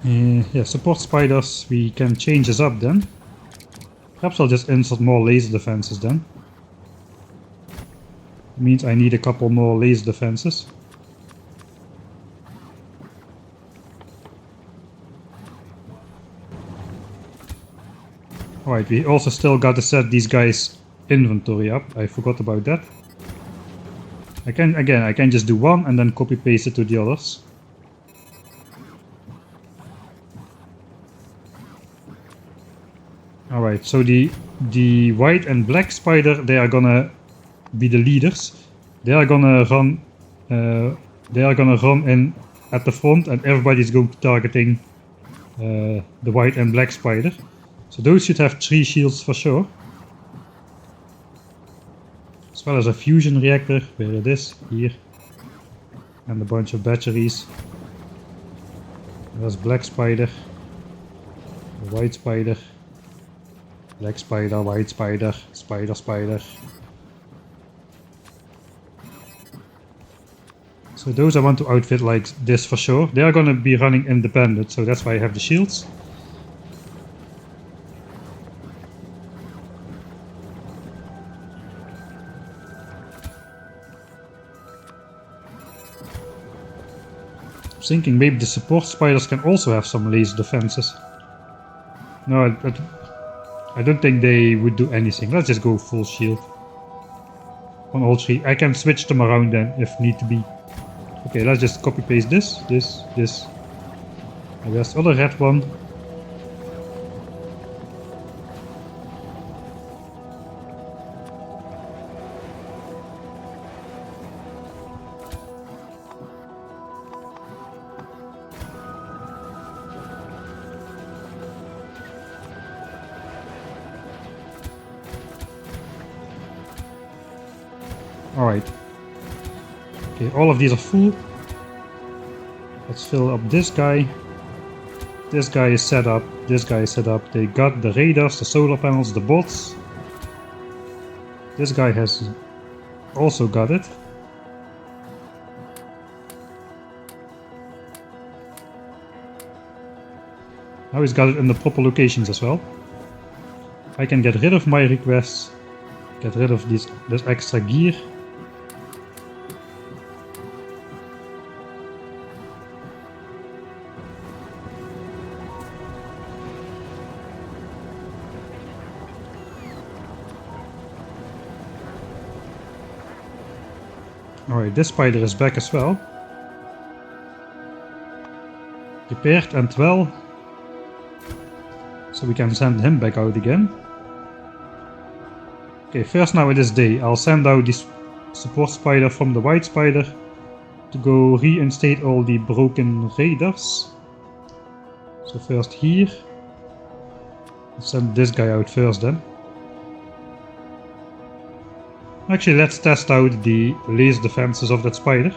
Yeah, support spiders, we can change this up then. Perhaps I'll just insert more laser defenses then. It means I need a couple more laser defenses. Alright, we also still got to set these guys' inventory up. I forgot about that. I can just do one and then copy paste it to the others. Alright, so the white and black spider, they are gonna be the leaders. They are gonna run in at the front, and everybody's going to be targeting the white and black spider. So those should have 3 shields for sure. As well as a fusion reactor, where it is, here. And a bunch of batteries. There's black spider. The white spider. Black spider, white spider, spider. So those I want to outfit like this for sure. They are gonna be running independent, so that's why I have the shields. I'm thinking maybe the support spiders can also have some laser defenses. No, I don't think they would do anything. Let's just go full shield on all 3. I can switch them around then if need to be. Okay, let's just copy paste this. And there's the other red one. Alright. Okay, all of these are full. Let's fill up this guy. This guy is set up. This guy is set up. They got the radars, the solar panels, the bots. This guy has also got it. Now he's got it in the proper locations as well. I can get rid of my requests. Get rid of this extra gear. Alright, this spider is back as well. Repaired and well. So we can send him back out again. Okay, first now it is day. I'll send out this support spider from the white spider to go reinstate all the broken radars. So first here. Let's send this guy out first then. Actually, let's test out the laser defenses of that spider.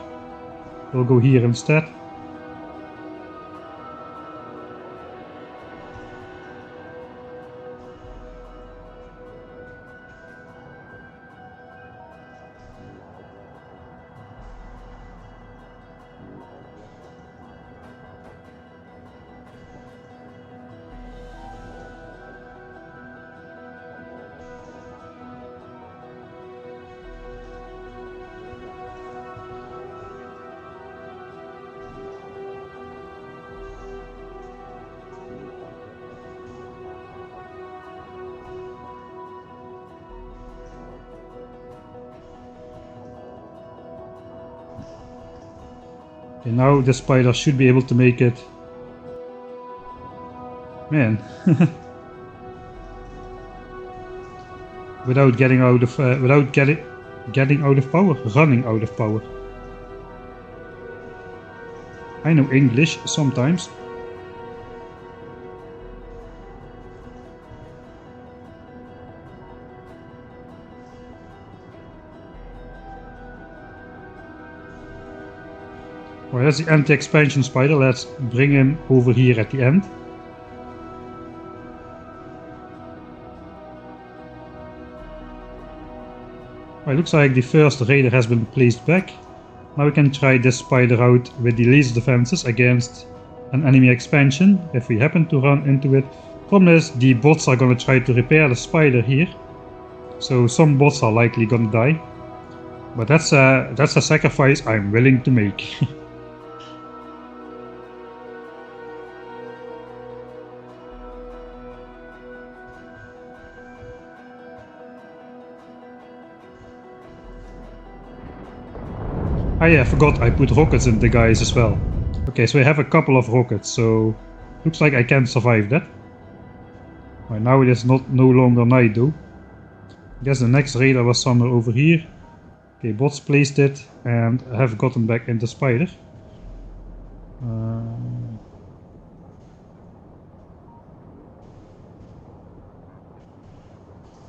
We'll go here instead. Okay, now the spider should be able to make it. Man. without getting out of getting out of power, running out of power. I know English sometimes. Well, that's the anti-expansion spider. Let's bring him over here at the end. Well, it looks like the first radar has been placed back. Now we can try this spider out with the laser defenses against an enemy expansion if we happen to run into it. Problem is, the bots are gonna try to repair the spider here, so some bots are likely gonna die. But that's a sacrifice I'm willing to make. Ah yeah, I forgot I put rockets in the guys as well. Okay, so I have a couple of rockets, so looks like I can survive that. Right, now it is no longer night though. I guess the next radar was somewhere over here. Okay, bots placed it and have gotten back into spider.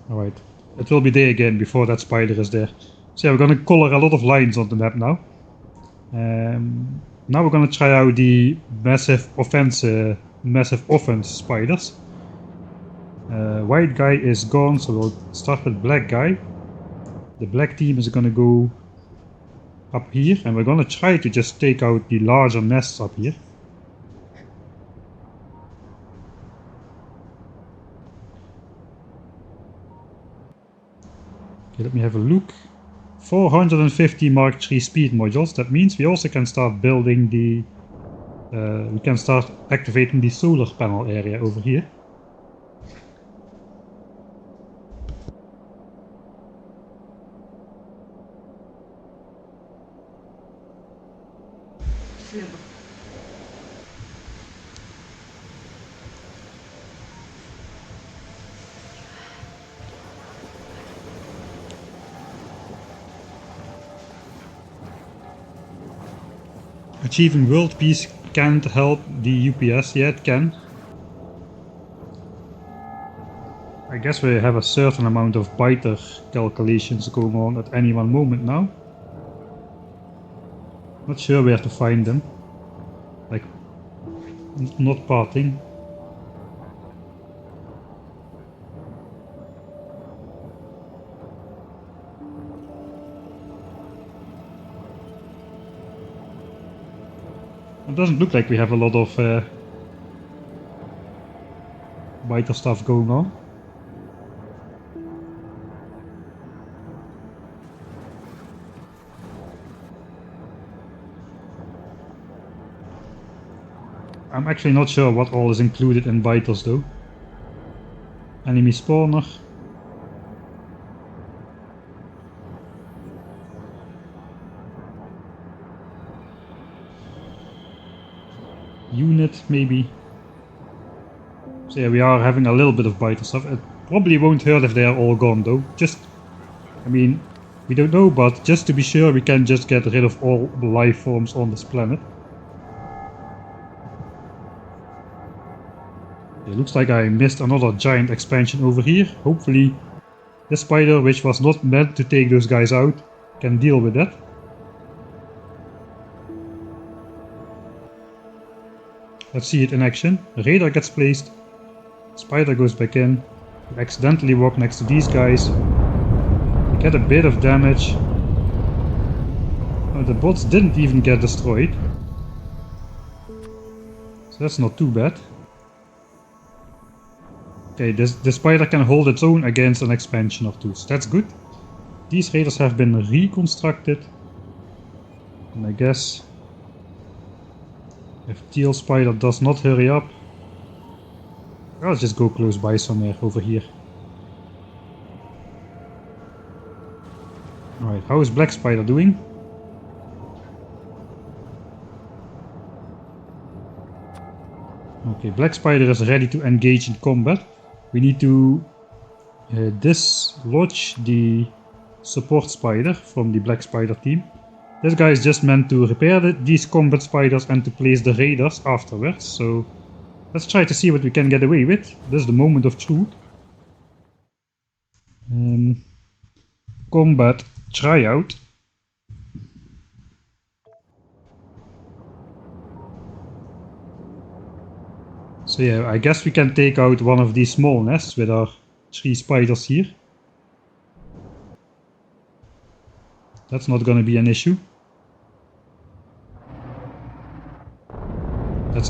Alright, it will be day again before that spider is there. So yeah, we're gonna color a lot of lines on the map now. Now we're gonna try out the massive offense spiders. White guy is gone, so we'll start with black guy. The black team is gonna go up here, and we're gonna try to just take out the larger nests up here. Okay, let me have a look. 450 Mark 3 speed modules. That means we also can start building the... we can start activating the solar panel area over here. Achieving world peace can't help the UPS. Yeah, it can. I guess we have a certain amount of biter calculations going on at any one moment now. Not sure where to find them. Like, not parting. It doesn't look like we have a lot of biter stuff going on. I'm actually not sure what all is included in biters though. Enemy spawner. Unit maybe. So yeah, we are having a little bit of biter stuff. It probably won't hurt if they are all gone though. Just, I mean, we don't know, but just to be sure we can just get rid of all the life forms on this planet. It looks like I missed another giant expansion over here. Hopefully this spider, which was not meant to take those guys out, can deal with that. Let's see it in action. Radar gets placed. Spider goes back in. We accidentally walk next to these guys. We get a bit of damage. Oh, the bots didn't even get destroyed. So that's not too bad. Okay, the spider can hold its own against an expansion or two, so that's good. These raiders have been reconstructed. And I guess if Teal Spider does not hurry up, I'll just go close by somewhere over here. Alright, how is Black Spider doing? Okay, Black Spider is ready to engage in combat. We need to dislodge the support spider from the Black Spider team. This guy is just meant to repair these combat spiders and to place the raiders afterwards, so let's try to see what we can get away with. This is the moment of truth. Combat tryout. So yeah, I guess we can take out one of these small nests with our 3 spiders here. That's not gonna be an issue. Let's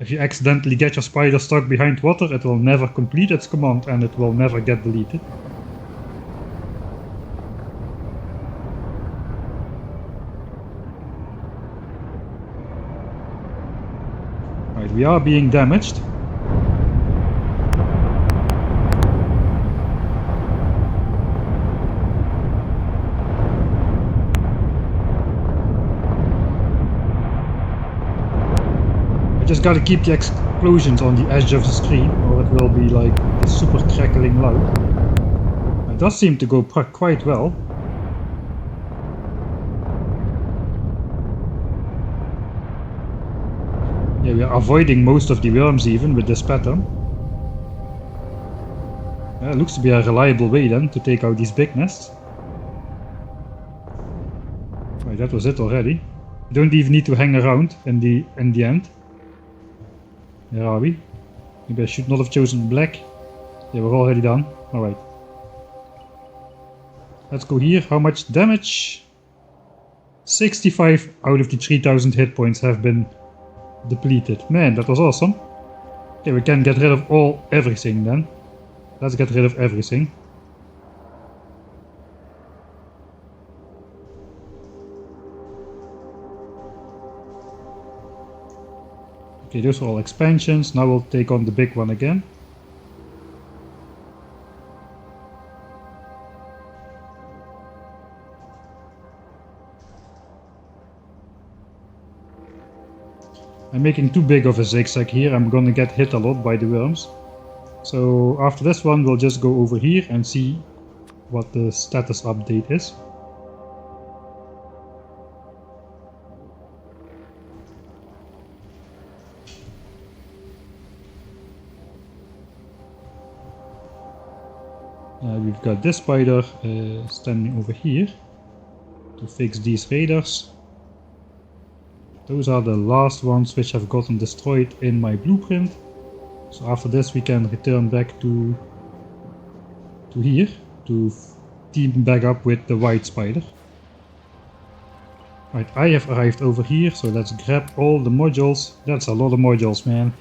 If you accidentally get your spider stuck behind water, it will never complete its command and it will never get deleted. Right, we are being damaged. Just gotta keep the explosions on the edge of the screen, or it will be like super crackling loud. It does seem to go quite well. Yeah, we are avoiding most of the worms even with this pattern. Yeah, it looks to be a reliable way then to take out these big nests. Right, that was it already. You don't even need to hang around in the end. Where are we? Maybe I should not have chosen black. Yeah, we're already done. Alright. Let's go here. How much damage? 65 out of the 3000 hit points have been depleted. Man, that was awesome. Okay, we can get rid of everything then. Let's get rid of everything. Okay, those are all expansions. Now we'll take on the big one again. I'm making too big of a zigzag here. I'm gonna get hit a lot by the worms. So after this one, we'll just go over here and see what the status update is. We've got this spider standing over here to fix these raiders. Those are the last ones which have gotten destroyed in my blueprint. So after this we can return back to here to team back up with the white spider. Right, I have arrived over here, so let's grab all the modules. That's a lot of modules, man.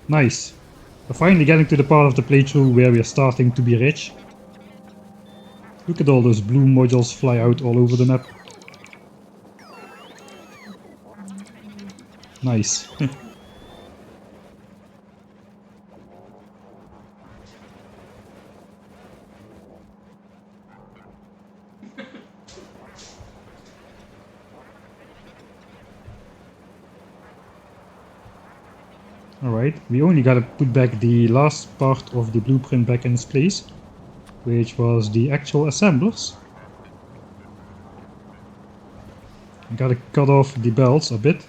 Nice. We're finally getting to the part of the playthrough where we're starting to be rich. Look at all those blue modules fly out all over the map. Nice. Alright, we only gotta put back the last part of the blueprint back in its place, which was the actual assemblers. I gotta cut off the belts a bit.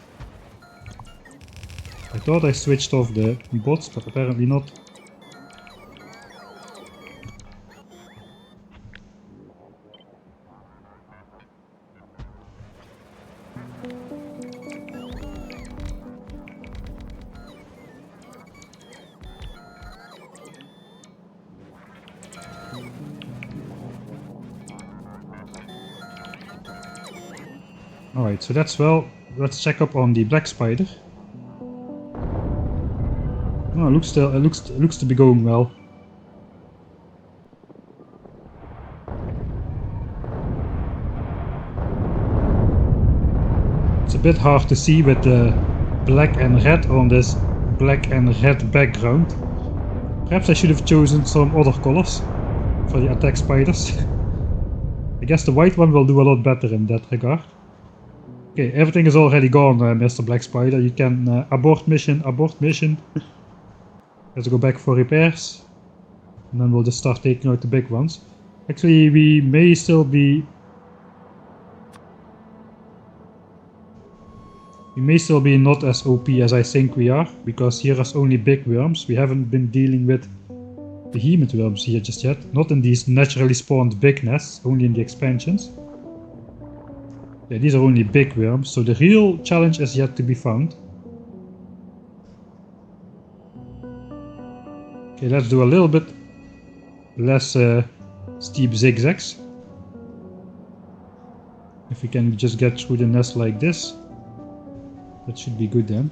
I thought I switched off the bots, but apparently not. Alright, so that's well. Let's check up on the black spider. Oh, it looks to be going well. It's a bit hard to see with the black and red on this black and red background. Perhaps I should have chosen some other colors for the attack spiders. I guess the white one will do a lot better in that regard. Okay, everything is already gone, Mr. Black Spider. You can abort mission, abort mission. Let's go back for repairs. And then we'll just start taking out the big ones. Actually, we may still be... We may still be not as OP as I think we are, because here is only big worms. We haven't been dealing with behemoth worms here just yet. Not in these naturally spawned big nests, only in the expansions. Yeah, these are only big worms, so the real challenge is yet to be found. Okay, let's do a little bit less steep zigzags. If we can just get through the nest like this, that should be good then.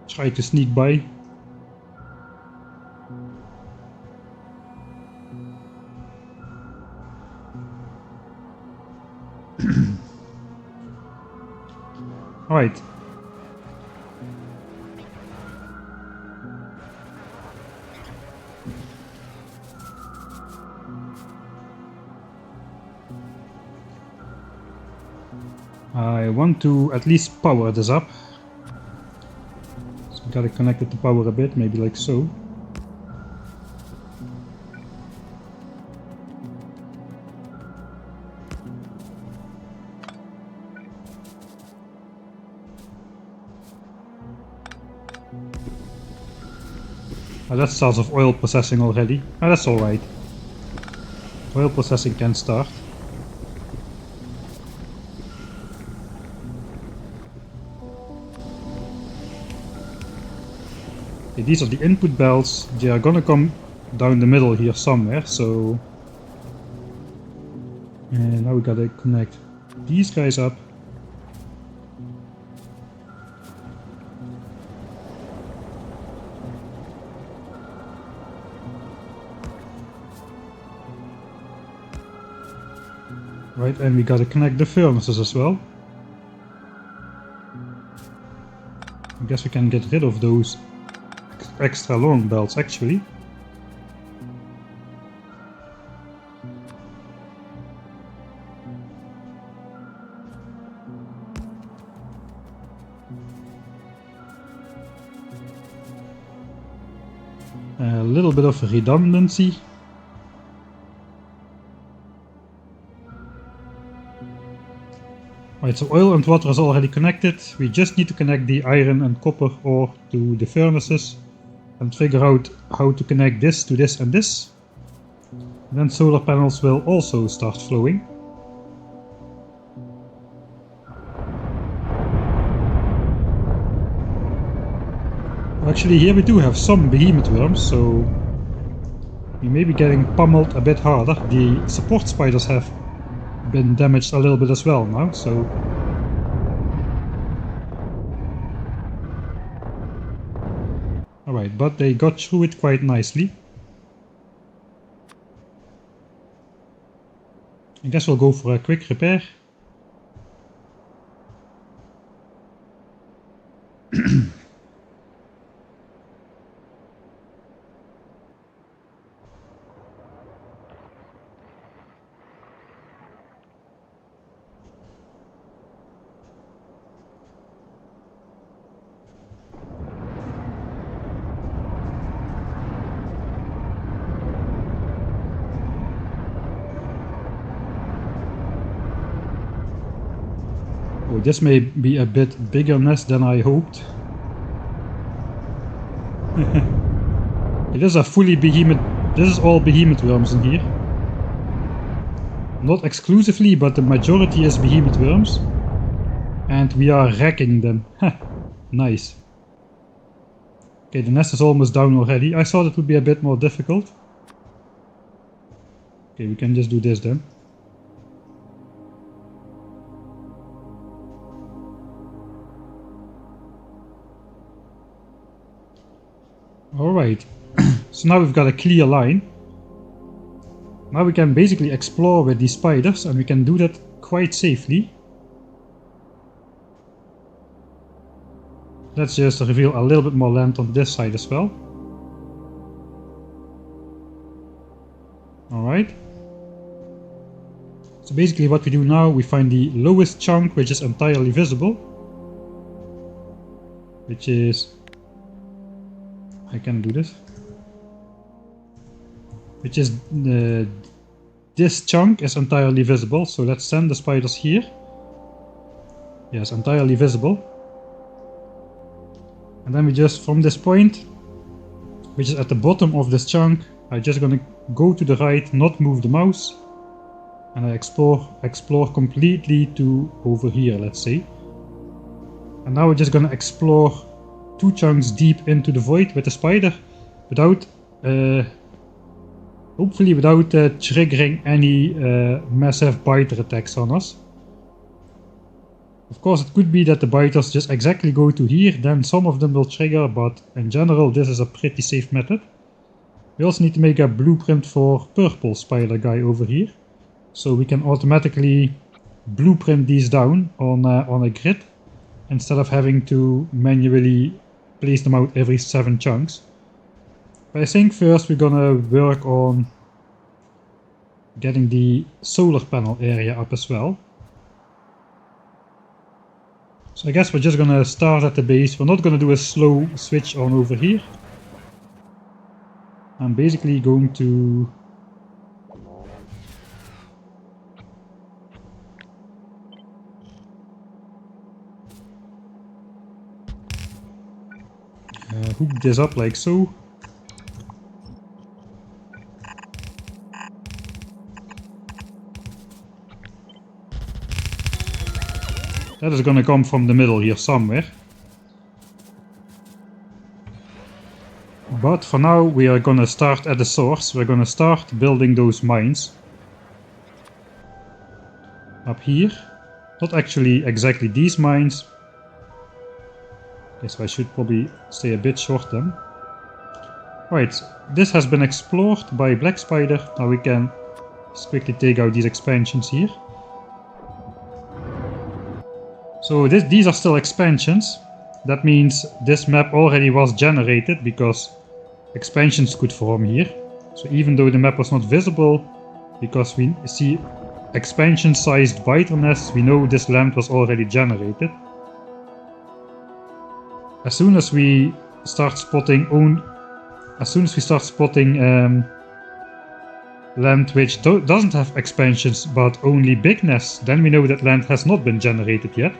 Try to sneak by. Alright. I want to at least power this up. So we gotta connect it to power a bit, maybe like so. That starts off oil processing already. That's alright. Oil processing can start. Okay, these are the input belts. They are gonna come down the middle here somewhere, so... And now we gotta connect these guys up. Right, and we gotta connect the furnaces as well. I guess we can get rid of those extra long belts actually. A little bit of redundancy. Right, so oil and water is already connected. We just need to connect the iron and copper ore to the furnaces and figure out how to connect this to this and this. And then solar panels will also start flowing. Actually, here we do have some behemoth worms, so we may be getting pummeled a bit harder. The support spiders have been damaged a little bit as well now, so... Alright, but they got through it quite nicely. I guess we'll go for a quick repair. Oh, this may be a bit bigger nest than I hoped. It is a fully behemoth. This is all behemoth worms in here. Not exclusively, but the majority is behemoth worms. And we are wrecking them. Nice. Okay, the nest is almost down already. I thought it would be a bit more difficult. Okay, we can just do this then. Alright, so now we've got a clear line. Now we can basically explore with these spiders, and we can do that quite safely. Let's just reveal a little bit more land on this side as well. Alright. So basically what we do now, we find the lowest chunk which is entirely visible. Which is... I can do this. Which is this chunk is entirely visible, so let's send the spiders here. Yes, entirely visible. And then we just, from this point, which is at the bottom of this chunk, I'm just gonna go to the right, not move the mouse, and I explore completely to over here, let's say. And now we're just gonna explore 2 chunks deep into the void with the spider, without, hopefully without triggering any massive biter attacks on us. Of course, it could be that the biters just exactly go to here, then some of them will trigger, but in general this is a pretty safe method. We also need to make a blueprint for purple spider guy over here, so we can automatically blueprint these down on a grid instead of having to manually place them out every 7 chunks. But I think first we're gonna work on getting the solar panel area up as well. So I guess we're just gonna start at the base. We're not gonna do a slow switch on over here. I'm basically going to hook this up like so. That is gonna come from the middle here somewhere. But for now we are gonna start at the source. We're gonna start building those mines up here. Not actually exactly these mines. Okay, so I should probably stay a bit short then. Right, this has been explored by Black Spider. Now we can just quickly take out these expansions here. So these are still expansions. That means this map already was generated because expansions could form here. So even though the map was not visible, because we see expansion sized biter nests, we know this land was already generated. As soon as we start spotting land which doesn't have expansions but only big nests, then we know that land has not been generated yet.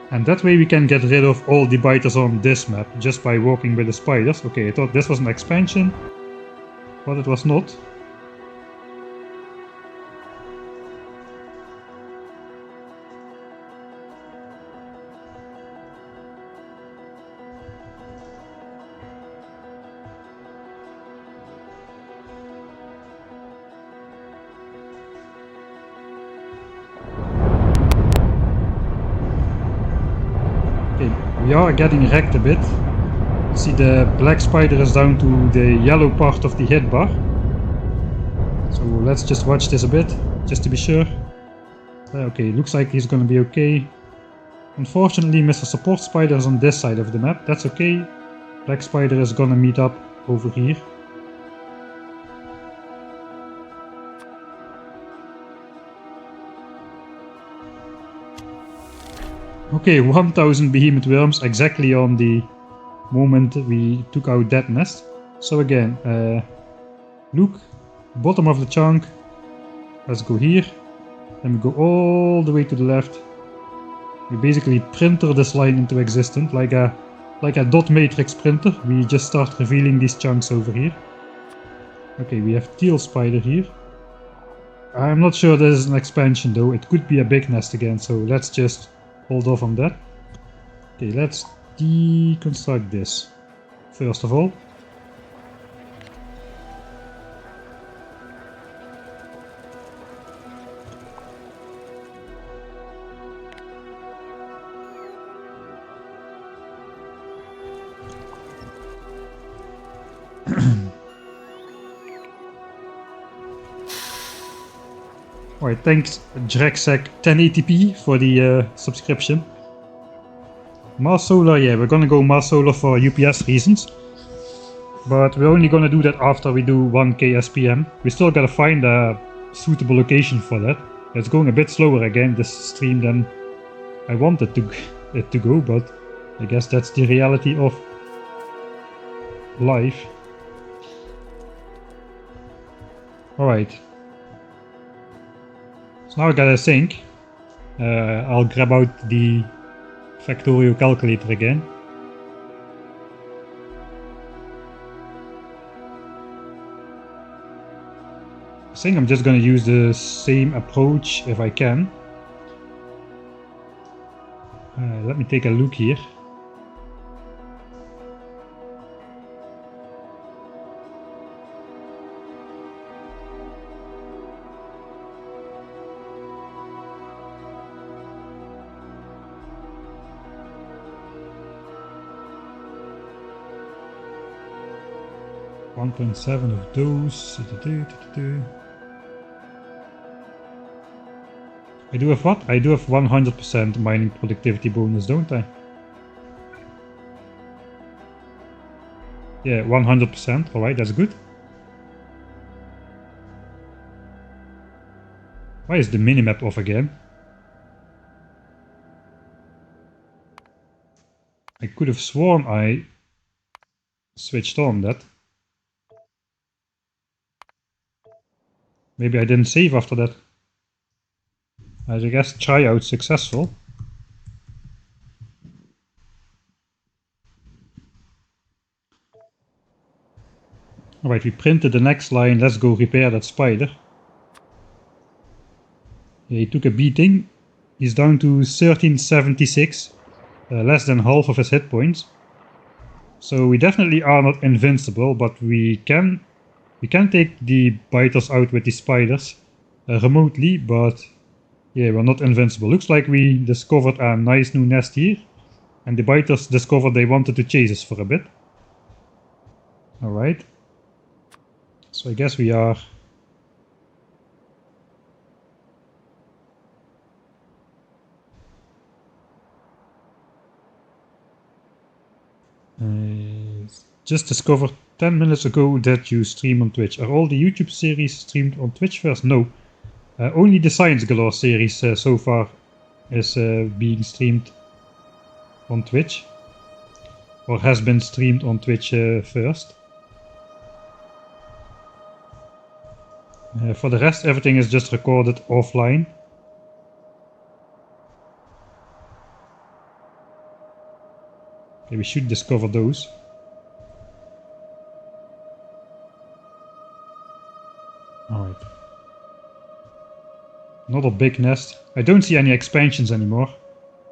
And that way we can get rid of all the biters on this map just by walking with the spiders. Okay, I thought this was an expansion, but it was not. We are getting wrecked a bit. See, the black spider is down to the yellow part of the hit bar. So let's just watch this a bit, just to be sure. Okay, looks like he's gonna be okay. Unfortunately, Mr. Support Spider is on this side of the map. That's okay. Black Spider is gonna meet up over here. Okay, 1000 behemoth worms exactly on the moment we took out that nest. So again, look, bottom of the chunk. Let's go here. Then we go all the way to the left. We basically printer this line into existence like a dot matrix printer. We just start revealing these chunks over here. Okay, we have teal spider here. I'm not sure this is an expansion though. It could be a big nest again, so let's just hold off on that. Okay, let's deconstruct this first of all. Alright, thanks Drexec 1080p for the subscription. Mars Solar, yeah, we're gonna go Mars Solar for UPS reasons. But we're only gonna do that after we do 1k SPM. We still gotta find a suitable location for that. It's going a bit slower again this stream than I wanted it to go, but I guess that's the reality of life. Alright. So now I gotta think. I'll grab out the factorial calculator again. I think I'm just gonna use the same approach if I can. Let me take a look here. 1.7 of those. I do have what? I do have 100% mining productivity bonus, don't I? Yeah, 100%. Alright, that's good. Why is the minimap off again? I could have sworn I switched on that. Maybe I didn't save after that. I guess tryout successful. Alright, we printed the next line. Let's go repair that spider. Yeah, he took a beating. He's down to 1376. Less than half of his hit points. So we definitely are not invincible, but we can take the biters out with the spiders remotely, but yeah, we're not invincible. Looks like we discovered a nice new nest here, and the biters discovered they wanted to chase us for a bit. Alright. So I guess we are... just discovered 10 minutes ago that you stream on Twitch. Are all the YouTube series streamed on Twitch first? No. Only the Science Galore series so far is being streamed on Twitch. Or has been streamed on Twitch first. For the rest, everything is just recorded offline. Okay, we should discover those. Alright. Another big nest. I don't see any expansions anymore.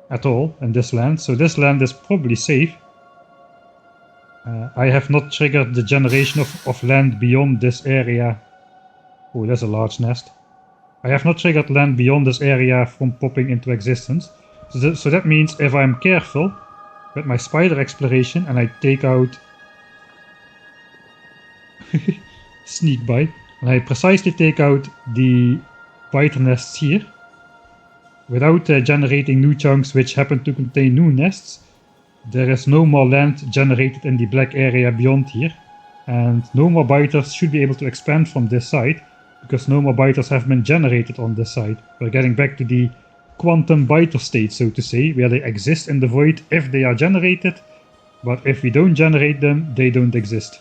At all in this land, so this land is probably safe. I have not triggered the generation of land beyond this area. Oh, there's a large nest. I have not triggered land beyond this area from popping into existence. So that means if I'm careful with my spider exploration and I take out... sneak by. And I precisely take out the biter nests here, without generating new chunks which happen to contain new nests, there is no more land generated in the black area beyond here, and no more biters should be able to expand from this side, because no more biters have been generated on this side. We're getting back to the quantum biter state, so to say, where they exist in the void if they are generated, but if we don't generate them, they don't exist.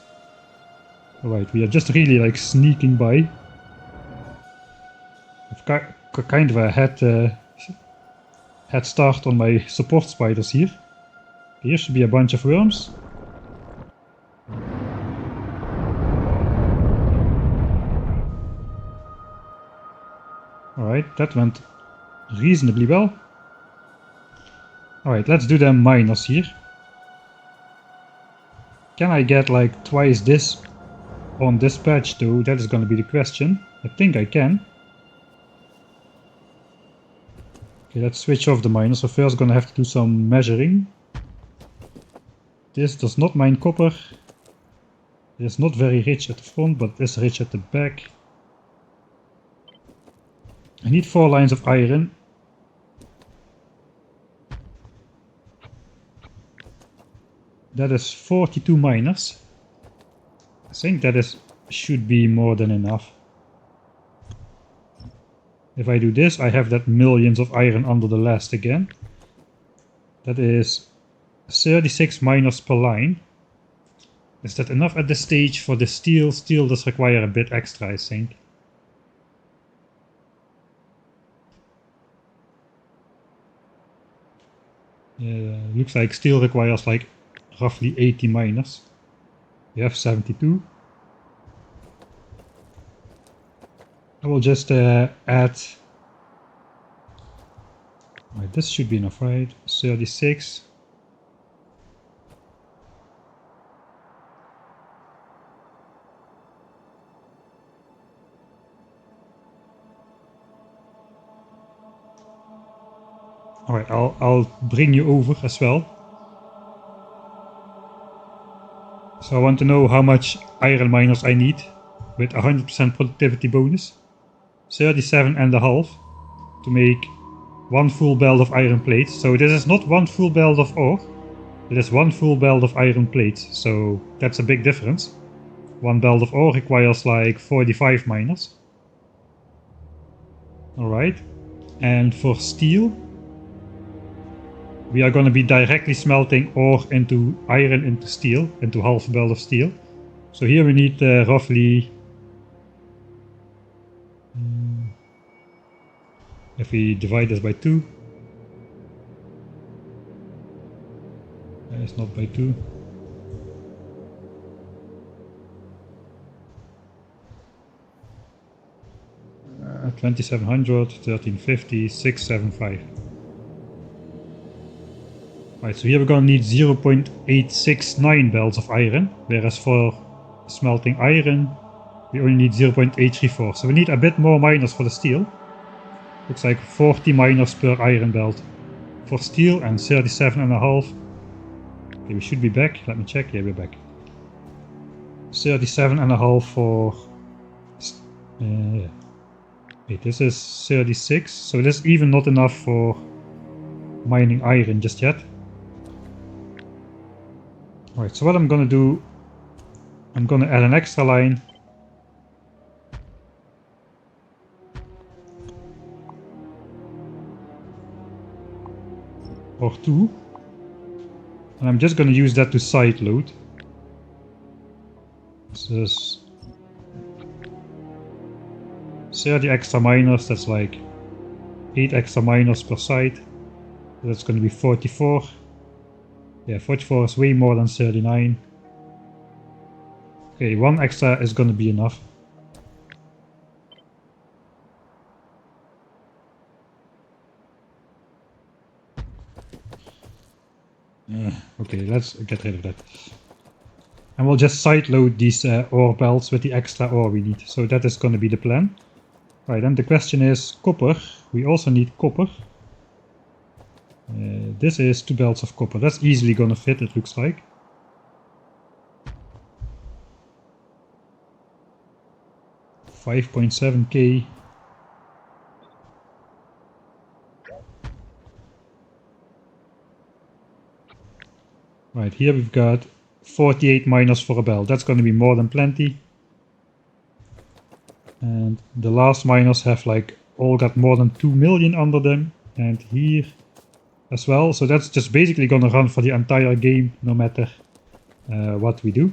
Alright, we are just really like sneaking by. I've got kind of a head start on my support spiders here. Here should be a bunch of worms. Alright, that went reasonably well. Alright, let's do them miners here. Can I get like twice this on this patch though? That is gonna be the question. I think I can. Okay, let's switch off the miners. So first gonna have to do some measuring. This does not mine copper. It is not very rich at the front, but is rich at the back. I need 4 lines of iron. That is 42 miners. I think that should be more than enough. If I do this, I have that millions of iron under the last again. That is 36 miners per line. Is that enough at this stage for the steel? Steel does require a bit extra, I think. Yeah, looks like steel requires like roughly 80 miners. We have 72. I will just add... Right, this should be enough, right? 36. Alright, I'll bring you over as well. So I want to know how much iron miners I need with 100% productivity bonus. 37.5 to make one full belt of iron plates. So this is not one full belt of ore, it is one full belt of iron plates. So that's a big difference. One belt of ore requires like 45 miners. Alright, and for steel, we are going to be directly smelting ore into iron into steel, into half a belt of steel. So here we need roughly, if we divide this by 2, it's not by 2. Uh, 2700, 1350, 675. Right, so here we're going to need 0.869 belts of iron, whereas for smelting iron we only need 0.834. So we need a bit more miners for the steel. Looks like 40 miners per iron belt for steel and 37.5. Okay, we should be back. Let me check. Yeah, we're back. 37.5 for... yeah. Wait, this is 36. So this is even not enough for mining iron just yet. Alright, so what I'm gonna do, I'm gonna add an extra line. Or 2. And I'm just gonna use that to side load. This is 30 extra miners, that's like 8 extra miners per side. So that's gonna be 44. Yeah, 44 is way more than 39. Okay, 1 extra is gonna be enough. Okay, let's get rid of that. And we'll just side load these ore belts with the extra ore we need. So that is gonna be the plan. Right, and the question is copper. We also need copper. This is 2 belts of copper. That's easily gonna fit, it looks like. $5.7k. Right, here we've got 48 miners for a belt. That's gonna be more than plenty. And the last miners have like all got more than 2 million under them. And here as well. So that's just basically gonna run for the entire game, no matter what we do.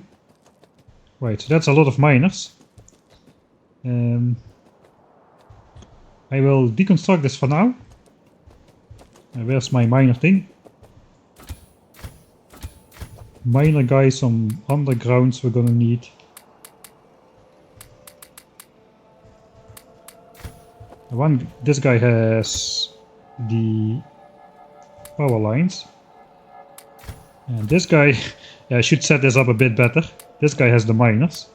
Right, so that's a lot of miners. I will deconstruct this for now. Where's my miner thing? Miner guys, some undergrounds we're gonna need. This guy has the power lines. And this guy, yeah, I should set this up a bit better. This guy has the miners.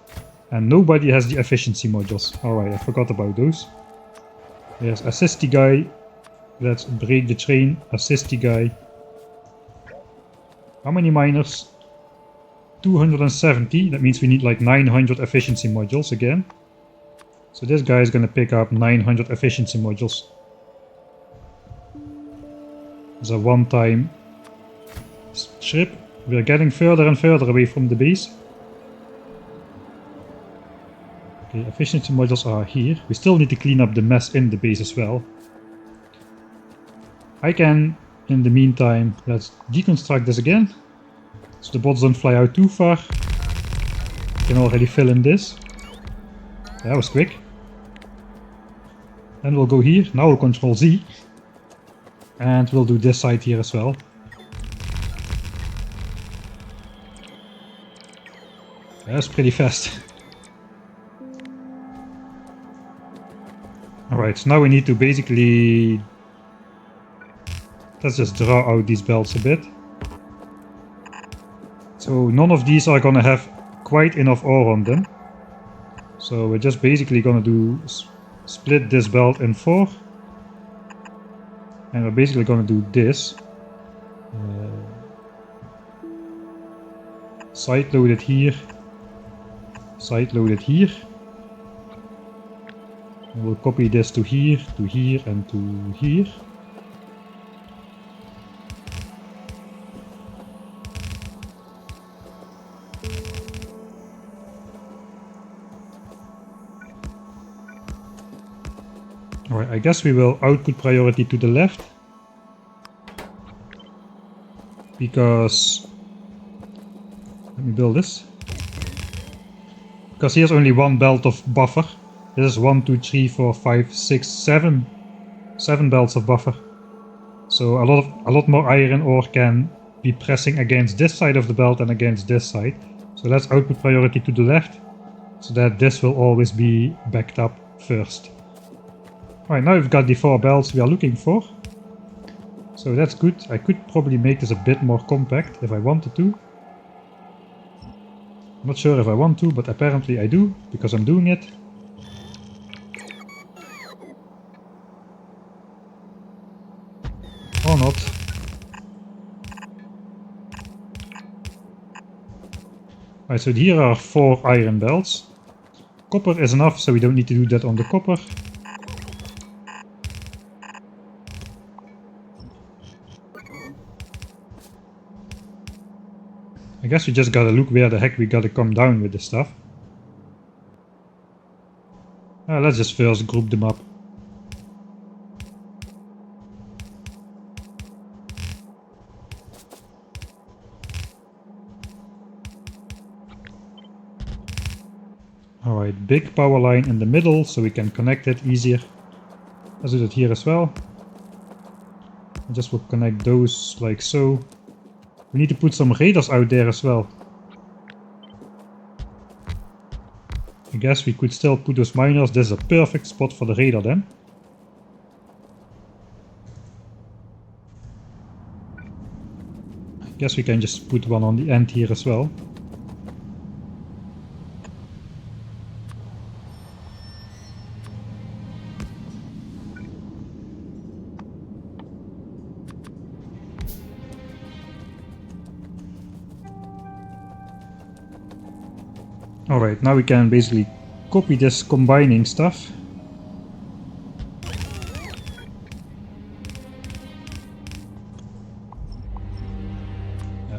And nobody has the efficiency modules. Alright, I forgot about those. There's assisty guy. Let's break the train. Assisty guy. How many miners? 270. That means we need like 900 efficiency modules again. So this guy is gonna pick up 900 efficiency modules. It's a one-time trip. We're getting further and further away from the base. Okay, efficiency modules are here. We still need to clean up the mess in the base as well. I can, in the meantime, let's deconstruct this again. So the bots don't fly out too far. Can already fill in this. That was quick. Then we'll go here. Now we'll Control Z. And we'll do this side here as well. That's pretty fast. Alright, so now we need to basically... Let's just draw out these belts a bit. So none of these are gonna have quite enough ore on them. So we're just basically gonna do split this belt in 4. And we're basically gonna do this. Side loaded here. Side loaded here. And we'll copy this to here, and to here. Alright, I guess we will output priority to the left. Because... let me build this. Because here's only one belt of buffer. This is 1, 2, 3, 4, 5, 6, 7. 7 belts of buffer. So a lot more iron ore can be pressing against this side of the belt and against this side. So let's output priority to the left. So that this will always be backed up first. Alright, now we've got the 4 belts we are looking for. So that's good. I could probably make this a bit more compact if I wanted to. I'm not sure if I want to, but apparently I do, because I'm doing it. Or not. Alright, so here are 4 iron belts. Copper is enough, so we don't need to do that on the copper. I guess we just gotta look where the heck we gotta come down with this stuff. Let's just first group them up. Alright, big power line in the middle so we can connect it easier. Let's do that here as well. I just will connect those like so. We need to put some radars out there as well. I guess we could still put those miners. This is a perfect spot for the radar then. I guess we can just put one on the end here as well. Alright, now we can basically copy this combining stuff.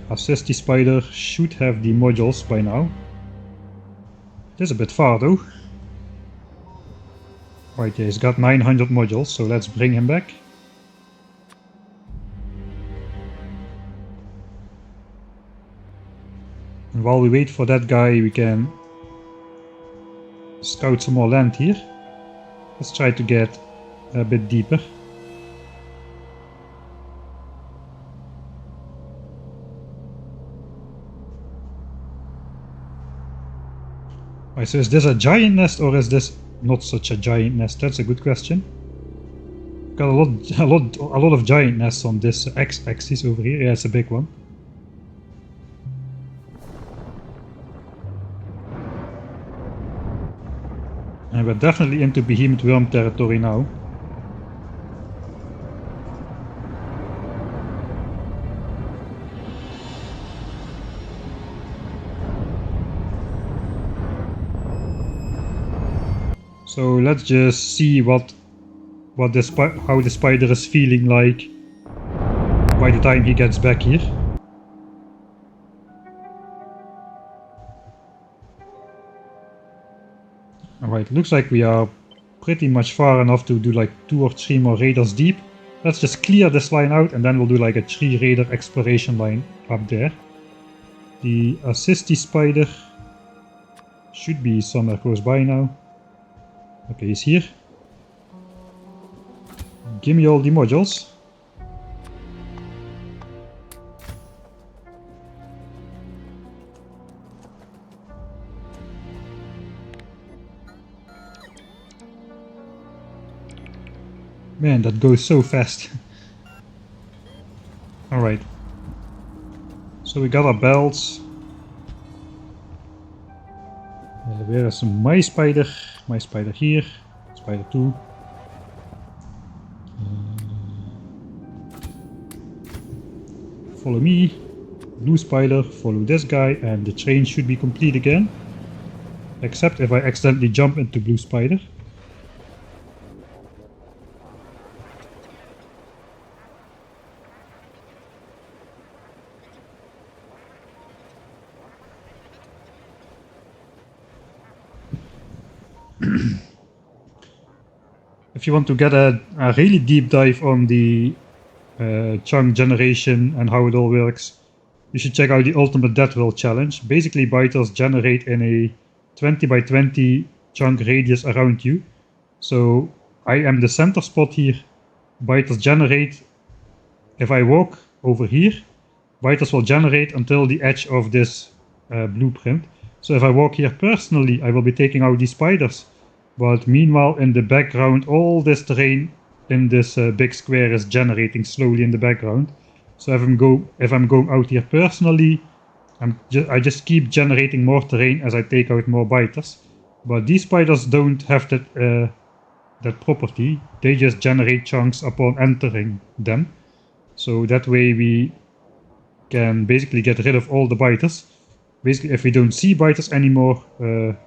Assist the spider should have the modules by now. It is a bit far though. Right, yeah, he's got 900 modules, so let's bring him back. And while we wait for that guy, we can scout some more land here. Let's try to get a bit deeper. Right, so is this a giant nest or is this not such a giant nest? That's a good question. Got a lot of giant nests on this x-axis over here. Yeah, it's a big one. And we're definitely into behemoth worm territory now. So let's just see how the spider is feeling like by the time he gets back here. Alright, looks like we are pretty much far enough to do like 2 or 3 more radars deep. Let's just clear this line out and then we'll do like a 3 radar exploration line up there. The assisty spider should be somewhere close by now. Okay, he's here. Give me all the modules. Man, that goes so fast. Alright. So we got our belts. Where is my spider? My spider here. Spider 2. Follow me. blue spider, follow this guy, and the train should be complete again. Except if I accidentally jump into blue spider. If you want to get a really deep dive on the chunk generation and how it all works, you should check out the Ultimate Death Roll Challenge. Basically, biters generate in a 20 by 20 chunk radius around you. So I am the center spot here. Biters generate. If I walk over here, biters will generate until the edge of this blueprint. So if I walk here personally, I will be taking out these spiders. But meanwhile, in the background, all this terrain in this big square is generating slowly in the background. So if I'm going out here personally, I just keep generating more terrain as I take out more biters. But these spiders don't have that property. They just generate chunks upon entering them. So that way we can basically get rid of all the biters. Basically, if we don't see biters anymore,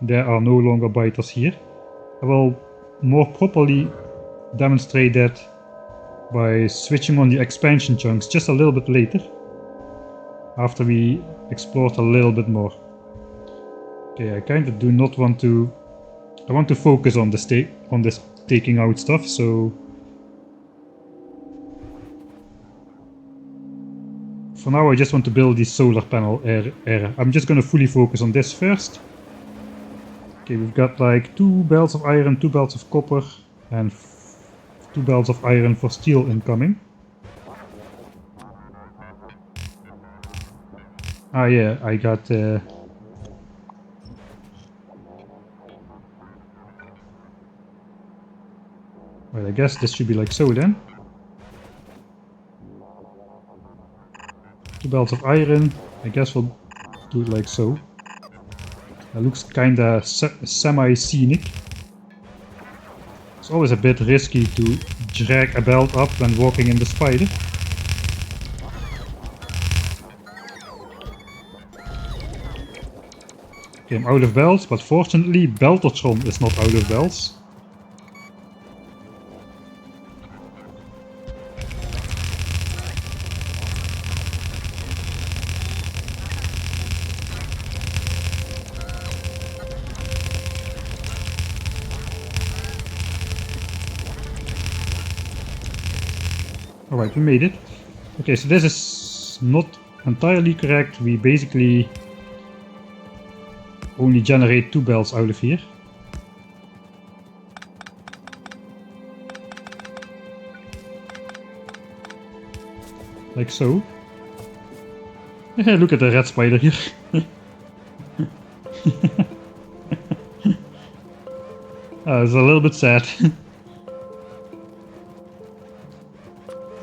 there are no longer biters here. I will more properly demonstrate that by switching on the expansion chunks just a little bit later, after we explored a little bit more. Okay, I kind of do not want to. I want to focus on this taking out stuff, so for now I just want to build the solar panel area. I'm just going to fully focus on this first. Okay, we've got like 2 belts of iron, 2 belts of copper, and 2 belts of iron for steel incoming. Ah yeah, I got well, I guess this should be like so then. 2 belts of iron, I guess we'll do it like so. That looks kinda semi-scenic. It's always a bit risky to drag a belt up when walking in the spider. Okay, I'm out of belts, but fortunately Beltertron is not out of belts. Alright, we made it. Okay, so this is not entirely correct. We basically only generate 2 belts out of here. Like so. Look at the red spider here. It's a little bit sad.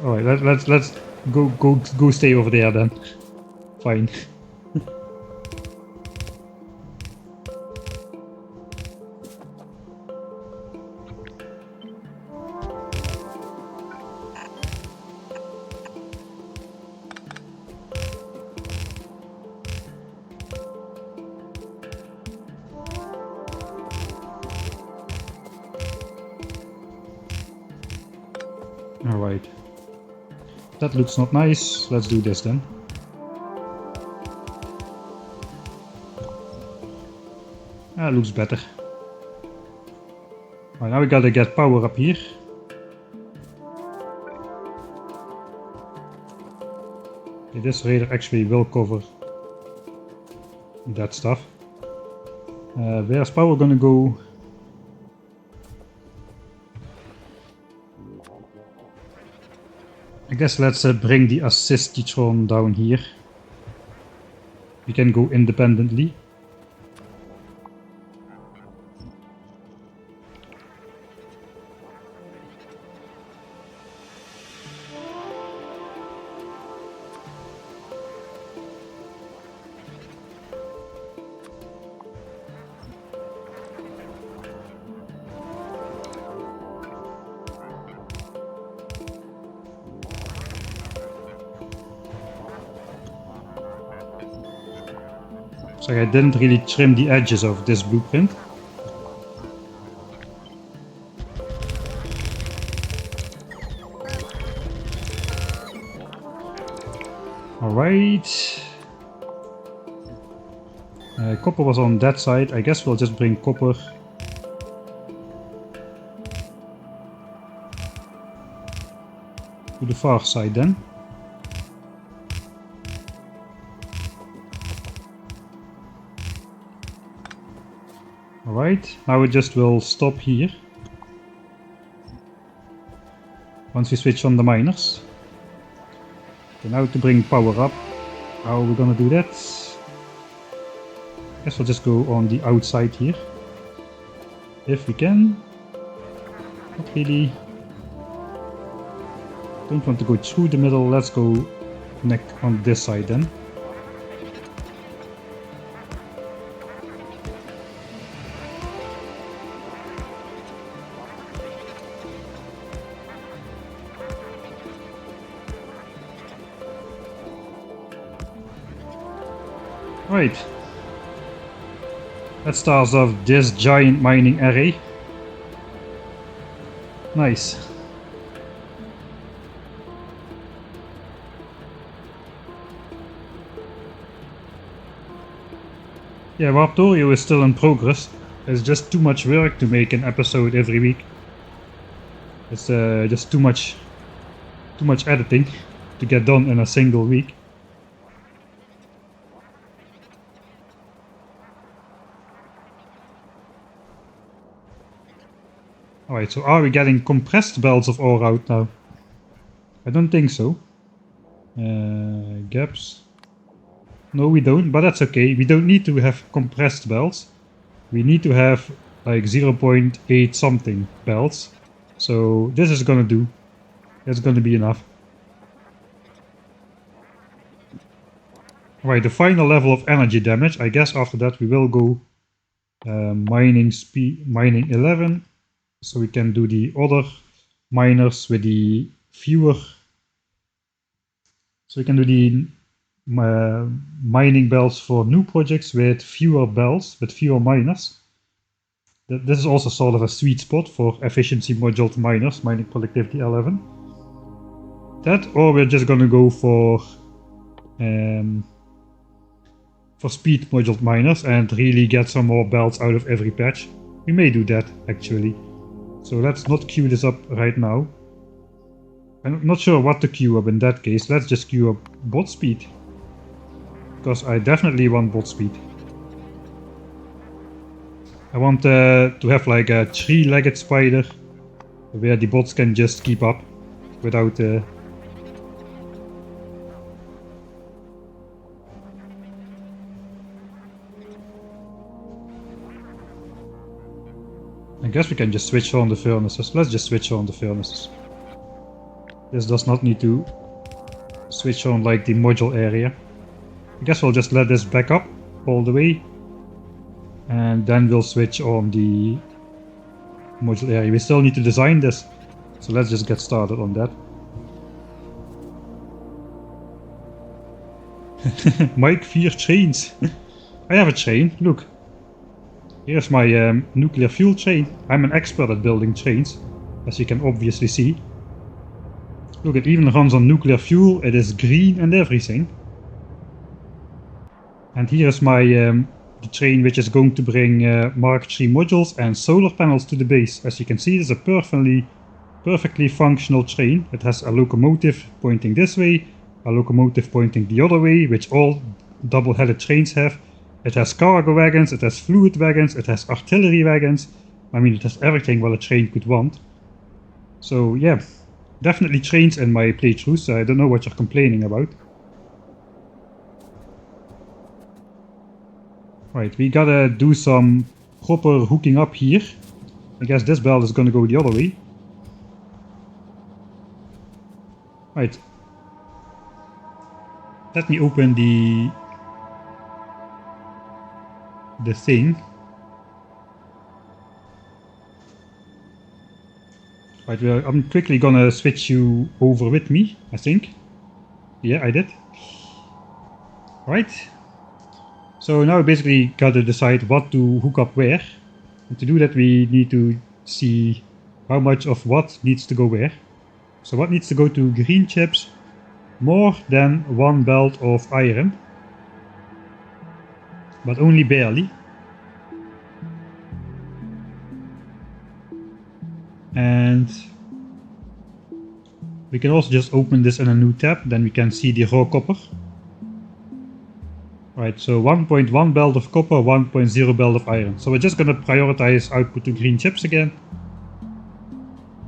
Alright, let's go stay over there then. Fine. Alright. That looks not nice. Let's do this then. That looks better. Alright, now we gotta get power up here. Okay, this radar actually will cover that stuff. Where's power gonna go? I guess let's bring the assistitron down here. We can go independently. So I didn't really trim the edges of this blueprint. Alright. Copper was on that side. I guess we'll just bring copper to the far side then. Alright, now we just will stop here. Once we switch on the miners. Okay, now to bring power up. How are we gonna do that? Guess we'll just go on the outside here. If we can. Not really. Don't want to go through the middle, let's go connect on this side then. Right. That starts off this giant mining array. Nice. Yeah, Warptorio is still in progress. It's just too much work to make an episode every week. It's just too much editing to get done in a single week. Alright, so are we getting compressed belts of ore out now? I don't think so. Gaps. No, we don't, but that's okay. We don't need to have compressed belts. We need to have like 0.8 something belts. So this is gonna do. That's gonna be enough. Alright, the final level of energy damage. I guess after that we will go mining 11. So we can do the other miners with the fewer. So we can do the mining belts for new projects with fewer belts, with fewer miners. This is also sort of a sweet spot for efficiency moduled miners, mining productivity 11. That, or we're just gonna go for speed moduled miners and really get some more belts out of every patch. We may do that actually. So let's not queue this up right now. I'm not sure what to queue up in that case. Let's just queue up bot speed. Because I definitely want bot speed. I want to have like a 3-legged spider where the bots can just keep up without I guess we can just switch on the furnaces. Let's just switch on the furnaces. This does not need to switch on like the module area. I guess we'll just let this back up all the way. And then we'll switch on the module area. We still need to design this. So let's just get started on that. Mk3 trains. I have a train, look. Here's my nuclear fuel train. I'm an expert at building trains, as you can obviously see. Look, it even runs on nuclear fuel, it is green and everything. And here's my the train which is going to bring Mk3 modules and solar panels to the base. As you can see, it's a perfectly functional train. It has a locomotive pointing this way, a locomotive pointing the other way, which all double-headed trains have. It has cargo wagons, it has fluid wagons, it has artillery wagons. I mean, it has everything what a train could want. So yeah, definitely trains in my playthroughs, so I don't know what you're complaining about. Right, we gotta do some proper hooking up here. I guess this belt is gonna go the other way. Right. Let me open the thing. Right, I'm quickly gonna switch you over with me, I think. Yeah, I did. Right. So now we basically gotta decide what to hook up where. And to do that we need to see how much of what needs to go where. So what needs to go to green chips? More than one belt of iron. But only barely. And we can also just open this in a new tab, then we can see the raw copper. Right, so 1.1 belt of copper, 1.0 belt of iron. So we're just gonna prioritize output to green chips again.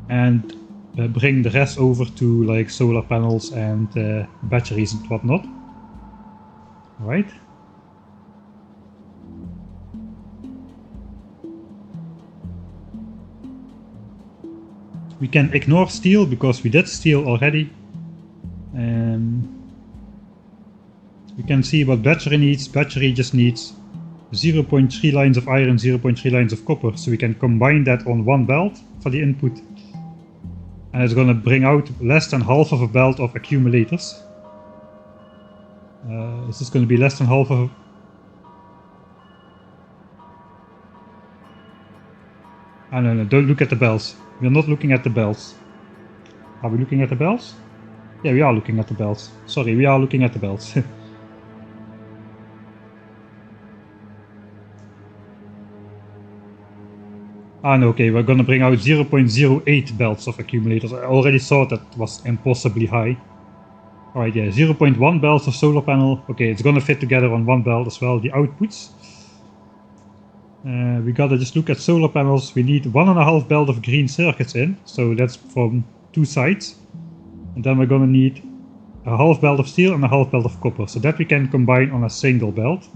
And bring the rest over to like solar panels and batteries and whatnot. Alright. We can ignore steel because we did steel already. We can see what battery needs. Battery just needs 0.3 lines of iron, 0.3 lines of copper. So we can combine that on one belt for the input. And it's gonna bring out less than half of a belt of accumulators. Is this gonna be less than half of... Ah, no, don't look at the bells. We're not looking at the bells. Are we looking at the bells? Yeah, we are looking at the bells. Sorry, we are looking at the bells. Ah, no, okay, we're gonna bring out 0.08 belts of accumulators. I already thought that was impossibly high. Alright, yeah, 0.1 belts of solar panel. Okay, it's gonna fit together on one belt as well, the outputs. We gotta just look at solar panels. We need 1.5 belt of green circuits in, so that's from two sides. And then we're gonna need a half belt of steel and a half belt of copper, so that we can combine on a single belt.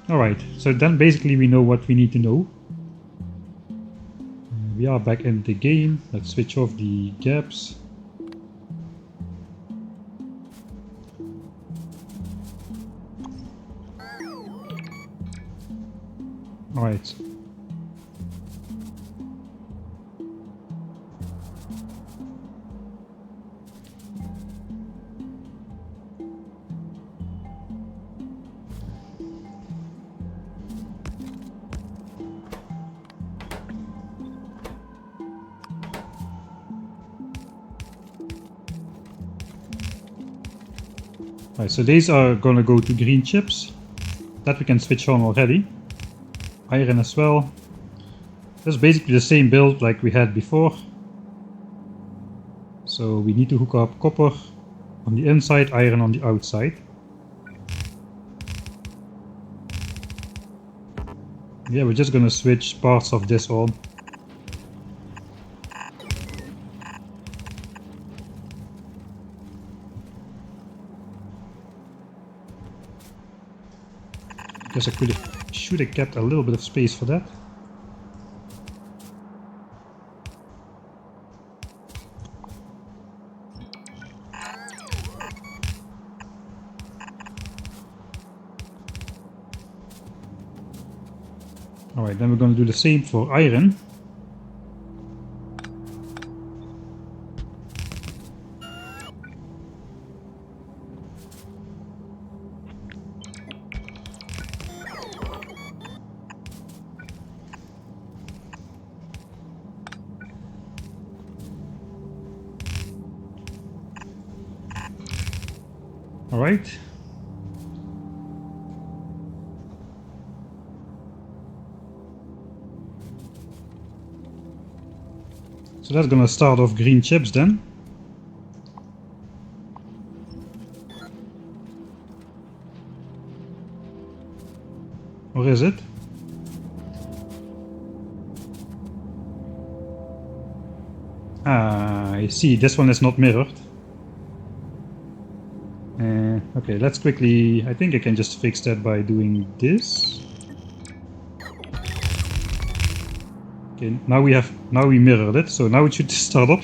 Alright, so then basically we know what we need to know. We are back in the game. Let's switch off the gaps. Alright. Right, so these are gonna go to green chips. That we can switch on already. Iron as well. That's basically the same build like we had before. So we need to hook up copper on the inside, iron on the outside. Yeah, we're just gonna switch parts of this on. Guess I should have kept a little bit of space for that. Alright, then we're going to do the same for iron. Alright. So that's gonna start off green chips then. Or is it? Ah, I see, this one is not mirrored. Okay, let's quickly, I think I can just fix that by doing this. Okay, now we mirrored it, so now it should start up.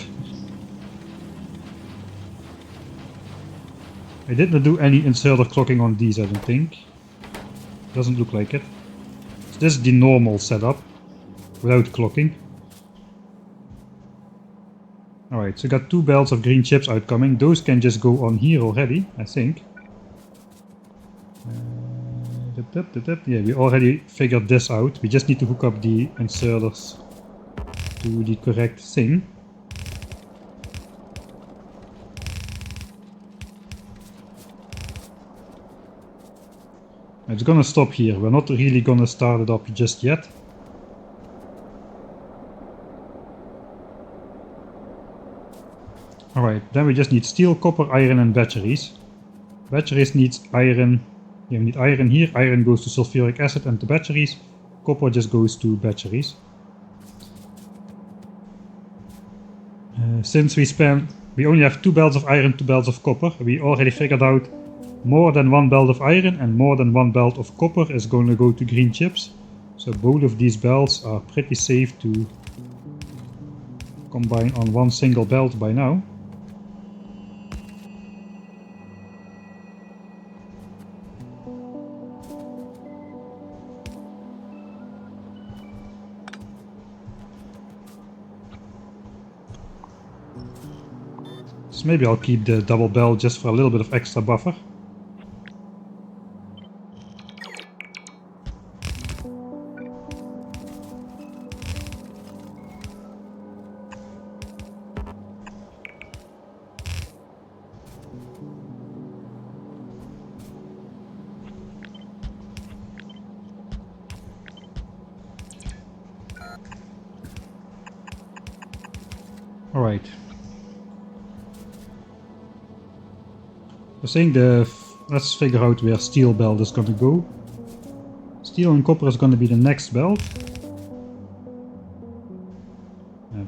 I did not do any inserter clocking on these, I don't think. Doesn't look like it. So this is the normal setup, without clocking. Alright, so we got 2 belts of green chips outcoming. Those can just go on here already, I think. Yeah, we already figured this out. We just need to hook up the inserters to the correct thing. It's gonna stop here. We're not really gonna start it up just yet. Alright, then we just need steel, copper, iron and batteries. Batteries needs iron. Yeah, we need iron here. Iron goes to sulfuric acid and to batteries. Copper just goes to batteries. Since we only have 2 belts of iron, 2 belts of copper, we already figured out more than 1 belt of iron and more than 1 belt of copper is going to go to green chips. So both of these belts are pretty safe to combine on one single belt by now. So maybe I'll keep the double belt just for a little bit of extra buffer. Alright. I think let's figure out where steel belt is going to go. Steel and copper is going to be the next belt.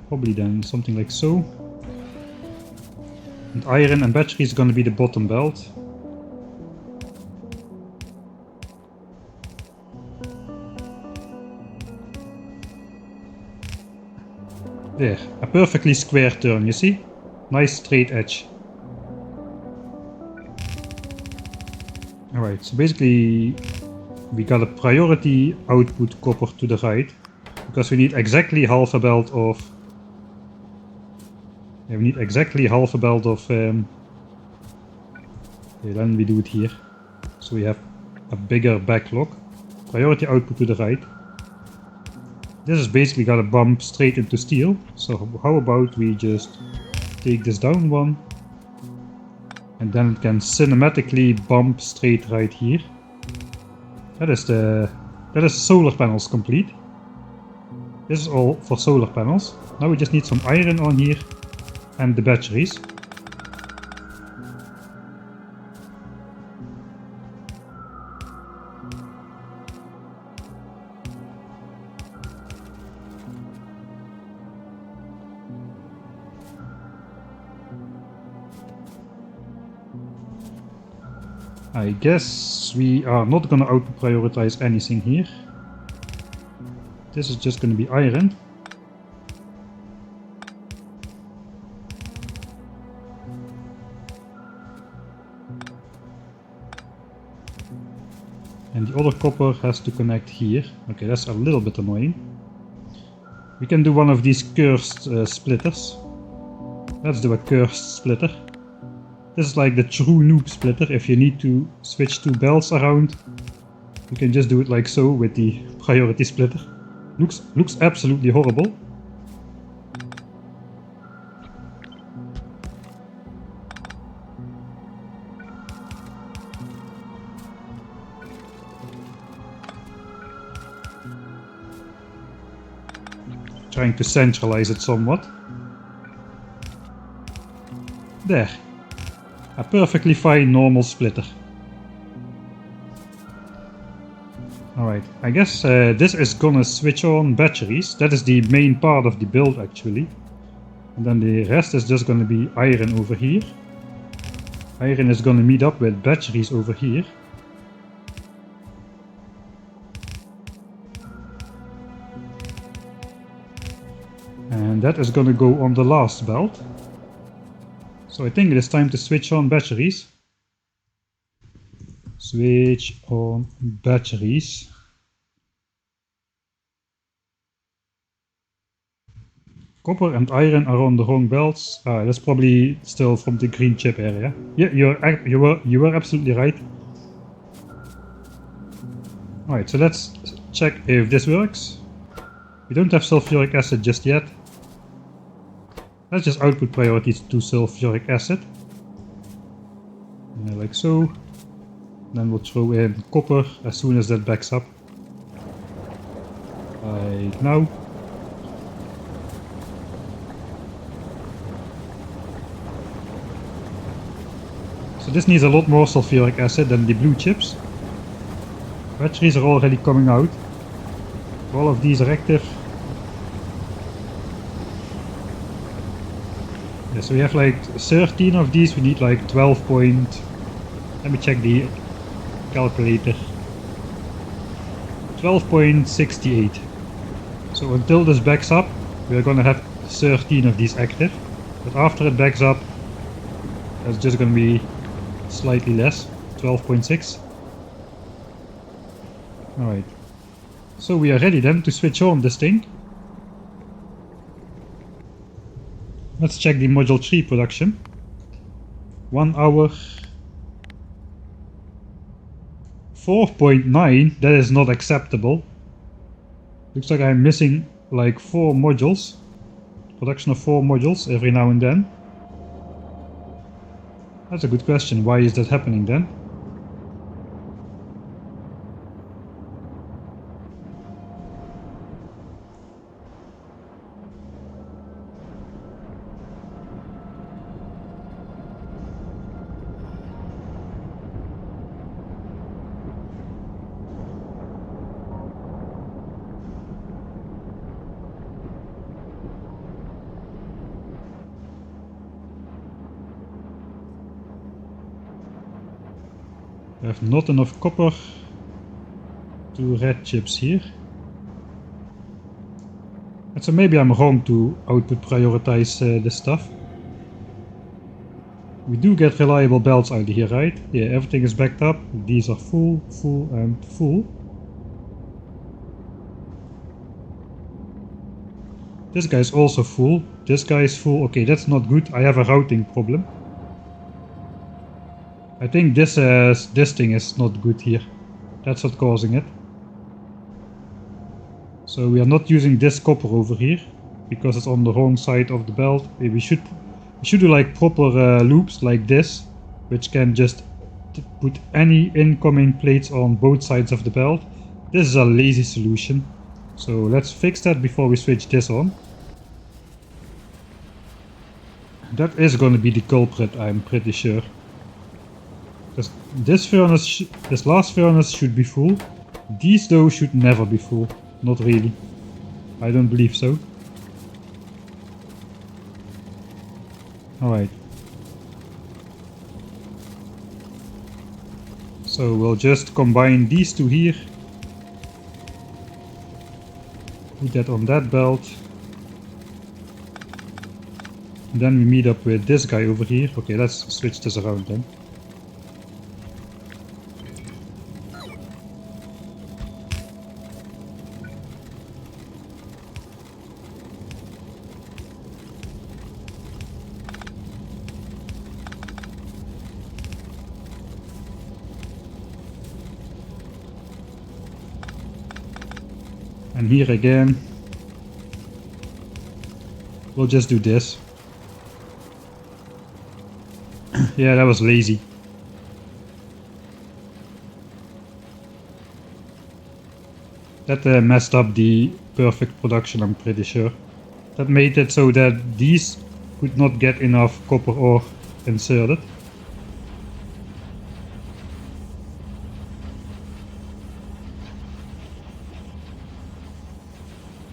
Probably then something like so. And iron and battery is going to be the bottom belt. There, a perfectly square turn, you see? Nice straight edge. Alright, so basically we got a priority output copper to the right, because we need exactly half a belt of... Yeah, we need exactly half a belt of... Okay, then we do it here. So we have a bigger backlog. Priority output to the right. This is basically got a bump straight into steel, so how about we just take this down one. And then it can cinematically bump straight right here. That is solar panels complete. This is all for solar panels. Now we just need some iron on here and the batteries. I guess we are not gonna auto-prioritize anything here. This is just gonna be iron. And the other copper has to connect here. Okay, that's a little bit annoying. We can do one of these cursed splitters. Let's do a cursed splitter. This is like the true noob splitter. If you need to switch 2 belts around, you can just do it like so with the priority splitter. Looks absolutely horrible. Trying to centralize it somewhat. There. A perfectly fine normal splitter. Alright, I guess this is gonna switch on batteries. That is the main part of the build actually. And then the rest is just gonna be iron over here. Iron is gonna meet up with batteries over here. And that is gonna go on the last belt. So I think it is time to switch on batteries. Switch on batteries. Copper and iron are on the wrong belts. That's probably still from the green chip area. Yeah, you were absolutely right. Alright, so let's check if this works. We don't have sulfuric acid just yet. Let's just output priorities to sulfuric acid. Like so. Then we'll throw in copper as soon as that backs up. Like now. So this needs a lot more sulfuric acid than the blue chips. Batteries are already coming out. All of these are active. Yeah, so we have like 13 of these. We need like 12 point... Let me check the calculator. 12.68. So until this backs up, we're gonna have 13 of these active. But after it backs up, it's just gonna be slightly less, 12.6. Alright. So we are ready then to switch on this thing. Let's check the module 3 production. 1 hour. 4.9, that is not acceptable. Looks like I'm missing like 4 modules. Production of 4 modules every now and then. That's a good question. Why is that happening then? I have not enough copper to red chips here. And so maybe I'm wrong to output prioritize this stuff. We do get reliable belts out here, right? Yeah, everything is backed up. These are full, full and full. This guy is also full. This guy is full. Okay, that's not good. I have a routing problem. I think this thing is not good here. That's what's causing it. So we are not using this copper over here because it's on the wrong side of the belt. We should do like proper loops like this, which can just put any incoming plates on both sides of the belt. This is a lazy solution. So let's fix that before we switch this on. That is going to be the culprit, I'm pretty sure. This last furnace should be full. These though should never be full. Not really. I don't believe so. Alright. So we'll just combine these two here. Put that on that belt. And then we meet up with this guy over here. Okay, let's switch this around then. And here again, we'll just do this. Yeah, that was lazy. That messed up the perfect production, I'm pretty sure. That made it so that these could not get enough copper ore inserted.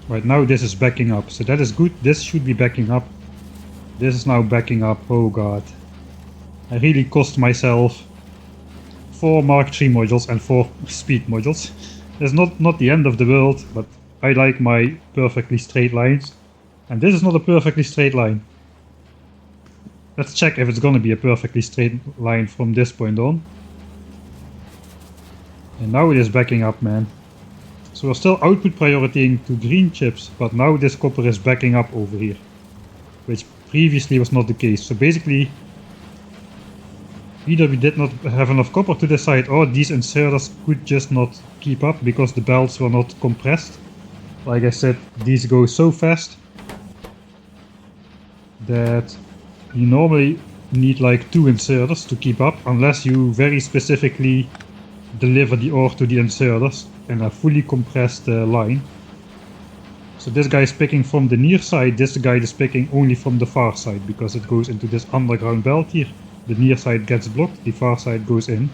Right now this is backing up, so that is good. This should be backing up. This is now backing up. Oh god. I really cost myself 4 Mark III modules and 4 speed modules. It's not the end of the world, but I like my perfectly straight lines. And this is not a perfectly straight line. Let's check if it's gonna be a perfectly straight line from this point on. And now it is backing up, man. So we're still output prioritying to green chips, but now this copper is backing up over here, which previously was not the case. So basically, either we did not have enough copper to this side, or these inserters could just not keep up because the belts were not compressed. Like I said, these go so fast that you normally need like 2 inserters to keep up, unless you very specifically deliver the ore to the inserters in a fully compressed line. So this guy is picking from the near side, this guy is picking only from the far side, because it goes into this underground belt here. The near side gets blocked, the far side goes in,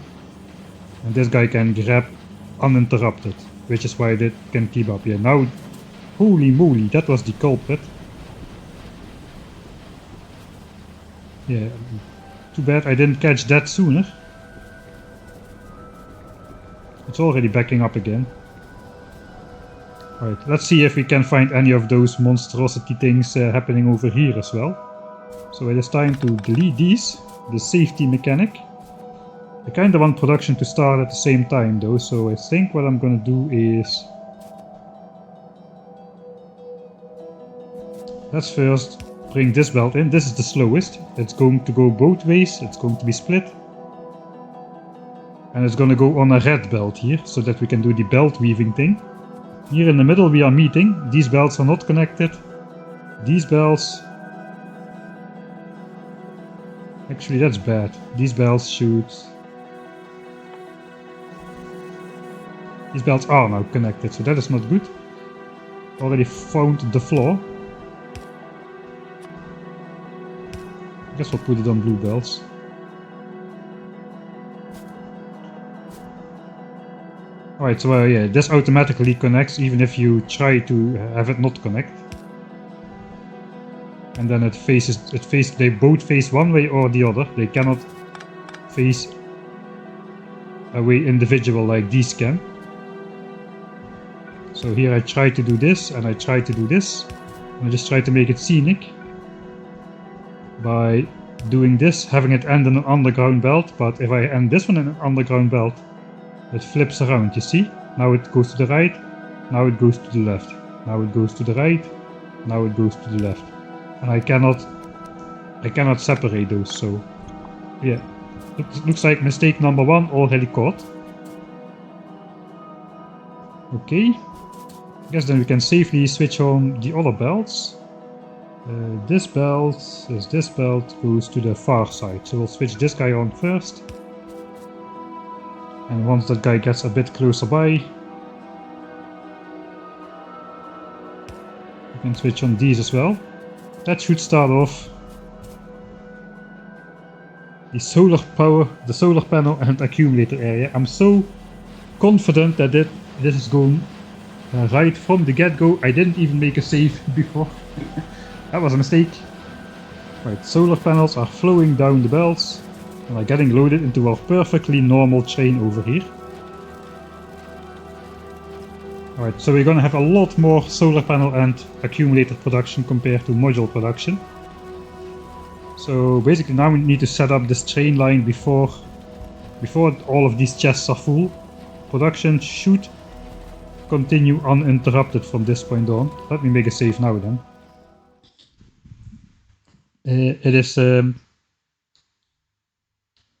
and this guy can grab uninterrupted, which is why it can keep up. Yeah, now, holy moly, that was the culprit. Yeah, too bad I didn't catch that sooner. It's already backing up again. Right, let's see if we can find any of those monstrosity things happening over here as well. So it is time to delete these, the safety mechanic. I kinda want production to start at the same time though, so I think what I'm gonna do is... let's first bring this belt in. This is the slowest. It's going to go both ways, it's going to be split. And it's gonna go on a red belt here, so that we can do the belt weaving thing. Here in the middle we are meeting. These belts are not connected. These belts... actually that's bad. These belts should... these belts are now connected, so that is not good. Already found the flaw. I guess we'll put it on blue belts. Alright, so yeah, this automatically connects even if you try to have it not connect. And then they both face one way or the other. They cannot face a way individual like these can. So here I try to do this and I try to do this. And I just try to make it scenic by doing this, having it end in an underground belt. But if I end this one in an underground belt, it flips around, you see? Now it goes to the right, now it goes to the left. Now it goes to the right, now it goes to the left. And I cannot separate those, so yeah. Looks like mistake number 1 already caught. Okay. I guess then we can safely switch on the other belts. This belt goes to the far side, so we'll switch this guy on first. And once that guy gets a bit closer by, we can switch on these as well. That should start off the solar power, the solar panel and accumulator area. I'm so confident that this is going right from the get-go. I didn't even make a save before. That was a mistake. Right, solar panels are flowing down the belts and are getting loaded into our perfectly normal chain over here. Alright, so we're gonna have a lot more solar panel and accumulator production compared to module production. So basically now we need to set up this train line before all of these chests are full. Production should continue uninterrupted from this point on. Let me make a save now then. It is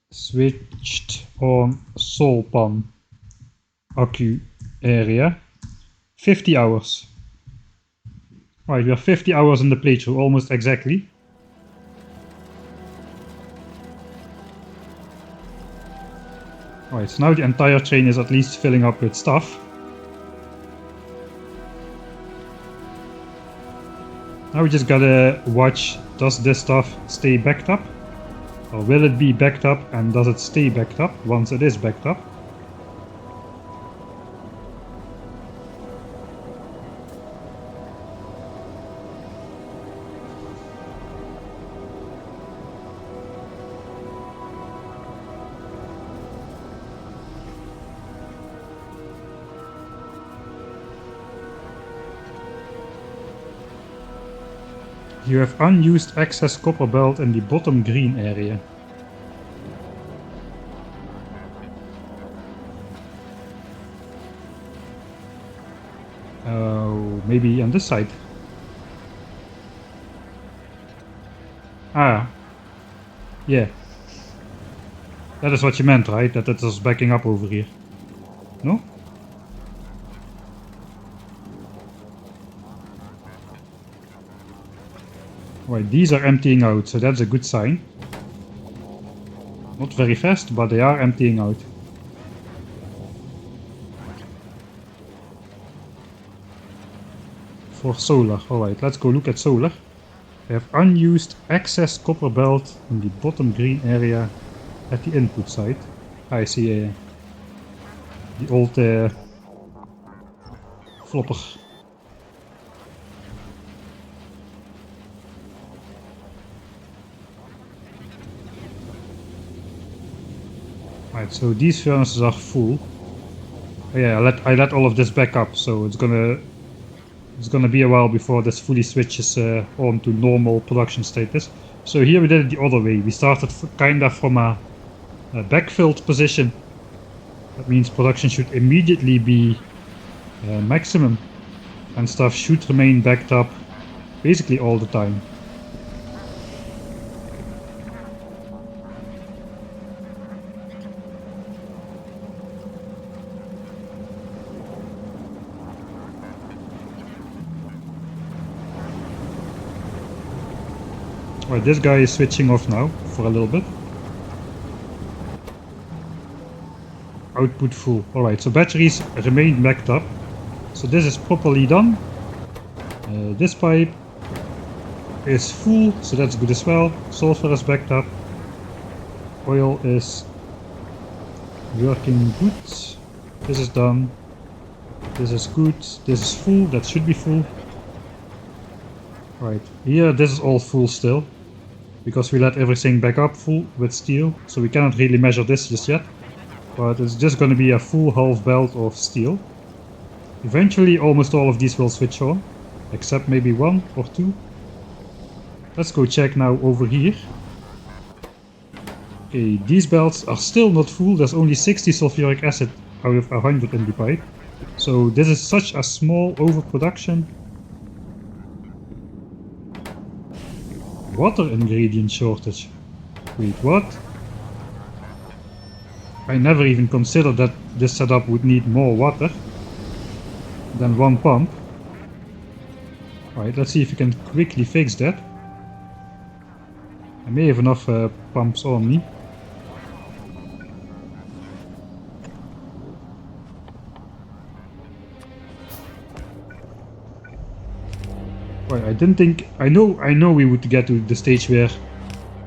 switched on Solpan Accu area. 50 hours. Right, we are 50 hours in the playthrough, almost exactly. Alright, so now the entire train is at least filling up with stuff. Now we just gotta watch, does this stuff stay backed up? Or will it be backed up and does it stay backed up once it is backed up? You have unused excess copper belt in the bottom green area. maybe on this side. Ah, yeah. That is what you meant, right? That it was backing up over here. No? Right, these are emptying out, so that's a good sign. Not very fast, but they are emptying out. For solar, alright, let's go look at solar. We have unused excess copper belt in the bottom green area at the input side. I see the old flopper. Right, so these furnaces are full. Oh yeah, I let all of this back up, so it's gonna be a while before this fully switches on to normal production status. So here we did it the other way. We started kinda from a backfilled position. That means production should immediately be maximum, and stuff should remain backed up basically all the time. Right, this guy is switching off now for a little bit. Output full. Alright, so batteries remain backed up. So this is properly done. This pipe is full, so that's good as well. Sulfur is backed up. Oil is working good. This is done. This is good. This is full. That should be full. Right, here this is all full still, because we let everything back up full with steel, so we cannot really measure this just yet. But it's just going to be a full half belt of steel. Eventually almost all of these will switch on, except maybe one or two. Let's go check now over here. Okay, these belts are still not full. There's only 60 sulfuric acid out of 100 in the pipe. So this is such a small overproduction. Water ingredient shortage. Wait, what? I never even considered that this setup would need more water than one pump. Alright, let's see if we can quickly fix that. I may have enough pumps on me. Right, I didn't think... I know we would get to the stage where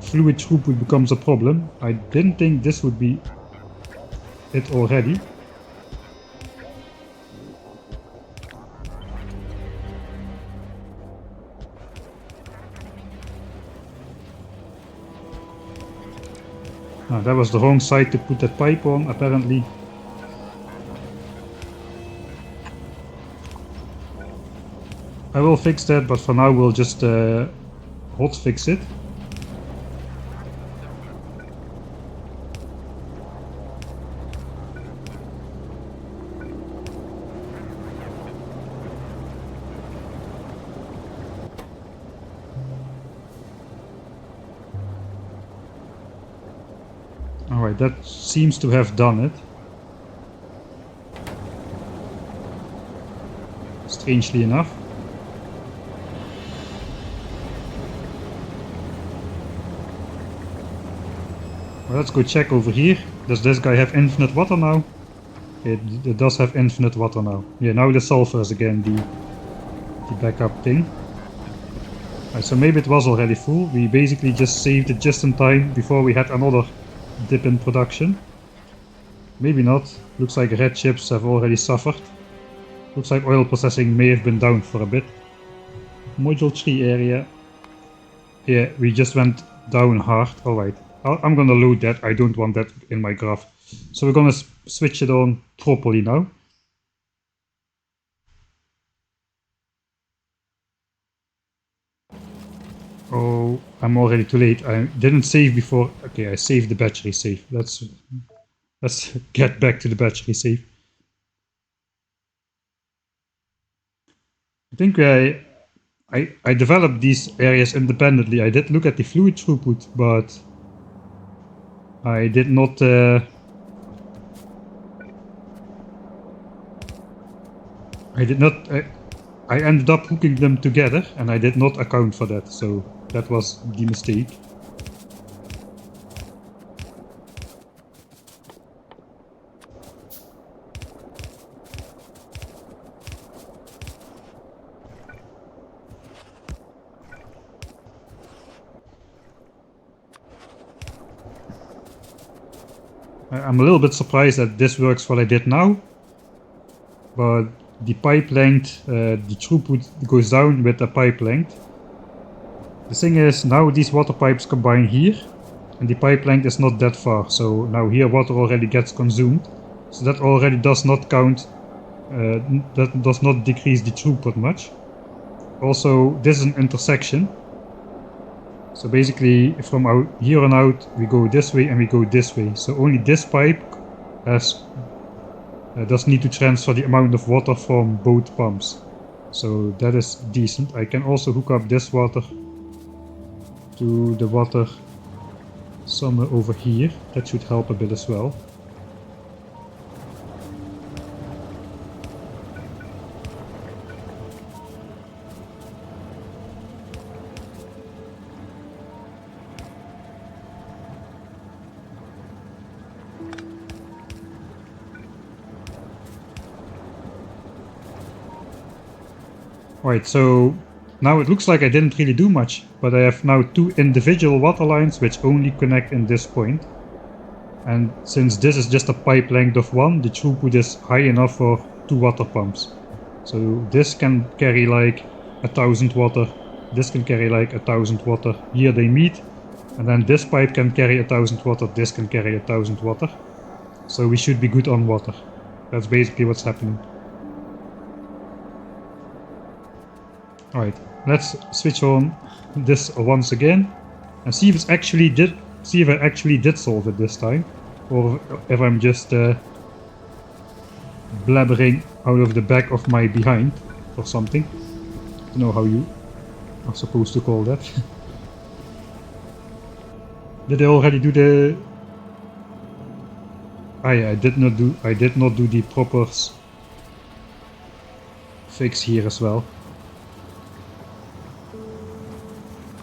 fluid throughput becomes a problem. I didn't think this would be it already. That was the wrong side to put that pipe on, apparently. I will fix that, but for now we'll just hot fix it. Alright, that seems to have done it. Strangely enough. Well, let's go check over here. Does this guy have infinite water now? It does have infinite water now. Yeah, now the sulfur is again the backup thing. Right, so maybe it was already full. We basically just saved it just in time before we had another dip in production. Maybe not. Looks like red chips have already suffered. Looks like oil processing may have been down for a bit. Module 3 area. Yeah, we just went down hard. Alright, I'm gonna load that. I don't want that in my graph. So we're gonna switch it on properly now. Oh, I'm already too late. I didn't save before. Okay, I saved the battery save. Let's get back to the battery save. think I developed these areas independently. I did look at the fluid throughput, but I did not I ended up hooking them together and I did not account for that, so that was the mistake. I'm a little bit surprised that this works what I did now, but the pipe length, the throughput goes down with the pipe length. The thing is, now these water pipes combine here, and the pipe length is not that far, so now here water already gets consumed, so that already does not count, that does not decrease the throughput much. Also, this is an intersection, so basically from out here on out we go this way and we go this way, so only this pipe has does need to transfer the amount of water from both pumps, so that is decent. I can also hook up this water to the water somewhere over here. That should help a bit as well. Alright, so now it looks like I didn't really do much, but I have now two individual water lines which only connect in this point. And since this is just a pipe length of 1, the throughput is high enough for 2 water pumps. So this can carry like 1000 water, this can carry like 1000 water. Here they meet, and then this pipe can carry 1000 water, this can carry 1000 water. So we should be good on water. That's basically what's happening. Alright, let's switch on this once again and see if I actually did solve it this time, or if I'm just blabbering out of the back of my behind or something. I don't know how you are supposed to call that. Did I already do the... Ah yeah, I did not do the proper fix here as well.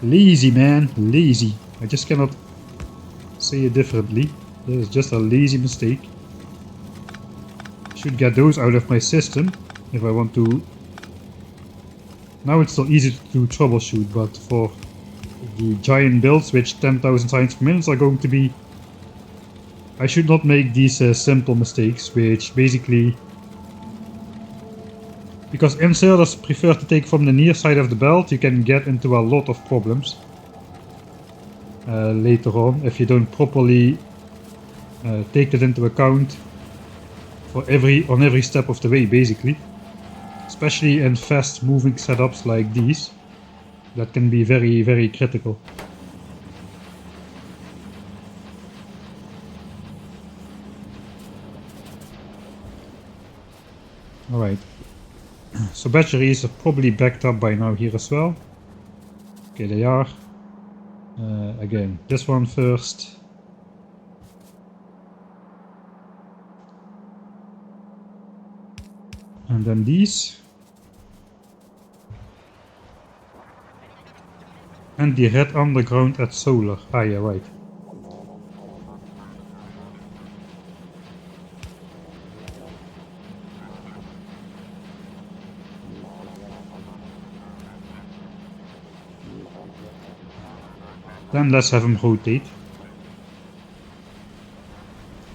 Lazy, man, lazy. I just cannot say it differently. This is just a lazy mistake. Should get those out of my system if I want to. Now it's still easy to troubleshoot, but for the giant builds which 10,000 signs per minute are going to be, I should not make these simple mistakes, which basically, because inserters prefer to take from the near side of the belt, you can get into a lot of problems later on if you don't properly take that into account on every step of the way, basically. Especially in fast moving setups like these, that can be very, very critical. Alright. So batteries are probably backed up by now here as well. Okay, they are. Again, this one first. And then these. And the red underground at solar. Ah yeah, right. Then let's have him rotate.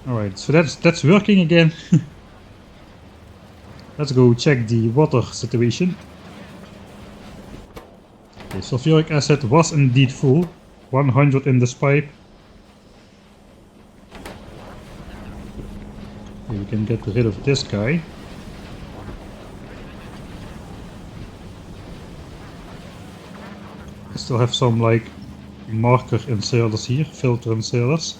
Alright, so that's working again. Let's go check the water situation. Okay, sulfuric acid was indeed full. 100 in this pipe. Okay, we can get rid of this guy. I still have some like marker inserters here, filter inserters.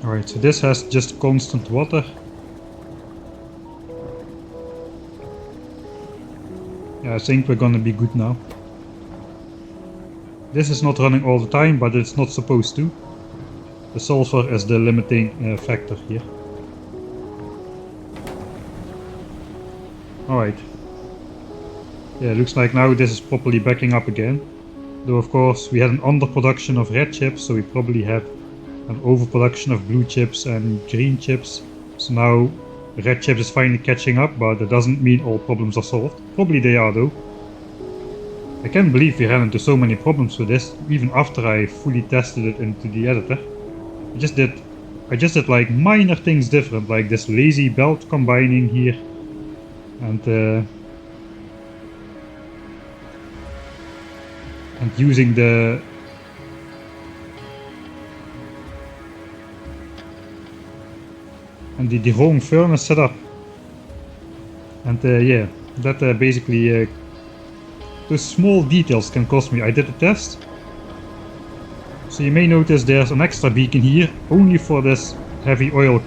Alright, so this has just constant water. Yeah, I think we're gonna be good now. This is not running all the time, but it's not supposed to. The sulfur is the limiting factor here. Alright. Yeah, looks like now this is properly backing up again. Though of course we had an underproduction of red chips, so we probably had an overproduction of blue chips and green chips. So now red chips is finally catching up, but that doesn't mean all problems are solved. Probably they are though. I can't believe we ran into so many problems with this, even after I fully tested it into the editor. I just did like minor things different, like this lazy belt combining here, and using the wrong furnace setup. And yeah, that basically those small details can cost me. I did a test, so you may notice there's an extra beacon here only for this heavy oil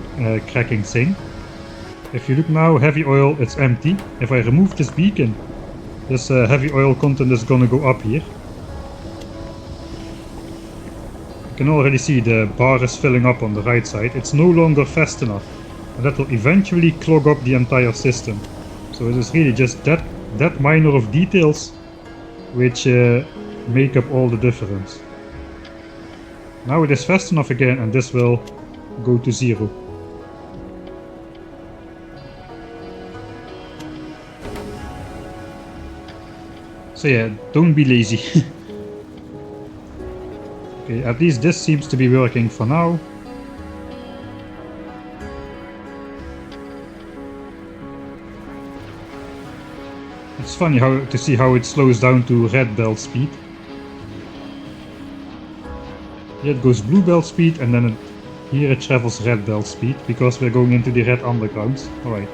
cracking thing. If you look now, heavy oil, it's empty. If I remove this beacon, this heavy oil content is gonna go up here. You can already see the bar is filling up on the right side. It's no longer fast enough, and that will eventually clog up the entire system. So it is really just that minor of details which make up all the difference. Now it is fast enough again, and this will go to 0. So yeah, don't be lazy. Okay, at least this seems to be working for now. It's funny to see how it slows down to red belt speed. Here it goes blue belt speed, and then here it travels red belt speed, because we're going into the red undergrounds. Alright.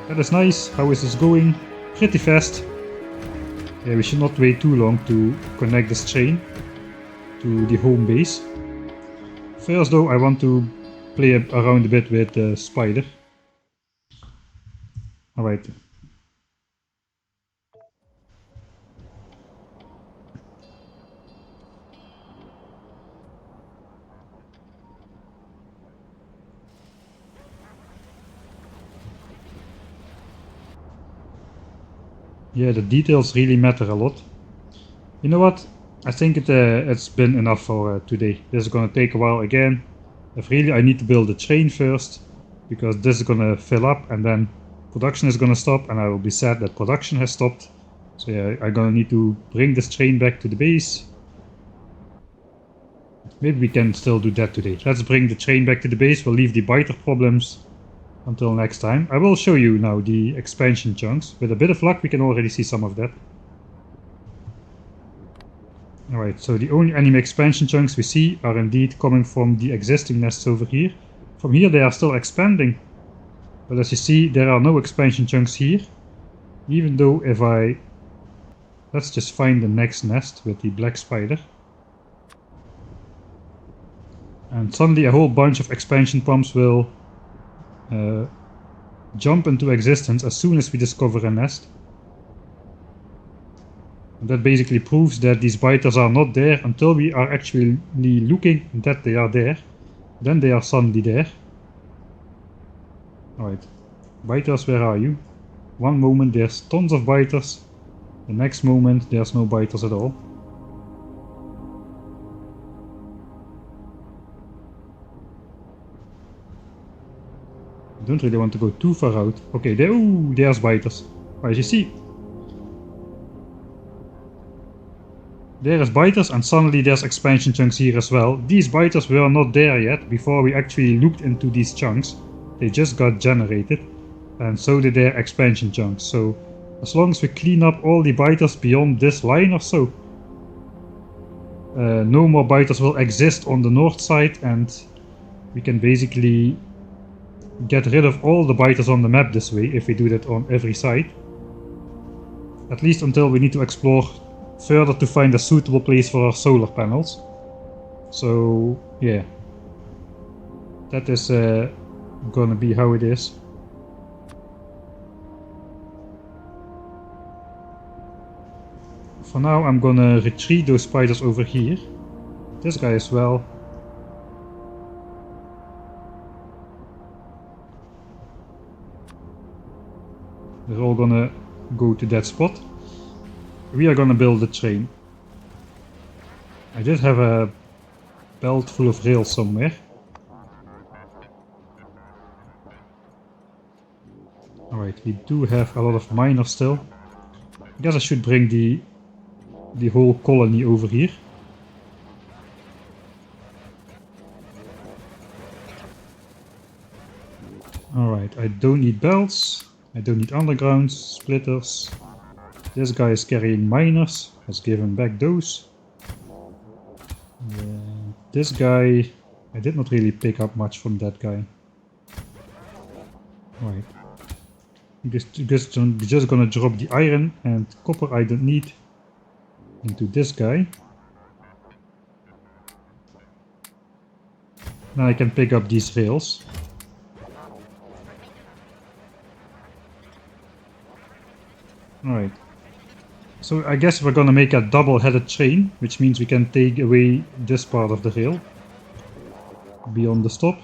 That is nice. How is this going? Pretty fast. Yeah, we should not wait too long to connect this train to the home base. First though, I want to play around a bit with the spider. Alright. Yeah, the details really matter a lot. You know what? I think it's been enough for today. This is gonna take a while again. If really I need to build a train first, because this is gonna fill up and then production is gonna stop, and I will be sad that production has stopped. So yeah, I'm gonna need to bring this train back to the base. Maybe we can still do that today. Let's bring the train back to the base. We'll leave the biter problems until next time. I will show you now the expansion chunks. With a bit of luck we can already see some of that. Alright, so the only enemy expansion chunks we see are indeed coming from the existing nests over here. From here they are still expanding. But as you see, there are no expansion chunks here. Even though if I... Let's just find the next nest with the black spider. And suddenly a whole bunch of expansion pumps will jump into existence as soon as we discover a nest. And that basically proves that these biters are not there until we are actually looking that they are there. Then they are suddenly there. Alright, biters, where are you? One moment there's tons of biters, the next moment there's no biters at all. I don't really want to go too far out. Okay, there, ooh, there's biters. As you see, there is biters, and suddenly there's expansion chunks here as well. These biters were not there yet before we actually looked into these chunks. They just got generated, and so did their expansion chunks. So as long as we clean up all the biters beyond this line or so, no more biters will exist on the north side, and we can basically get rid of all the biters on the map this way if we do that on every side. At least until we need to explore further to find a suitable place for our solar panels. So yeah, that is gonna be how it is. For now I'm gonna retreat those spiders over here. This guy as well. They're all gonna go to that spot. We are gonna build a train. I did have a belt full of rails somewhere. Alright, we do have a lot of miners still. I guess I should bring the whole colony over here. Alright, I don't need belts. I don't need underground splitters. This guy is carrying miners. Let's give him back those. This guy, I did not really pick up much from that guy. Right. Just gonna drop the iron and copper I don't need into this guy. Now I can pick up these rails. Alright. So I guess we're gonna make a double-headed train, which means we can take away this part of the rail beyond the stop.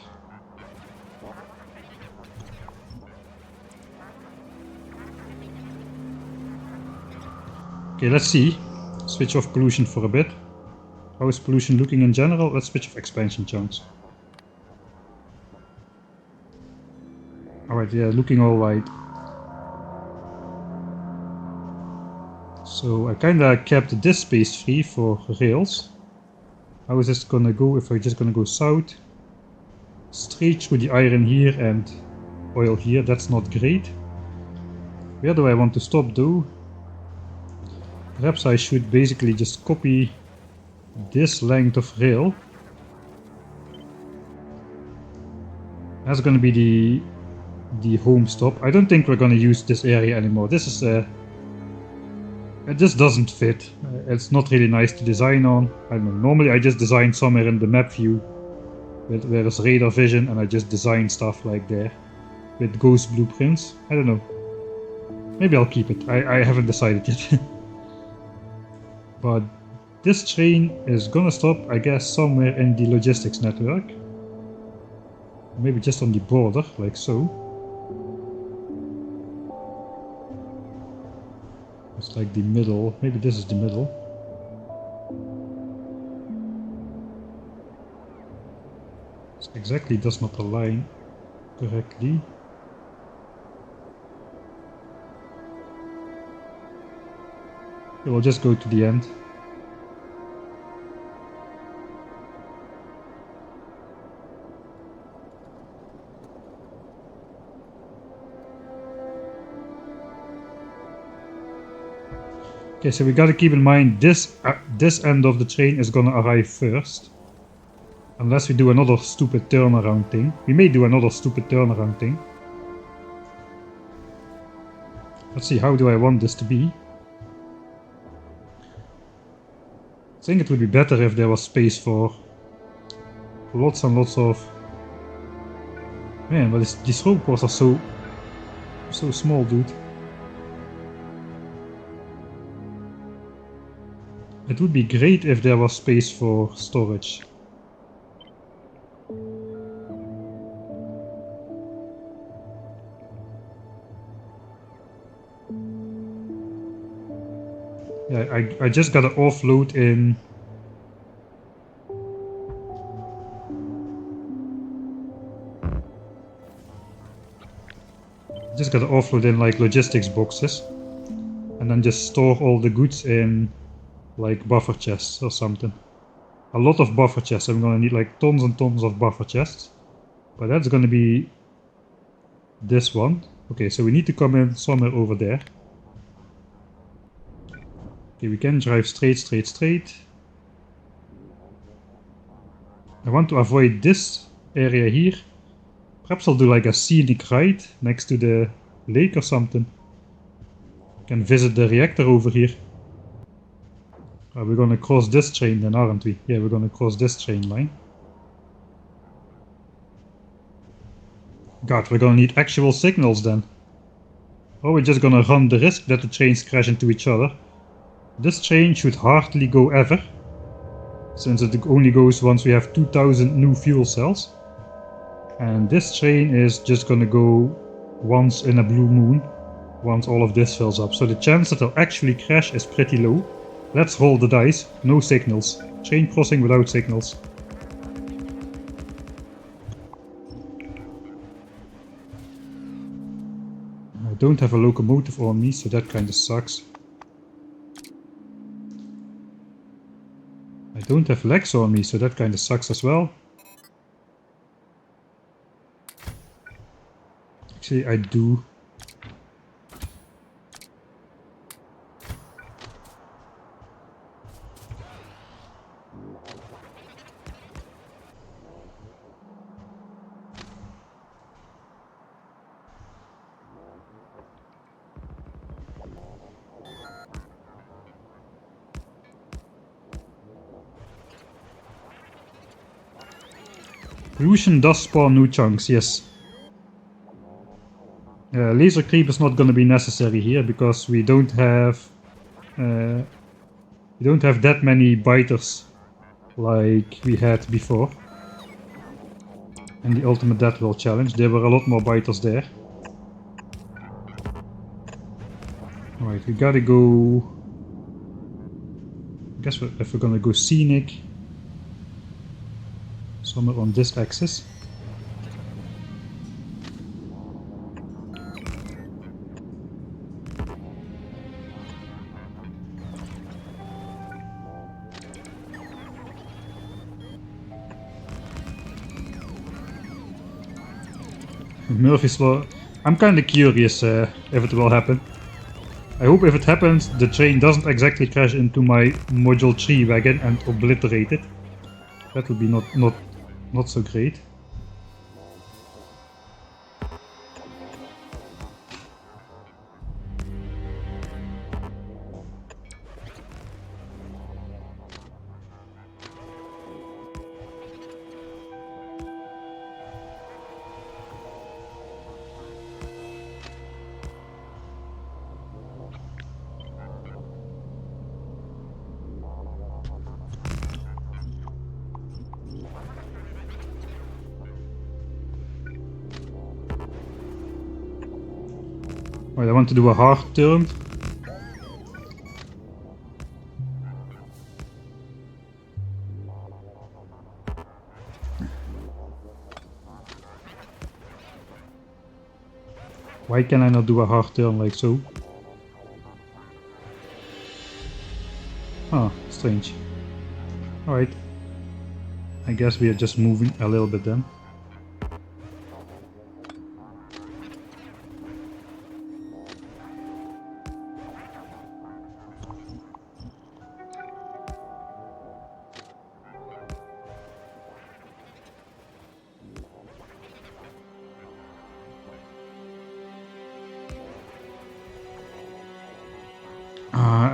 Okay, let's see. Switch off pollution for a bit. How is pollution looking in general? Let's switch off expansion chunks. Alright, yeah, looking alright. So I kinda kept this space free for rails. How is this gonna go if I'm just gonna go south? Straight through the iron here and oil here, that's not great. Where do I want to stop though? Perhaps I should basically just copy this length of rail. That's gonna be the home stop. I don't think we're gonna use this area anymore. This is it just doesn't fit. It's not really nice to design on. I don't know, normally I just design somewhere in the map view where there's radar vision and I just design stuff like there with ghost blueprints. I don't know. Maybe I'll keep it. I haven't decided yet. But this train is gonna stop, I guess, somewhere in the logistics network. Maybe just on the border, like so. It's like the middle. Maybe this is the middle. It exactly does not align correctly. We'll just go to the end. Okay, so we gotta keep in mind this end of the train is gonna arrive first. Unless we do another stupid turnaround thing. We may do another stupid turnaround thing. Let's see, how do I want this to be? I think it would be better if there was space for lots and lots of... Man, but these rope cores are so small, dude. It would be great if there was space for storage. Yeah, I just gotta offload in... Just gotta offload in like logistics boxes. And then just store all the goods in like buffer chests or something. A lot of buffer chests. I'm gonna need like tons and tons of buffer chests. But that's gonna be this one. Okay, so we need to come in somewhere over there. Okay, we can drive straight. I want to avoid this area here. Perhaps I'll do like a scenic ride next to the lake or something. Can visit the reactor over here. We're gonna cross this train then, aren't we? Yeah, we're gonna cross this train line. God, we're gonna need actual signals then. Or we're just gonna run the risk that the trains crash into each other. This train should hardly go ever, since it only goes once we have 2000 new fuel cells. And this train is just gonna go once in a blue moon, once all of this fills up. So the chance that they'll actually crash is pretty low. Let's roll the dice. No signals. Train crossing without signals. I don't have a locomotive on me, so that kinda sucks. I don't have legs on me, so that kinda sucks as well. Actually, I do. Pollution does spawn new chunks, yes. Laser creep is not going to be necessary here because we don't have that many biters like we had before. In the Ultimate Death World Challenge, there were a lot more biters there. Alright, we gotta go. I guess if we're gonna go scenic, somewhere on this axis. Murphy's Law. I'm kinda curious if it will happen. I hope if it happens, the train doesn't exactly crash into my Module 3 wagon and obliterate it. That would be not so great. Right, I want to do a hard turn. Why can I not do a hard turn like so? Ah, strange. Alright. I guess we are just moving a little bit then.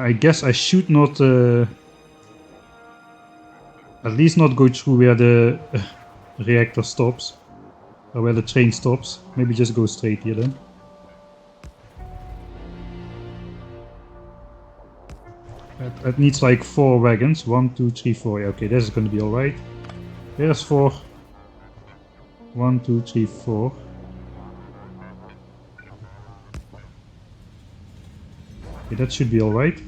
I guess I should not, at least not go through where the reactor stops, or where the train stops. Maybe just go straight here then. It needs like 4 wagons. 1, 2, 3, 4. Yeah, okay, this is going to be alright. There's 4. 1, 2, 3, 4. Okay, that should be alright.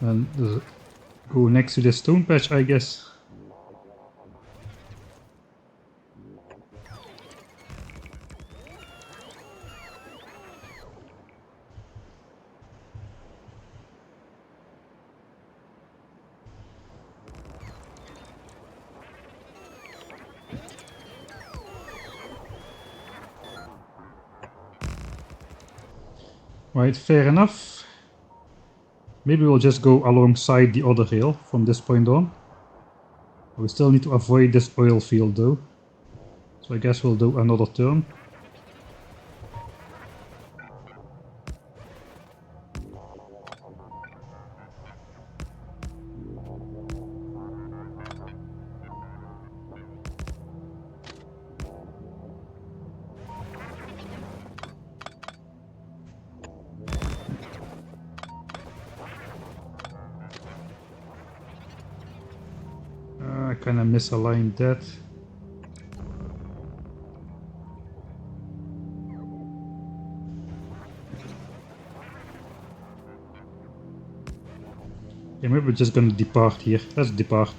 And go next to the stone patch, I guess. Right, fair enough. Maybe we'll just go alongside the other rail from this point on. We still need to avoid this oil field though. So I guess we'll do another turn. I kinda misaligned that. Yeah, maybe we're just gonna depart here. Let's depart.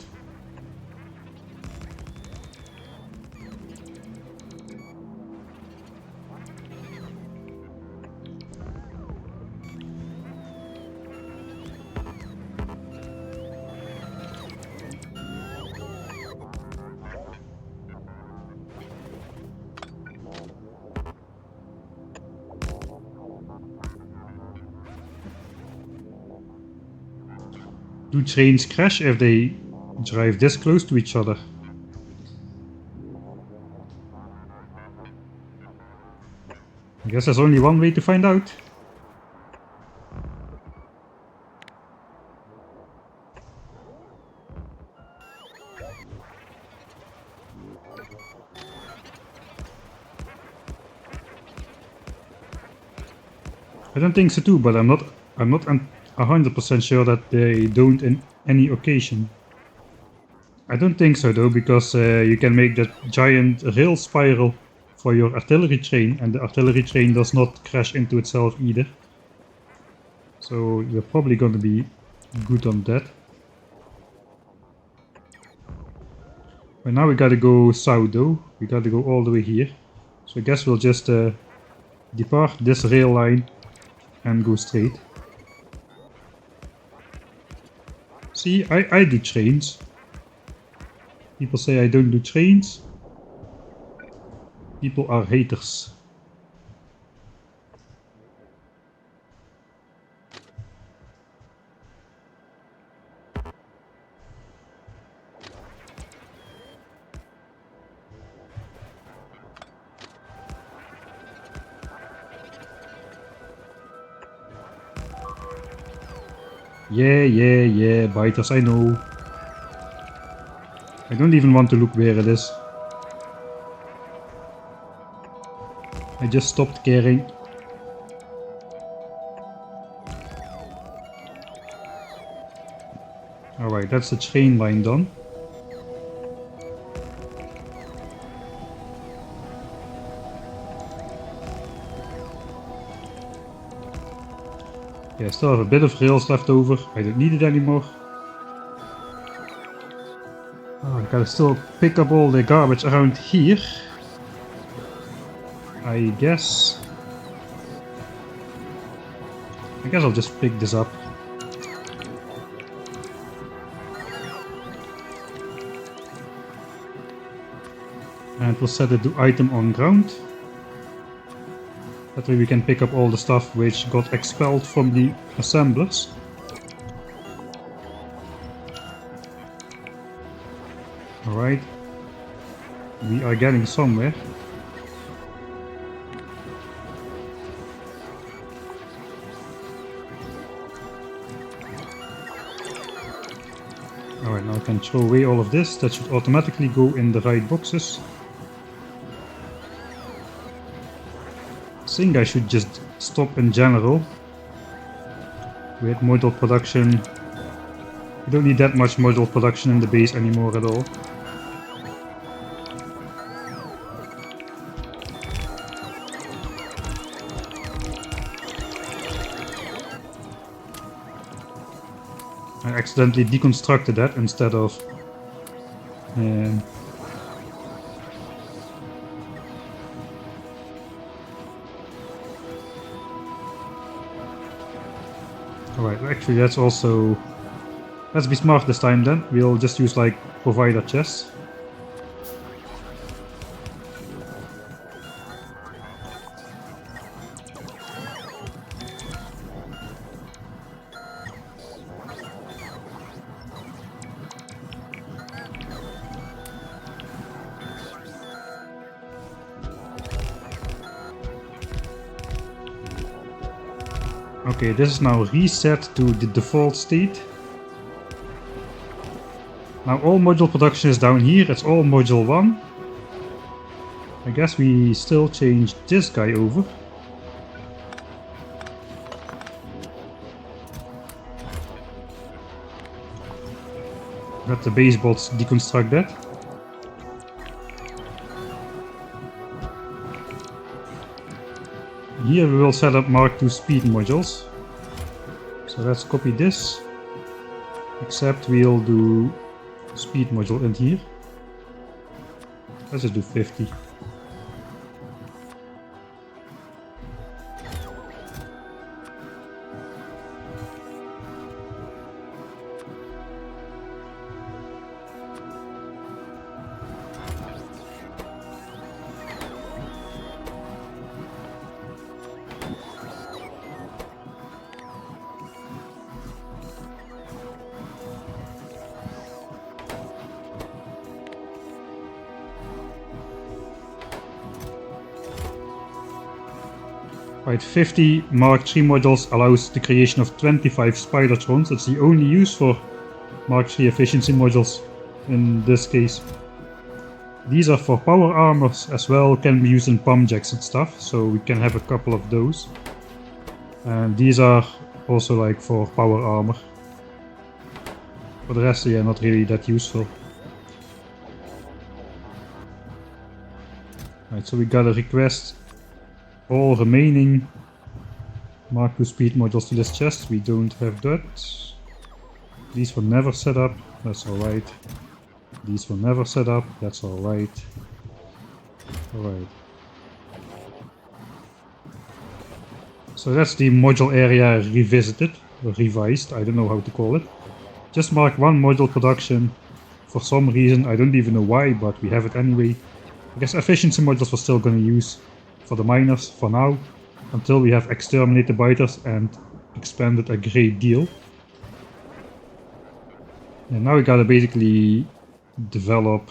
Do trains crash if they drive this close to each other? I guess there's only one way to find out. I don't think so too, but I'm not 100% sure that they don't in any occasion. I don't think so though, because you can make that giant rail spiral for your artillery train, and the artillery train does not crash into itself either. So you're probably going to be good on that. But now we gotta go south though. We gotta go all the way here. So I guess we'll just depart this rail line and go straight. See, I do trains. People say I don't do trains. People are haters. Yeah, biters, I know. I don't even want to look where it is. I just stopped caring. Alright, that's the train line done. Yeah, I still have a bit of rails left over. I don't need it anymore. Oh, I gotta still pick up all the garbage around here. I guess I'll just pick this up. And we'll set it to item on ground. That way we can pick up all the stuff which got expelled from the assemblers. Alright. We are getting somewhere. Alright, now I can throw away all of this. That should automatically go in the right boxes. I think I should just stop in general with module production. We don't need that much module production in the base anymore at all. I accidentally deconstructed that instead of Alright, actually that's also... Let's be smart this time then. We'll just use like provider chests. Okay, this is now reset to the default state. Now all module production is down here, it's all module 1. I guess we still change this guy over. Let the base bots deconstruct that. Here we will set up Mark II speed modules. So let's copy this. Except we'll do speed module in here. Let's just do 50. Right, 50 Mark III modules allows the creation of 25 Spidertrons. It's the only use for Mark III efficiency modules in this case. These are for power armors as well, can be used in pump jacks and stuff, so we can have a couple of those. And these are also like for power armor. For the rest, yeah, not really that useful. Right, so we got a request all remaining Mark II speed modules to this chest. We don't have that. These were never set up, that's alright. These were never set up, that's alright. Alright. So that's the module area revisited, or revised, I don't know how to call it. Just Mark I module production. For some reason, I don't even know why, but we have it anyway. I guess efficiency modules we're still gonna use for the miners for now, until we have exterminated biters and expanded a great deal. And now we gotta basically develop.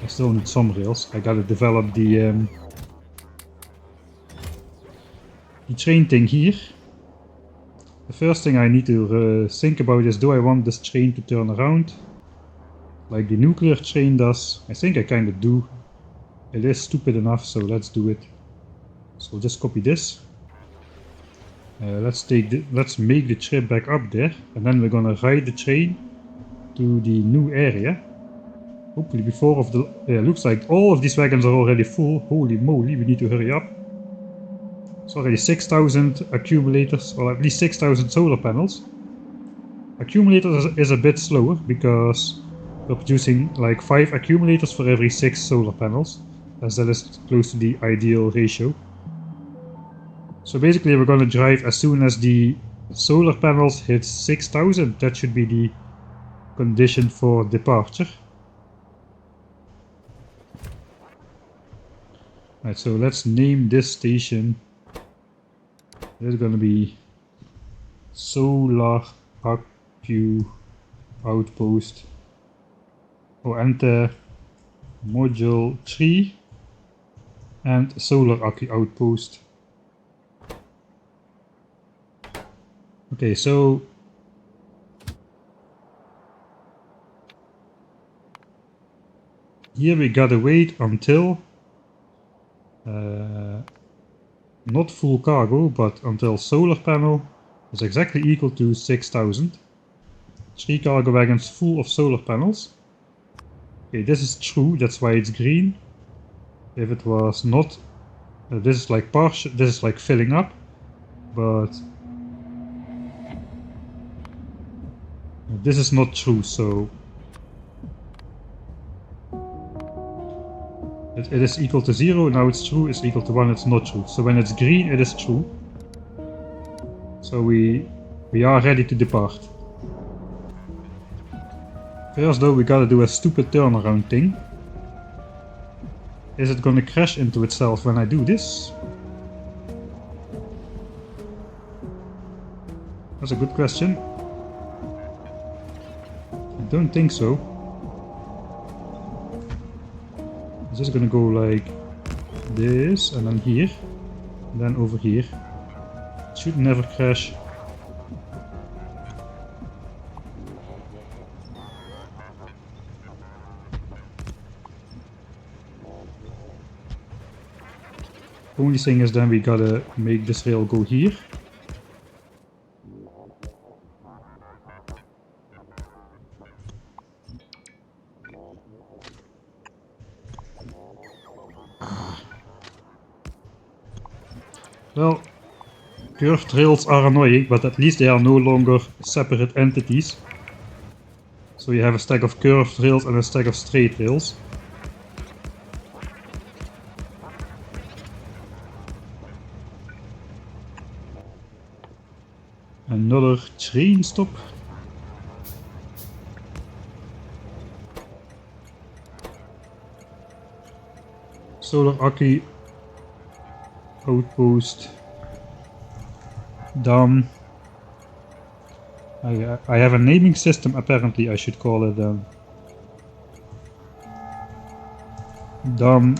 I still need some rails. I gotta develop the train thing here. The first thing I need to think about is, do I want this train to turn around like the nuclear train does? I think I kind of do. It is stupid enough, so let's do it. So we'll just copy this. Let's make the trip back up there, and then we're gonna ride the train to the new area. Hopefully before of the... Yeah, looks like all of these wagons are already full. Holy moly, we need to hurry up. It's already 6,000 accumulators, or at least 6,000 solar panels. Accumulators is a bit slower, because we're producing like 5 accumulators for every 6 solar panels, as that is close to the ideal ratio. So basically we're going to drive as soon as the solar panels hit 6,000. That should be the condition for departure. Right, so let's name this station. It's going to be Solar Accu Outpost. Oh, and Module 3 and Solar Accu Outpost. Okay, so here we gotta wait until not full cargo, but until solar panel is exactly equal to 6,000. 3 cargo wagons full of solar panels. Okay, this is true, that's why it's green. If it was not, this is like partial, this is like filling up, but this is not true, so it is equal to 0, now it's true, it's equal to 1, it's not true. So when it's green, it is true. So we are ready to depart. First though, we gotta do a stupid turnaround thing. Is it gonna crash into itself when I do this? That's a good question. I don't think so. It's just gonna go like this, and then here, and then over here. Should never crash. Only thing is then we gotta make this rail go here. Well, curved rails are annoying, but at least they are no longer separate entities. So you have a stack of curved rails and a stack of straight rails. Another train stop. Solar Aki outpost. Dam. I have a naming system apparently. I should call it Dam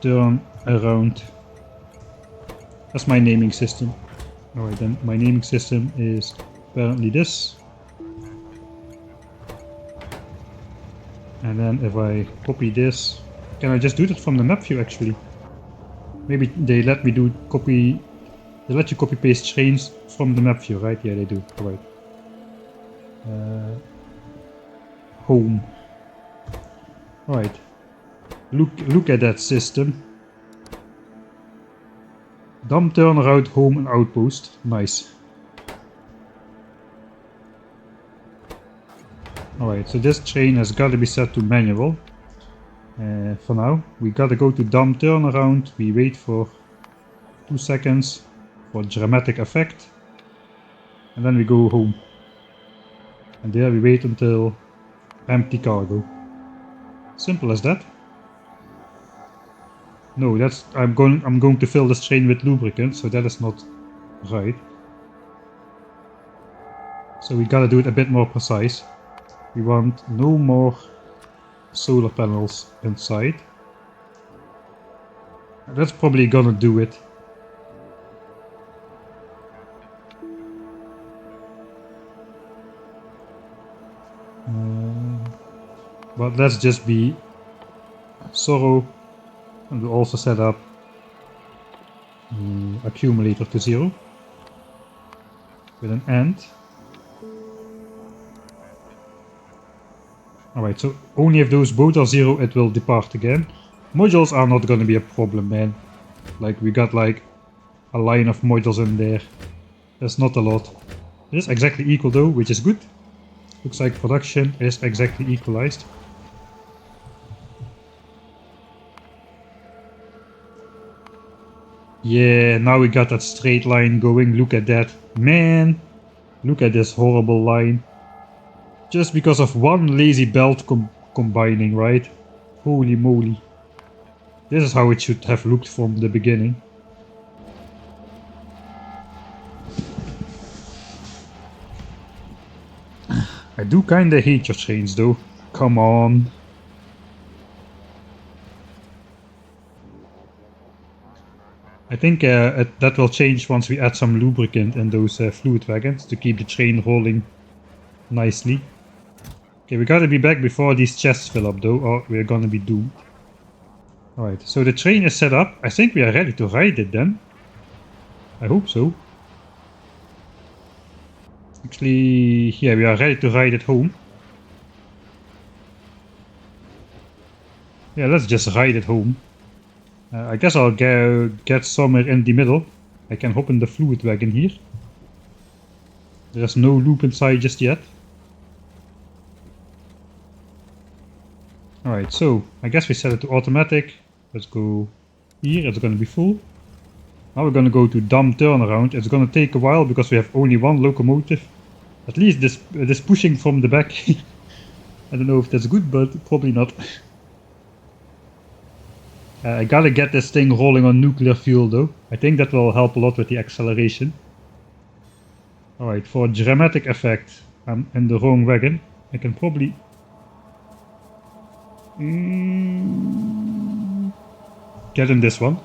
turn around. That's my naming system. Alright, then my naming system is apparently this. And then if I copy this, can I just do that from the map view actually? Maybe they let me do copy, they let you copy paste trains from the map view, right? Yeah, they do. Alright. Home. Alright. Look at that system. Dam turnaround, home and outpost. Nice. Alright, so this train has got to be set to manual. For now, we gotta go to dam turnaround. We wait for 2 seconds for dramatic effect. And then we go home. And there we wait until empty cargo. Simple as that. No, that's I'm going to fill this train with lubricant, so that is not right. So we gotta do it a bit more precise. We want no more solar panels inside. That's probably gonna do it. But let's just be thorough. And we'll also set up accumulator to 0 with an AND. Alright, so only if those both are 0 it will depart again. Modules are not gonna be a problem, man. Like, we got like a line of modules in there. That's not a lot. It is exactly equal though, which is good. Looks like production is exactly equalized. Yeah, now we got that straight line going. Look at that. Man, look at this horrible line. Just because of one lazy belt combining, right? Holy moly. This is how it should have looked from the beginning. I do kinda hate your trains though. Come on. I think that will change once we add some lubricant in those fluid wagons to keep the train rolling nicely. Okay, we gotta be back before these chests fill up though, or we're gonna be doomed. Alright, so the train is set up. I think we are ready to ride it then. I hope so. Actually, yeah, we are ready to ride it home. Yeah, let's just ride it home. I guess I'll get somewhere in the middle. I can hop in the fluid wagon here. There's no loop inside just yet. Alright, so I guess we set it to automatic. Let's go here, it's gonna be full. Now we're gonna go to dam turnaround. It's gonna take a while because we have only one locomotive. At least this pushing from the back. I don't know if that's good, but probably not. I gotta get this thing rolling on nuclear fuel though. I think that will help a lot with the acceleration. Alright, for dramatic effect, I'm in the wrong wagon. I can probably... get in this one.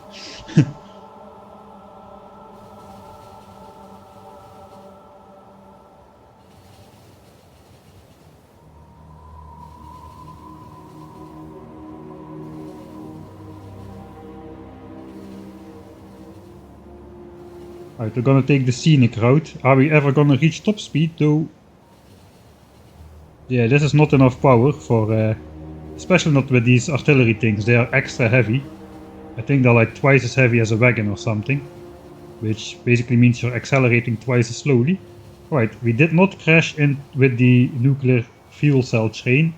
Alright, we're gonna take the scenic route. Are we ever gonna reach top speed though? Yeah, this is not enough power for, especially not with these artillery things. They are extra heavy. I think they're like twice as heavy as a wagon or something. Which basically means you're accelerating twice as slowly. Alright, we did not crash in with the nuclear fuel cell train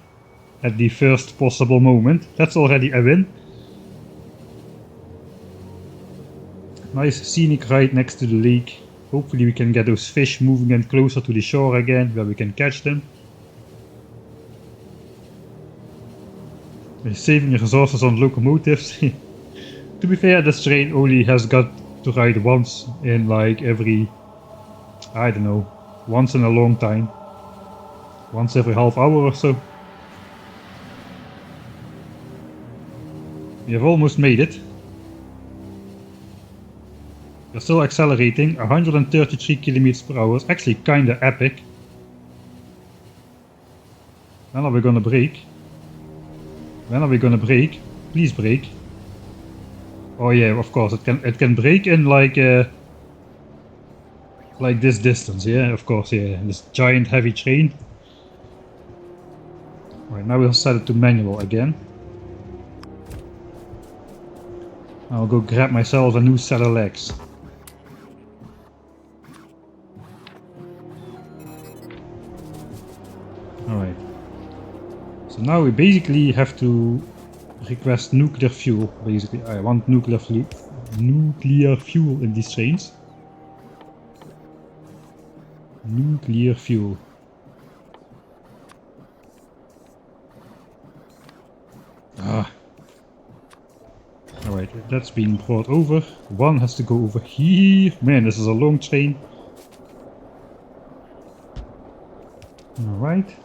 at the first possible moment. That's already a win. Nice scenic ride next to the lake. Hopefully we can get those fish moving in closer to the shore again, where we can catch them. We're saving resources on locomotives. To be fair, this train only has got to ride once in like every, I don't know, once in a long time. Once every half hour or so. We have almost made it. We're still accelerating, 133 kilometers per hour. It's actually kinda epic. When are we gonna brake? When are we gonna brake? Please brake. Oh yeah, of course, it can brake in like this distance, yeah, of course, yeah. This giant heavy train. Alright, now we'll set it to manual again. I'll go grab myself a new set of legs. Alright. So now we basically have to request nuclear fuel, basically. I want nuclear fuel in these trains. Nuclear fuel. Ah. Alright, that's been brought over. One has to go over here. Man, this is a long train. Alright.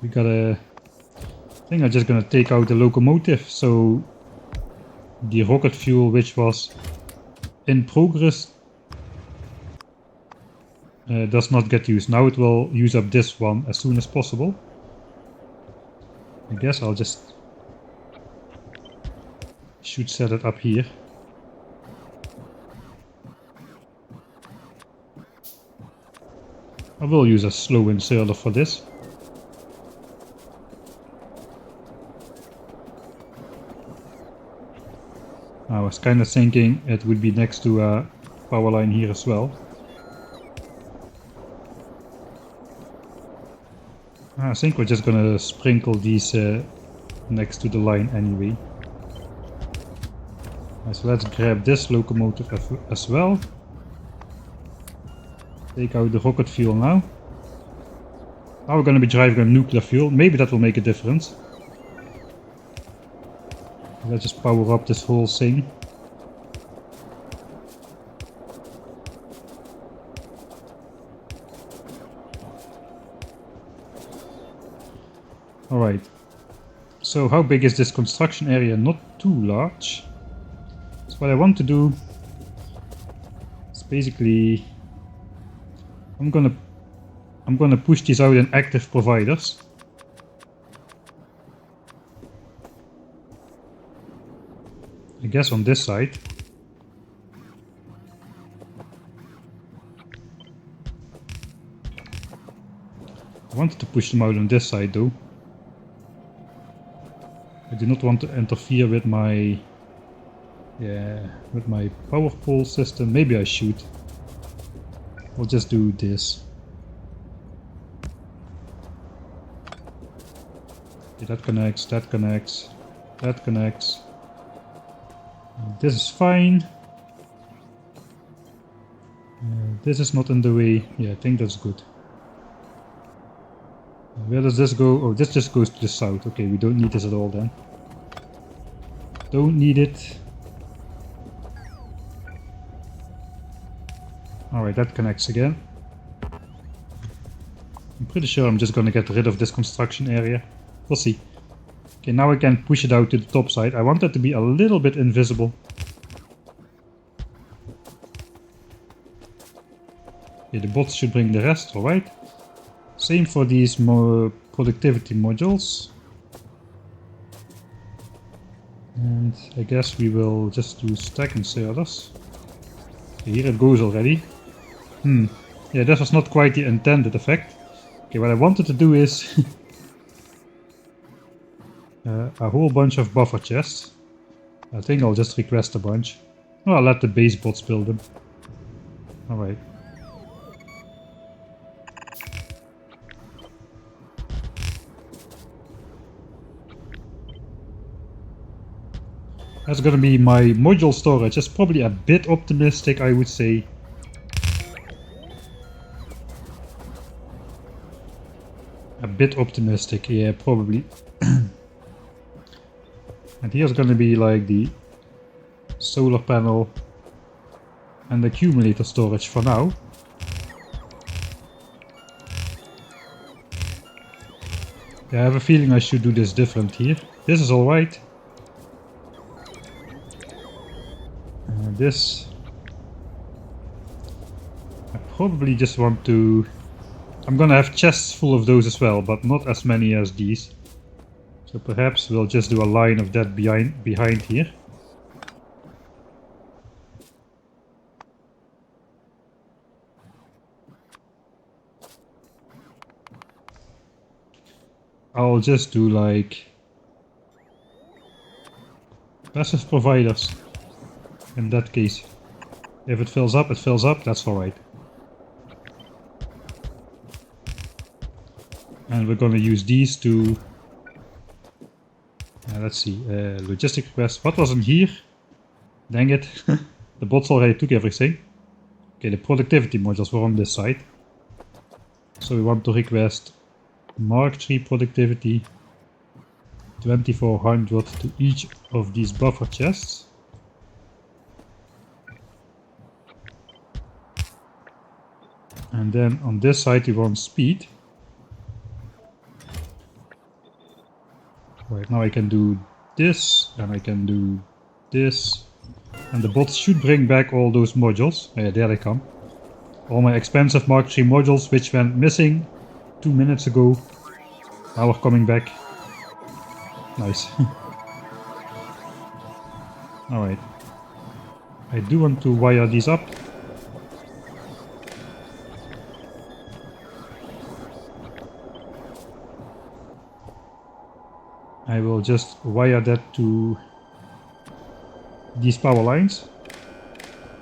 We gotta... I think I'm just gonna take out the locomotive, so the rocket fuel which was in progress does not get used. Now it will use up this one as soon as possible. I guess I'll just should set it up here. I will use a slow inserter for this. I was kind of thinking it would be next to a power line here as well. I think we're just gonna sprinkle these next to the line anyway. So let's grab this locomotive as well. Take out the rocket fuel now. Now we're gonna be driving on nuclear fuel. Maybe that will make a difference. Let's just power up this whole thing. Alright. So how big is this construction area? Not too large. So what I want to do is basically I'm gonna push these out in active providers. I guess on this side. I wanted to push them out on this side though. I do not want to interfere with my power pole system. Maybe I should. I'll just do this. Okay, that connects, that connects, that connects. This is fine. This is not in the way. Yeah, I think that's good. Where does this go? Oh, this just goes to the south. Okay, we don't need this at all then. Don't need it. Alright, that connects again. I'm pretty sure I'm just gonna get rid of this construction area. We'll see. Okay, now I can push it out to the top side. I want that to be a little bit invisible. Okay, the bots should bring the rest, alright. Same for these more productivity modules. And I guess we will just do stack inserters. Okay, here it goes already. Yeah, this was not quite the intended effect. Okay, what I wanted to do is a whole bunch of buffer chests. I think I'll just request a bunch. Oh, I'll let the base bots build them. Alright. That's gonna be my module storage. It's probably a bit optimistic, I would say. A bit optimistic, yeah, probably. And here's gonna be like the solar panel and the accumulator storage for now. Yeah, I have a feeling I should do this different here. This is alright. This... I probably just want to... I'm gonna have chests full of those as well, but not as many as these. So perhaps we'll just do a line of that behind here. I'll just do like passive providers in that case. If it fills up, that's alright. And we're gonna use these to... let's see, logistic request. What was in here? Dang it. The bots already took everything. Okay, the productivity modules were on this side. So we want to request Mk3 productivity 2400 to each of these buffer chests. And then on this side we want speed. Right, now I can do this, and I can do this. And the bots should bring back all those modules. Yeah, there they come. All my expensive Mk3 modules, which went missing 2 minutes ago, now are coming back. Nice. Alright. I do want to wire these up. I will just wire that to these power lines.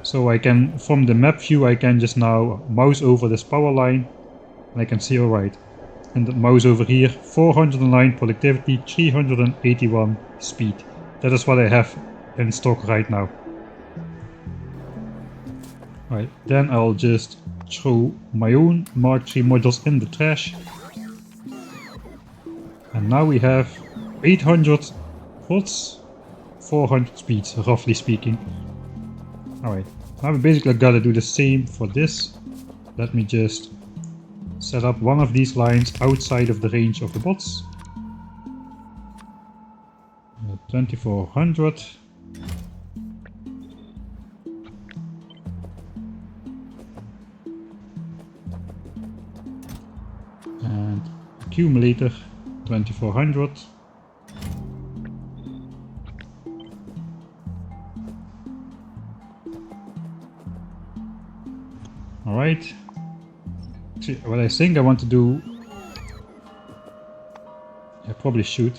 So I can, from the map view, I can just now mouse over this power line and I can see, alright. And the mouse over here, 409 productivity, 381 speed. That is what I have in stock right now. Right, then I'll just throw my own Mk3 modules in the trash. And now we have 800 watts, 400 speeds, roughly speaking. Alright, now we basically gotta do the same for this. Let me just set up one of these lines outside of the range of the bots. 2400. And accumulator 2400. Alright. See, what I think I want to do... I probably should.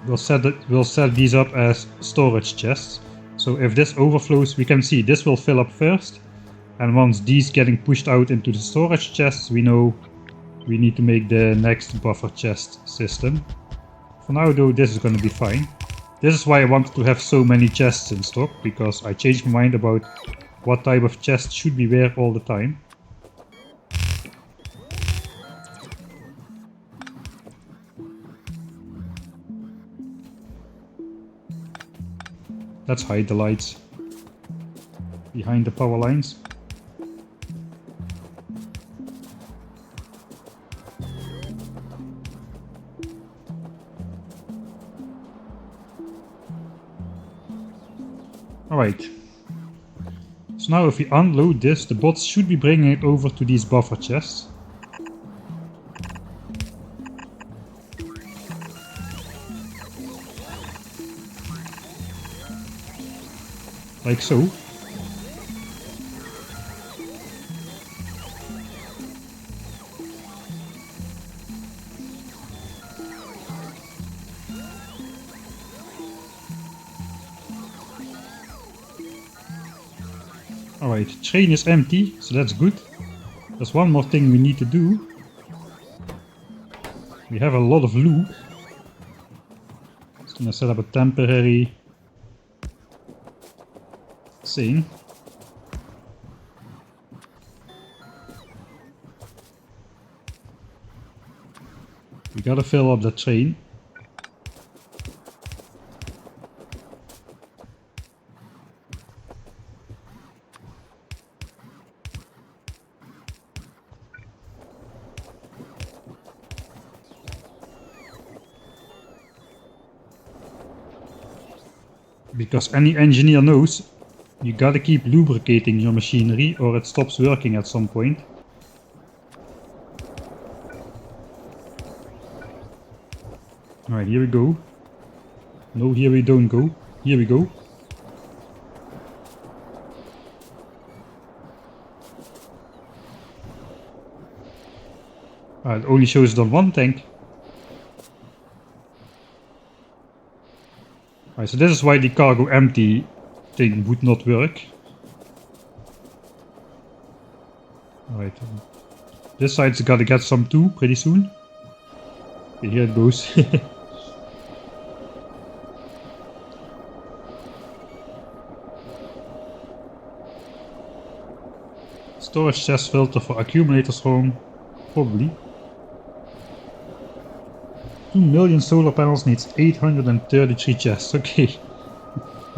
We'll set these up as storage chests. So if this overflows, we can see this will fill up first. And once these getting pushed out into the storage chests, we know we need to make the next buffer chest system. For now though, this is going to be fine. This is why I wanted to have so many chests in stock, because I changed my mind about what type of chest should be where all the time. Let's hide the lights behind the power lines. Alright. So now if we unload this, the bots should be bringing it over to these buffer chests. Like so. Alright, train is empty, so that's good. There's one more thing we need to do. We have a lot of loot. Just gonna set up a temporary thing. We gotta fill up the train. Because any engineer knows you gotta keep lubricating your machinery or it stops working at some point. Alright, here we go. No, here we don't go. Here we go. It only shows it on one tank. Alright, so this is why the cargo empty thing would not work. Alright, this side's gotta get some too pretty soon. Okay, here it goes. Storage chest filter for accumulators home. Probably. 2 million solar panels needs 833 chests. Okay.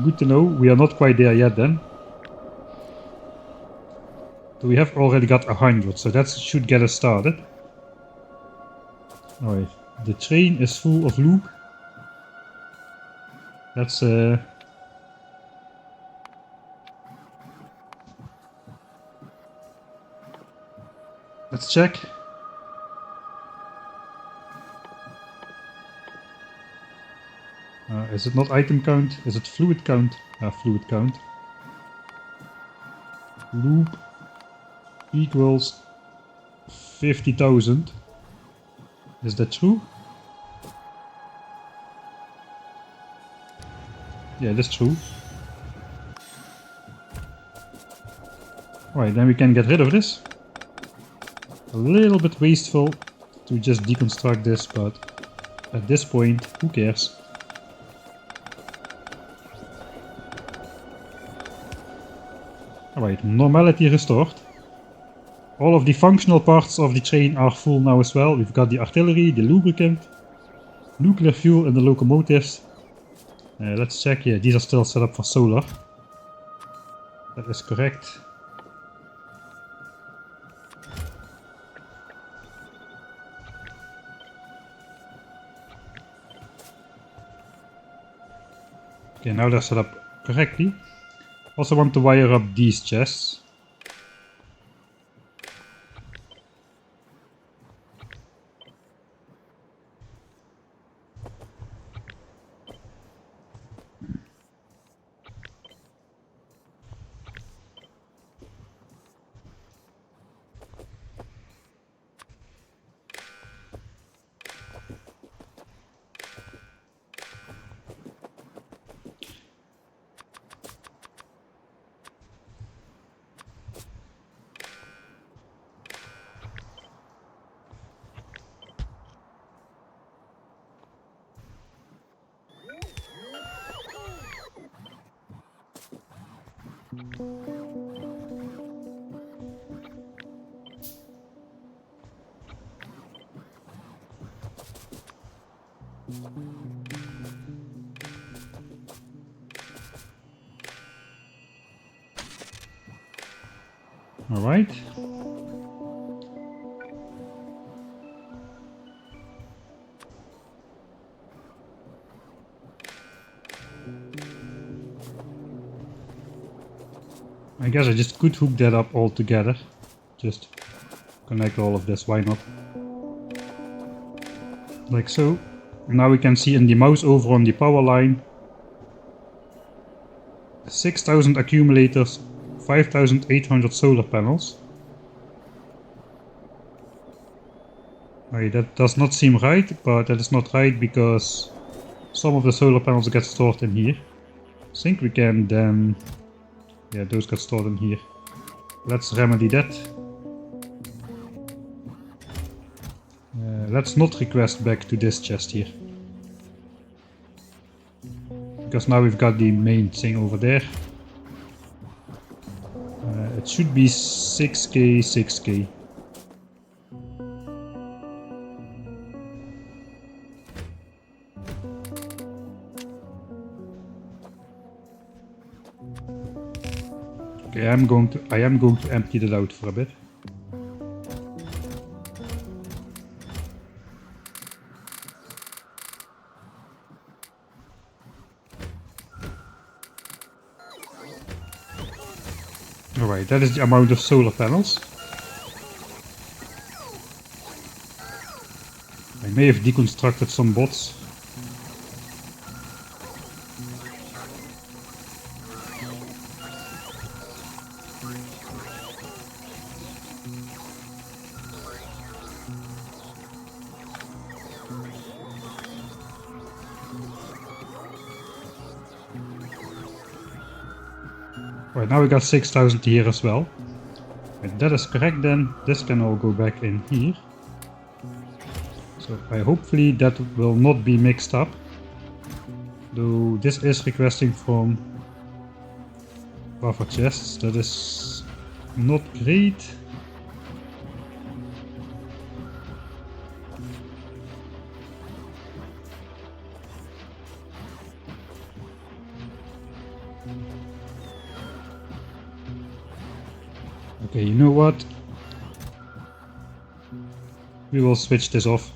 Good to know. We are not quite there yet then. So we have already got 100, so that should get us started. Alright. The train is full of loot. Let's check. Is it not item count? Is it fluid count? Fluid count. Loop equals 50,000. Is that true? Yeah, that's true. Alright, then we can get rid of this. A little bit wasteful to just deconstruct this, but at this point, who cares? Alright, normality restored. All of the functional parts of the train are full now as well. We've got the artillery, the lubricant, nuclear fuel and the locomotives. Let's check. Yeah, these are still set up for solar. That is correct. Okay, now they're set up correctly. Also want to wire up these chests. All right. I guess I just could hook that up all together. Just connect all of this, why not? Like so. Now we can see in the mouse over on the power line 6,000 accumulators, 5,800 solar panels. Okay, that does not seem right, but that is not right because some of the solar panels get stored in here. I think we can then... yeah, those get stored in here. Let's remedy that. Let's not request back to this chest here. Because now we've got the main thing over there. It should be 6k, 6k. Okay, I am going to empty that out for a bit. Alright, that is the amount of solar panels. I may have deconstructed some bots. Right, now we got 6,000 here as well. If that is correct, then this can all go back in here. So hopefully that will not be mixed up. Though this is requesting from buffer chests, that is not great. Okay, you know what? We will switch this off.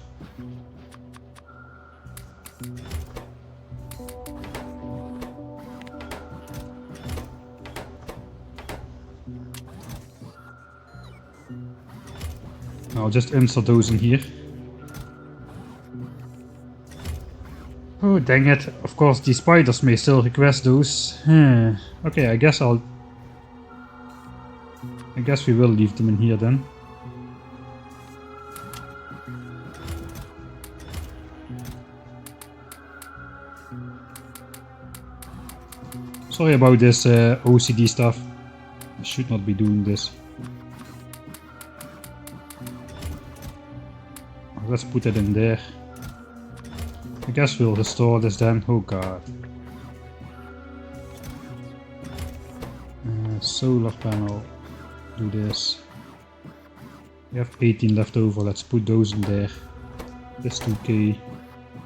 I'll just insert those in here. Oh, dang it. Of course, the spiders may still request those. Okay, I guess we will leave them in here then. Sorry about this OCD stuff. I should not be doing this. Let's put it in there. I guess we'll restore this then. Oh god. Solar panel. Do this. We have 18 left over. Let's put those in there. This 2k.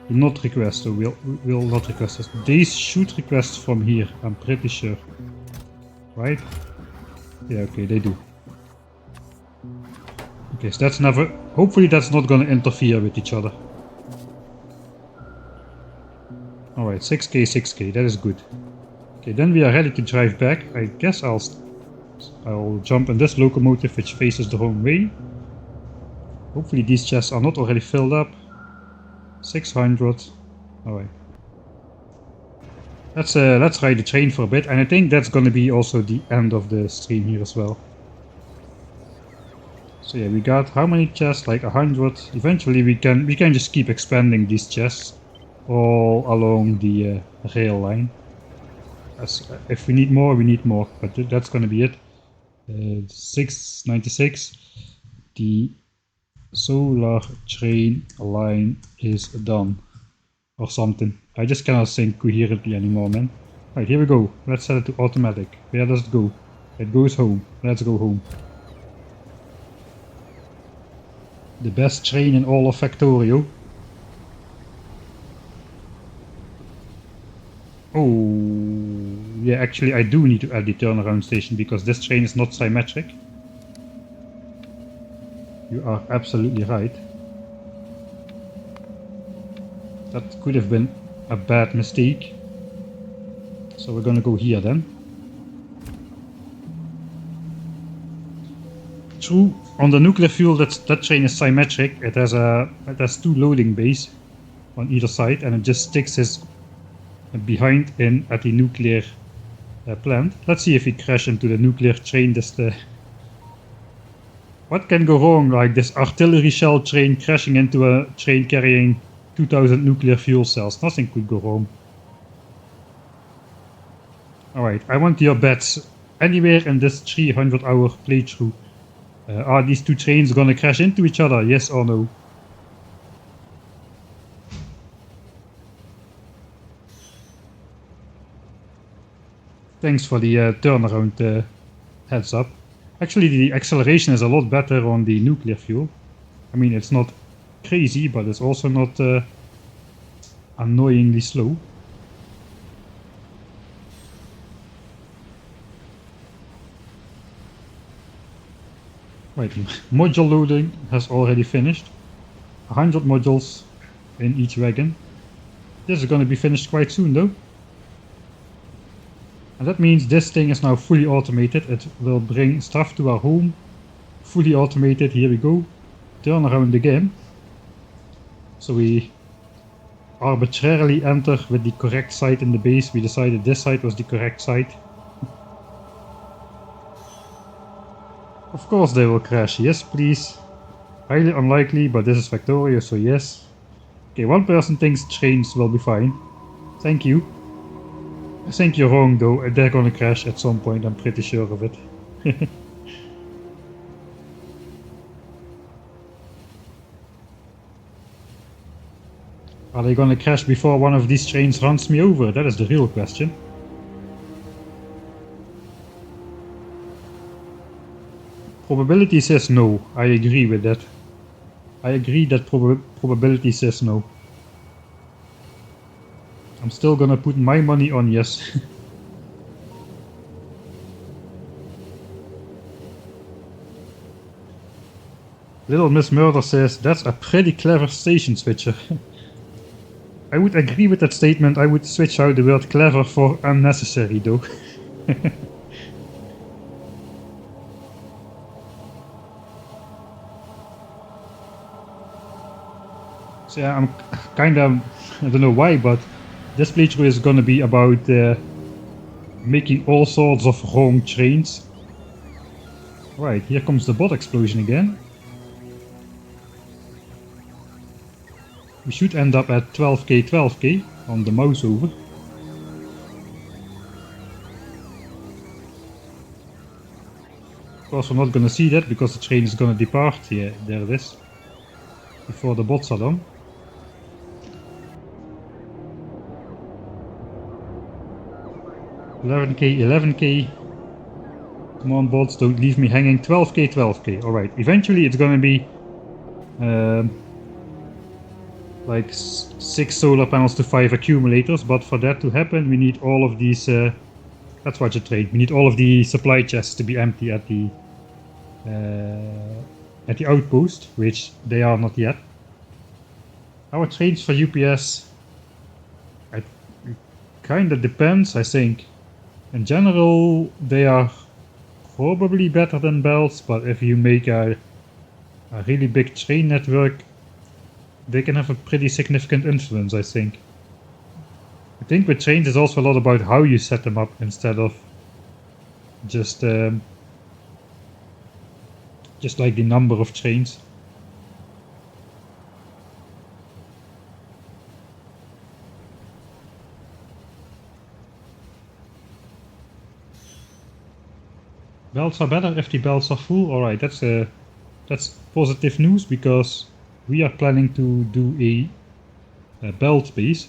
Will not request, so we'll not request this. These should request from here, I'm pretty sure. Right? Yeah, okay, they do. Okay, so that's never... hopefully that's not gonna interfere with each other. Alright, 6k, 6k, that is good. Okay, then we are ready to drive back. I guess I'll jump in this locomotive which faces the wrong way. Hopefully these chests are not already filled up. 600. Alright. Let's ride the train for a bit, and I think that's gonna be also the end of the stream here as well. So yeah, we got how many chests? Like 100. Eventually we can just keep expanding these chests all along the rail line. If we need more, we need more, but that's gonna be it. 696. The solar train line is done. Or something. I just cannot think coherently anymore, man. Right, here we go. Let's set it to automatic. Where does it go? It goes home. Let's go home. The best train in all of Factorio. Oh, yeah, actually I do need to add the turnaround station because this train is not symmetric. You are absolutely right. That could have been a bad mistake. So we're gonna go here then. true. On the nuclear fuel, that train is symmetric. It has two loading bays on either side, and it just sticks his behind in at the nuclear plant. Let's see if we crash into the nuclear train. What can go wrong? Like this artillery shell train crashing into a train carrying 2000 nuclear fuel cells. Nothing could go wrong. Alright, I want your bets. Anywhere in this 300-hour playthrough, are these two trains gonna crash into each other? Yes or no? Thanks for the turnaround heads up. Actually, the acceleration is a lot better on the nuclear fuel. I mean, it's not crazy, but it's also not annoyingly slow. Right, module loading has already finished. 100 modules in each wagon. This is going to be finished quite soon though. And that means this thing is now fully automated. It will bring stuff to our home. Fully automated, here we go. Turn around again. So we arbitrarily enter with the correct site in the base. We decided this site was the correct site. Of course they will crash, yes please. Highly unlikely, but this is Factorio, so yes. Okay, one person thinks trains will be fine. Thank you. I think you're wrong though, they're gonna crash at some point, I'm pretty sure of it. Are they gonna crash before one of these trains runs me over? That is the real question. Probability says no. I agree with that. I agree that probability says no. I'm still gonna put my money on yes. Little Miss Murder says, that's a pretty clever station switcher. I would agree with that statement. I would switch out the word clever for unnecessary though. So yeah, I'm kinda, I don't know why, but this playthrough is gonna be about making all sorts of wrong trains. Right, here comes the bot explosion again. We should end up at 12k on the mouse over. Of course we're not gonna see that because the train is gonna depart. Yeah, there it is. Before the bots are done. $11k. Come on bots, don't leave me hanging. 12k. Alright, eventually it's gonna be like 6 solar panels to 5 accumulators, but for that to happen we need all of these, let's watch a train, we need all of the supply chests to be empty at the outpost, which they are not yet. Our trains for UPS, it kinda depends, I think. In general, they are probably better than belts, but if you make a really big train network, they can have a pretty significant influence, I think. I think with trains it's also a lot about how you set them up instead of just like the number of trains. Belts are better if the belts are full. Alright, that's positive news because we are planning to do a belt base.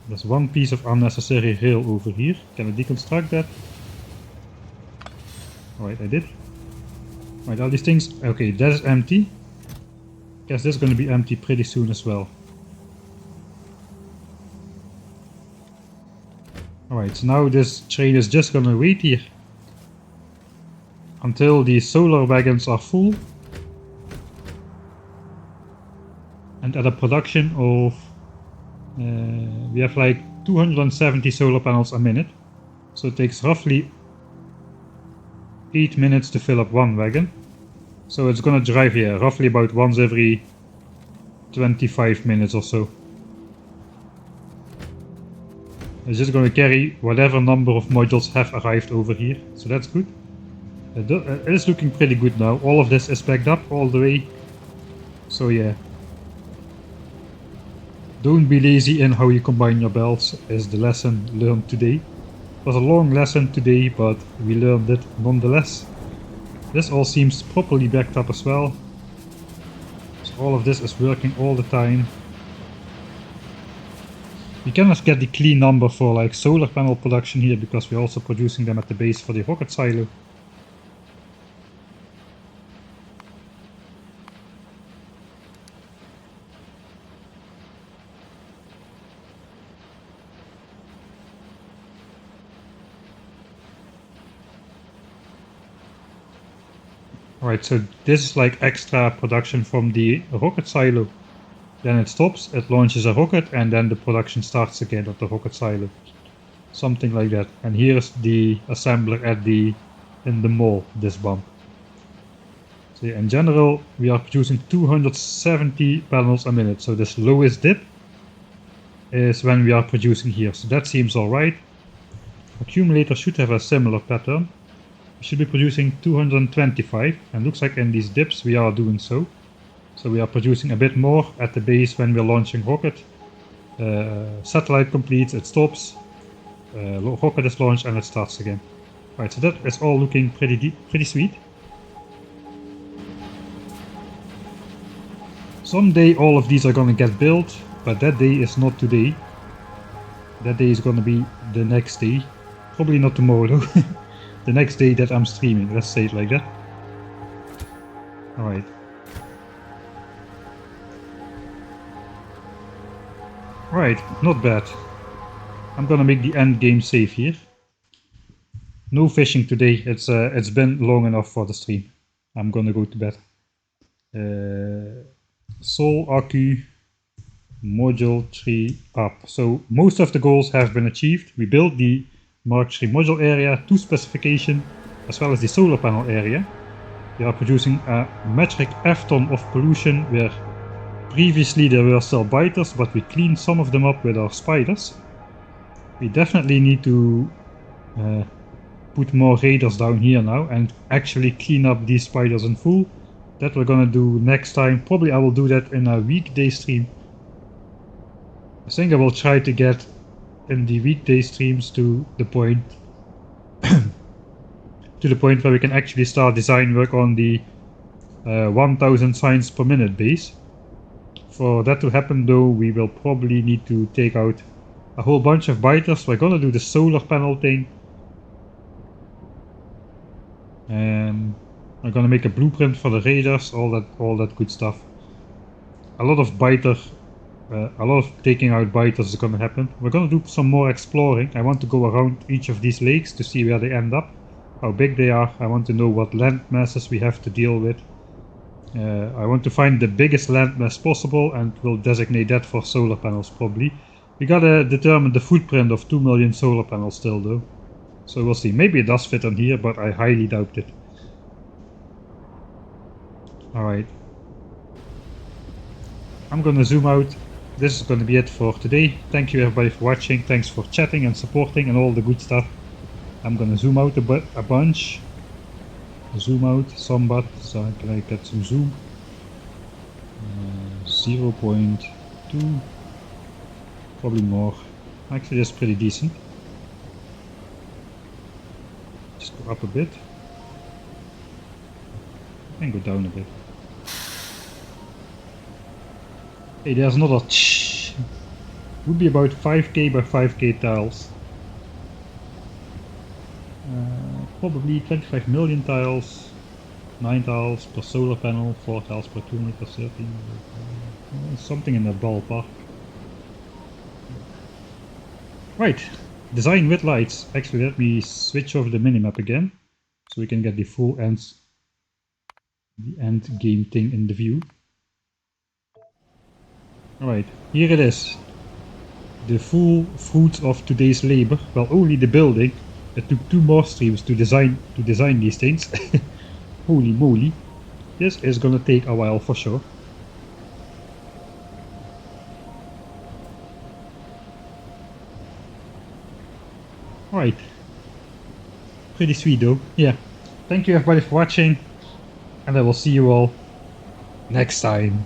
There's one piece of unnecessary rail over here. Can I deconstruct that? Alright, I did. Alright, all these things. Okay, that is empty. Guess this is going to be empty pretty soon as well. Alright, so now this train is just going to wait here until the solar wagons are full. And at a production of we have like 270 solar panels a minute, so it takes roughly 8 minutes to fill up one wagon. So it's gonna drive here roughly about once every 25 minutes or so. It's just gonna carry whatever number of modules have arrived over here, so that's good. It is looking pretty good now. All of this is backed up all the way. So yeah. Don't be lazy in how you combine your belts is the lesson learned today. It was a long lesson today, but we learned it nonetheless. This all seems properly backed up as well. So all of this is working all the time. We cannot get the clean number for like solar panel production here because we're also producing them at the base for the rocket silo. Alright, so this is like extra production from the rocket silo. Then it stops, it launches a rocket, and then the production starts again at the rocket silo. Something like that. And here's the assembler at in the mall, this bump. So yeah, in general, we are producing 270 panels a minute. So this lowest dip is when we are producing here. So that seems alright. Accumulator should have a similar pattern. We should be producing 225, and looks like in these dips we are doing so. So we are producing a bit more at the base when we're launching rocket. Satellite completes, it stops. Rocket is launched and it starts again. Right, so that is all looking pretty sweet. Someday all of these are gonna get built, but that day is not today. That day is gonna be the next day. Probably not tomorrow though. The next day that I'm streaming, let's say it like that. Alright. Right, not bad. I'm gonna make the end game save here. No fishing today, it's been long enough for the stream. I'm gonna go to bed. Sol Accu Module 3 up. So most of the goals have been achieved. We built the Mark 3 module area to specification, as well as the solar panel area. We are producing a metric F-ton of pollution, where previously there were still biters, but we cleaned some of them up with our spiders. We definitely need to put more radars down here now and actually clean up these spiders in full. That we're gonna do next time. Probably I will do that in a weekday stream. I think I will try to get in the weekday streams to the point where we can actually start design work on the 1000 signs per minute base. For that to happen though, we will probably need to take out a whole bunch of biters. We're gonna do the solar panel thing. And I'm gonna make a blueprint for the radars, all that good stuff. A lot of taking out biters is gonna happen. We're gonna do some more exploring. I want to go around each of these lakes to see where they end up, how big they are. I want to know what land masses we have to deal with. I want to find the biggest land mass possible, and we'll designate that for solar panels probably. We gotta determine the footprint of 2 million solar panels still though. So we'll see. Maybe it does fit on here, but I highly doubt it. Alright. I'm gonna zoom out. This is gonna be it for today. Thank you everybody for watching. Thanks for chatting and supporting and all the good stuff. I'm gonna zoom out a bunch. Zoom out somewhat, so can I get some zoom? 0.2. Probably more. Actually that's pretty decent. Just go up a bit. And go down a bit. Hey, there's another would be about 5k by 5k tiles. Probably 25 million tiles, 9 tiles per solar panel, 4 tiles per 2 meter, 13, something in that ballpark. Right, design with lights. Actually, let me switch over the minimap again, so we can get the full end game thing in the view. Alright, here it is. The full fruits of today's labor. Well, only the building. It took 2 more streams to design these things. Holy moly. This is gonna take a while for sure. Alright. Pretty sweet though. Yeah. Thank you everybody for watching. And I will see you all next time.